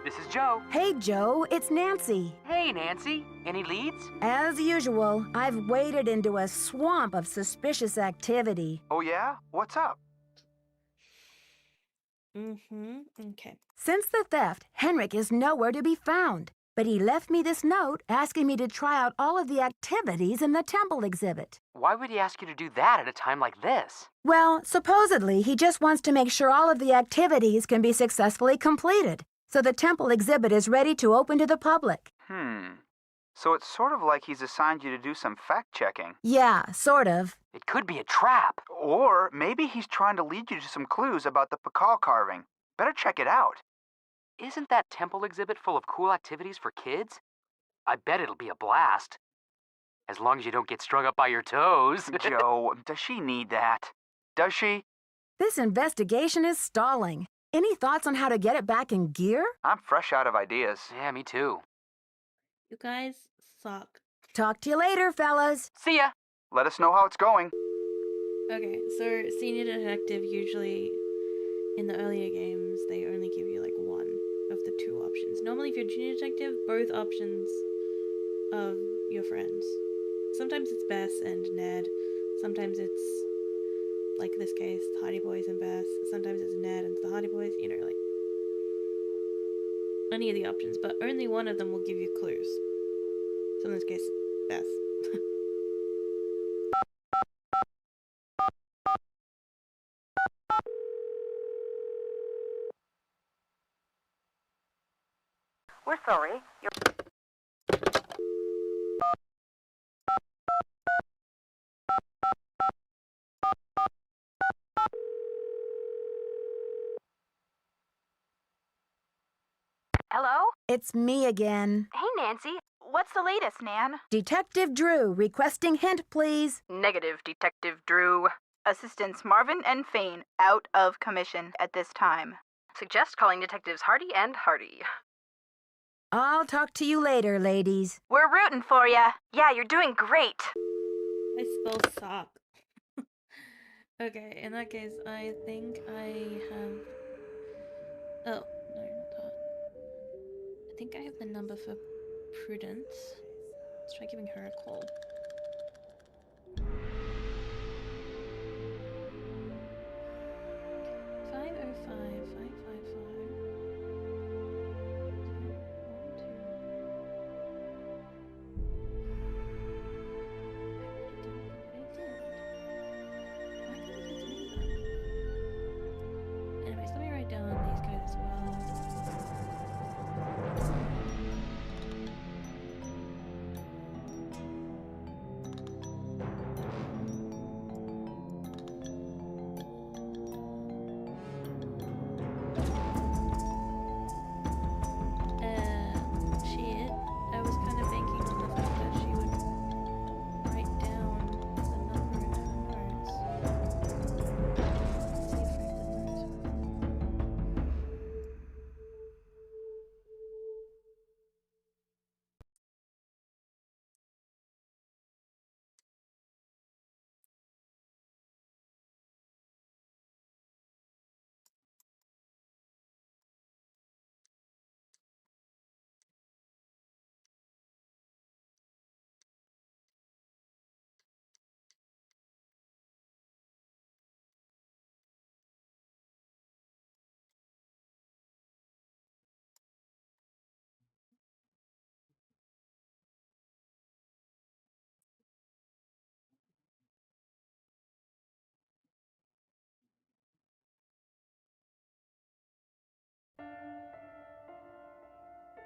[SPEAKER 17] This is Joe.
[SPEAKER 2] Hey, Joe, it's Nancy.
[SPEAKER 17] Hey, Nancy. Any leads?
[SPEAKER 2] As usual, I've waded into a swamp of suspicious activity.
[SPEAKER 16] Oh, yeah? What's up?
[SPEAKER 1] Okay.
[SPEAKER 2] Since the theft, Henrik is nowhere to be found. But he left me this note asking me to try out all of the activities in the temple exhibit.
[SPEAKER 17] Why would he ask you to do that at a time like this?
[SPEAKER 2] Well, supposedly, he just wants to make sure all of the activities can be successfully completed, so the temple exhibit is ready to open to the public.
[SPEAKER 16] So it's sort of like he's assigned you to do some fact-checking.
[SPEAKER 2] Yeah, sort of.
[SPEAKER 17] It could be a trap.
[SPEAKER 16] Or maybe he's trying to lead you to some clues about the Pakal carving. Better check it out.
[SPEAKER 17] Isn't that temple exhibit full of cool activities for kids? I bet it'll be a blast. As long as you don't get strung up by your toes.
[SPEAKER 16] Joe, does she need that? Does she?
[SPEAKER 2] This investigation is stalling. Any thoughts on how to get it back in gear?
[SPEAKER 16] I'm fresh out of ideas.
[SPEAKER 17] Yeah, me too.
[SPEAKER 1] You guys suck.
[SPEAKER 2] Talk to you later, fellas.
[SPEAKER 17] See ya.
[SPEAKER 16] Let us know how it's going.
[SPEAKER 1] Okay, so senior detective usually in the earlier games they only give you like one of the two options. Normally if you're junior detective, both options of your friends. Sometimes it's Bess and Ned. Sometimes it's like this case, the Hardy Boys and Bess. Sometimes it's Ned and the Hardy Boys, you know, like any of the options, but only one of them will give you clues. So in this case, Bess.
[SPEAKER 15] We're sorry.
[SPEAKER 12] Hello?
[SPEAKER 2] It's me again.
[SPEAKER 12] Hey, Nancy. What's the latest, Nan?
[SPEAKER 2] Detective Drew, requesting hint, please.
[SPEAKER 13] Negative, Detective Drew. Assistants Marvin and Fane out of commission at this time.
[SPEAKER 12] Suggest calling Detectives Hardy and Hardy.
[SPEAKER 2] I'll talk to you later, ladies.
[SPEAKER 13] We're rooting for ya. Yeah, you're doing great.
[SPEAKER 1] I spell sock. Okay, in that case, I think I have... Oh, no, not that. I think I have the number for Prudence. Let's try giving her a call.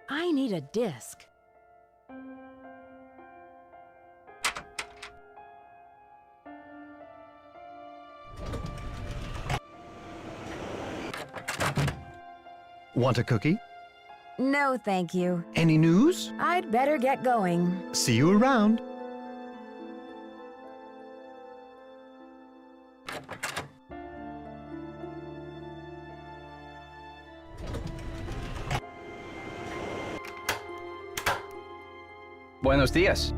[SPEAKER 2] I need a disc.
[SPEAKER 5] Want a cookie?
[SPEAKER 2] No, thank you.
[SPEAKER 5] Any news?
[SPEAKER 2] I'd better get going.
[SPEAKER 5] See you around.
[SPEAKER 11] Buenos dias.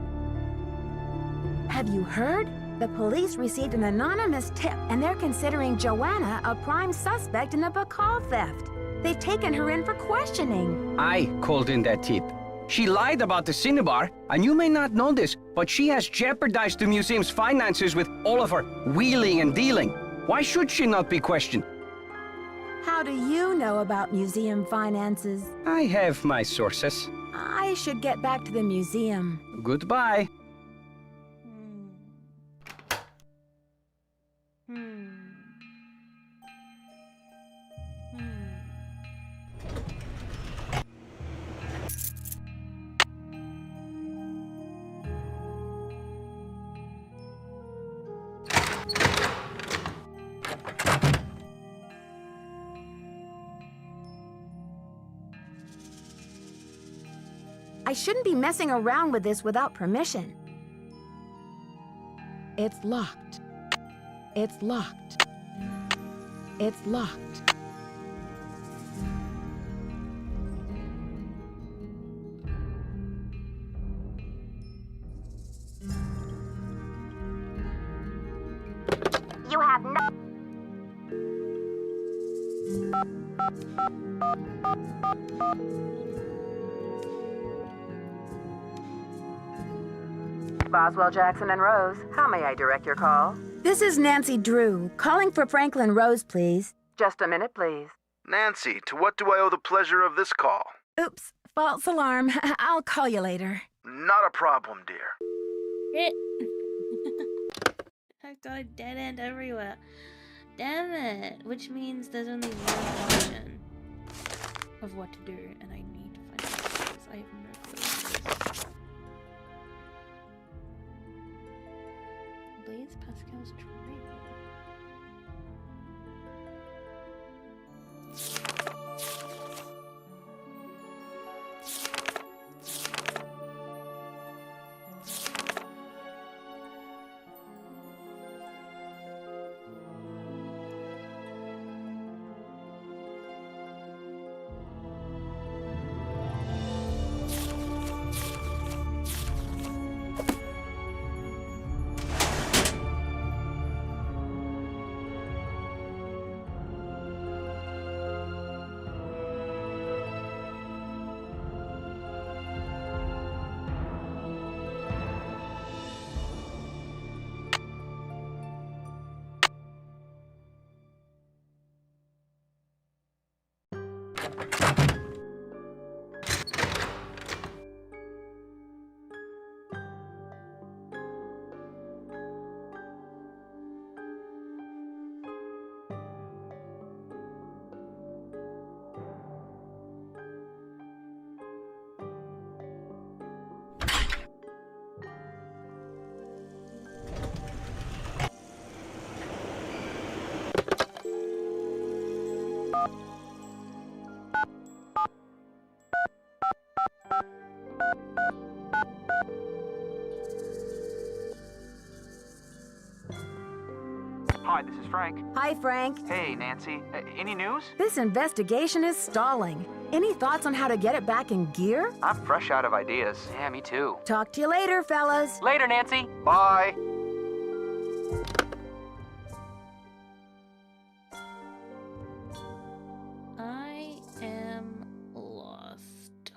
[SPEAKER 2] Have you heard? The police received an anonymous tip, and they're considering Joanna a prime suspect in the Bacall theft. They've taken her in for questioning.
[SPEAKER 11] I called in that tip. She lied about the Cinnabar, and you may not know this, but she has jeopardized the museum's finances with all of her wheeling and dealing. Why should she not be questioned?
[SPEAKER 2] How do you know about museum finances?
[SPEAKER 11] I have my sources.
[SPEAKER 2] I should get back to the museum.
[SPEAKER 11] Goodbye.
[SPEAKER 2] I shouldn't be messing around with this without permission. It's locked. It's locked. It's locked.
[SPEAKER 6] You have no...
[SPEAKER 15] Boswell, Jackson, and Rose, how may I direct your call?
[SPEAKER 2] This is Nancy Drew, calling for Franklin Rose, please.
[SPEAKER 15] Just a minute, please.
[SPEAKER 7] Nancy, to what do I owe the pleasure of this call?
[SPEAKER 2] Oops, false alarm. I'll call you later.
[SPEAKER 7] Not a problem, dear.
[SPEAKER 1] I've got a dead end everywhere. Damn it! Which means there's only one option of what to do, and I need to find out because I have no clue. Blaise Pascal's training.
[SPEAKER 16] Hi, this is Frank.
[SPEAKER 2] Hi, Frank.
[SPEAKER 16] Hey, Nancy. Any news?
[SPEAKER 2] This investigation is stalling. Any thoughts on how to get it back in gear?
[SPEAKER 16] I'm fresh out of ideas.
[SPEAKER 17] Yeah, me too.
[SPEAKER 2] Talk to you later, fellas.
[SPEAKER 17] Later, Nancy.
[SPEAKER 16] Bye.
[SPEAKER 1] I am lost.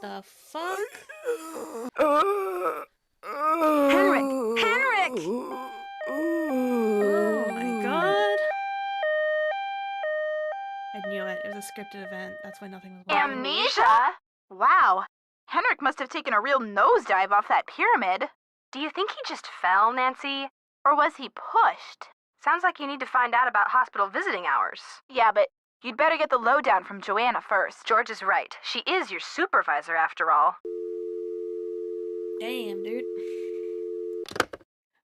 [SPEAKER 1] the fuck?
[SPEAKER 3] Henrik! Henrik!
[SPEAKER 1] Oh my god. I knew it. It was a scripted event. That's why nothing was working.
[SPEAKER 12] Amnesia? Wow. Henrik must have taken a real nosedive off that pyramid.
[SPEAKER 13] Do you think he just fell, Nancy? Or was he pushed? Sounds like you need to find out about hospital visiting hours.
[SPEAKER 12] Yeah, but you'd better get the lowdown from Joanna first.
[SPEAKER 13] George is right. She is your supervisor, after all.
[SPEAKER 1] Damn, dude.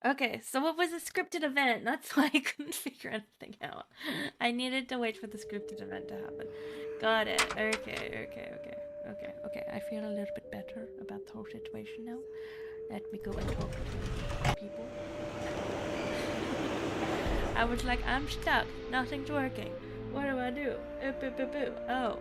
[SPEAKER 1] Okay, so what was a scripted event? That's why I couldn't figure anything out. I needed to wait for the scripted event to happen. Got it. Okay. I feel a little bit better about the whole situation now. Let me go and talk to people. I was like, I'm stuck. Nothing's working. What do I do? Oh.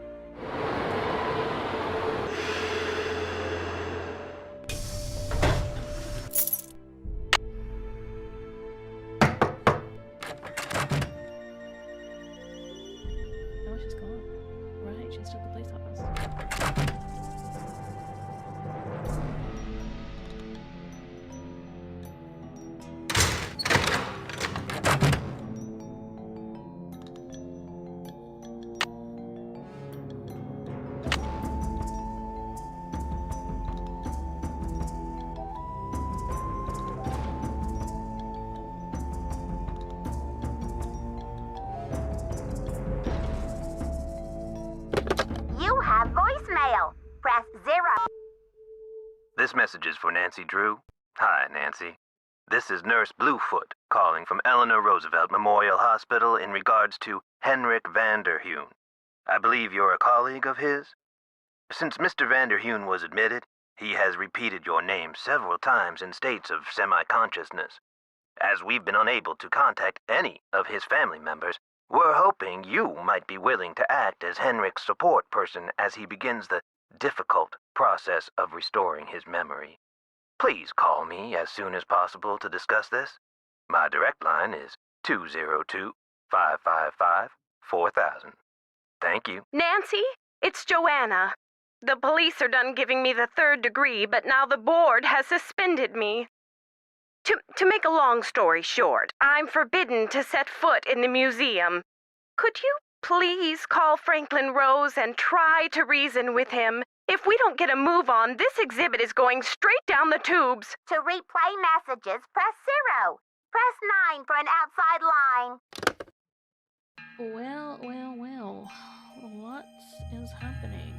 [SPEAKER 1] Oh, she's gone. Right, she's still at the police office.
[SPEAKER 6] You have voicemail. Press 0.
[SPEAKER 14] This message is for Nancy Drew. Hi, Nancy. This is Nurse Bluefoot calling from Eleanor Roosevelt Memorial Hospital in regards to Henrik Vanderheun. I believe you're a colleague of his? Since Mr. Vanderheun was admitted, he has repeated your name several times in states of semi-consciousness. As we've been unable to contact any of his family members, we're hoping you might be willing to act as Henrik's support person as he begins the difficult process of restoring his memory. Please call me as soon as possible to discuss this. My direct line is 202-555-4000. Thank you.
[SPEAKER 3] Nancy, it's Joanna. The police are done giving me the 3rd degree, but now the board has suspended me. To make a long story short, I'm forbidden to set foot in the museum. Could you please call Franklin Rose and try to reason with him? If we don't get a move on, this exhibit is going straight down the tubes.
[SPEAKER 6] To replay messages, press 0. Press 9 for an outside line.
[SPEAKER 1] Well. What is happening?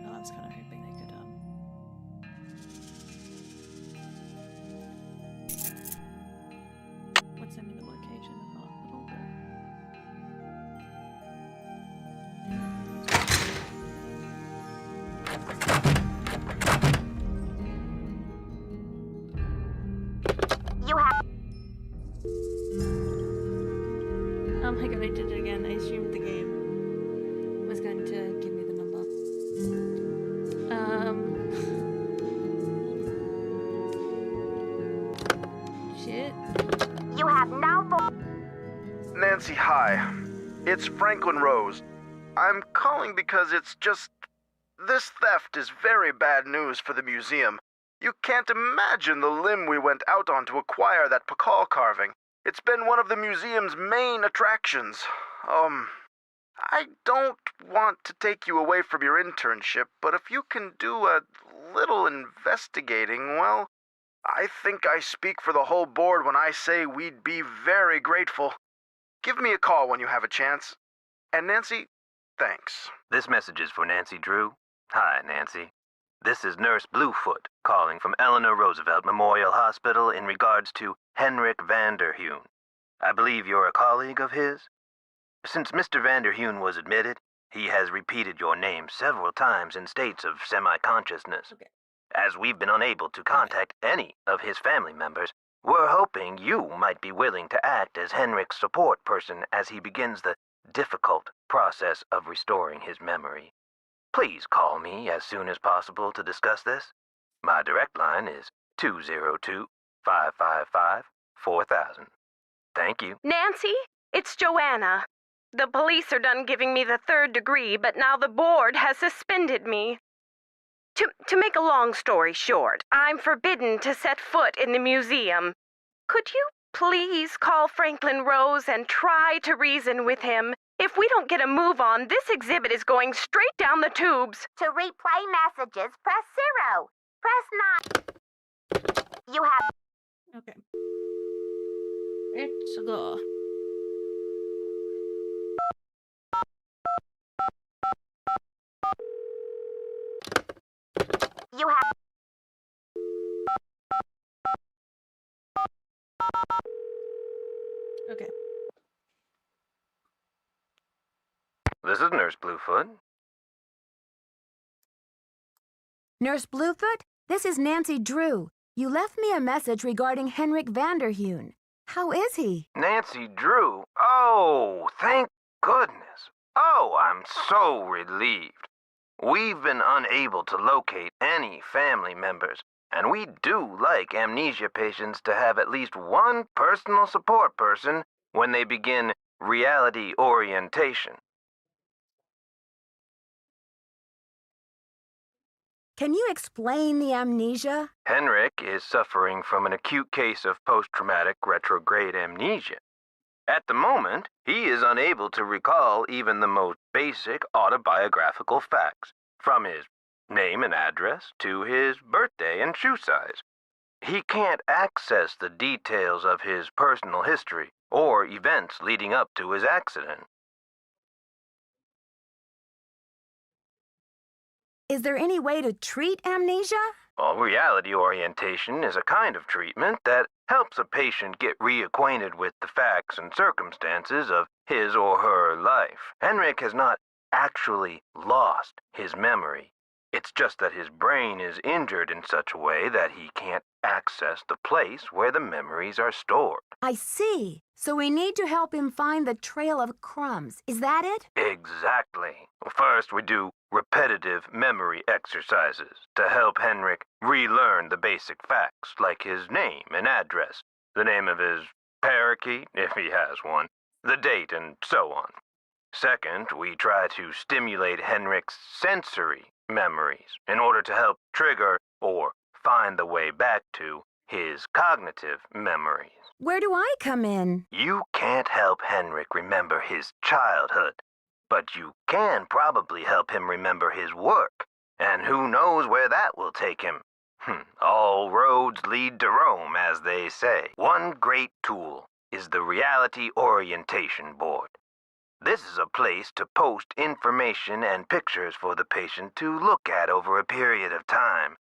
[SPEAKER 1] I was kind of hoping they could, send me the location of the hospital,
[SPEAKER 6] You have...
[SPEAKER 1] Oh my god, I did it again. I assumed the game was going to give me the number. Shit.
[SPEAKER 6] You have no
[SPEAKER 7] Nancy, hi. It's Franklin Rose. I'm calling because it's just... This theft is very bad news for the museum. You can't imagine the limb we went out on to acquire that Pakal carving. It's been one of the museum's main attractions. I don't want to take you away from your internship, but if you can do a little investigating, well, I think I speak for the whole board when I say we'd be very grateful. Give me a call when you have a chance. And Nancy, thanks.
[SPEAKER 14] This message is for Nancy Drew. Hi, Nancy. This is Nurse Bluefoot calling from Eleanor Roosevelt Memorial Hospital in regards to Henrik Vanderheun. I believe you're a colleague of his? Since Mr. Vanderheun was admitted, he has repeated your name several times in states of semi-consciousness.
[SPEAKER 1] Okay.
[SPEAKER 14] As we've been unable to contact any of his family members, we're hoping you might be willing to act as Henrik's support person as he begins the difficult process of restoring his memory. Please call me as soon as possible to discuss this. My direct line is 202-555-4000. Thank you.
[SPEAKER 3] Nancy, it's Joanna. The police are done giving me the 3rd degree, but now the board has suspended me. To make a long story short, I'm forbidden to set foot in the museum. Could you please call Franklin Rose and try to reason with him? If we don't get a move on, this exhibit is going straight down the tubes.
[SPEAKER 6] To replay messages, press 0. Press 9. You have...
[SPEAKER 1] Okay. Let's go.
[SPEAKER 6] You have...
[SPEAKER 1] Okay.
[SPEAKER 14] This is Nurse Bluefoot.
[SPEAKER 2] Nurse Bluefoot, this is Nancy Drew. You left me a message regarding Henrik Vanderheun. How is he?
[SPEAKER 14] Nancy Drew? Oh, thank goodness. Oh, I'm so relieved. We've been unable to locate any family members, and we do like amnesia patients to have at least one personal support person when they begin reality orientation.
[SPEAKER 2] Can you explain the amnesia?
[SPEAKER 14] Henrik is suffering from an acute case of post-traumatic retrograde amnesia. At the moment, he is unable to recall even the most basic autobiographical facts, from his name and address to his birthday and shoe size. He can't access the details of his personal history or events leading up to his accident.
[SPEAKER 2] Is there any way to treat amnesia?
[SPEAKER 14] Well, reality orientation is a kind of treatment that helps a patient get reacquainted with the facts and circumstances of his or her life. Henrik has not actually lost his memory. It's just that his brain is injured in such a way that he can't access the place where the memories are stored.
[SPEAKER 2] I see. So we need to help him find the trail of crumbs. Is that it?
[SPEAKER 14] Exactly. First, we do repetitive memory exercises to help Henrik relearn the basic facts like his name and address, the name of his parakeet, if he has one, the date, and so on. Second, we try to stimulate Henrik's sensory memories in order to help trigger or find the way back to his cognitive memories.
[SPEAKER 2] Where do I come in?
[SPEAKER 14] You can't help Henrik remember his childhood, but you can probably help him remember his work, and who knows where that will take him. All roads lead to Rome, as they say. One great tool is the Reality Orientation Board. This is a place to post information and pictures for the patient to look at over a period of time.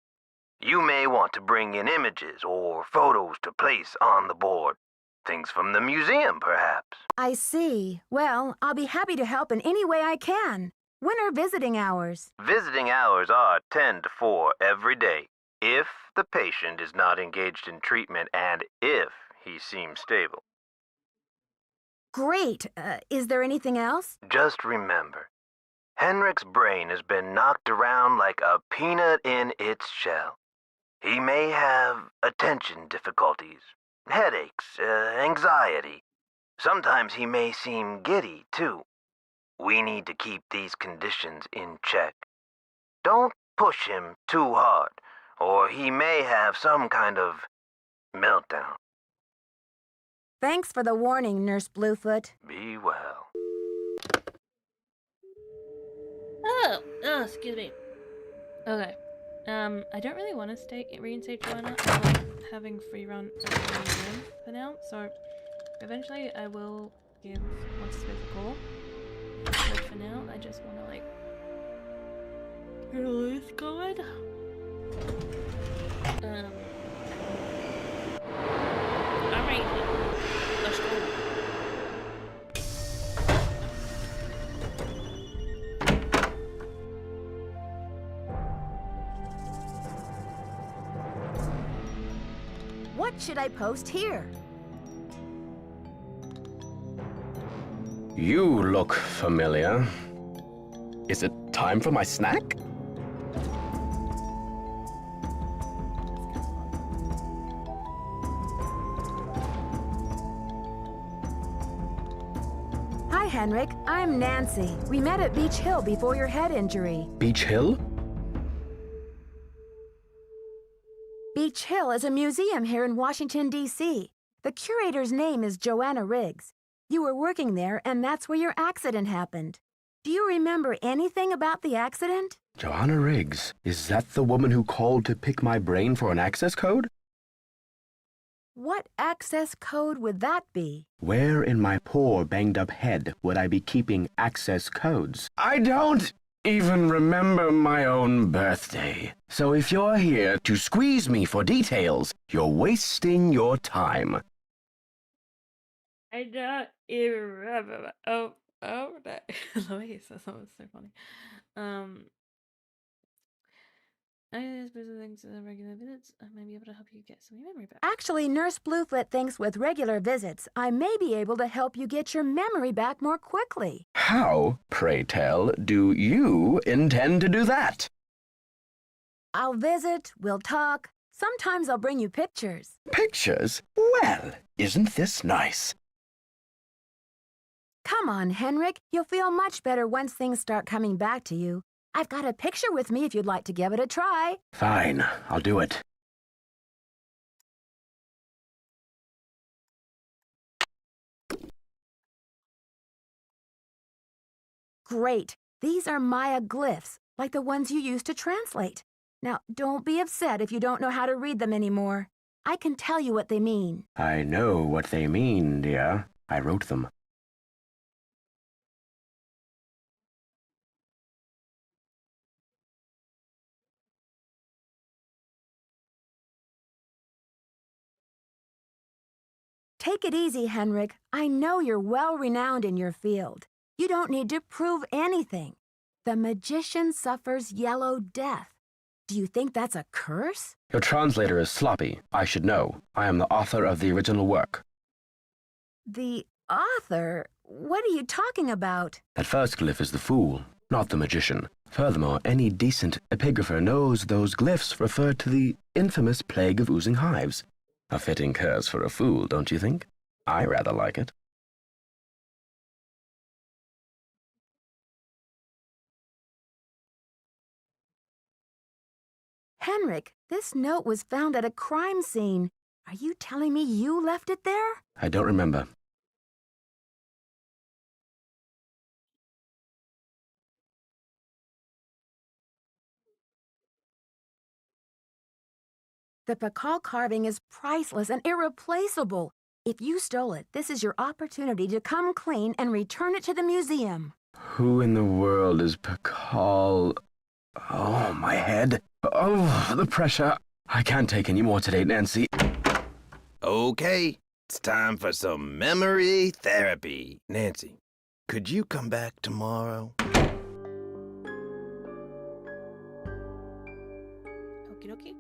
[SPEAKER 14] You may want to bring in images or photos to place on the board. Things from the museum, perhaps.
[SPEAKER 2] I see. Well, I'll be happy to help in any way I can. When are visiting hours?
[SPEAKER 14] Visiting hours are 10 to 4 every day, if the patient is not engaged in treatment and if he seems stable.
[SPEAKER 2] Great. Is there anything else?
[SPEAKER 14] Just remember, Henrik's brain has been knocked around like a peanut in its shell. He may have attention difficulties, headaches, anxiety. Sometimes he may seem giddy, too. We need to keep these conditions in check. Don't push him too hard, or he may have some kind of meltdown.
[SPEAKER 2] Thanks for the warning, Nurse Bluefoot.
[SPEAKER 14] Be well.
[SPEAKER 1] Oh, excuse me. Okay. I don't really want to reinstate Joanna. I like having free run at the museum for now, so eventually I will give what's his face a call. But for now, I just want to get all this going. Alright, let's go.
[SPEAKER 2] What should I post here?
[SPEAKER 11] You look familiar. Is it time for my snack?
[SPEAKER 2] Henrik. I'm Nancy. We met at Beach Hill before your head injury.
[SPEAKER 4] Beach Hill?
[SPEAKER 2] Beach Hill is a museum here in Washington, D.C. The curator's name is Joanna Riggs. You were working there, and that's where your accident happened. Do you remember anything about the accident?
[SPEAKER 4] Joanna Riggs. Is that the woman who called to pick my brain for an access code?
[SPEAKER 2] What access code would that be?
[SPEAKER 4] Where in my poor banged-up head would I be keeping access codes? I don't even remember my own birthday. So if you're here to squeeze me for details, you're wasting your time.
[SPEAKER 1] I don't even remember. Oh, no. Louise, that was so funny. I suppose things are regular visits. I may be able to help you get some of your memory back.
[SPEAKER 2] Actually, Nurse Bluefoot thinks with regular visits, I may be able to help you get your memory back more quickly.
[SPEAKER 4] How, pray tell, do you intend to do that?
[SPEAKER 2] I'll visit, we'll talk. Sometimes I'll bring you pictures.
[SPEAKER 4] Pictures? Well, isn't this nice?
[SPEAKER 2] Come on, Henrik. You'll feel much better once things start coming back to you. I've got a picture with me if you'd like to give it a try.
[SPEAKER 4] Fine, I'll do it.
[SPEAKER 2] Great. These are Maya glyphs, like the ones you used to translate. Now, don't be upset if you don't know how to read them anymore. I can tell you what they mean.
[SPEAKER 4] I know what they mean, dear. I wrote them.
[SPEAKER 2] Take it easy, Henrik. I know you're well-renowned in your field. You don't need to prove anything. The magician suffers yellow death. Do you think that's a curse?
[SPEAKER 4] Your translator is sloppy. I should know. I am the author of the original work.
[SPEAKER 2] The author? What are you talking about?
[SPEAKER 4] That first glyph is the fool, not the magician. Furthermore, any decent epigrapher knows those glyphs refer to the infamous plague of oozing hives. A fitting curse for a fool, don't you think? I rather like it.
[SPEAKER 2] Henrik, this note was found at a crime scene. Are you telling me you left it there?
[SPEAKER 4] I don't remember.
[SPEAKER 2] The Pakal carving is priceless and irreplaceable. If you stole it, this is your opportunity to come clean and return it to the museum.
[SPEAKER 4] Who in the world is Pakal? Oh, my head. Oh, the pressure. I can't take any more today, Nancy.
[SPEAKER 18] Okay, it's time for some memory therapy. Nancy, could you come back tomorrow?
[SPEAKER 1] Okie dokie.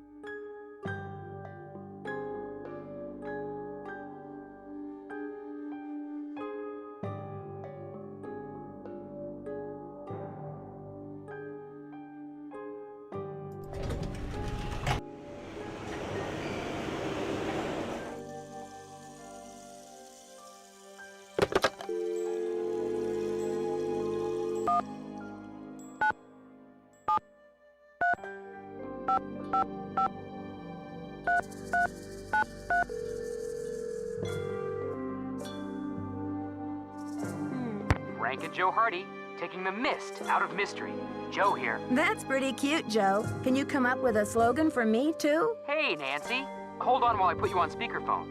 [SPEAKER 17] Frank and Joe Hardy, taking the mist out of mystery. Joe here.
[SPEAKER 2] That's pretty cute, Joe. Can you come up with a slogan for me, too?
[SPEAKER 17] Hey, Nancy. Hold on while I put you on speakerphone.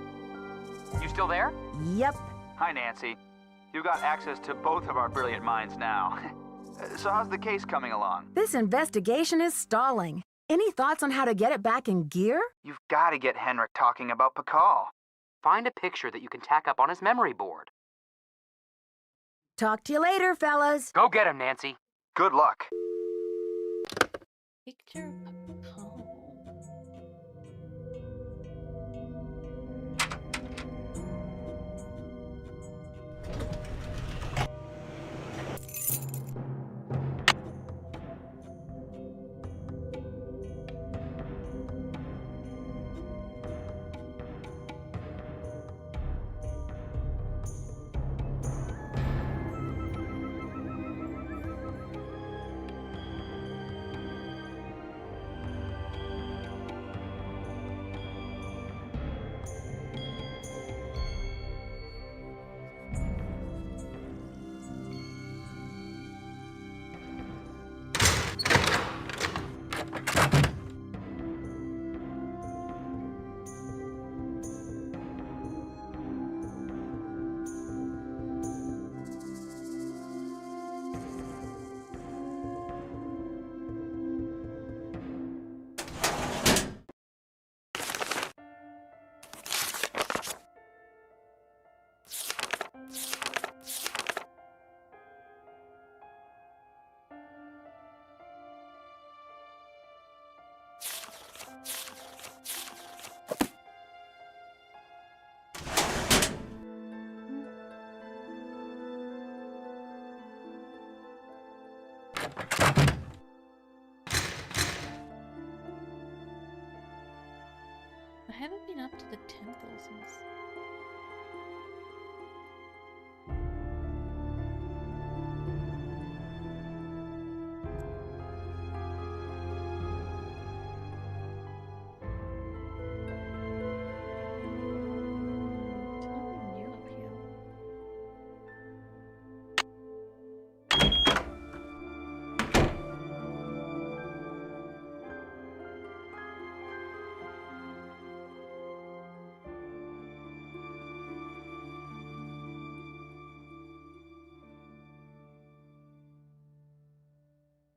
[SPEAKER 17] You still there?
[SPEAKER 2] Yep.
[SPEAKER 16] Hi, Nancy. You've got access to both of our brilliant minds now. So how's the case coming along?
[SPEAKER 2] This investigation is stalling. Any thoughts on how to get it back in gear?
[SPEAKER 16] You've got to get Henrik talking about Pakal.
[SPEAKER 17] Find a picture that you can tack up on his memory board.
[SPEAKER 2] Talk to you later, fellas.
[SPEAKER 17] Go get him, Nancy.
[SPEAKER 16] Good luck.
[SPEAKER 1] Picture of Paul. haven't been up to the temple since.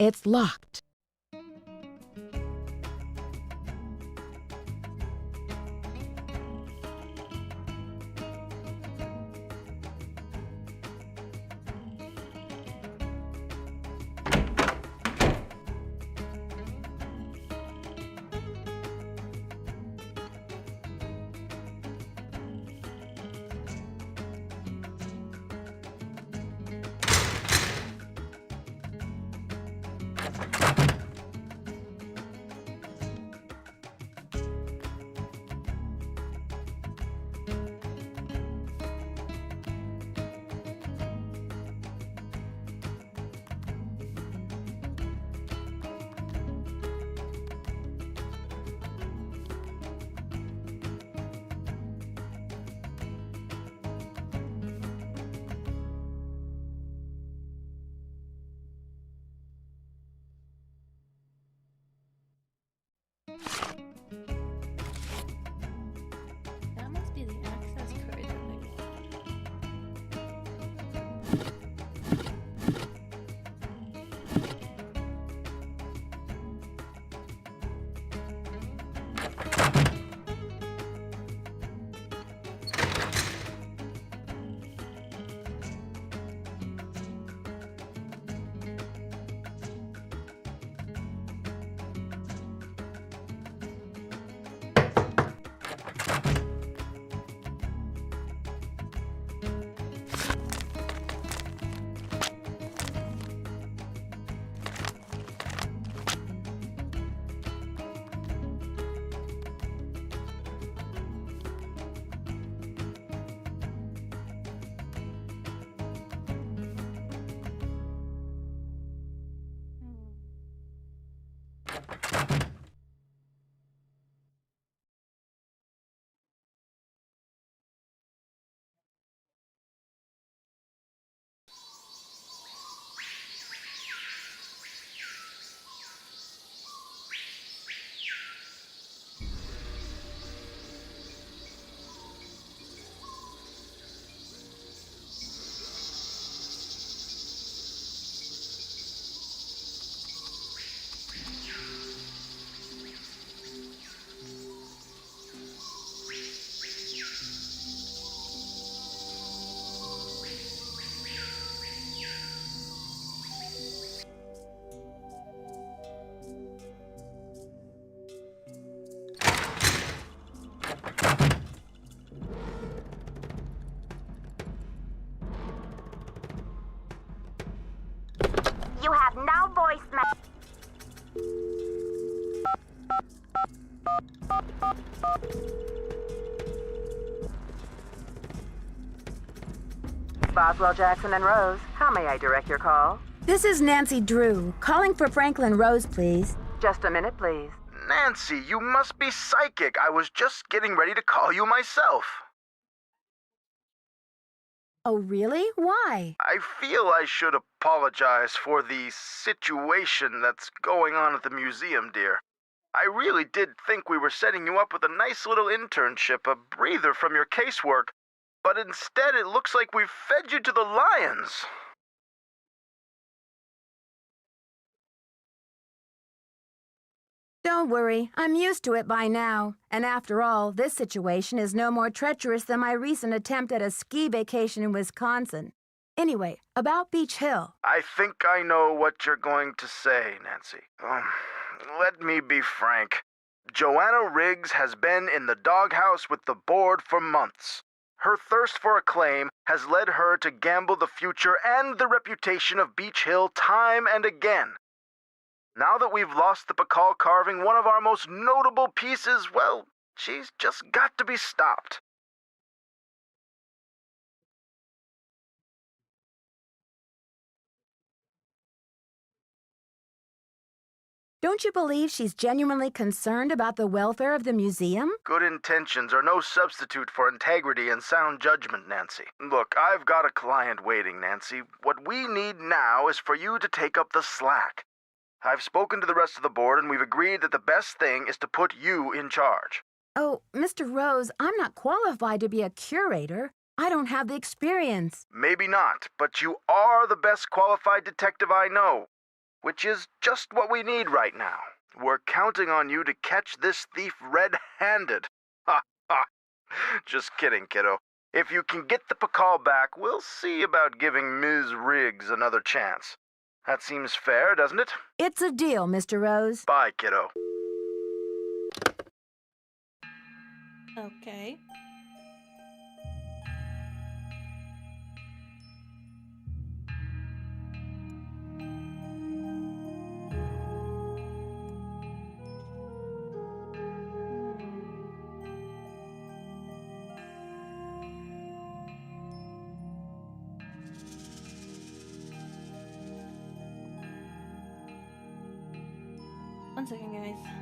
[SPEAKER 2] It's locked. That must be the access code that they want.
[SPEAKER 6] You have no voicemail.
[SPEAKER 15] Boswell, Jackson, and Rose, how may I direct your call?
[SPEAKER 2] This is Nancy Drew, calling for Franklin Rose, please.
[SPEAKER 15] Just a minute, please.
[SPEAKER 7] Nancy, you must be psychic. I was just getting ready to call you myself.
[SPEAKER 2] Oh, really? Why?
[SPEAKER 7] I feel I should apologize for the situation that's going on at the museum, dear. I really did think we were setting you up with a nice little internship, a breather from your casework, but instead it looks like we've fed you to the lions.
[SPEAKER 2] Don't worry, I'm used to it by now. And after all, this situation is no more treacherous than my recent attempt at a ski vacation in Wisconsin. Anyway, about Beach Hill.
[SPEAKER 7] I think I know what you're going to say, Nancy. Let me be frank. Joanna Riggs has been in the doghouse with the board for months. Her thirst for acclaim has led her to gamble the future and the reputation of Beach Hill time and again. Now that we've lost the Pakal carving, one of our most notable pieces, well, She's just got to be stopped.
[SPEAKER 2] Don't you believe she's genuinely concerned about the welfare of the museum?
[SPEAKER 7] Good intentions are no substitute for integrity and sound judgment, Nancy. Look, I've got a client waiting, Nancy. What we need now is for you to take up the slack. I've spoken to the rest of the board, and we've agreed that the best thing is to put you in charge.
[SPEAKER 2] Oh, Mr. Rose, I'm not qualified to be a curator. I don't have the experience.
[SPEAKER 7] Maybe not, but you are the best qualified detective I know, which is just what we need right now. We're counting on you to catch this thief red-handed. Ha ha! Just kidding, kiddo. If you can get the Pakal back, we'll see about giving Ms. Riggs another chance. That seems fair, doesn't it?
[SPEAKER 2] It's a deal, Mr. Rose.
[SPEAKER 7] Bye, kiddo.
[SPEAKER 1] Okay. One second, guys.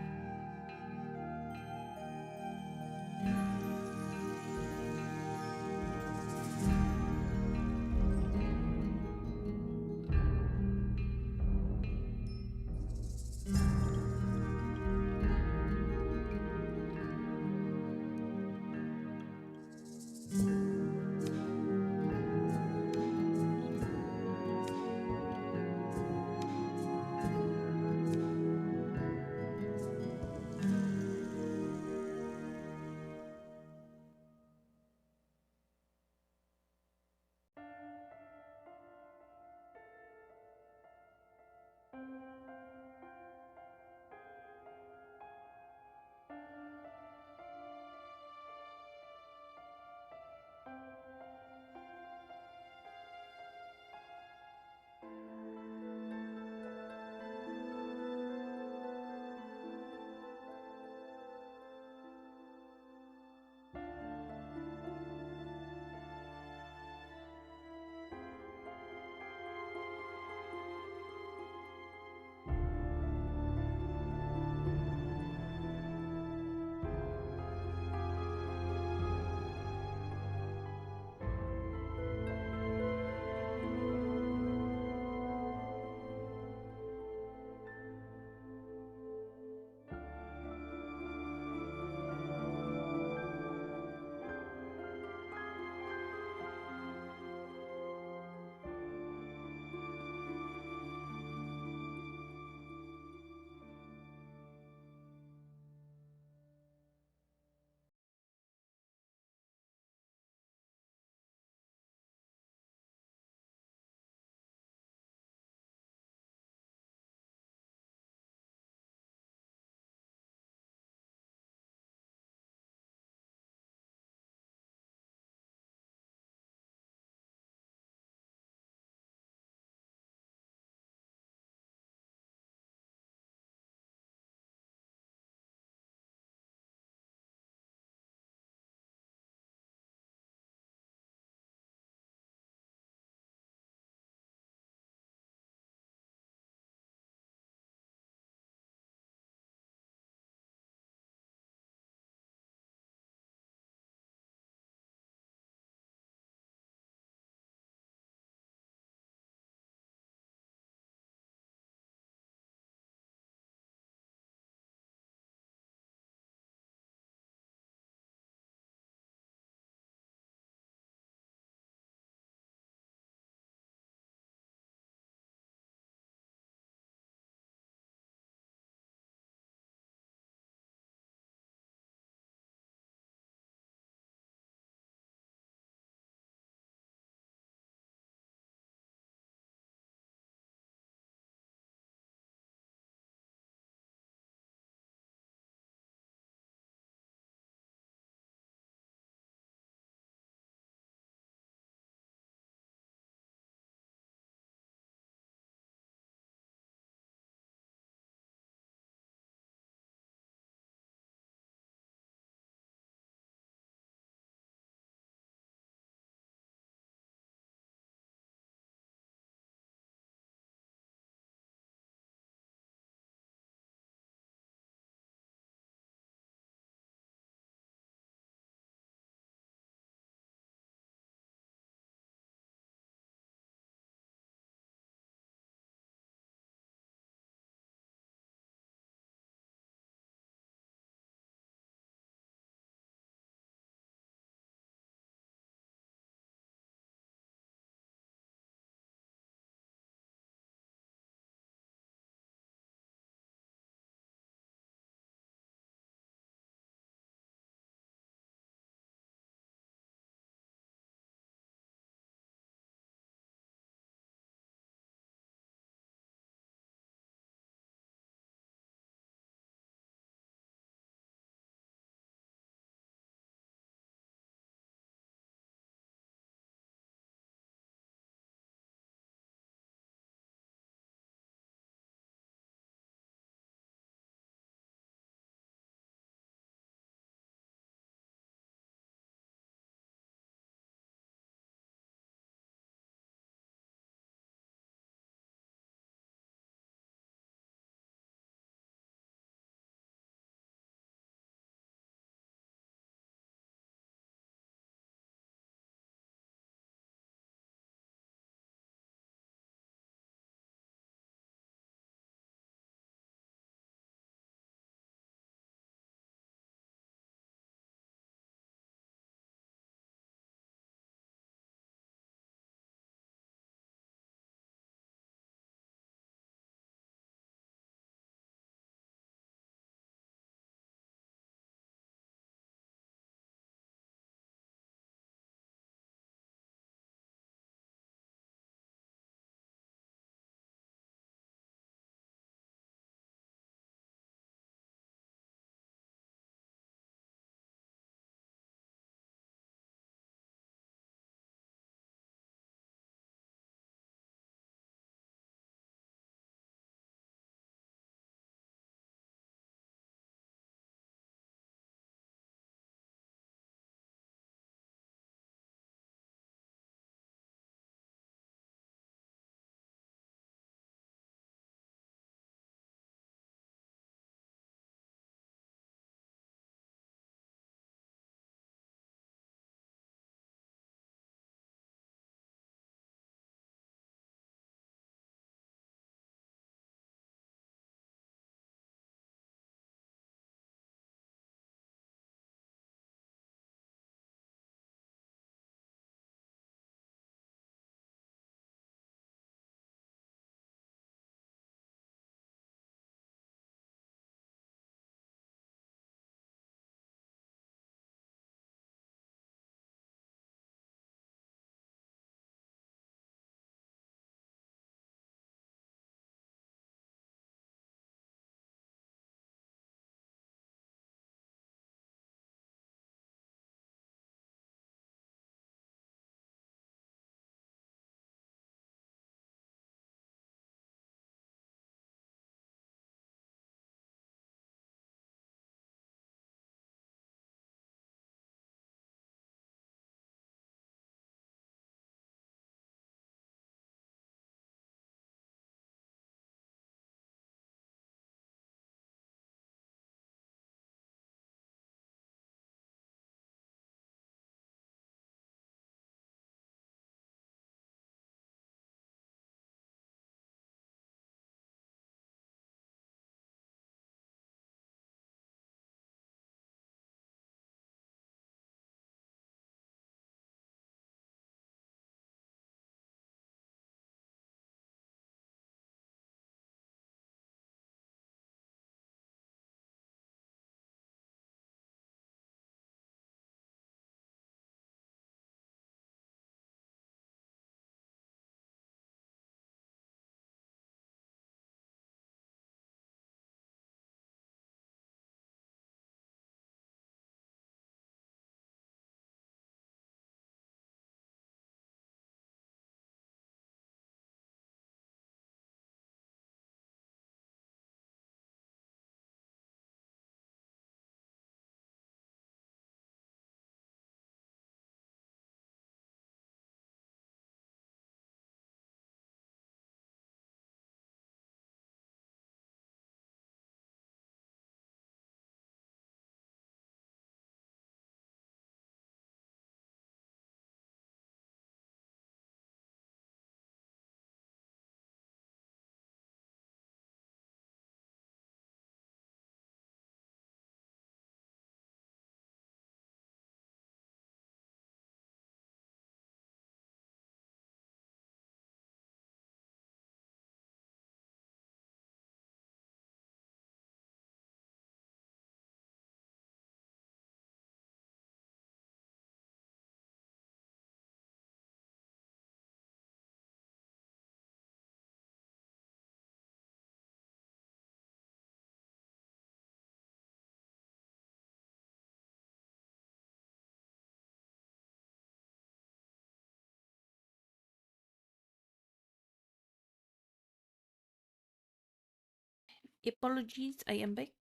[SPEAKER 1] Apologies, Iambic.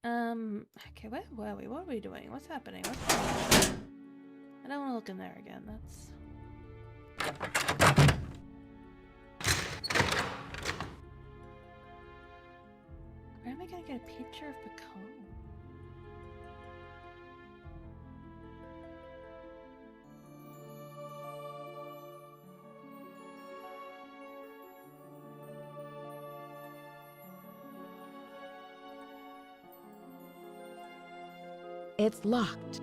[SPEAKER 1] Okay, where were we? What are we doing? What's happening? I don't want to look in there again. That's... Where am I gonna get a picture of Picard?
[SPEAKER 2] It's locked.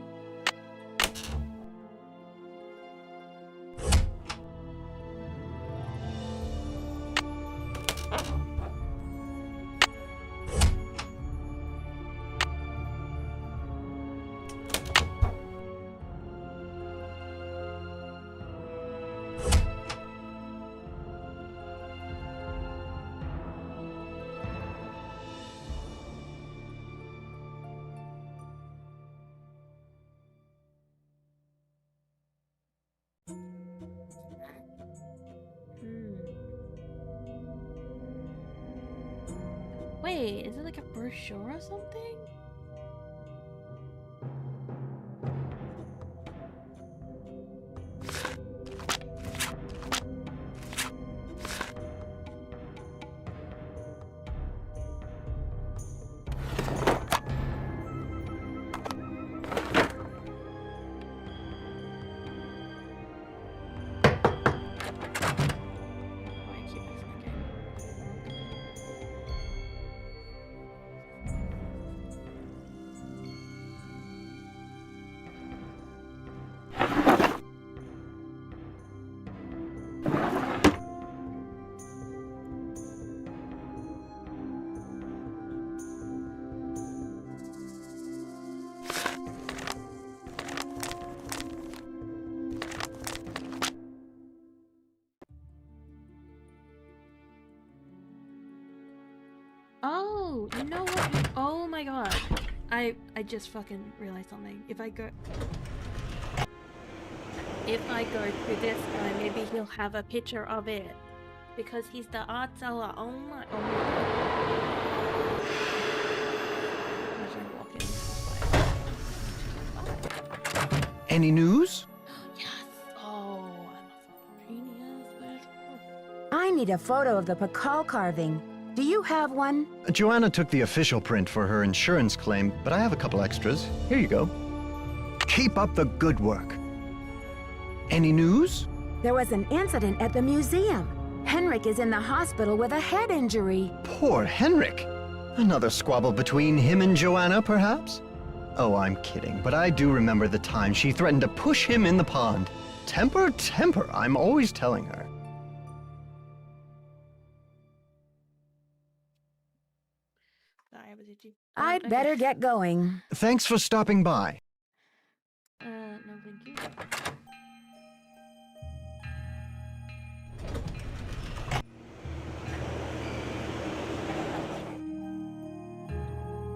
[SPEAKER 1] Wait, is it like a brochure or something? Oh, you know what? Oh my god. I just fucking realized something. If I go through this guy, maybe he'll have a picture of it. Because he's the art seller. Oh my god.
[SPEAKER 5] Any news?
[SPEAKER 1] Yes. Oh, I'm a genius.
[SPEAKER 2] I need a photo of the Pakal carving. Do you have one?
[SPEAKER 5] Joanna took the official print for her insurance claim, but I have a couple extras. Here you go. Keep up the good work. Any news?
[SPEAKER 2] There was an incident at the museum. Henrik is in the hospital with a head injury.
[SPEAKER 5] Poor Henrik. Another squabble between him and Joanna, perhaps? Oh, I'm kidding, but I do remember the time she threatened to push him in the pond. Temper, temper, I'm always telling her.
[SPEAKER 1] Sorry, I was itchy.
[SPEAKER 2] I'd better get going.
[SPEAKER 5] Thanks for stopping by.
[SPEAKER 1] No, thank you.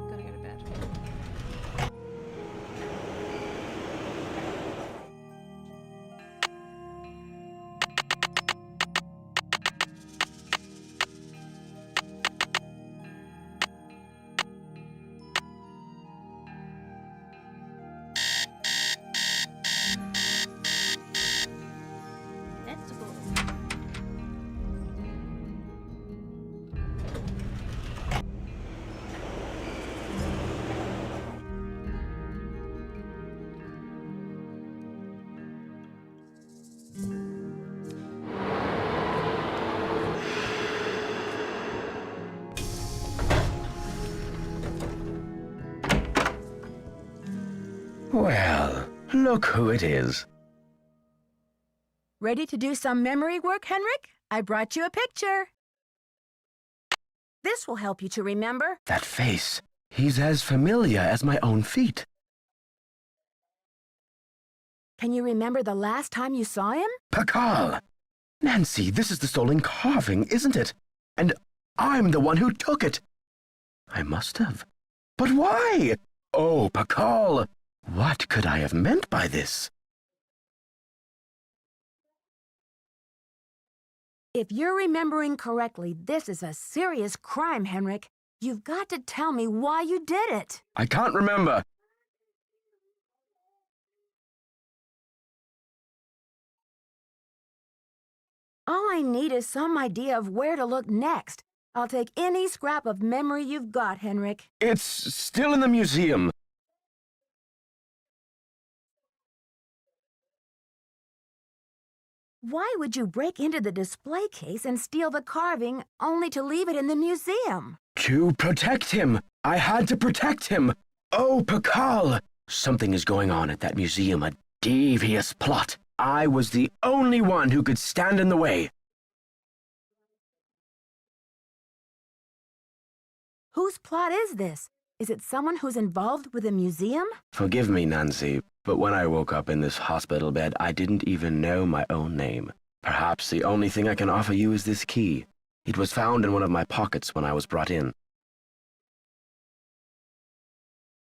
[SPEAKER 1] Gotta go to bed. Let's go.
[SPEAKER 4] Well, look who it is.
[SPEAKER 2] Ready to do some memory work, Henrik? I brought you a picture. This will help you to remember.
[SPEAKER 4] That face. He's as familiar as my own feet.
[SPEAKER 2] Can you remember the last time you saw him?
[SPEAKER 4] Pakal! Nancy, this is the stolen carving, isn't it? And I'm the one who took it. I must have. But why? Oh, Pakal! What could I have meant by this?
[SPEAKER 2] If you're remembering correctly, this is a serious crime, Henrik. You've got to tell me why you did it.
[SPEAKER 11] I can't remember.
[SPEAKER 2] All I need is some idea of where to look next. I'll take any scrap of memory you've got, Henrik.
[SPEAKER 11] It's still in the museum.
[SPEAKER 2] Why would you break into the display case and steal the carving only to leave it in the museum?
[SPEAKER 11] To protect him. I had to protect him. Oh, Pakal! Something is going on at that museum, a devious plot. I was the only one who could stand in the way.
[SPEAKER 2] Whose plot is this? Is it someone who's involved with the museum?
[SPEAKER 11] Forgive me, Nancy, but when I woke up in this hospital bed, I didn't even know my own name. Perhaps the only thing I can offer you is this key. It was found in one of my pockets when I was brought in.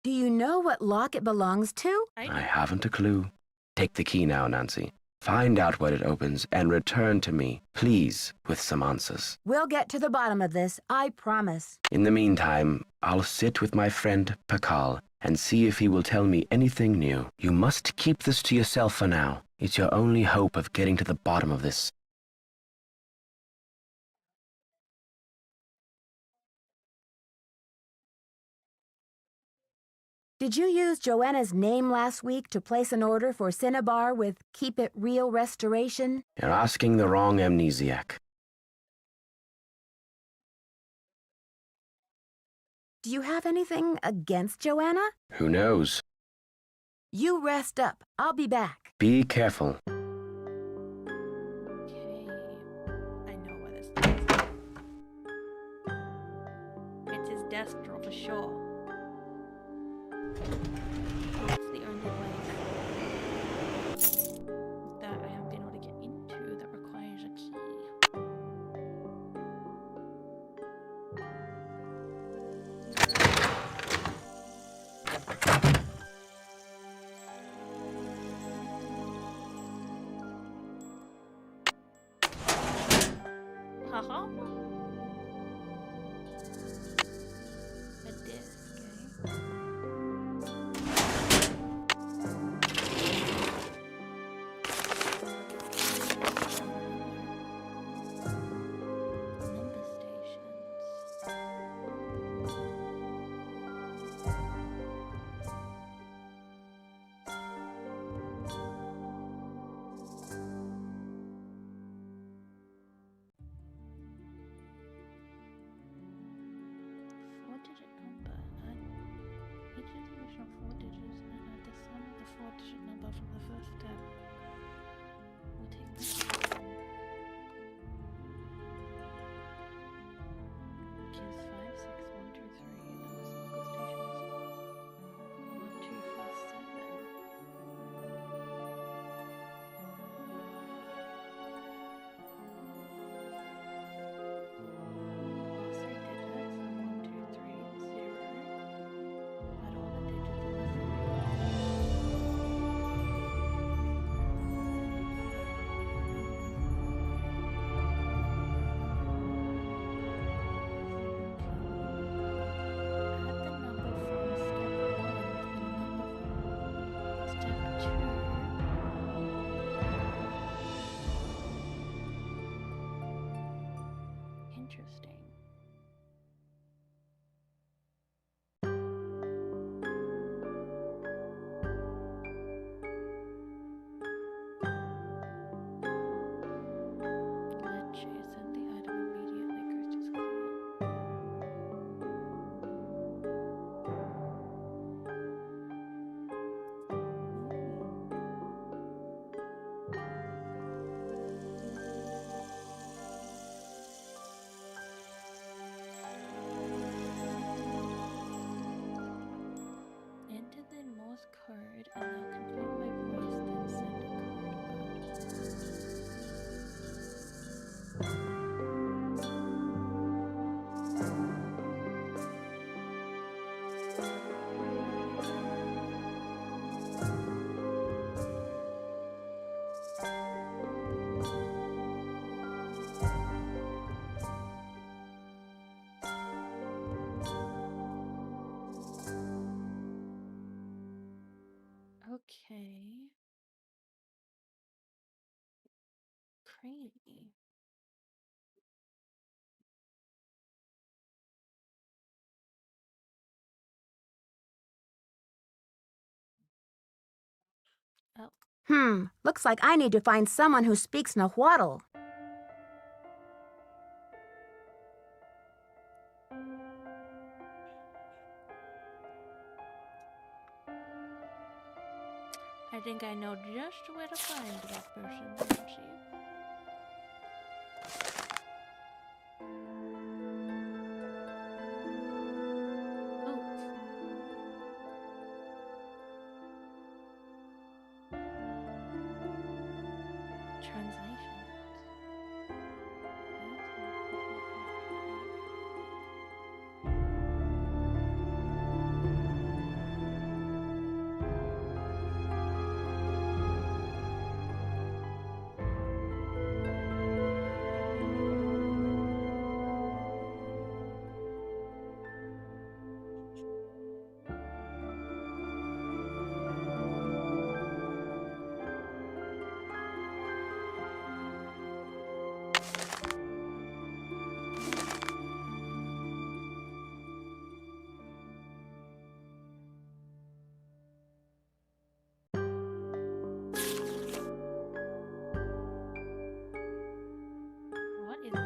[SPEAKER 2] Do you know what lock it belongs to?
[SPEAKER 11] I haven't a clue. Take the key now, Nancy. Find out what it opens and return to me, please, with some answers.
[SPEAKER 2] We'll get to the bottom of this, I promise.
[SPEAKER 11] In the meantime, I'll sit with my friend Pakal and see if he will tell me anything new. You must keep this to yourself for now. It's your only hope of getting to the bottom of this.
[SPEAKER 2] Did you use Joanna's name last week to place an order for Cinnabar with Keep It Real Restoration?
[SPEAKER 11] You're asking the wrong amnesiac.
[SPEAKER 2] Do you have anything against Joanna?
[SPEAKER 11] Who knows?
[SPEAKER 2] You rest up. I'll be back.
[SPEAKER 11] Be careful.
[SPEAKER 1] Okay. I know where this is. It's his desk drawer for sure. That's the only place that I have been able to get into that requires a key. Haha. A disc, eh? Okay. Crazy. Oh.
[SPEAKER 2] Looks like I need to find someone who speaks Nahuatl.
[SPEAKER 1] I think I know just where to find that person, Nancy. Translation. What is this?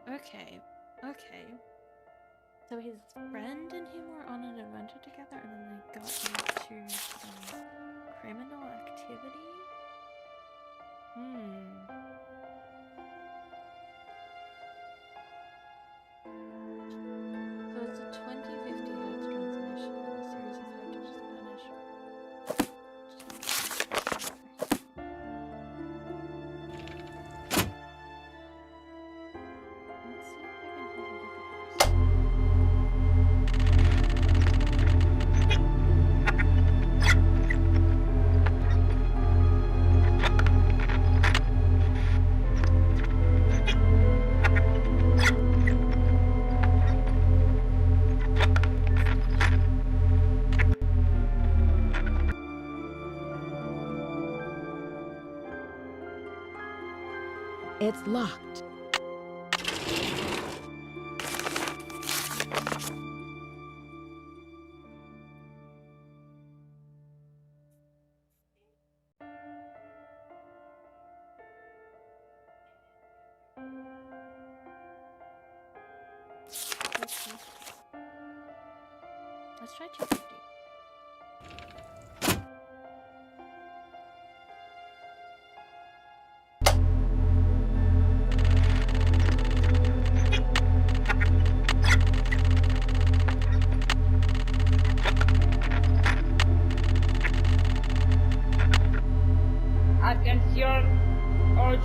[SPEAKER 1] Okay, okay. So his friend and him were on an adventure together and then they got into some criminal activity? So it's a 2050 Hz transmission, and the series is hard to Spanish. Let's see if I can have a look at this.
[SPEAKER 2] It's locked.
[SPEAKER 1] Let's try 250.
[SPEAKER 19] Atención, 8,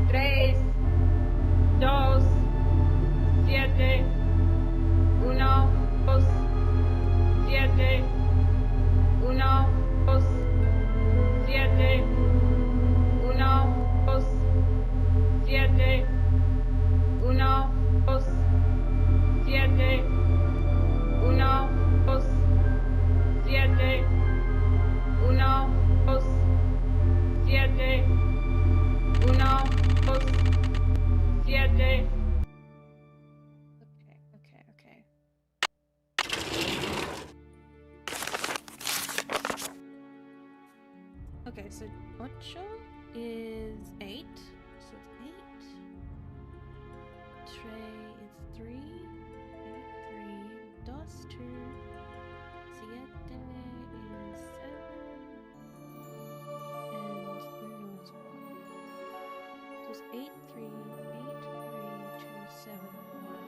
[SPEAKER 19] 3, 2, 7, 1, 2, 7, 1, 2, 7, 1, 2, 7, 1, 2, 7, 1, 2, 7, 1, 2, 7, 1, 2, 7.
[SPEAKER 1] Okay. Okay, so 8 is 8. So it's 8. Tray is 3. 8, 3. Dos, 2. Siete is 7. And uno is 1. So it's 8, 3, 8, 3, 2, 7, 1.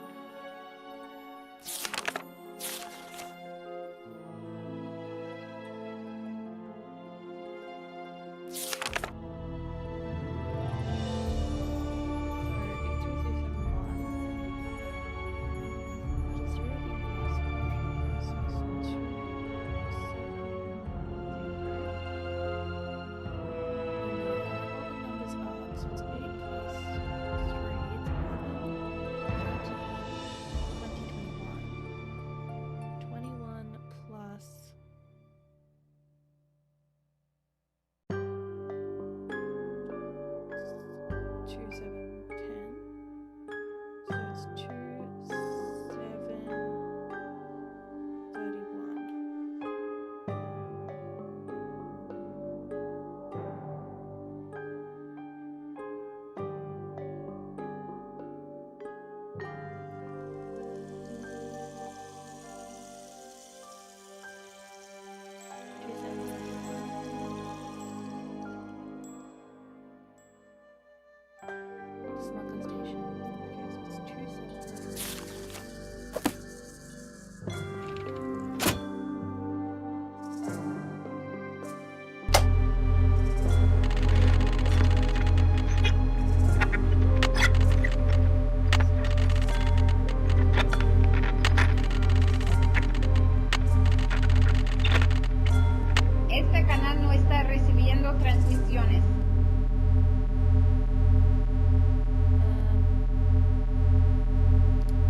[SPEAKER 19] Este canal no está recibiendo transmisiones.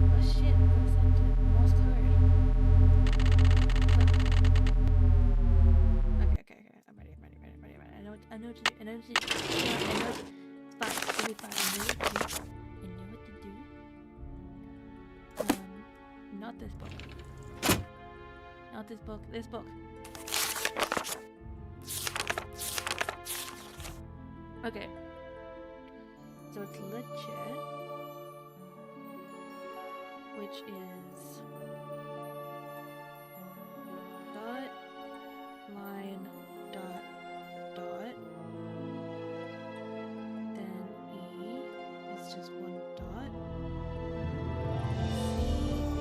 [SPEAKER 1] Oh shit, what's that? Morse code. Okay. I'm ready. I know what to do. I know what to do. It's fine. It'll be fine. I know what to do. Not this book. Not this book. This book. Okay. So it's legit, which is dot line dot dot, then E is just one dot, C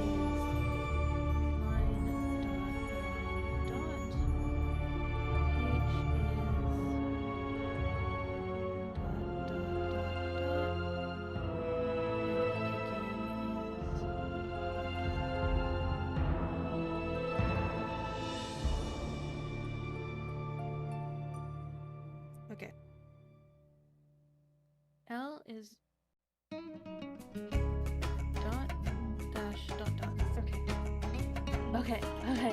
[SPEAKER 1] Okay. I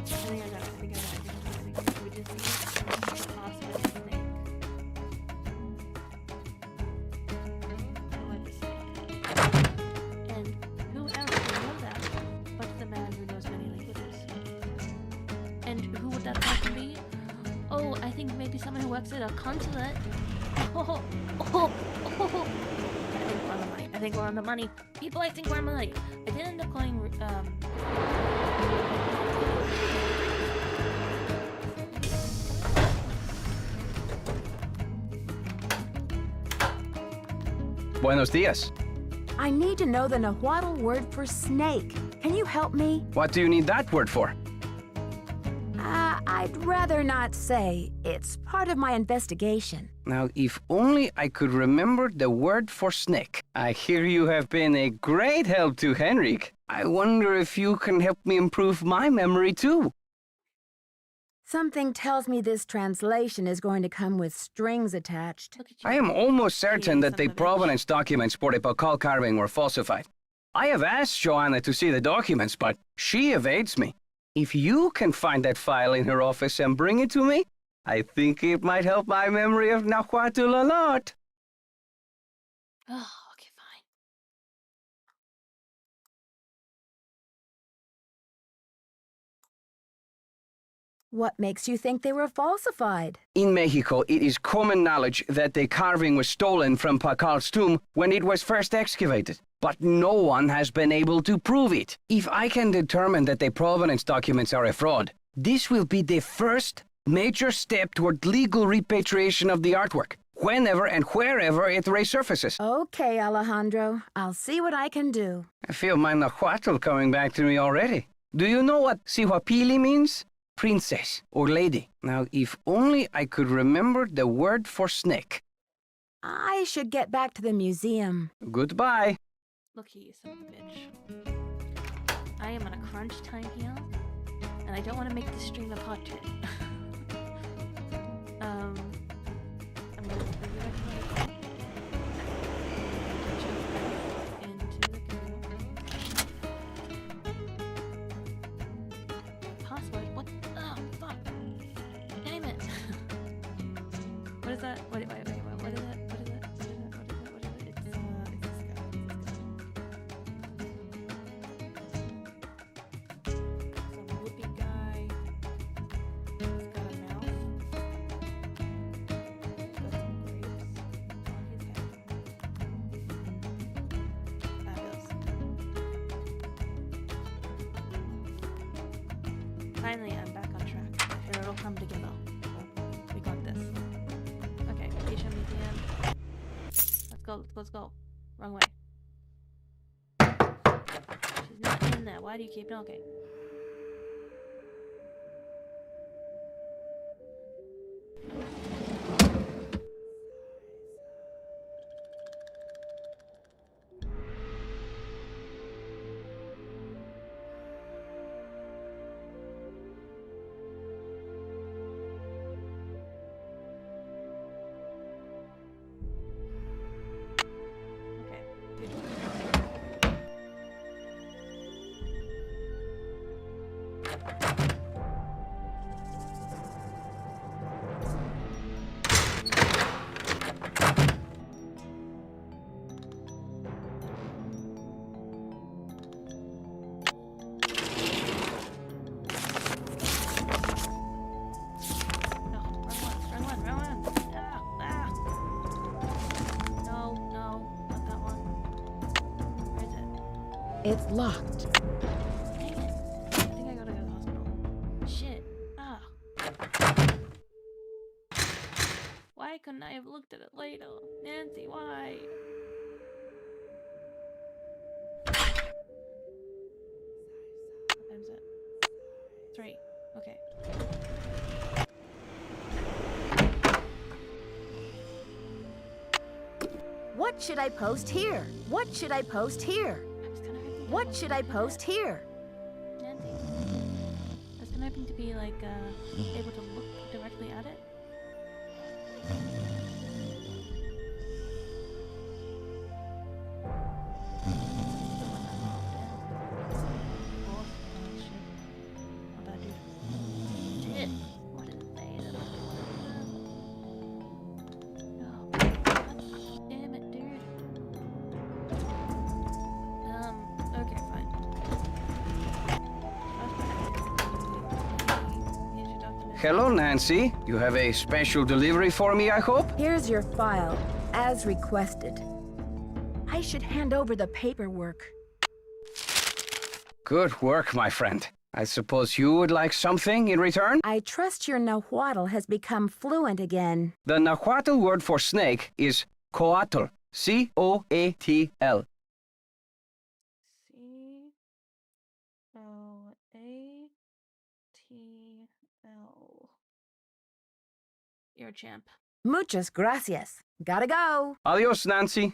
[SPEAKER 1] think I got it. We just need the password to snake. And who else would know that but the man who knows many languages? And who would that person be? Oh, I think maybe someone who works at a consulate. I think we're on the money. People, I think we're on the money. I did end up calling,
[SPEAKER 11] Buenos dias.
[SPEAKER 2] I need to know the Nahuatl word for snake. Can you help me?
[SPEAKER 11] What do you need that word for?
[SPEAKER 2] I'd rather not say. It's part of my investigation.
[SPEAKER 11] Now, if only I could remember the word for snake. I hear you have been a great help to Henrik. I wonder if you can help me improve my memory too.
[SPEAKER 2] Something tells me this translation is going to come with strings attached.
[SPEAKER 11] I am almost certain that the provenance documents for the Pakal carving were falsified. I have asked Joanna to see the documents, but she evades me. If you can find that file in her office and bring it to me, I think it might help my memory of Nahuatl a lot.
[SPEAKER 1] oh, okay, fine.
[SPEAKER 2] What makes you think they were falsified?
[SPEAKER 11] In Mexico, it is common knowledge that the carving was stolen from Pakal's tomb when it was first excavated. But no one has been able to prove it. If I can determine that the provenance documents are a fraud, this will be the first major step toward legal repatriation of the artwork, whenever and wherever it resurfaces.
[SPEAKER 2] Okay, Alejandro. I'll see what I can do.
[SPEAKER 11] I feel my Nahuatl coming back to me already. Do you know what Sihuapili means? Princess or lady. Now, if only I could remember the word for snake.
[SPEAKER 2] I should get back to the museum.
[SPEAKER 11] Goodbye.
[SPEAKER 1] Look here, you son of a bitch. I am on a crunch time here, and I don't want to make this stream a portrait. I'm gonna into the password. What? Oh, fuck! Damn it! What is that? Wait. What is it? What is it? It's this guy. Some whoopee guy. He's got a mouth. He's got some grapes on his head. Fabulous. Finally, I'm back on track. It'll come together. We got this. Okay, Asia Museum. Let's go. Wrong way. She's not in there. Why do you keep knocking?
[SPEAKER 2] It's locked.
[SPEAKER 1] Dang it. I think I gotta go to the hospital. Shit. Ah. Why couldn't I have looked at it later? Nancy, why? What time is it? 3. Okay.
[SPEAKER 2] What should I post here? What should I post here? What should I post here?
[SPEAKER 1] Nancy. I was kind of hoping to be like able to look directly at it.
[SPEAKER 11] Hello, Nancy. You have a special delivery for me, I hope?
[SPEAKER 2] Here's your file, as requested. I should hand over the paperwork.
[SPEAKER 11] Good work, my friend. I suppose you would like something in return?
[SPEAKER 2] I trust your Nahuatl has become fluent again.
[SPEAKER 11] The Nahuatl word for snake is coatl. C-O-A-T-L.
[SPEAKER 1] C-O-A-T-L. You're a champ.
[SPEAKER 2] Muchas gracias. Gotta go.
[SPEAKER 11] Adios, Nancy.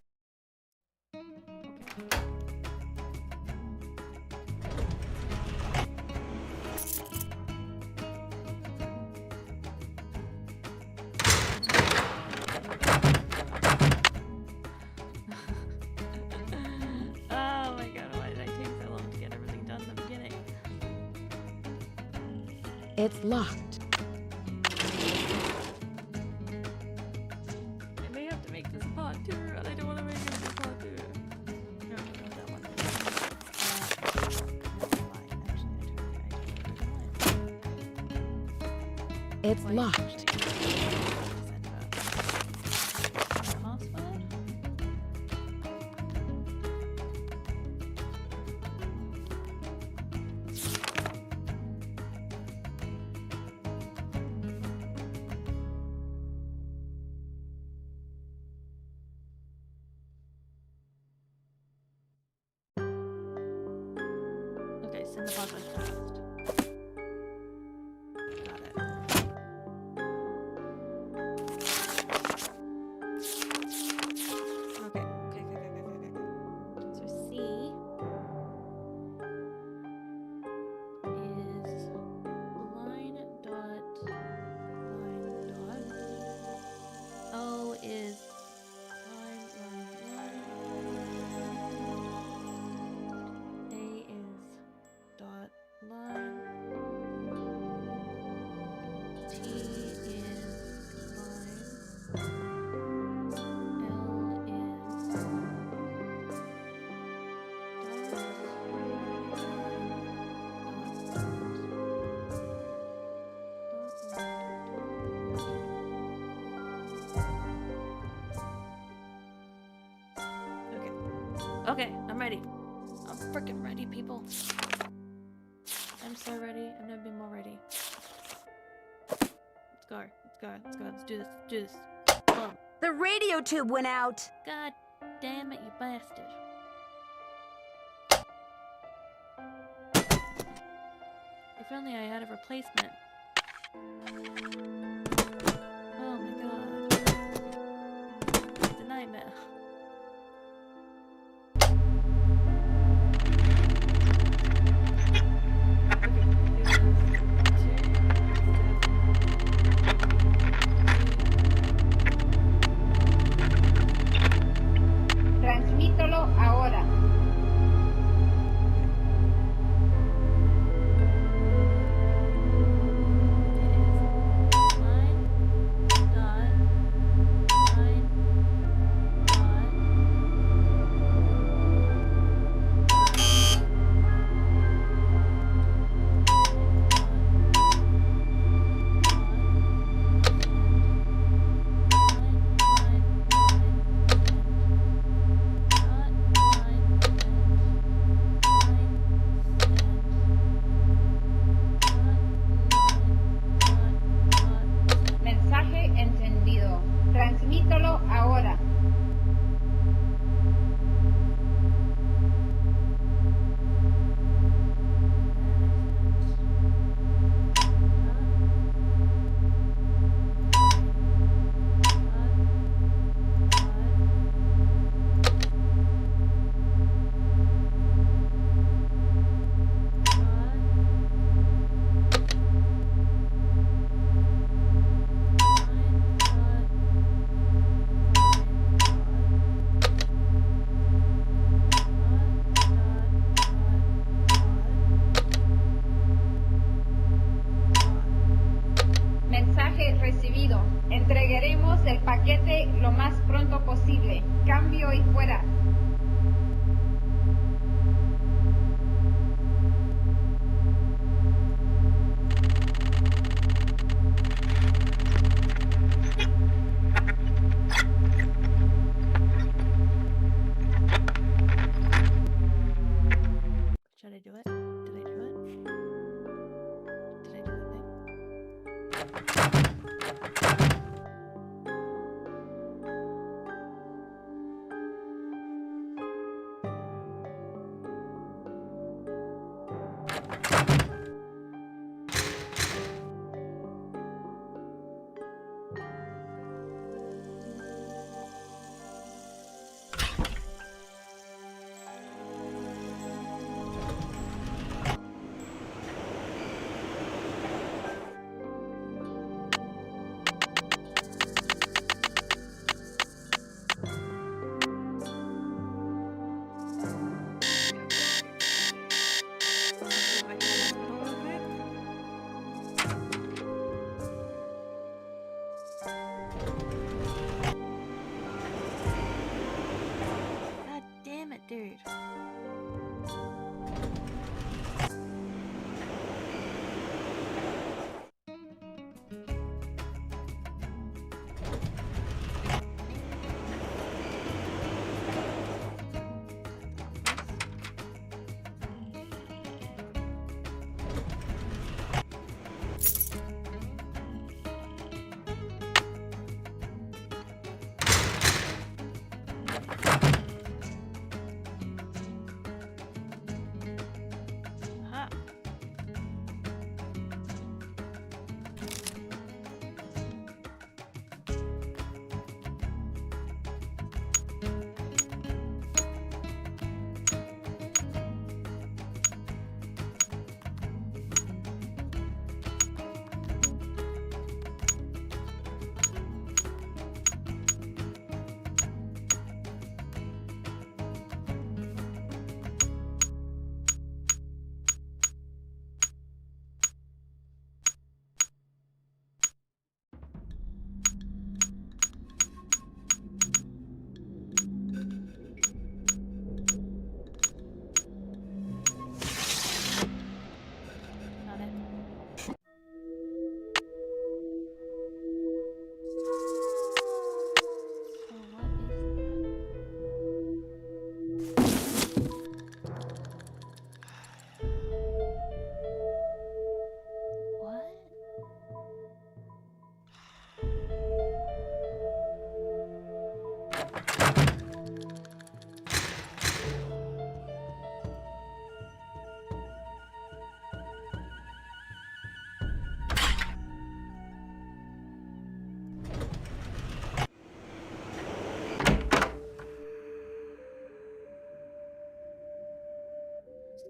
[SPEAKER 1] Oh my god, why did I take so long to get everything done in the beginning?
[SPEAKER 2] It's locked.
[SPEAKER 1] I may have to make this pot too, and I don't want to make it this pot too. No, that one.
[SPEAKER 2] It's locked.
[SPEAKER 1] Okay, send the password first. Got it. Okay. So C is line dot. O is line. A is dot line. T is line. L is Okay, I'm ready. I'm freaking ready, people. I'm so ready. I've never been more ready. Let's go. Let's do this. Boom.
[SPEAKER 2] The radio tube went out.
[SPEAKER 1] God damn it, you bastard. If only I had a replacement. Oh my god. It's a nightmare.
[SPEAKER 19] Transmítelo ahora.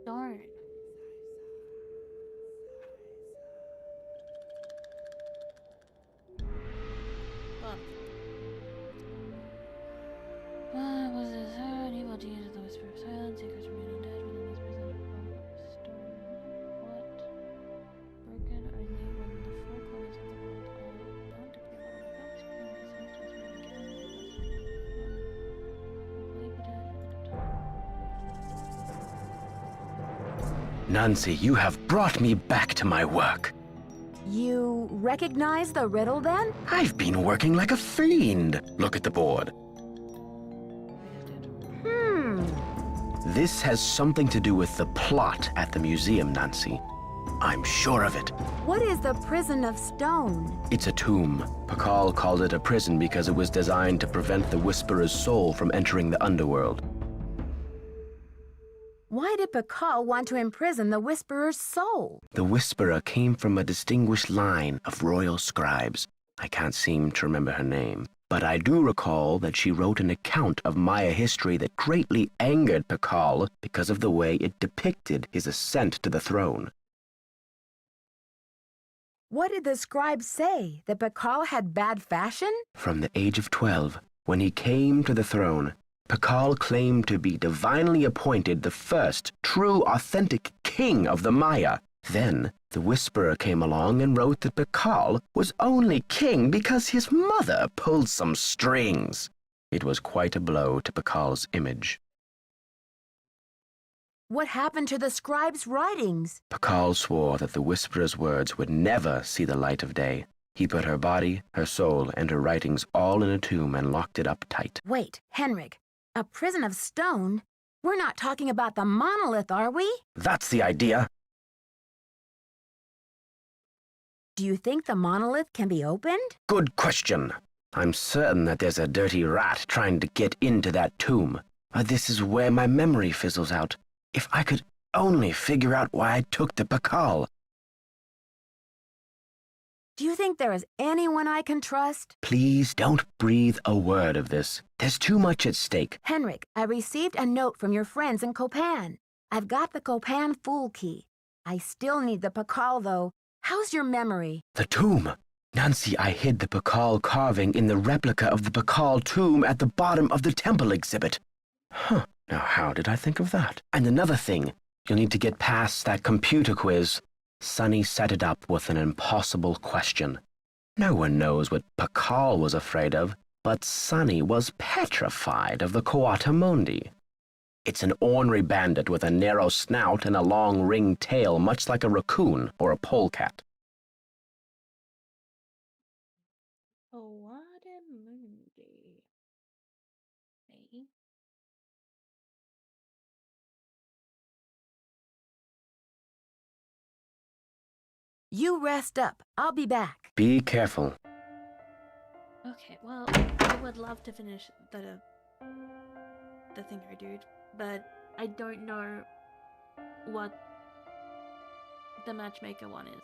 [SPEAKER 1] Darn. Fuck. Was this her? An evil genius of the whisper of silence. Secrets remain undead within this prison of stone. What? Broken only when the four corners of the world are bound together.
[SPEAKER 11] Nancy, you have brought me back to my work.
[SPEAKER 2] You recognize the riddle then?
[SPEAKER 11] I've been working like a fiend. Look at the board. This has something to do with the plot at the museum, Nancy. I'm sure of it.
[SPEAKER 2] What is the prison of stone?
[SPEAKER 11] It's a tomb. Pakal called it a prison because it was designed to prevent the Whisperer's soul from entering the underworld.
[SPEAKER 2] Why did Pakal want to imprison the Whisperer's soul?
[SPEAKER 11] The Whisperer came from a distinguished line of royal scribes. I can't seem to remember her name, but I do recall that she wrote an account of Maya history that greatly angered Pakal because of the way it depicted his ascent to the throne.
[SPEAKER 2] What did the scribe say? That Pakal had bad fashion?
[SPEAKER 11] From the age of 12, when he came to the throne, Pakal claimed to be divinely appointed the first true authentic king of the Maya. Then the Whisperer came along and wrote that Pakal was only king because his mother pulled some strings. It was quite a blow to Pakal's image.
[SPEAKER 2] What happened to the scribe's writings?
[SPEAKER 11] Pakal swore that the Whisperer's words would never see the light of day. He put her body, her soul, and her writings all in a tomb and locked it up tight.
[SPEAKER 2] Wait, Henrik, a prison of stone? We're not talking about the monolith, are we?
[SPEAKER 11] That's the idea.
[SPEAKER 2] Do you think the monolith can be opened?
[SPEAKER 11] Good question. I'm certain that there's a dirty rat trying to get into that tomb. This is where my memory fizzles out. If I could only figure out why I took the Pakal.
[SPEAKER 2] Do you think there is anyone I can trust?
[SPEAKER 11] Please don't breathe a word of this. There's too much at stake.
[SPEAKER 2] Henrik, I received a note from your friends in Copan. I've got the Copan Fool Key. I still need the Pakal, though. How's your memory?
[SPEAKER 11] The tomb. Nancy, I hid the Pakal carving in the replica of the Pakal tomb at the bottom of the temple exhibit. Huh. Now, how did I think of that? And another thing, you'll need to get past that computer quiz. Sonny set it up with an impossible question. No one knows what Pakal was afraid of, but Sonny was petrified of the Coatamundi. It's an ornery bandit with a narrow snout and a long ringed tail, much like a raccoon or a polecat.
[SPEAKER 1] Coatamundi. Okay.
[SPEAKER 2] You rest up. I'll be back.
[SPEAKER 11] Be careful.
[SPEAKER 1] Okay, well, I would love to finish the thing I dude, but I don't know what the matchmaker one is.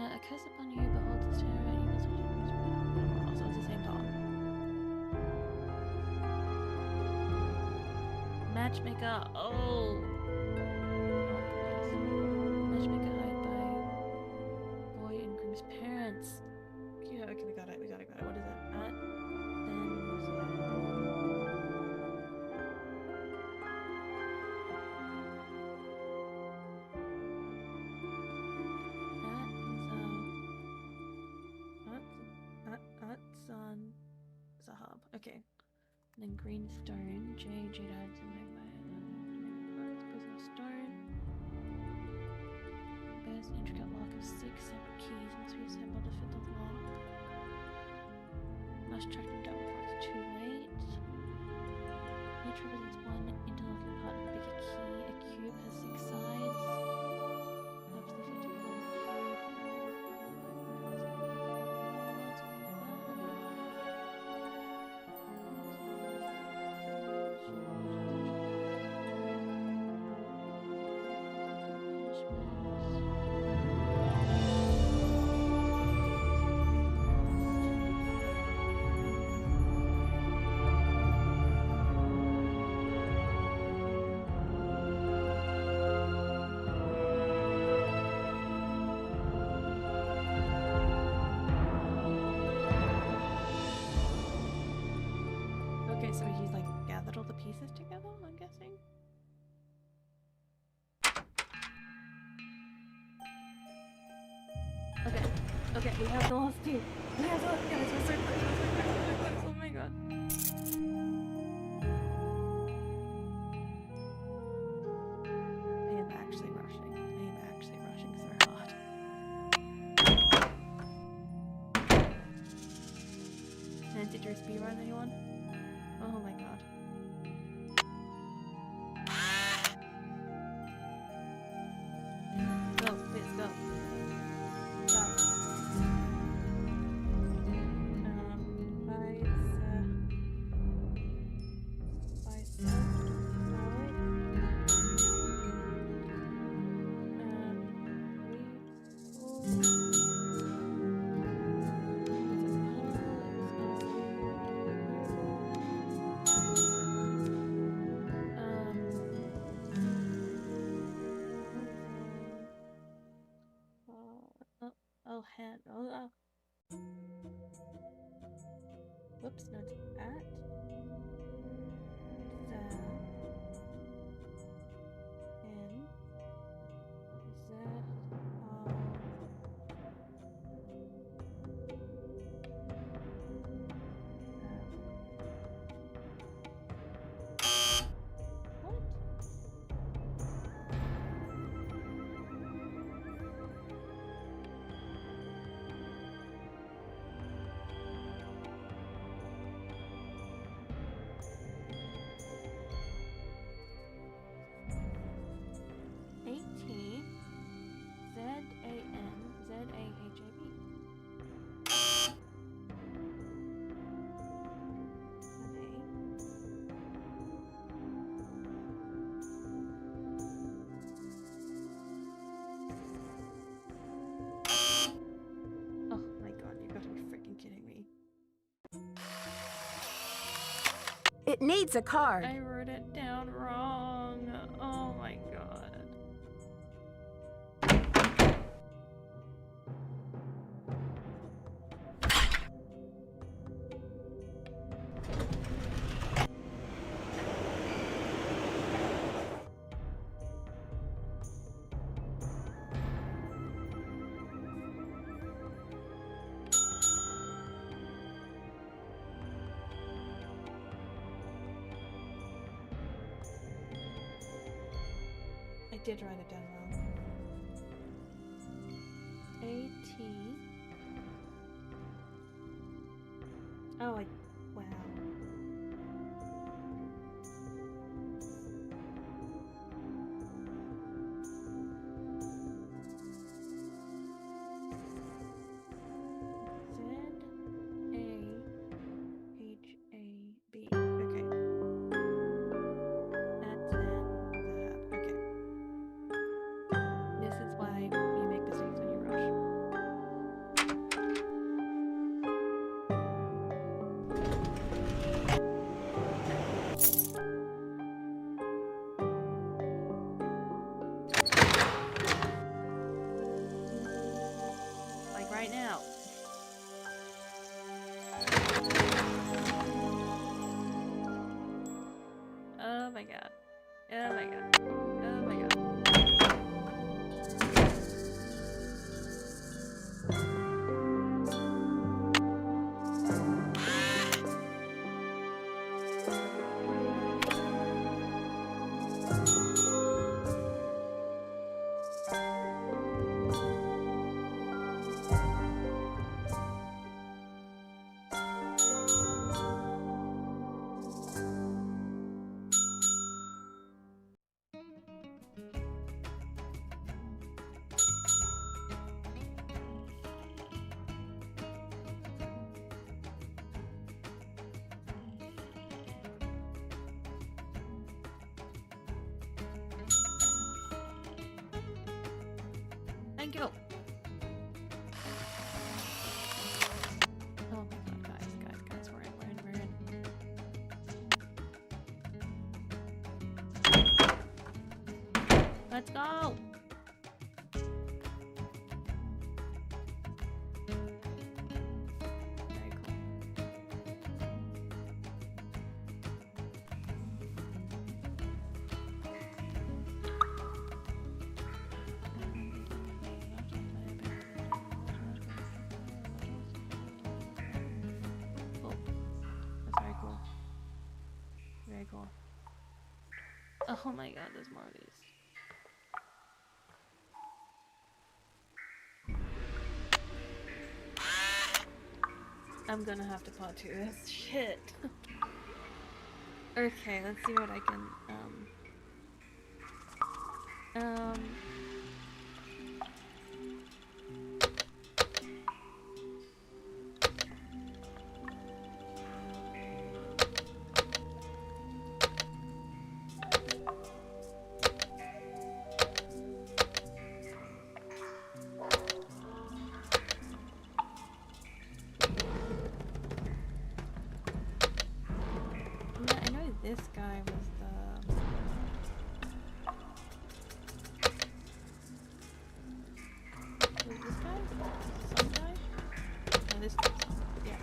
[SPEAKER 1] A curse upon you, behold this terror, evil switch, also it's the same dog. Matchmaker, oh! Matchmaker hired by boy and groom's parents. Yeah, okay, we got it. What is it? On Zahab. Okay. And then green stone. Jade Hudson, prison of stone. Bears an intricate lock of 6 separate keys. Must be assembled to fit the lock. Must track them down before it's too late. Each represents one interlocking part of a bigger key. A cube has 6 sides. pieces together, I'm guessing. Okay, okay, we have the last two. We have the last, guys, we're so close, we're so close, we're so close, oh my god. I am actually rushing. I am actually rushing so hard. Nancy, Drew, speedrun anyone? Oh my god. Go, please go. Go. Oh, hand. Oh. Whoops, no, it's at. N. Z. What? 18 Z-A-N-Z-A-H-A-B. Oh my god, you gotta be freaking kidding me.
[SPEAKER 2] It needs a card.
[SPEAKER 1] I wrote it down wrong. Oh my god. I did write it down wrong. A-T. Oh, wow. Z-A-H-A-B. Okay. That's in that. Okay. This is why you make mistakes when you rush. Like right now. Oh my god. Oh my god. Oh my god. Thank you. Oh my god, guys, we're in. Let's go. Very cool. Oh my god, there's more of these. I'm gonna have to part 2 this. Shit. Okay, let's see what I can, yeah, I know this guy was the... Was this guy? Some guy? No, this guy. Yeah.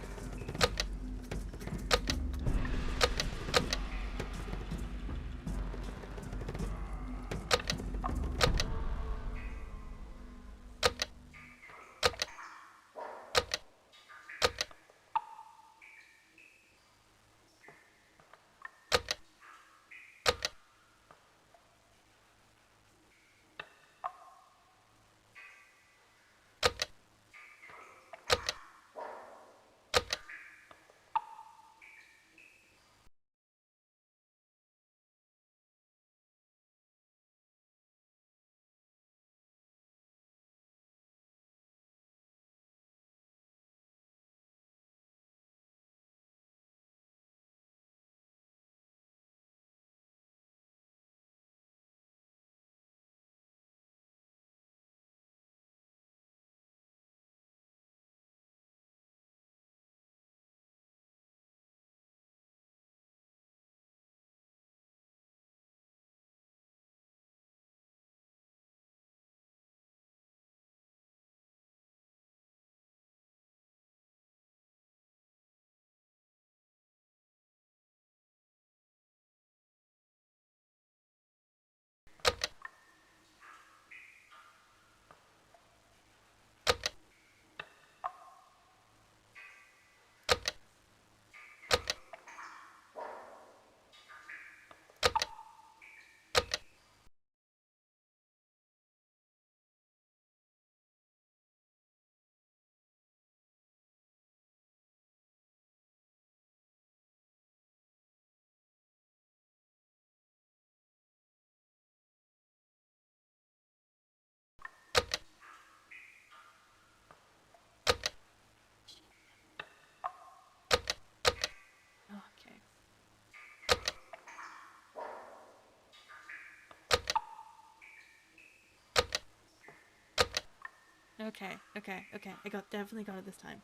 [SPEAKER 1] Okay. Okay. I definitely got it this time.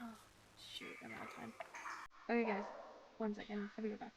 [SPEAKER 1] Oh, shoot, I'm out of time. Okay, guys. 1 second. I'll be right back.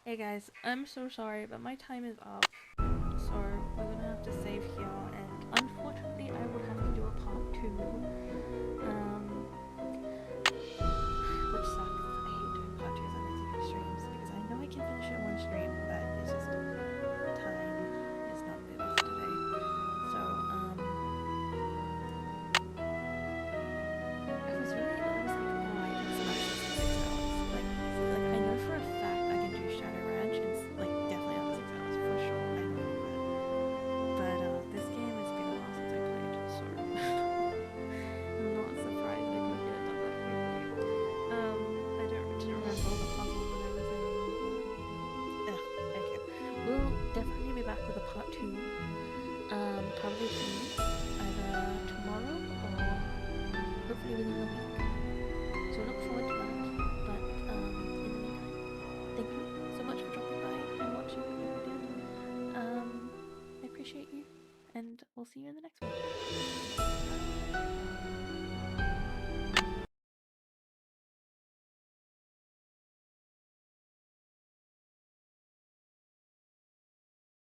[SPEAKER 1] Hey guys, I'm so sorry, but my time is up. So we're gonna have to save here, and unfortunately I will have to do a part 2. Which sucks. I hate doing part 2s on these streams because I know I can finish it in one stream, but it's just time is not with us today. So, I was like, oh, I can smash this in 6 hours. Like, I know for a fact I can do Shadow Ranch in, like, definitely under 6 hours, for sure. I know that. But, this game has been a while since I played, so I'm not surprised I couldn't get it done that quickly. I didn't remember all the puzzles and everything. Okay. We'll definitely be back with a part 2. Probably soon. Either tomorrow or hopefully within a week. So look forward to that. But in the meantime, thank you so much for dropping by and watching what you did. I appreciate you, and we'll see you in the next one.